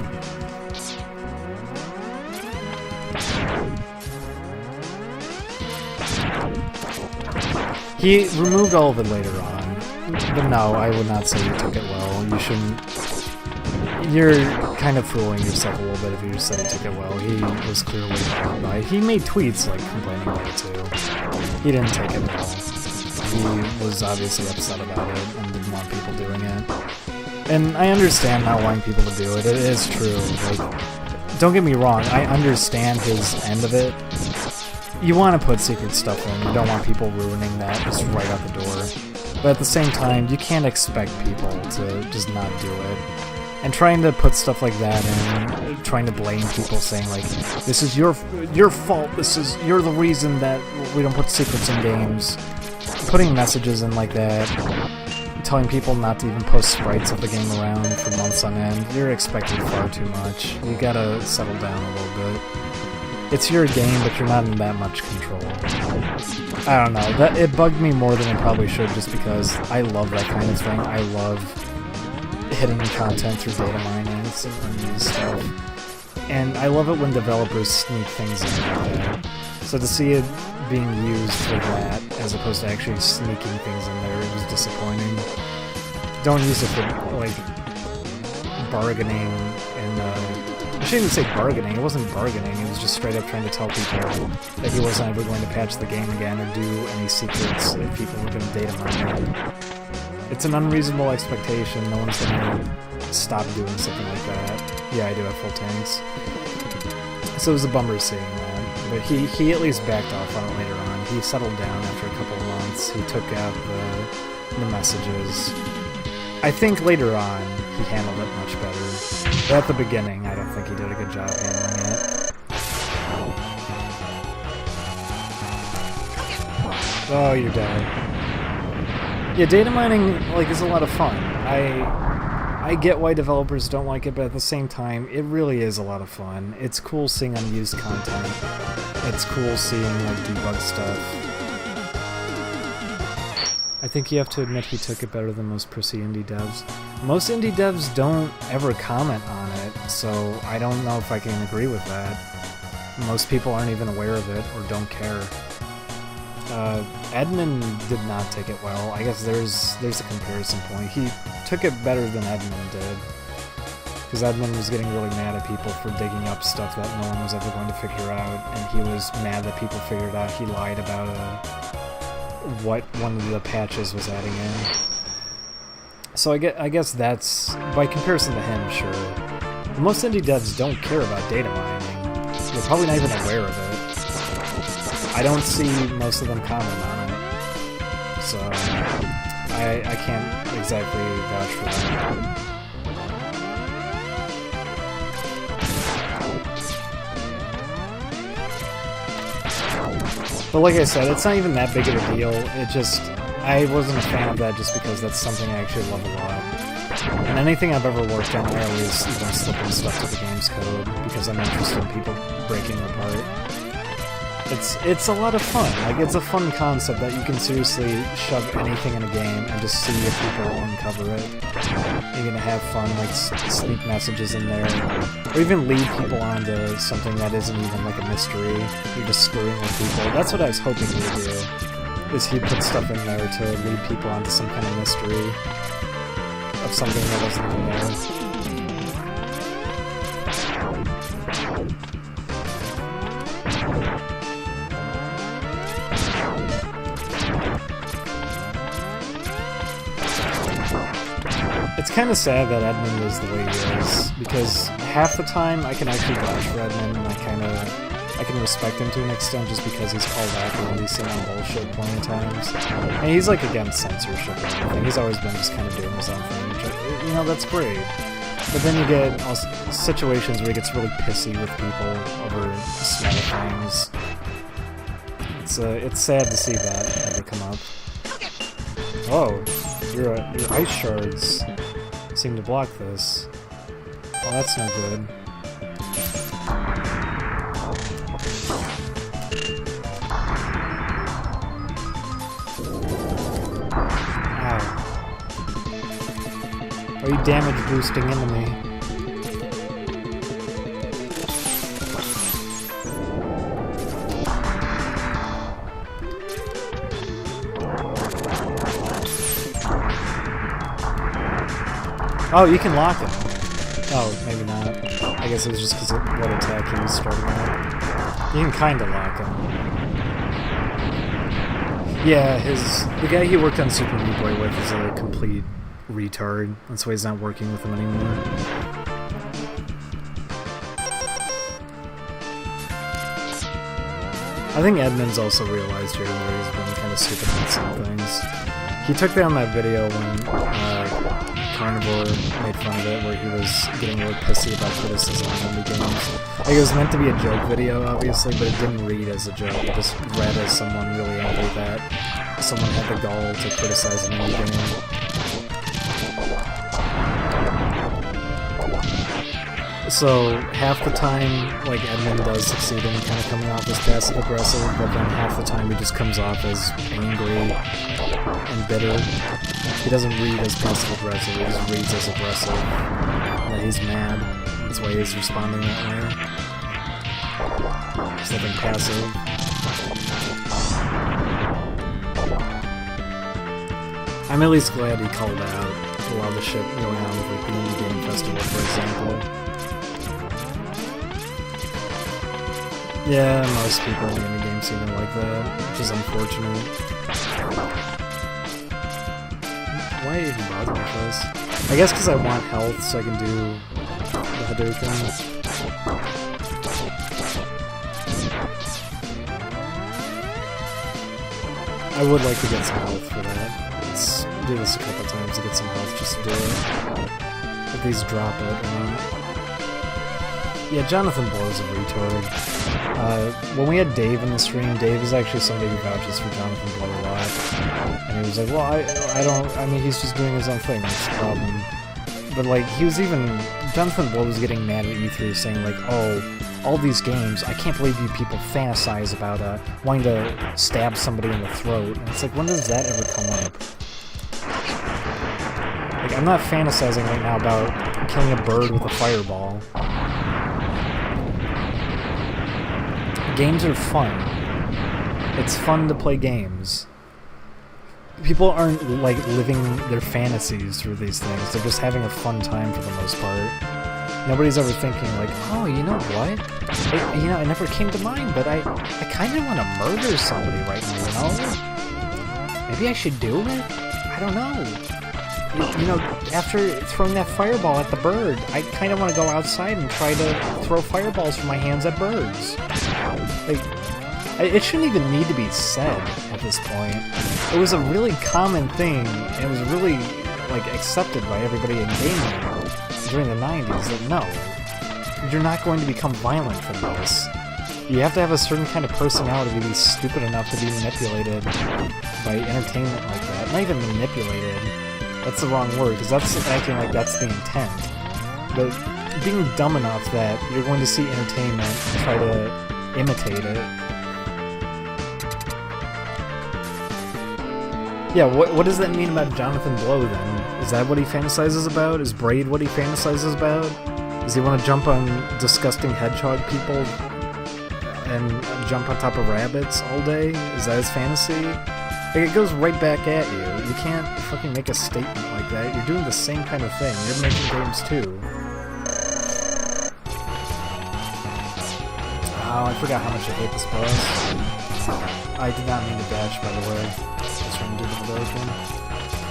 He removed all of it later on. But no, I would not say you took it well. You shouldn't... You're kind of fooling yourself a little bit if you said he took it well. He was clearly bothered by it. He made tweets, like, complaining about it, too. He didn't take it well. He was obviously upset about it and didn't want people doing it. And I understand not wanting people to do it. It is true. Like, don't get me wrong, I understand his end of it. You want to put secret stuff in. You don't want people ruining that just right out the door. But at the same time, you can't expect people to just not do it. And trying to put stuff like that in, trying to blame people, saying like, this is your fault, you're the reason that we don't put secrets in games. Putting messages in like that, telling people not to even post sprites of the game around for months on end, you're expecting far too much. You gotta settle down a little bit. It's your game, but you're not in that much control. I don't know, it bugged me more than it probably should, just because I love that kind of thing. I love hidden content through data mining and stuff. And I love it when developers sneak things in like that. So to see it being used for that as opposed to actually sneaking things in there. It was disappointing. Don't use it for, like, bargaining and, I shouldn't even say bargaining. It wasn't bargaining. It was just straight up trying to tell people that he wasn't ever going to patch the game again or do any secrets if people were going to data mine it. It's an unreasonable expectation. No one's going to stop doing something like that. Yeah, I do have full tanks. So it was a bummer seeing that. But he at least backed off on it later on. He settled down after a couple of months. He took out the messages. I think later on he handled it much better. But at the beginning, I don't think he did a good job handling it. Oh, you're dead. Yeah, data mining, like, is a lot of fun. I get why developers don't like it, but at the same time, it really is a lot of fun. It's cool seeing unused content. It's cool seeing, like, debug stuff. I think you have to admit he took it better than most prissy indie devs. Most indie devs don't ever comment on it, so I don't know if I can agree with that. Most people aren't even aware of it or don't care. Edmund did not take it well. I guess there's a comparison point. He took it better than Edmund did. Because Edmund was getting really mad at people for digging up stuff that no one was ever going to figure out, and he was mad that people figured out he lied about what one of the patches was adding in. So I guess that's, by comparison to him, sure. Most indie devs don't care about data mining. They're probably not even aware of it. I don't see most of them comment on it. So I can't exactly vouch for that. But like I said, it's not even that big of a deal. It just, I wasn't a fan of that just because that's something I actually love a lot. And anything I've ever worked on, I always even slip in stuff to the game's code because I'm interested in people breaking it apart. It's a lot of fun. Like, it's a fun concept that you can seriously shove anything in a game and just see if people uncover it. You're gonna have fun, like sneak messages in there, or even lead people onto something that isn't even like a mystery. You're just screwing with people. That's what I was hoping he would do, is he'd put stuff in there to lead people onto some kind of mystery of something that wasn't in there. It's kind of sad that Edmund is the way he is, because half the time I can actually vouch for Edmund, and I can respect him to an extent just because he's called out and he's seen on bullshit plenty of times. And he's like against censorship and everything. He's always been just kind of doing his own thing, which, you know, that's great. But then you get situations where he gets really pissy with people over small things. It's sad to see that ever come up. Oh, your ice shards seem to block this. Oh, that's no good. Ow. Are you damage boosting into me? Oh, you can lock him. Oh, maybe not. I guess it was just because of what attack he was starting with. You can kinda lock him. Yeah, the guy he worked on Super Meat Boy with is a complete retard. That's why he's not working with him anymore. I think Edmund's also realized here where he's been kind of stupid on some things. He took down that video when Carnivore made fun of it, where he was getting really pissy about criticism on indie games. Like, it was meant to be a joke video, obviously, but it didn't read as a joke. It just read as someone really angry that someone had the gall to criticize an indie game. So half the time, like, Edmund does succeed in kind of coming off as passive-aggressive, but then half the time he just comes off as angry and bitter. He doesn't read as passive-aggressive, he just reads as aggressive. That he's mad. That's why he's responding that way. He's nothing passive. I'm at least glad he called out a lot of the shit going on with like, the Indie Game Festival, for example. Yeah, most people in the indie game scene are like that, which is unfortunate. Why even bother with this? I guess because I want health so I can do the Hadouken. I would like to get some health for that. Let's do this a couple times to get some health just to do it. If these drop it or not. Yeah, Jonathan Blow's a retard. When we had Dave in the stream, Dave is actually somebody who vouches for Jonathan Blow a lot. And he was like, well, I mean, he's just doing his own thing, that's the problem. But like, Jonathan Blow was getting mad at E3 saying like, oh, all these games, I can't believe you people fantasize about wanting to stab somebody in the throat. And it's like, when does that ever come up? Like, I'm not fantasizing right now about killing a bird with a fireball. Games are fun. It's fun to play games. People aren't, like, living their fantasies through these things. They're just having a fun time for the most part. Nobody's ever thinking, like, oh, you know what? It never came to mind, but I kind of want to murder somebody right now, you know? Maybe I should do it? I don't know. You know, after throwing that fireball at the bird, I kind of want to go outside and try to throw fireballs from my hands at birds. Like, it shouldn't even need to be said at this point. It was a really common thing, and it was really, like, accepted by everybody in gaming during the 90s that no, you're not going to become violent from this. You have to have a certain kind of personality to be stupid enough to be manipulated by entertainment like that. Not even manipulated. That's the wrong word, because that's acting like that's the intent. But being dumb enough that you're going to see entertainment and try to imitate it. Yeah, what does that mean about Jonathan Blow, then? Is that what he fantasizes about? Is Braid what he fantasizes about? Does he want to jump on disgusting hedgehog people and jump on top of rabbits all day? Is that his fantasy? Like, it goes right back at you. You can't fucking make a statement like that. You're doing the same kind of thing. You're making games too. Oh, I forgot how much I hate this boss. I did not mean to dash, by the way. I was trying to do the Hadouken.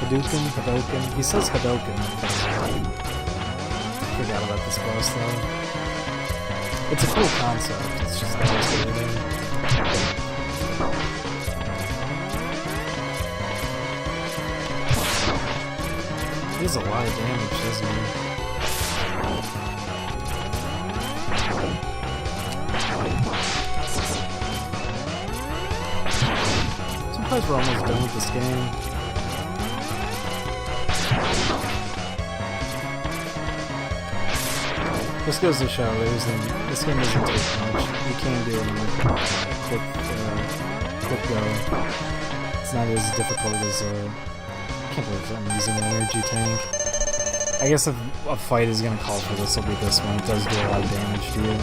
Hadouken. He says Hadouken. I forgot about this boss, though. It's a cool concept. It's just always irritating. He does a lot of damage, doesn't he? Sometimes we're almost done with this game. This goes to show this game doesn't take much. You can do it in a quick go. It's not as difficult as I can't believe I'm using an energy tank. I guess if a fight is going to call for this, it'll be this one. It does do a lot of damage to you.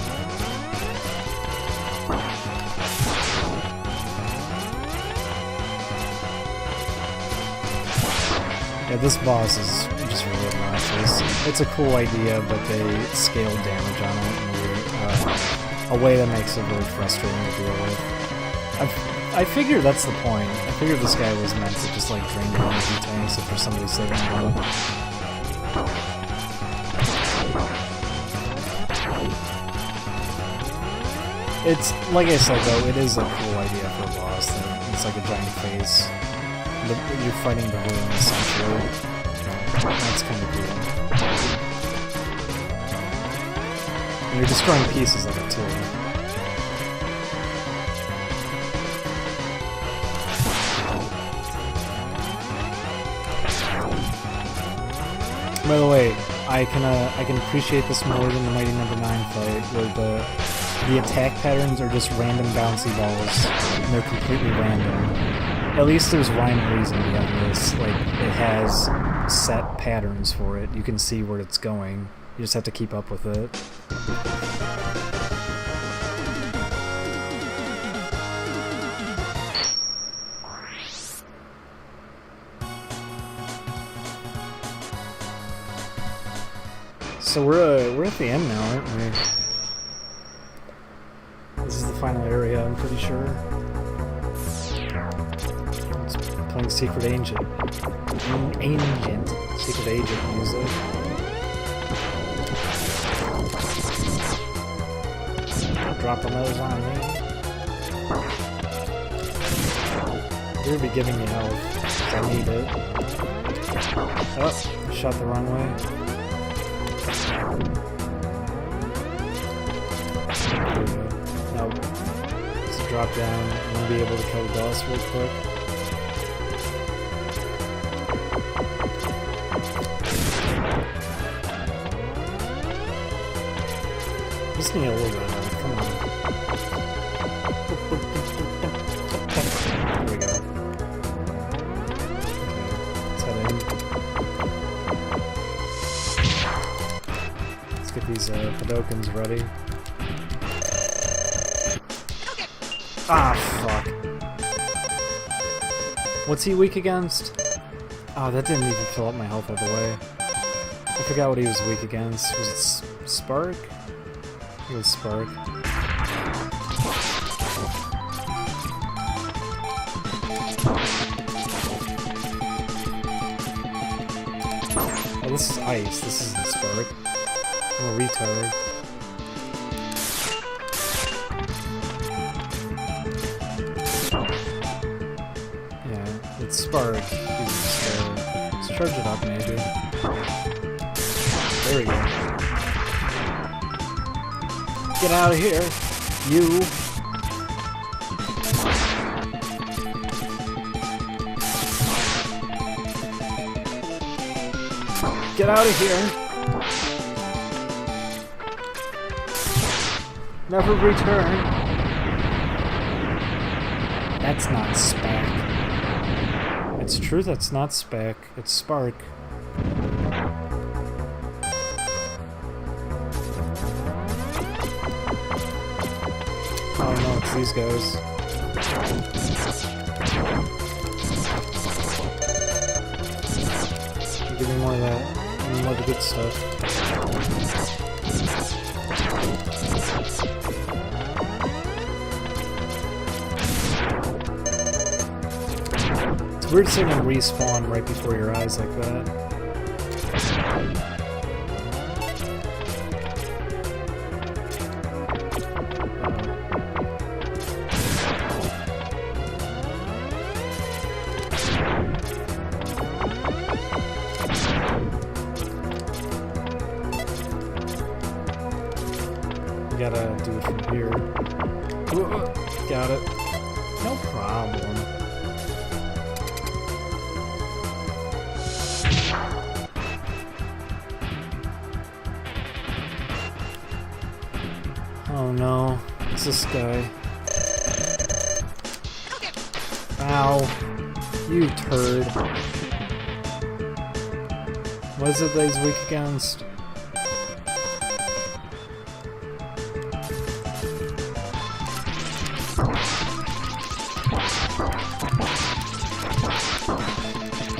Yeah, this boss is just really obnoxious. It's a cool idea, but they scale damage on it in a way that makes it really frustrating to deal with. I figure that's the point. I figure this guy was meant to just like drain your energy tanks if for somebody's saving them. It's, like I said though, it is a cool idea for a boss. That it's like a giant face. You're fighting the villain essentially. That's kind of cool. And you're destroying pieces of it too. By the way, I can appreciate this more than the Mighty Number 9 fight, where the attack patterns are just random bouncy balls, and they're completely random. At least there's rhyme and reason behind this. Like, it has set patterns for it. You can see where it's going. You just have to keep up with it. So we're at the end now, aren't we? This is the final area, I'm pretty sure. It's playing Secret Agent. Secret Agent music. Dropping those on me. You're gonna be giving me health, 'cause I need it. Oh, I shot the wrong way. Now, just drop down and we'll be able to kill the boss real quick. Just need a little bit of it, come on. There we go. Okay, let's head in. Let's get these Hadokens ready. Ah, fuck. What's he weak against? Oh, that didn't even fill up my health all the way. I forgot what he was weak against. Was it Spark? It was Spark. Oh, this is Ice. This isn't Spark. I'm a retard. Spark. Let's charge it up, maybe. There we go. Get out of here, you! Get out of here! Never return. That's not Spec. It's true, that's not Spec, it's Spark. Oh no, it's these guys. Give me more of that. Give me more of the good stuff. It's weird seeing them respawn right before your eyes like that. Gotta do it from here. Got it. No problem. Oh no. It's this guy. Ow. You turd. What is it that he's weak against?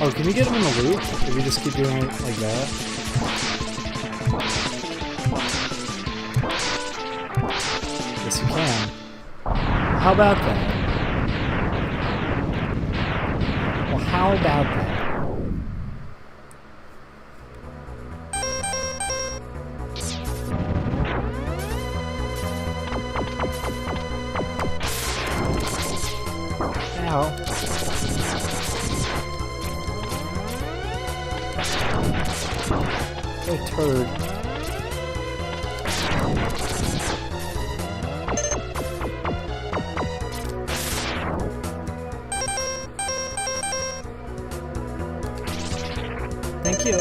Oh, can you get him in the loop if you just keep doing it like that? Yes, you can. How about that? Well, how about that? Ow. A turd. Thank you.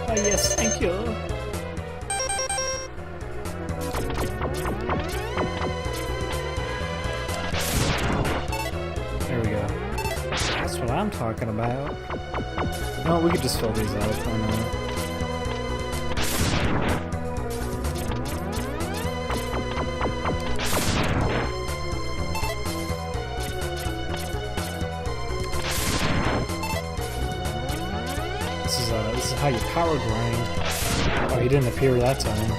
Oh yes, thank you. There we go. That's what I'm talking about. No, we could just fill these out. Why not? This is is how you power grind. Oh, he didn't appear that time.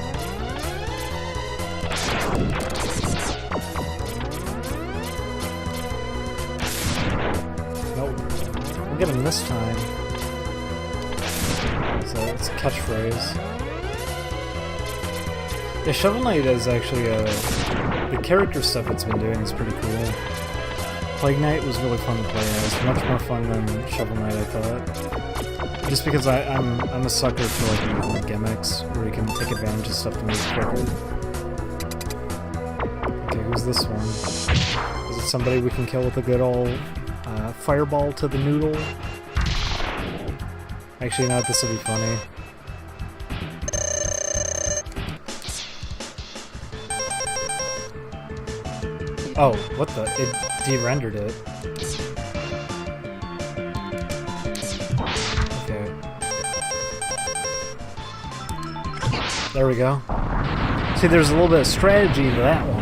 Nope. We'll get him this time. So it's a catchphrase. Yeah, Shovel Knight is actually the character stuff it's been doing is pretty cool. Plague Knight was really fun to play as, much more fun than Shovel Knight, I thought. Just because I'm a sucker for like movement gimmicks, where you can take advantage of stuff to move quicker. Okay, who's this one? Is it somebody we can kill with a good old fireball to the noodle? Actually, no, this will be funny. Oh, what the? It de-rendered it. Okay. There we go. See, there's a little bit of strategy to that one.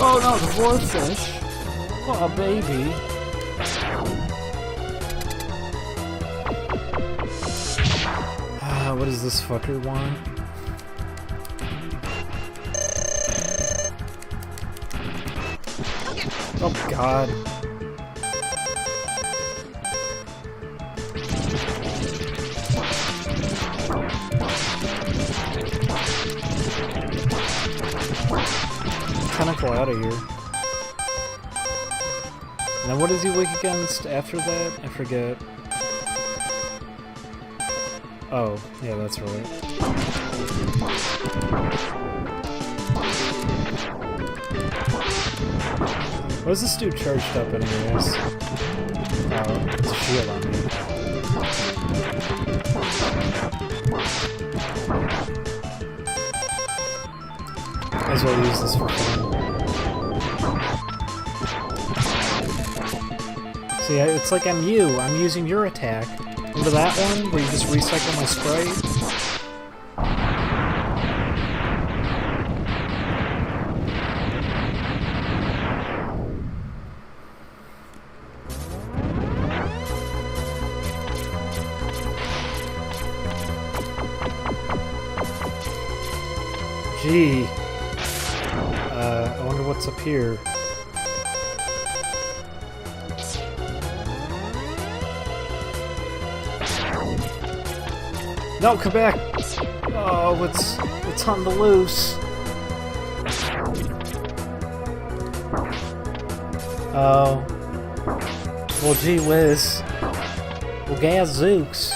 Oh no, the dwarffish! Oh, baby. What does this fucker want? Oh god. Tentacle out of here. Now what is he weak against after that? I forget. Oh, yeah, that's right. What is this dude charged up anyways? Oh, it's a shield on me. Might as well use this for fun. See, it's like I'm you. I'm using your attack. Remember that one where you just recycle my sprite? Gee. I wonder what's up here. No, come back! Oh, it's on the loose. Oh. Well, gee whiz. Well, gazooks.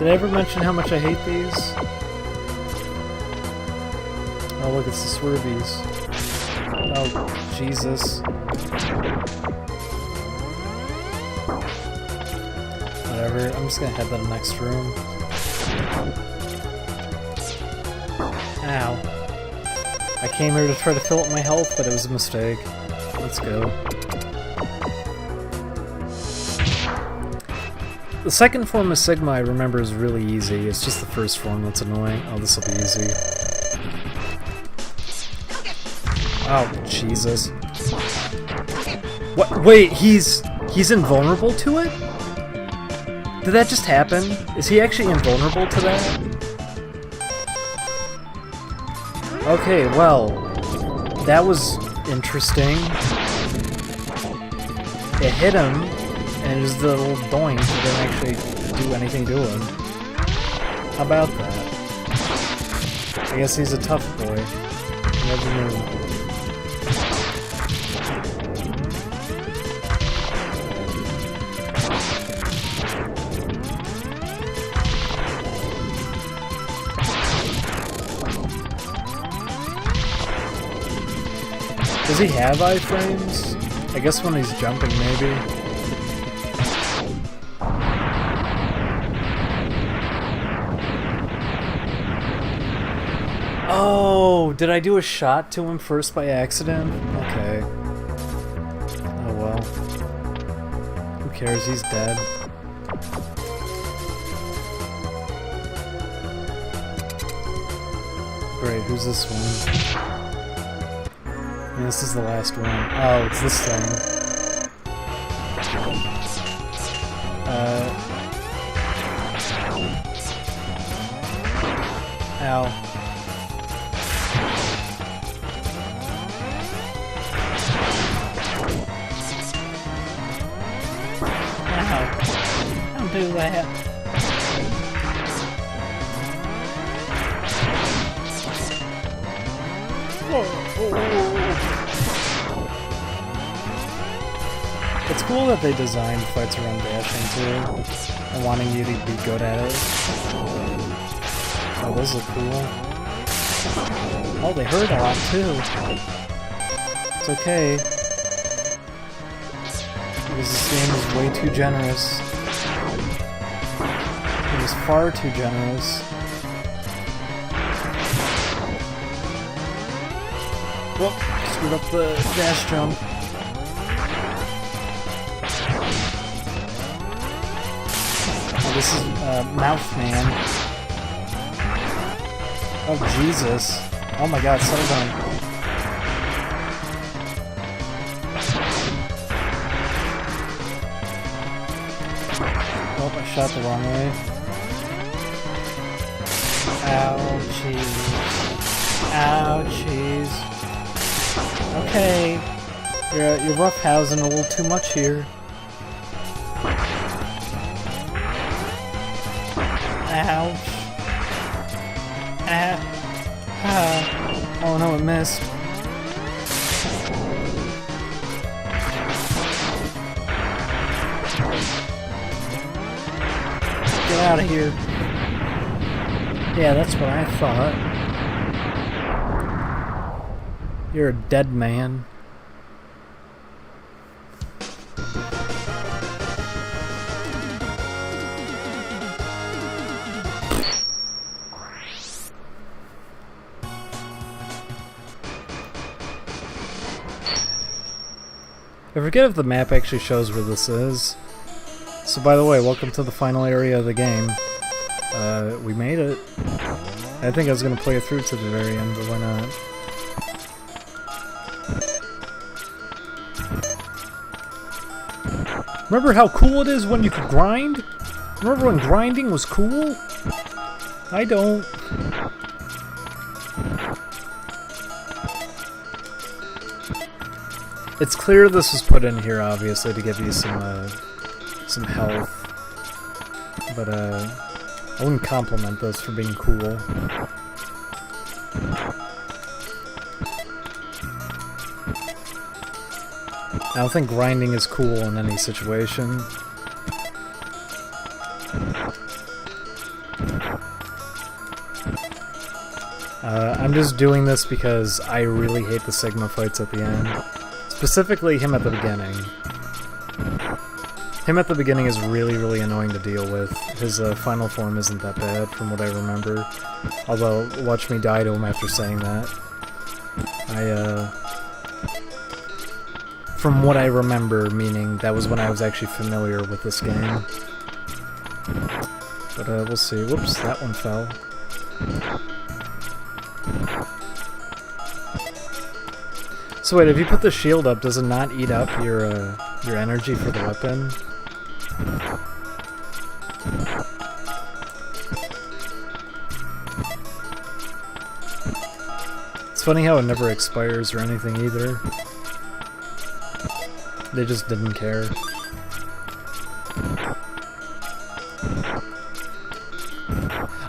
Did I ever mention how much I hate these? Oh, look, it's the swervies. Oh, Jesus. Whatever, I'm just gonna head to the next room. Ow. I came here to try to fill up my health, but it was a mistake. Let's go. The second form of Sigma, I remember, is really easy. It's just the first form that's annoying. Oh, this will be easy. Oh, Jesus. What? Wait, he's invulnerable to it? Did that just happen? Is he actually invulnerable to that? Okay, well, that was interesting. It hit him, and his little doink didn't actually do anything to him. How about that? I guess he's a tough boy. Never knew. Does he have iframes? I guess when he's jumping, maybe. Oh, did I do a shot to him first by accident? Okay. Oh well. Who cares? He's dead. Great, who's this one? Yeah, this is the last one. Oh, it's this thing. Ow. Ow. Don't do that. It's cool that they designed fights around dashing too, and wanting you to be good at it. Oh, those look cool. Oh, they hurt a lot too. It's okay. Because this game is way too generous. It is far too generous. Whoop, screwed up the dash jump. Oh, this is Mouthman. Oh, Jesus. Oh my god, settle down. Oh, I shot the wrong way. Ouchies. Ouchies. Okay. You're roughhousing a little too much here. Ouch. Oh no, it missed. Get out of here. Yeah, that's what I thought. You're a dead man. I forget if the map actually shows where this is. So by the way, welcome to the final area of the game. We made it. I think I was going to play it through to the very end, but why not? Remember how cool it is when you could grind? Remember when grinding was cool? I don't. It's clear this was put in here, obviously, to give you some health. But, I wouldn't compliment this for being cool. I don't think grinding is cool in any situation. I'm just doing this because I really hate the Sigma fights at the end. Specifically, him at the beginning. Him at the beginning is really, really annoying to deal with. His final form isn't that bad, from what I remember. Although, watch me die to him after saying that. From what I remember, meaning that was when I was actually familiar with this game. But, we'll see. Whoops, that one fell. So wait, if you put the shield up, does it not eat up your energy for the weapon? It's funny how it never expires or anything either. They just didn't care.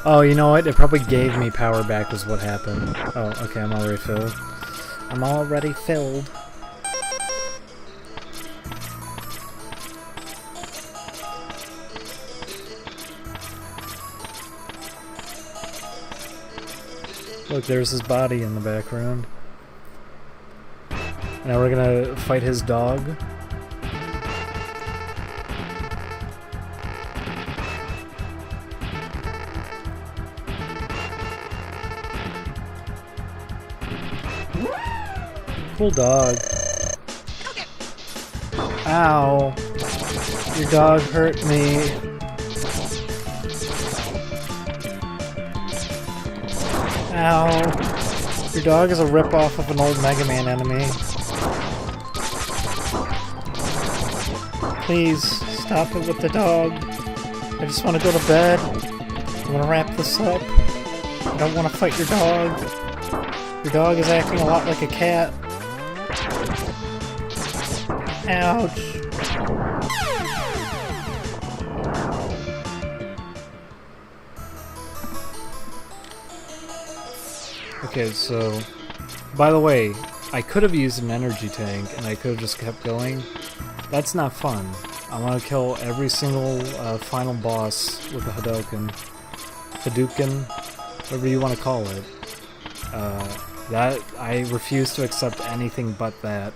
Oh, you know what? It probably gave me power back was what happened. Oh, okay, I'm already filled. I'm already filled. Look, there's his body in the background. Now we're gonna fight his dog. Cool dog. Ow. Your dog hurt me. Ow. Your dog is a ripoff of an old Mega Man enemy. Please, stop it with the dog. I just want to go to bed. I want to wrap this up. I don't want to fight your dog. Your dog is acting a lot like a cat. Ouch. Okay, so, by the way, I could have used an energy tank and I could have just kept going. That's not fun. I want to kill every single final boss with a Hadouken. Hadouken, whatever you want to call it. That, I refuse to accept anything but that.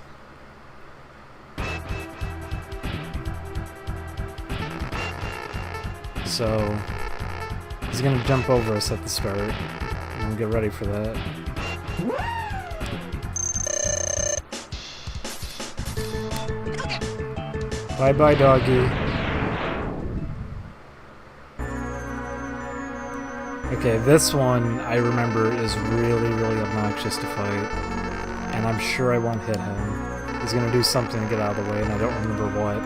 So, he's gonna jump over us at the start. And get ready for that. Bye-bye, doggy. Okay, this one, I remember, is really, really obnoxious to fight. And I'm sure I won't hit him. He's gonna do something to get out of the way, and I don't remember what.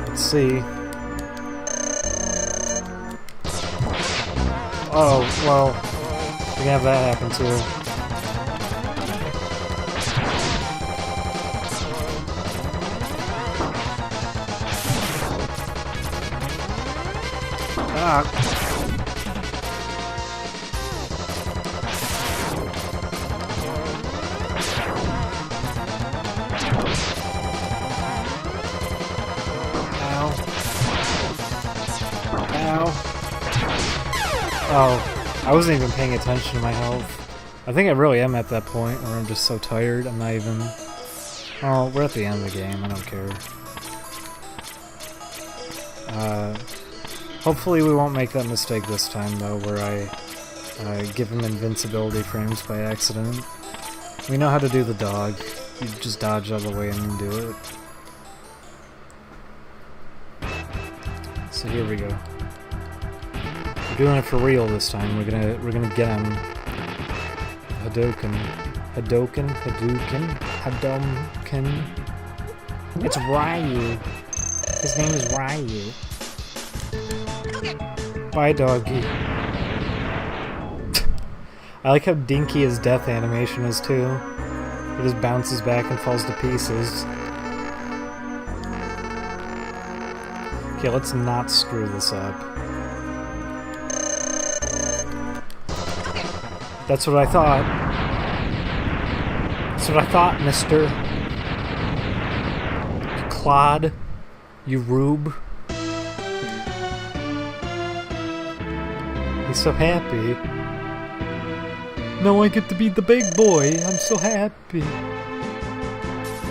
Let's see. Oh, well, we can have that happen too. Ah. Oh, I wasn't even paying attention to my health. I think I really am at that point where I'm just so tired, I'm not even... Oh, we're at the end of the game, I don't care. Hopefully we won't make that mistake this time, though, where I give him invincibility frames by accident. We know how to do the dog. You just dodge out of the way and then do it. So here we go. We're doing it for real this time. We're gonna get him. Hadouken. It's Ryu. His name is Ryu. Bye, doggy. I like how dinky his death animation is too. He just bounces back and falls to pieces. Okay, let's not screw this up. That's what I thought. That's what I thought, mister. You clod. You rube. He's so happy. Now I get to be the big boy. I'm so happy.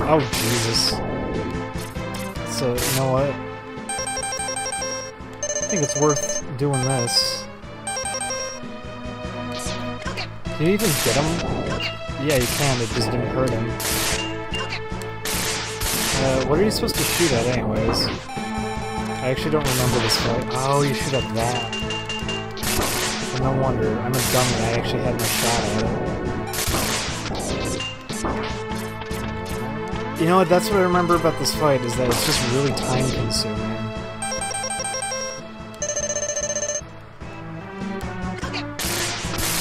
Oh, Jesus. So, you know what? I think it's worth doing this. Can you even get him? Yeah, you can. It just didn't hurt him. What are you supposed to shoot at anyways? I actually don't remember this fight. Oh, you shoot at that. Well, no wonder. I'm a dummy. I actually had my shot at it. You know what? That's what I remember about this fight, is that it's just really time-consuming.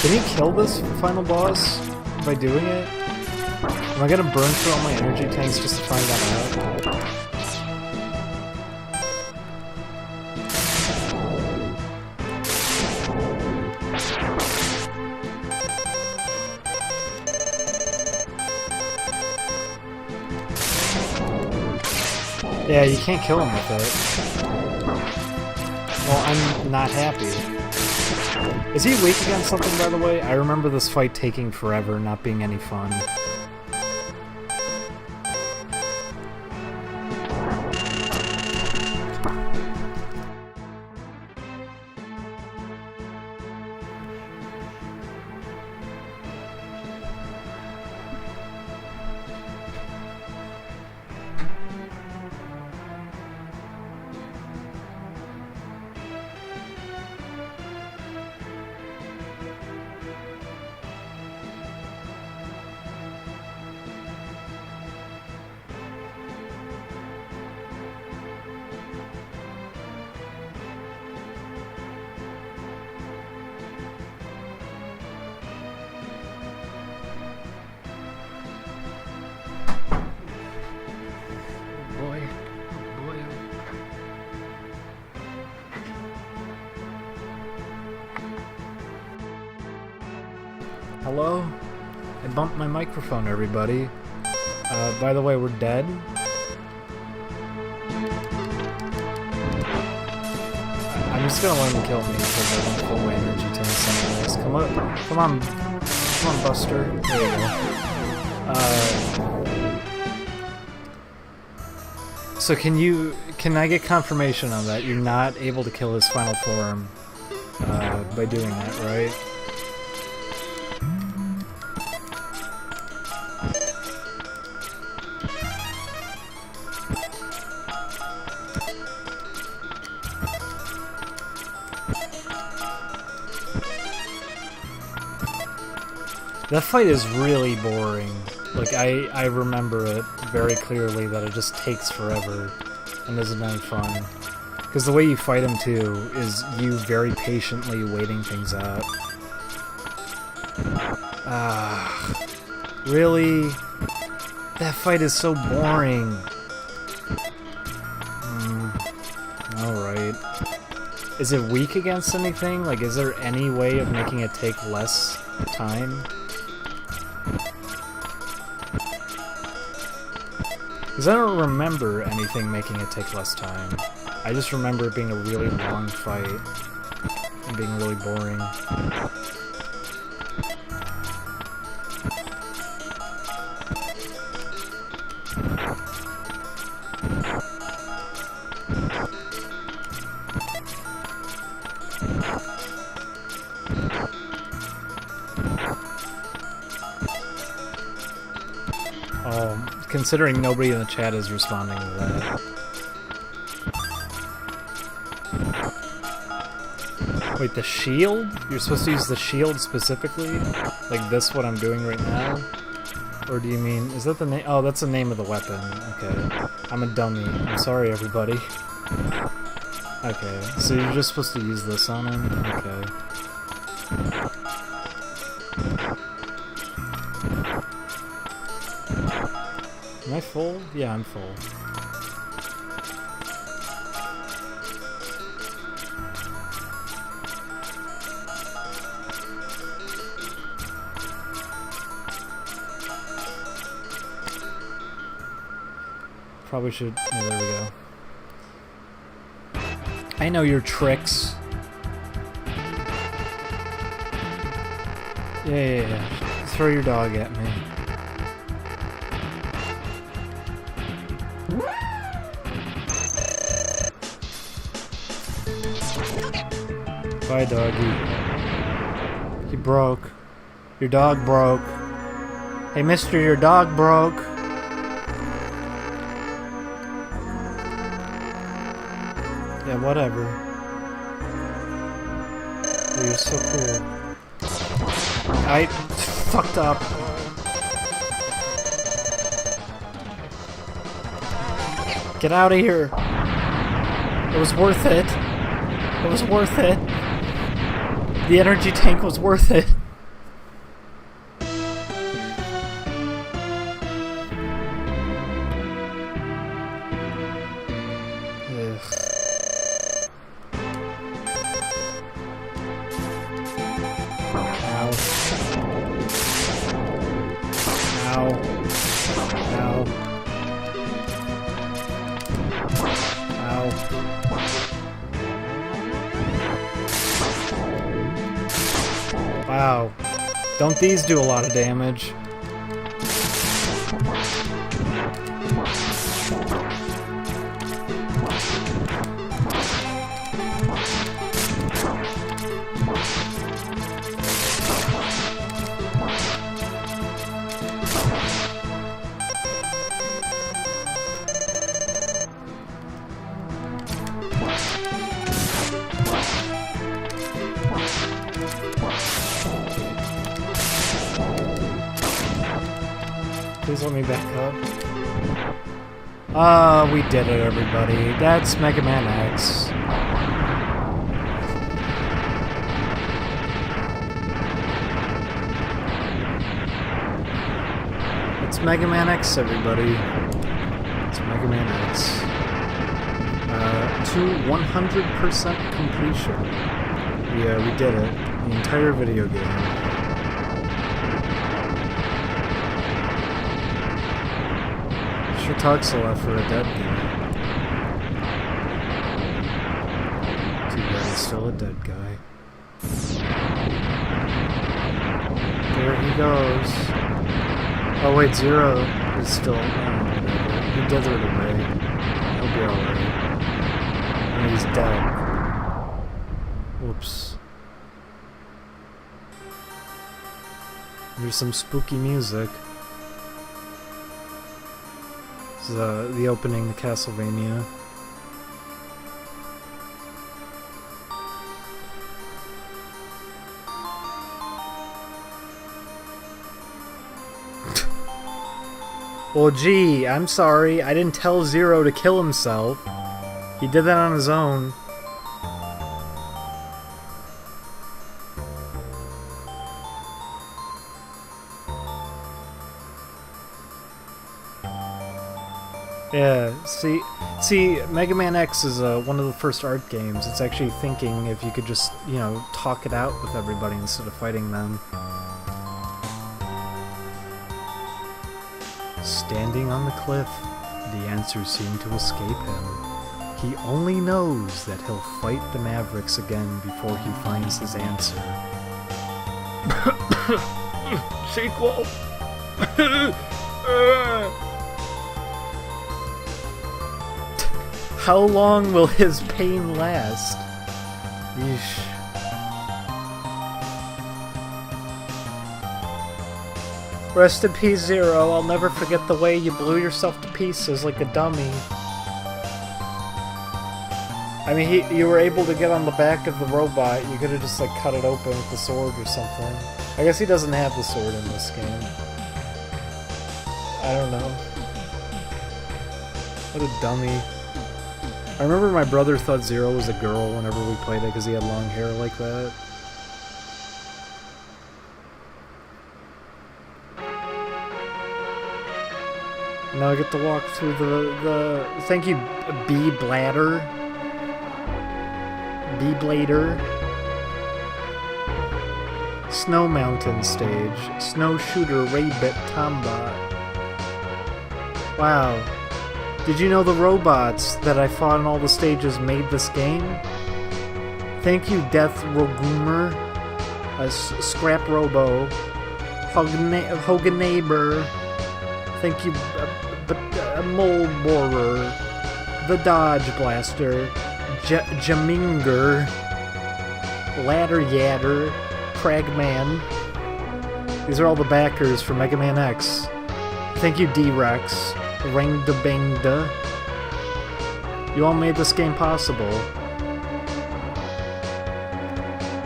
Can you kill this final boss by doing it? Am I gonna burn through all my energy tanks just to find that out? Yeah, you can't kill him with it. Well, I'm not happy. Is he weak against something, by the way? I remember this fight taking forever, not being any fun. Hello? I bumped my microphone, everybody. By the way, we're dead. I'm just gonna let him kill me because I want full energy tanks anyways. Come on, Buster. There you go. So can I get confirmation on that? You're not able to kill his final form by doing that, right? That fight is really boring. Like, I remember it very clearly that it just takes forever and isn't any fun. Because the way you fight him, too, is you very patiently waiting things out. Really? That fight is so boring. Alright. Is it weak against anything? Like, is there any way of making it take less time? Because I don't remember anything making it take less time. I just remember it being a really long fight and being really boring. Considering nobody in the chat is responding to that. Wait, the shield? You're supposed to use the shield specifically? Like this, what I'm doing right now? Or do you mean... Is that the name? Oh, that's the name of the weapon. Okay. I'm a dummy. I'm sorry, everybody. Okay, so you're just supposed to use this on him? Okay. Am I full? Yeah, I'm full. Probably should... Oh, there we go. I know your tricks. Yeah. Throw your dog at me. Bye, doggy. He broke. Your dog broke. Hey, mister, your dog broke. Yeah, whatever. Oh, you're so cool. I fucked up. Get out of here. It was worth it. It was worth it. The energy tank was worth it. Wow. Don't these do a lot of damage? Please let me back up. We did it, everybody. That's Mega Man X. It's Mega Man X, everybody. It's Mega Man X. To 100% completion. Yeah, we did it. The entire video game. Sure talks a lot for a dead guy. Too bad he's still a dead guy. There he goes. Oh wait, Zero is still... he dithered away. He'll be alright. And he's dead. Whoops. There's some spooky music. This is the opening to Castlevania. Well, gee, I'm sorry. I didn't tell Zero to kill himself. He did that on his own. Yeah, see, Mega Man X is one of the first art games. It's actually thinking if you could just, you know, talk it out with everybody instead of fighting them. Standing on the cliff, the answers seem to escape him. He only knows that he'll fight the Mavericks again before he finds his answer. Sequel! How long will his pain last? Yeesh. Rest in peace, Zero. I'll never forget the way you blew yourself to pieces like a dummy. I mean, you were able to get on the back of the robot. You could have just, like, cut it open with the sword or something. I guess he doesn't have the sword in this game. I don't know. What a dummy. I remember my brother thought Zero was a girl whenever we played it because he had long hair like that. Now I get to walk through the thank you, B-Bladder. B-Blader. Snow Mountain stage. Snow Shooter Rabbit Tombat. Wow. Did you know the robots that I fought in all the stages made this game? Thank you, Death Rogoomer, Scrap Robo, Hogan Neighbor. Thank you, Mole Borer, the Dodge Blaster, Jaminger, Ladder Yadder, Cragman. These are all the backers for Mega Man X. Thank you, D-Rex. Rangda Bangda. You all made this game possible.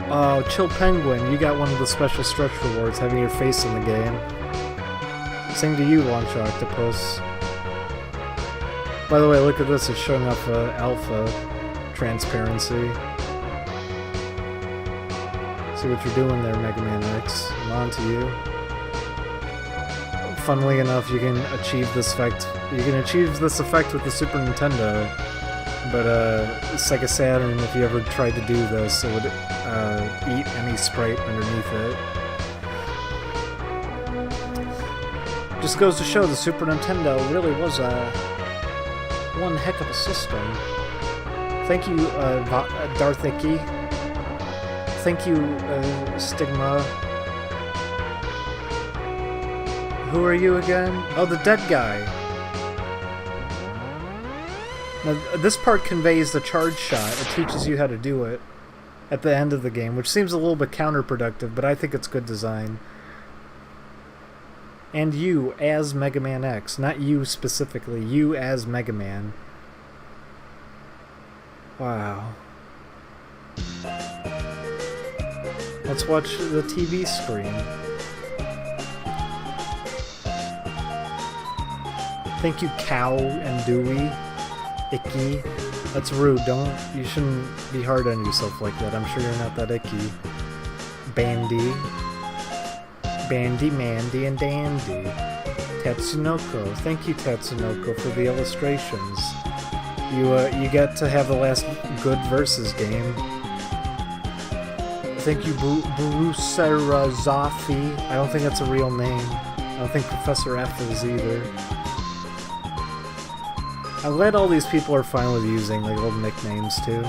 Oh, Chill Penguin, you got one of the special stretch rewards, having your face in the game. Same to you, Launch Octopus. By the way, look at this, it's showing off alpha transparency. See what you're doing there, Mega Man X. I'm on to you. Funnily enough, you can achieve this effect. You can achieve this effect with the Super Nintendo, but Sega Saturn, if you ever tried to do this, it would eat any sprite underneath it. Just goes to show the Super Nintendo really was one heck of a system. Thank you, Darth Icky. Thank you, Stigma. Who are you again? Oh, the dead guy. Now, this part conveys the charge shot. It teaches you how to do it at the end of the game, which seems a little bit counterproductive, but I think it's good design. And you as Mega Man X. Not you specifically. You as Mega Man. Wow. Let's watch the TV screen. Thank you, Cow and Dewey. Icky. That's rude. You shouldn't be hard on yourself like that. I'm sure you're not that icky. Bandy. Bandy, Mandy, and Dandy. Tatsunoko. Thank you, Tatsunoko, for the illustrations. You get to have the last good versus game. Thank you, Burusarazafi. I don't think that's a real name. I don't think Professor F is either. I'm glad all these people are fine with using like old nicknames too.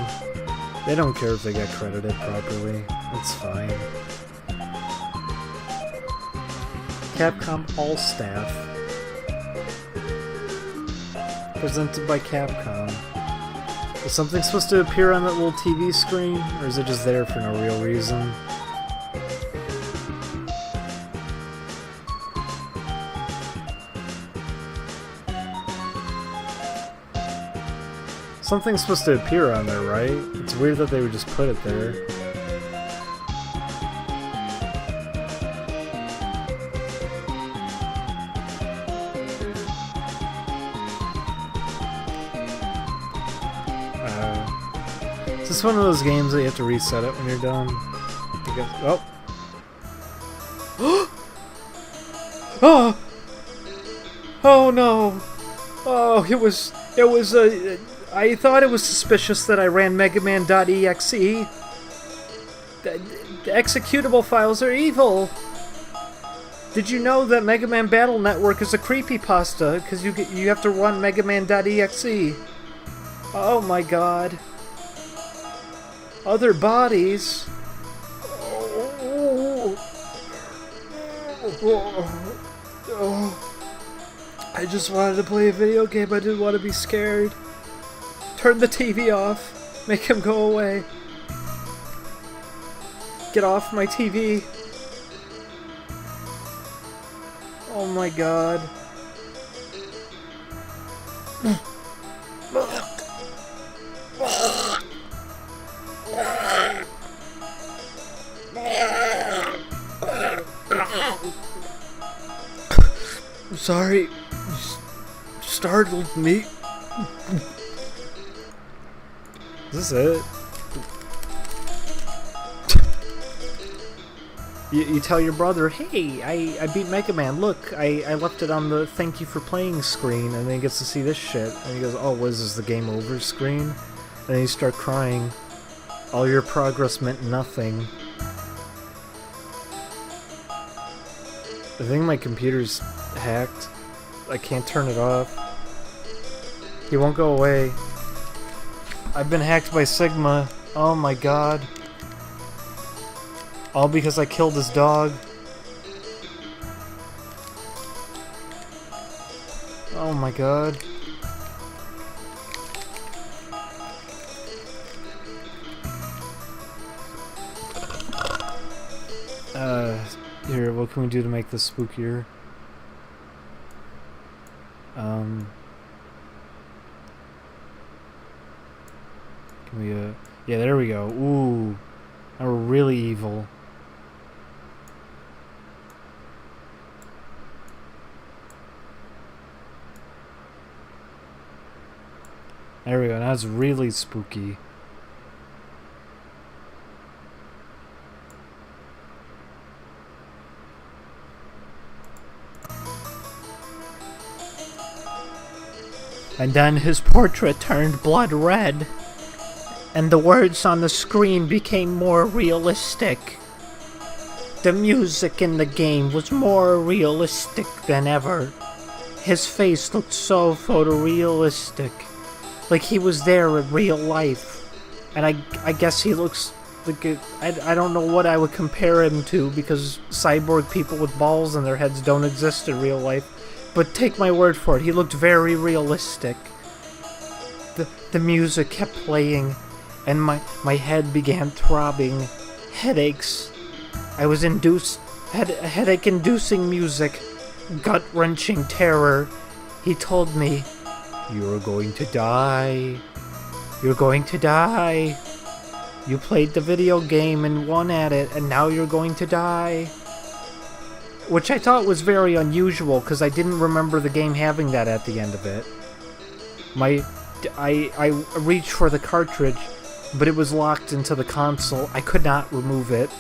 They don't care if they get credited properly. It's fine. Capcom All Staff. Presented by Capcom. Is something supposed to appear on that little TV screen? Or is it just there for no real reason? Something's supposed to appear on there, right? It's weird that they would just put it there. Is this one of those games that you have to reset it when you're done? I guess. Oh! Oh! Oh no! Oh, it was I thought it was suspicious that I ran megaman.exe. The executable files are evil. Did you know that Mega Man Battle Network is a creepypasta because you have to run megaman.exe? Oh my god. Other bodies. I just wanted to play a video game. I didn't want to be scared. Turn the TV off. Make him go away. Get off my TV. Oh my god. I'm sorry. You startled me. Is this it? You tell your brother, hey, I beat Mega Man, look, I left it on the thank you for playing screen, and then he gets to see this shit, and he goes, oh, what is this, the game over screen? And then you start crying. All your progress meant nothing. I think my computer's hacked. I can't turn it off. He won't go away. I've been hacked by Sigma. Oh my god. All because I killed his dog. Oh my god. Here, what can we do to make this spookier? Can we, yeah, there we go. Ooh. Now we're really evil. There we go, now it's really spooky. And then his portrait turned blood red, and the words on the screen became more realistic. The music in the game was more realistic than ever. His face looked so photorealistic, like he was there in real life. And I guess he looks like I don't know what I would compare him to, because cyborg people with balls in their heads don't exist in real life. But take my word for it, he looked very realistic. The music kept playing, and my head began throbbing. Headaches. I was headache-inducing music. Gut-wrenching terror. He told me, "You're going to die. You're going to die. You played the video game and won at it, and now you're going to die." Which I thought was very unusual, because I didn't remember the game having that at the end of it. I reached for the cartridge, but it was locked into the console. I could not remove it.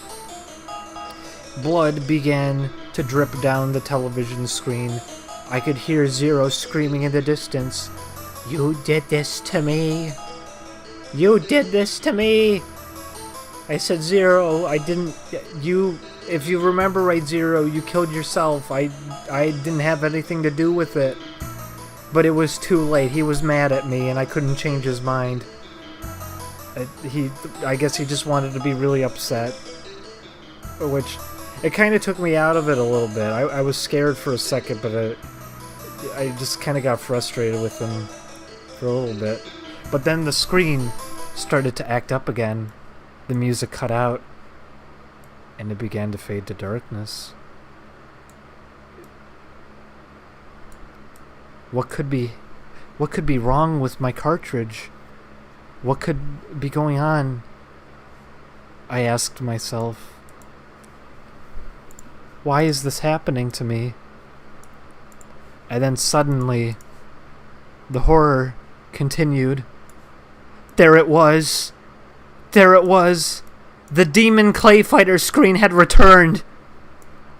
Blood began to drip down the television screen. I could hear Zero screaming in the distance. "You did this to me. You did this to me." I said, "Zero, I didn't... If you remember right, Zero, you killed yourself. I didn't have anything to do with it." but it was too late. He was mad at me, and I couldn't change his mind. I guess he just wanted to be really upset, which it kind of took me out of it a little bit. I was scared for a second, but I just kind of got frustrated with him for a little bit. But then the screen started to act up again. The music cut out, and it began to fade to darkness. What could be wrong with my cartridge? What could be going on? I asked myself. Why is this happening to me? And then suddenly, the horror continued. There it was. There it was. The Demon Clay Fighter screen had returned.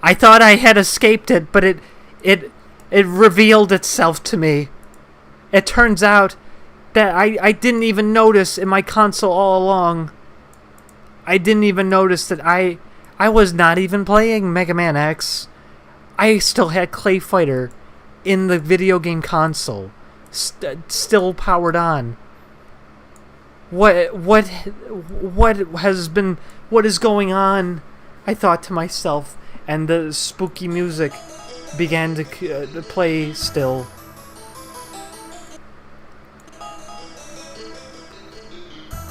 I thought I had escaped it, but it revealed itself to me. It turns out that I didn't even notice in my console all along. I didn't even notice that I was not even playing Mega Man X. I still had Clay Fighter in the video game console, still powered on. What is going on? I thought to myself, and the spooky music began to play still.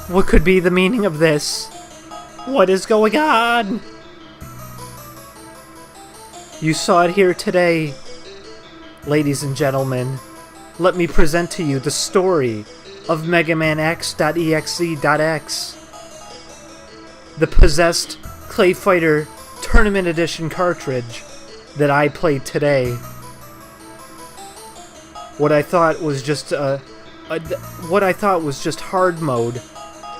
What could be the meaning of this? What is going on? You saw it here today, ladies and gentlemen. Let me present to you the story of Mega Man X.exe.x. The possessed Clay Fighter Tournament Edition cartridge that I played today. What I thought was just hard mode,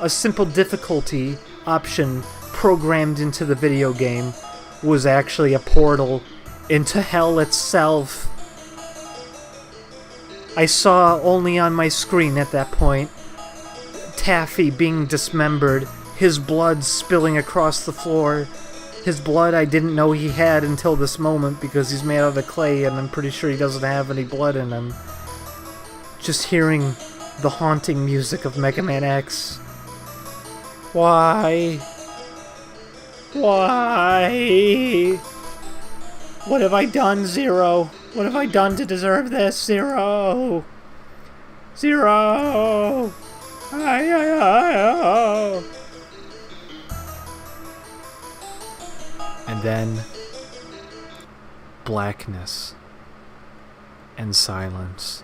a simple difficulty option programmed into the video game, was actually a portal into hell itself. I saw only on my screen at that point Taffy being dismembered, his blood spilling across the floor. His blood I didn't know he had until this moment because he's made out of clay and I'm pretty sure he doesn't have any blood in him. Just hearing the haunting music of Mega Man X. Why? Why? What have I done, Zero? What have I done to deserve this, Zero? Zero! And then blackness and silence.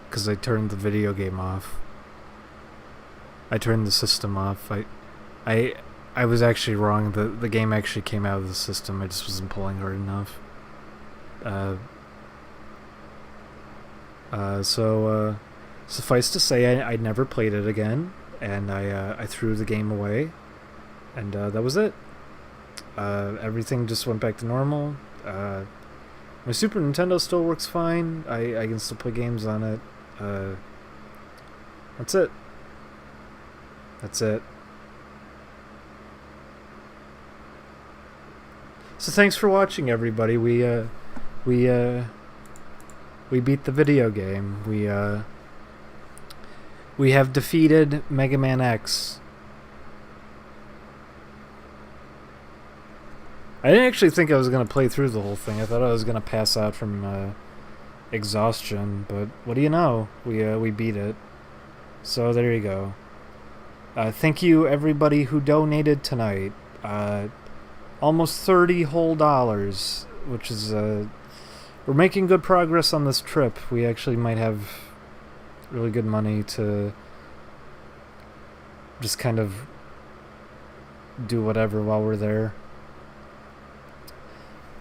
Because I turned the video game off. I turned the system off. I was actually wrong. The game actually came out of the system. I just wasn't pulling hard enough. So suffice to say, I never played it again, and I threw the game away, and that was it. Everything just went back to normal. My Super Nintendo still works fine. I can still play games on it. That's it. That's it. So thanks for watching, everybody. We beat the video game. We have defeated Mega Man X. I didn't actually think I was gonna play through the whole thing. I thought I was gonna pass out from exhaustion, but what do you know? We beat it. So there you go. Thank you, everybody who donated tonight. Almost $30 whole, which is we're making good progress on this trip. We actually might have really good money to just kind of do whatever while we're there.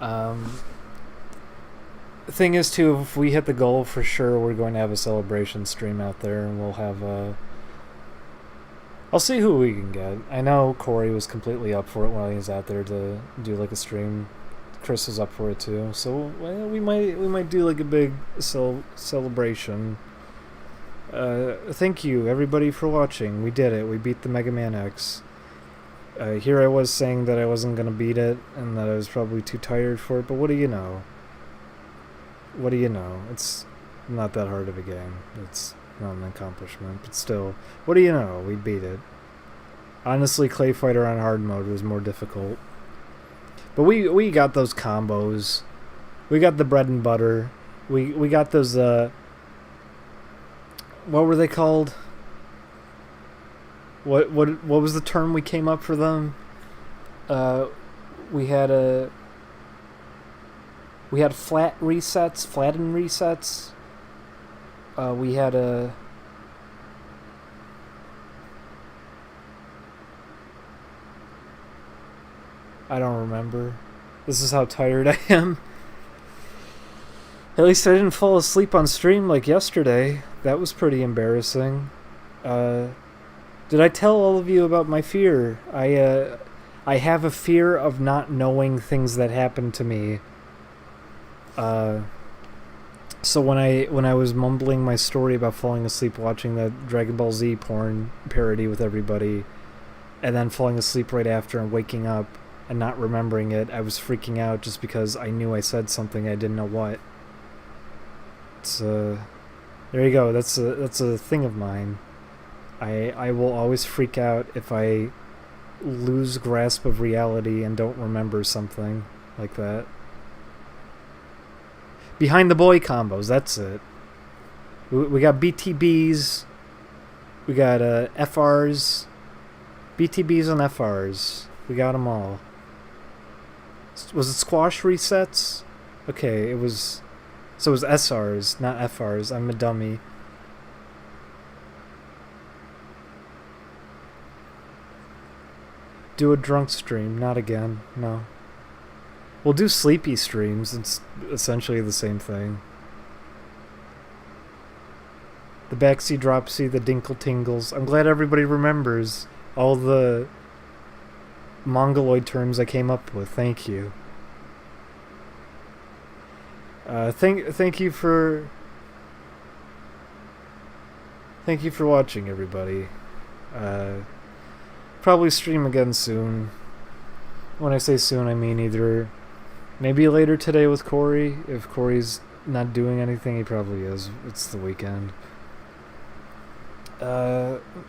The thing is, too, if we hit the goal, for sure we're going to have a celebration stream out there, and we'll have I'll see who we can get. I know Corey was completely up for it while he was out there to do like a stream. Chris was up for it too, so we might do like a big celebration. Thank you everybody for watching. We did it. We beat the Mega Man X. Here I was saying that I wasn't gonna beat it and that I was probably too tired for it, but what do you know? what do you know? It's not that hard of a game. It's not an accomplishment, but still, what do you know? We beat it. Honestly, Clay Fighter on hard mode was more difficult. But we got those combos. We got the bread and butter. We got those, what were they called? What was the term we came up for them? We had flat resets, flattened resets. We had a... I don't remember. This is how tired I am. At least I didn't fall asleep on stream like yesterday. That was pretty embarrassing. Did I tell all of you about my fear? I have a fear of not knowing things that happen to me. So when I was mumbling my story about falling asleep watching that Dragon Ball Z porn parody with everybody, and then falling asleep right after and waking up and not remembering it, I was freaking out just because I knew I said something I didn't know what. It's there you go. That's a thing of mine. I will always freak out if I lose grasp of reality and don't remember something like that. Behind the boy combos, that's it. We got BTBs, we got FRs, BTBs and FRs. We got them all. Was it squash resets? Okay, it was... So it was SRs, not FRs. I'm a dummy. Do a drunk stream. Not again. No. We'll do sleepy streams. It's essentially the same thing. The backseat dropsy, the dinkle tingles. I'm glad everybody remembers all the Mongoloid terms I came up with. Thank you. Thank you for watching, everybody. Probably stream again soon. When I say soon, I mean either maybe later today with Corey. If Corey's not doing anything, he probably is. It's the weekend.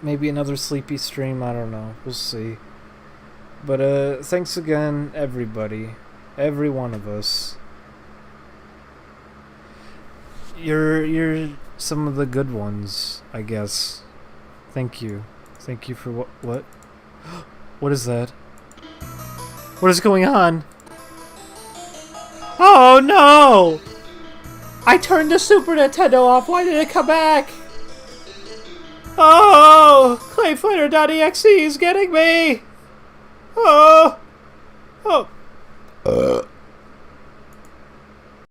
Maybe another sleepy stream. I don't know. We'll see. But thanks again, everybody, every one of us. You're some of the good ones, I guess. Thank you. Thank you for what? What is that? What is going on? Oh no! I turned the Super Nintendo off. Why did it come back? Oh! Clayfighter.exe is getting me! Oh! Oh!